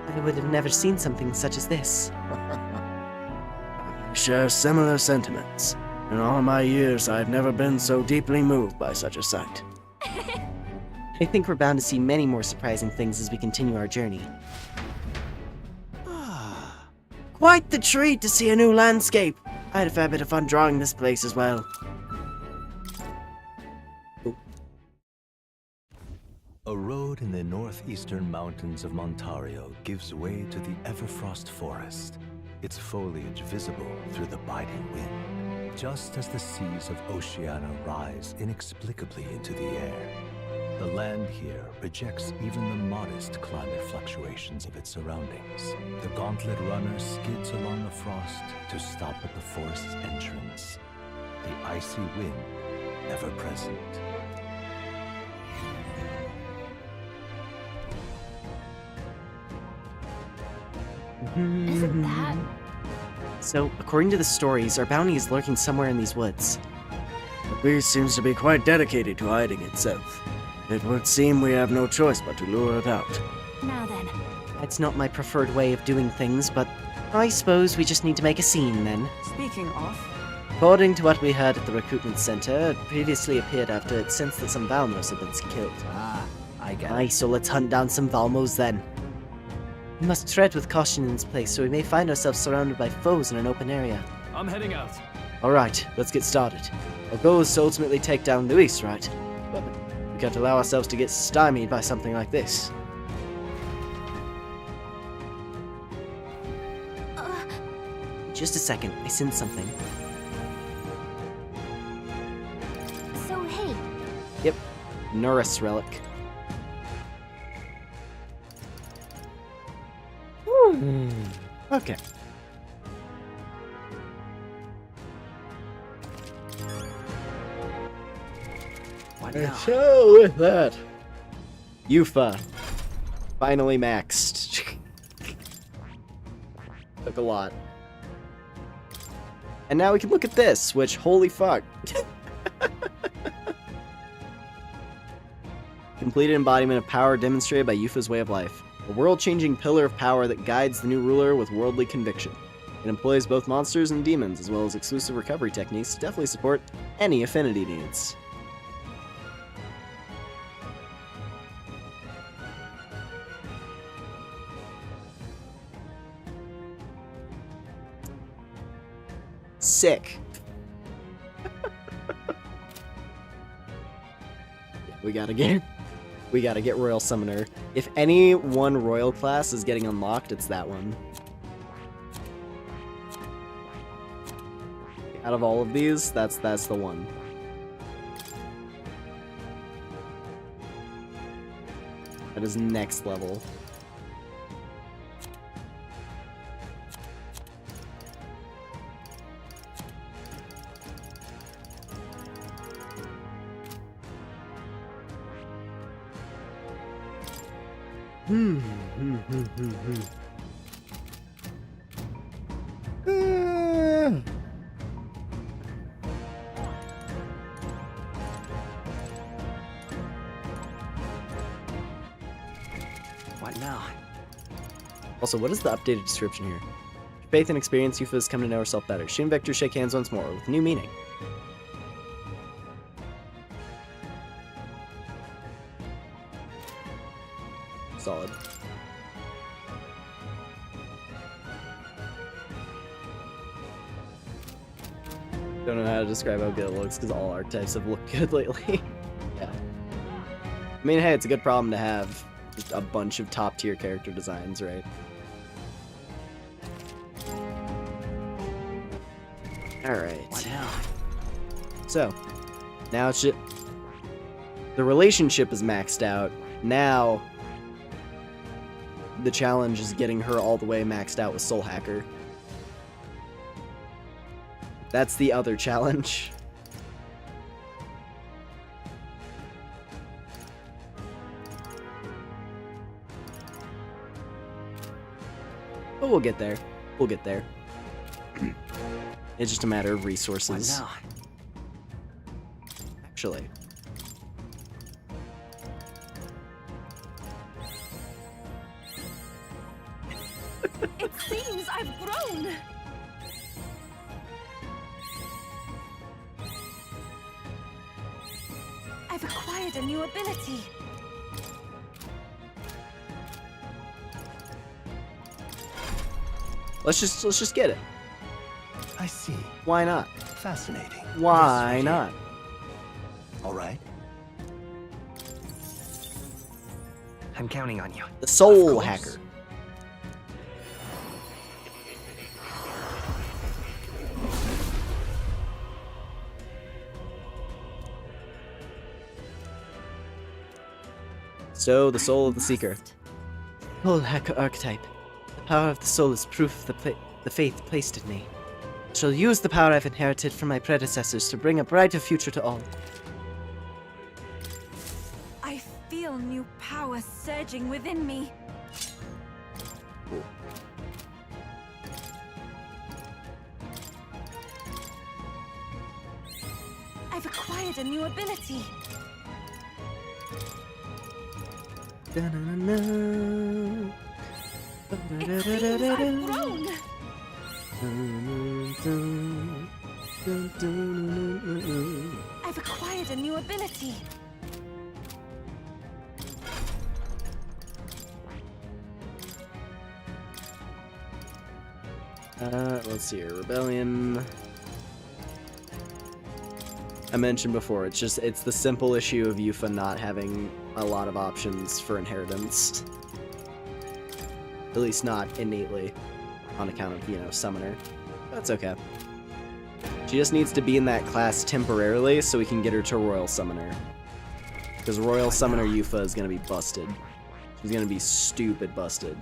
I would have never seen something such as this. I share similar sentiments. In all my years, I've never been so deeply moved by such a sight. I think we're bound to see many more surprising things as we continue our journey. Quite the treat to see a new landscape. I had a fair bit of fun drawing this place as well. A road in the northeastern mountains of Montario gives way to the Everfrost Forest, its foliage visible through the biting wind. Just as the seas of Oceania rise inexplicably into the air, the land here rejects even the modest climate fluctuations of its surroundings. The gauntlet runner skids along the frost to stop at the forest's entrance, the icy wind ever present. Isn't that... So, according to the stories, our bounty is lurking somewhere in these woods. The beast seems to be quite dedicated to hiding itself. It would seem we have no choice but to lure it out. Now then. That's not my preferred way of doing things, but I suppose we just need to make a scene then. Speaking of... According to what we heard at the recruitment center, it previously appeared after it sensed that some Valmos had been killed. I get it. Aye, so let's hunt down some Valmos then. We must tread with caution in this place, so we may find ourselves surrounded by foes in an open area. I'm heading out. Alright, let's get started. Our goal is to ultimately take down Luis, right? But we can't allow ourselves to get stymied by something like this. Just a second, I sensed something. So, hey, Yep, Norris relic. Okay. And so with that, Yufa finally maxed. Took a lot. And now we can look at this, which, holy fuck. Completed embodiment of power demonstrated by Yufa's way of life. A world-changing pillar of power that guides the new ruler with worldly conviction. It employs both monsters and demons, as well as exclusive recovery techniques to definitely support any affinity needs. Sick. We gotta get Royal Summoner. If any one Royal class is getting unlocked, it's that one. Out of all of these, that's the one. That is next level. What now? Also, what is the updated description here? Faith and experience, Yufa has come to know herself better. She and Vector shake hands once more, with new meaning. Solid. Don't know how to describe how good it looks, because all archetypes have looked good lately. Yeah. I mean, hey, it's a good problem to have. Just a bunch of top-tier character designs, right? Alright. What now? So, now it's just... The relationship is maxed out. Now, the challenge is getting her all the way maxed out with Soul Hacker. That's the other challenge. But we'll get there. We'll get there. It's just a matter of resources. What now? Actually. It seems I've grown. I've acquired a new ability. Let's just get it. I see. Why not? Fascinating. Why not? All right. I'm counting on you. The Soul Hacker. So, the soul of the Seeker. Soul Hacker archetype. The power of the soul is proof of the faith placed in me. I shall use the power I've inherited from my predecessors to bring a brighter future to all. I feel new power surging within me. I've acquired a new ability. It seems I've grown. I've acquired a new ability. Let's see here. Rebellion. I mentioned before, it's the simple issue of Yufa not having a lot of options for inheritance. At least not innately, on account of, Summoner. That's okay. She just needs to be in that class temporarily so we can get her to Royal Summoner. Because Royal Summoner Yufa is going to be busted. She's going to be stupid busted.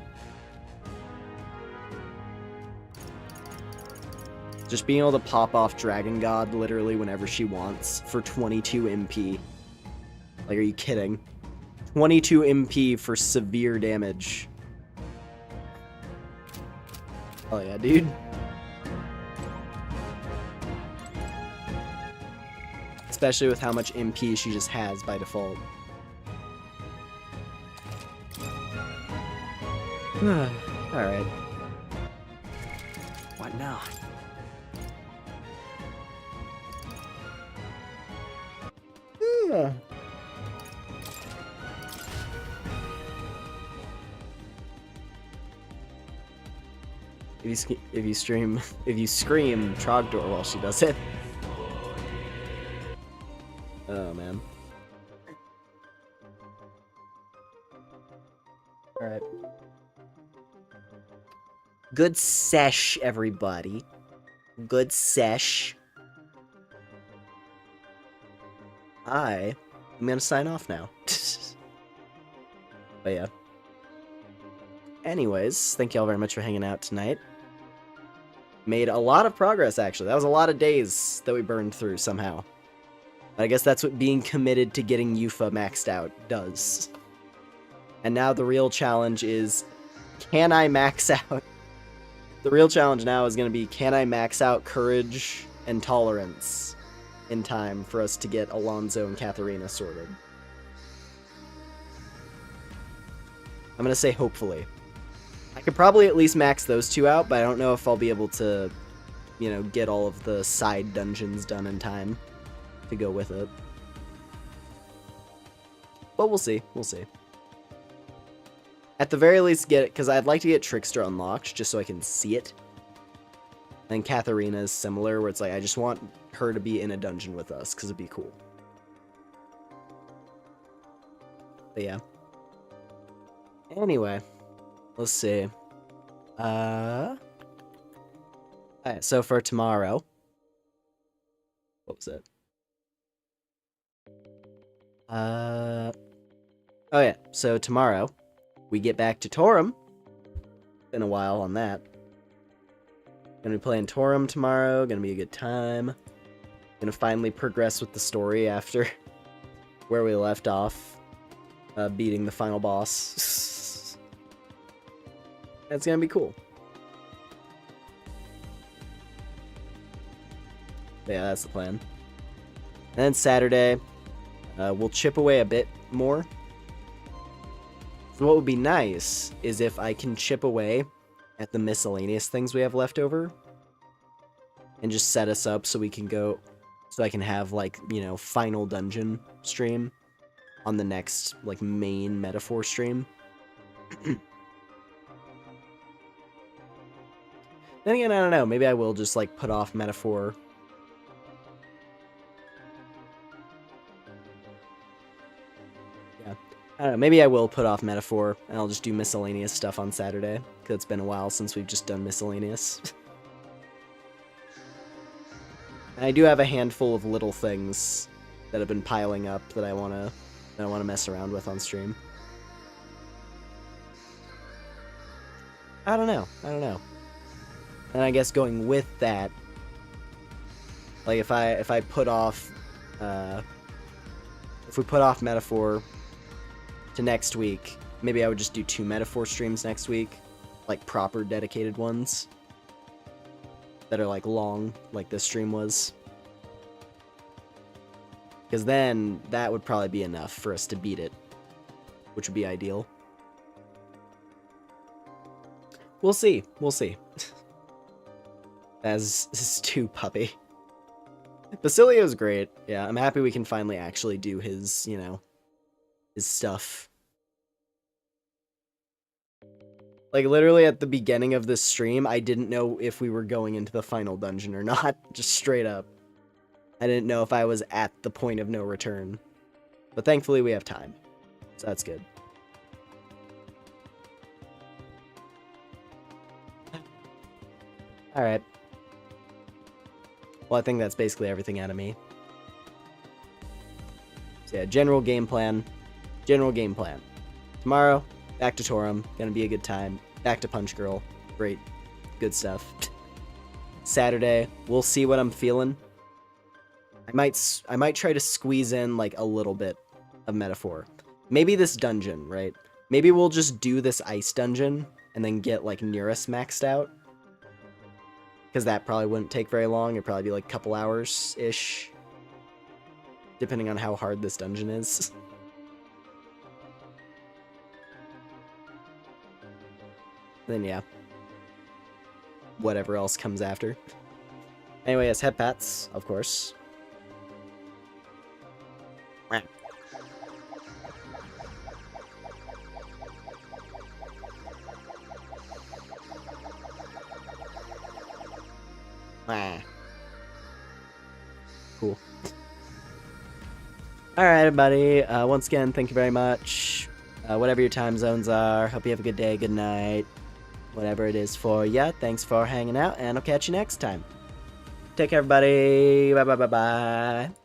Just being able to pop off Dragon God literally whenever she wants for 22 MP. Like, are you kidding? 22 MP for severe damage. Oh yeah, dude. Especially with how much MP she just has by default. Alright. What now? If you scream Trogdor while she does it. Oh man. Alright. Good sesh, everybody. Good sesh. I'm gonna sign off now. But yeah. Anyways, thank y'all very much for hanging out tonight. Made a lot of progress, actually. That was a lot of days that we burned through somehow. I guess that's what being committed to getting Yufa maxed out does. And now the real challenge is, can I max out? The real challenge now is going to be, can I max out Courage and Tolerance in time for us to get Alonso and Katharina sorted? I'm going to say hopefully. I could probably at least max those two out, but I don't know if I'll be able to, you know, get all of the side dungeons done in time to go with it. But we'll see. We'll see. At the very least, get it, because I'd like to get Trickster unlocked, just so I can see it. And Katharina is similar, where it's like, I just want her to be in a dungeon with us, because it'd be cool. But yeah. Anyway. Let's see. Alright, so for tomorrow... What was it? Oh yeah, so tomorrow, we get back to Torum. Been a while on that. Gonna be playing Torum tomorrow, gonna be a good time. Gonna finally progress with the story after where we left off, beating the final boss. That's gonna be cool. But yeah, that's the plan. And then Saturday, we'll chip away a bit more. So what would be nice is if I can chip away at the miscellaneous things we have left over and just set us up so we can go, so I can have, like, you know, final dungeon stream on the next, like, main metaphor stream. Then again, I don't know, maybe I will just, like, put off metaphor. Yeah, I don't know, maybe I will put off metaphor, and I'll just do miscellaneous stuff on Saturday, because it's been a while since we've just done miscellaneous. And I do have a handful of little things that have been piling up that I wanna mess around with on stream. I don't know. And I guess going with that, like if I put off, if we put off metaphor to next week, maybe I would just do 2 metaphor streams next week, like proper dedicated ones that are like long, like this stream was. Because then that would probably be enough for us to beat it, which would be ideal. We'll see. As Stu Puppy. Basilio's great. Yeah, I'm happy we can finally actually do his, you know, his stuff. Like, literally at the beginning of this stream, I didn't know if we were going into the final dungeon or not. Just straight up. I didn't know if I was at the point of no return. But thankfully we have time. So that's good. Alright. Well, I think that's basically everything out of me. So yeah, general game plan. Tomorrow, back to Torum. Gonna be a good time. Back to Punch Girl. Great. Good stuff. Saturday, we'll see what I'm feeling. I might try to squeeze in, like, a little bit of metaphor. Maybe this dungeon, right? Maybe we'll just do this ice dungeon and then get, like, Nearest maxed out. Because that probably wouldn't take very long. It'd probably be like a couple hours-ish. Depending on how hard this dungeon is. Then yeah. Whatever else comes after. Anyway, yes, head pats, of course. Cool. Alright, everybody. Once again, thank you very much. Whatever your time zones are, hope you have a good day, good night. Whatever it is for ya. Thanks for hanging out, and I'll catch you next time. Take care, everybody. Bye, bye, bye, bye.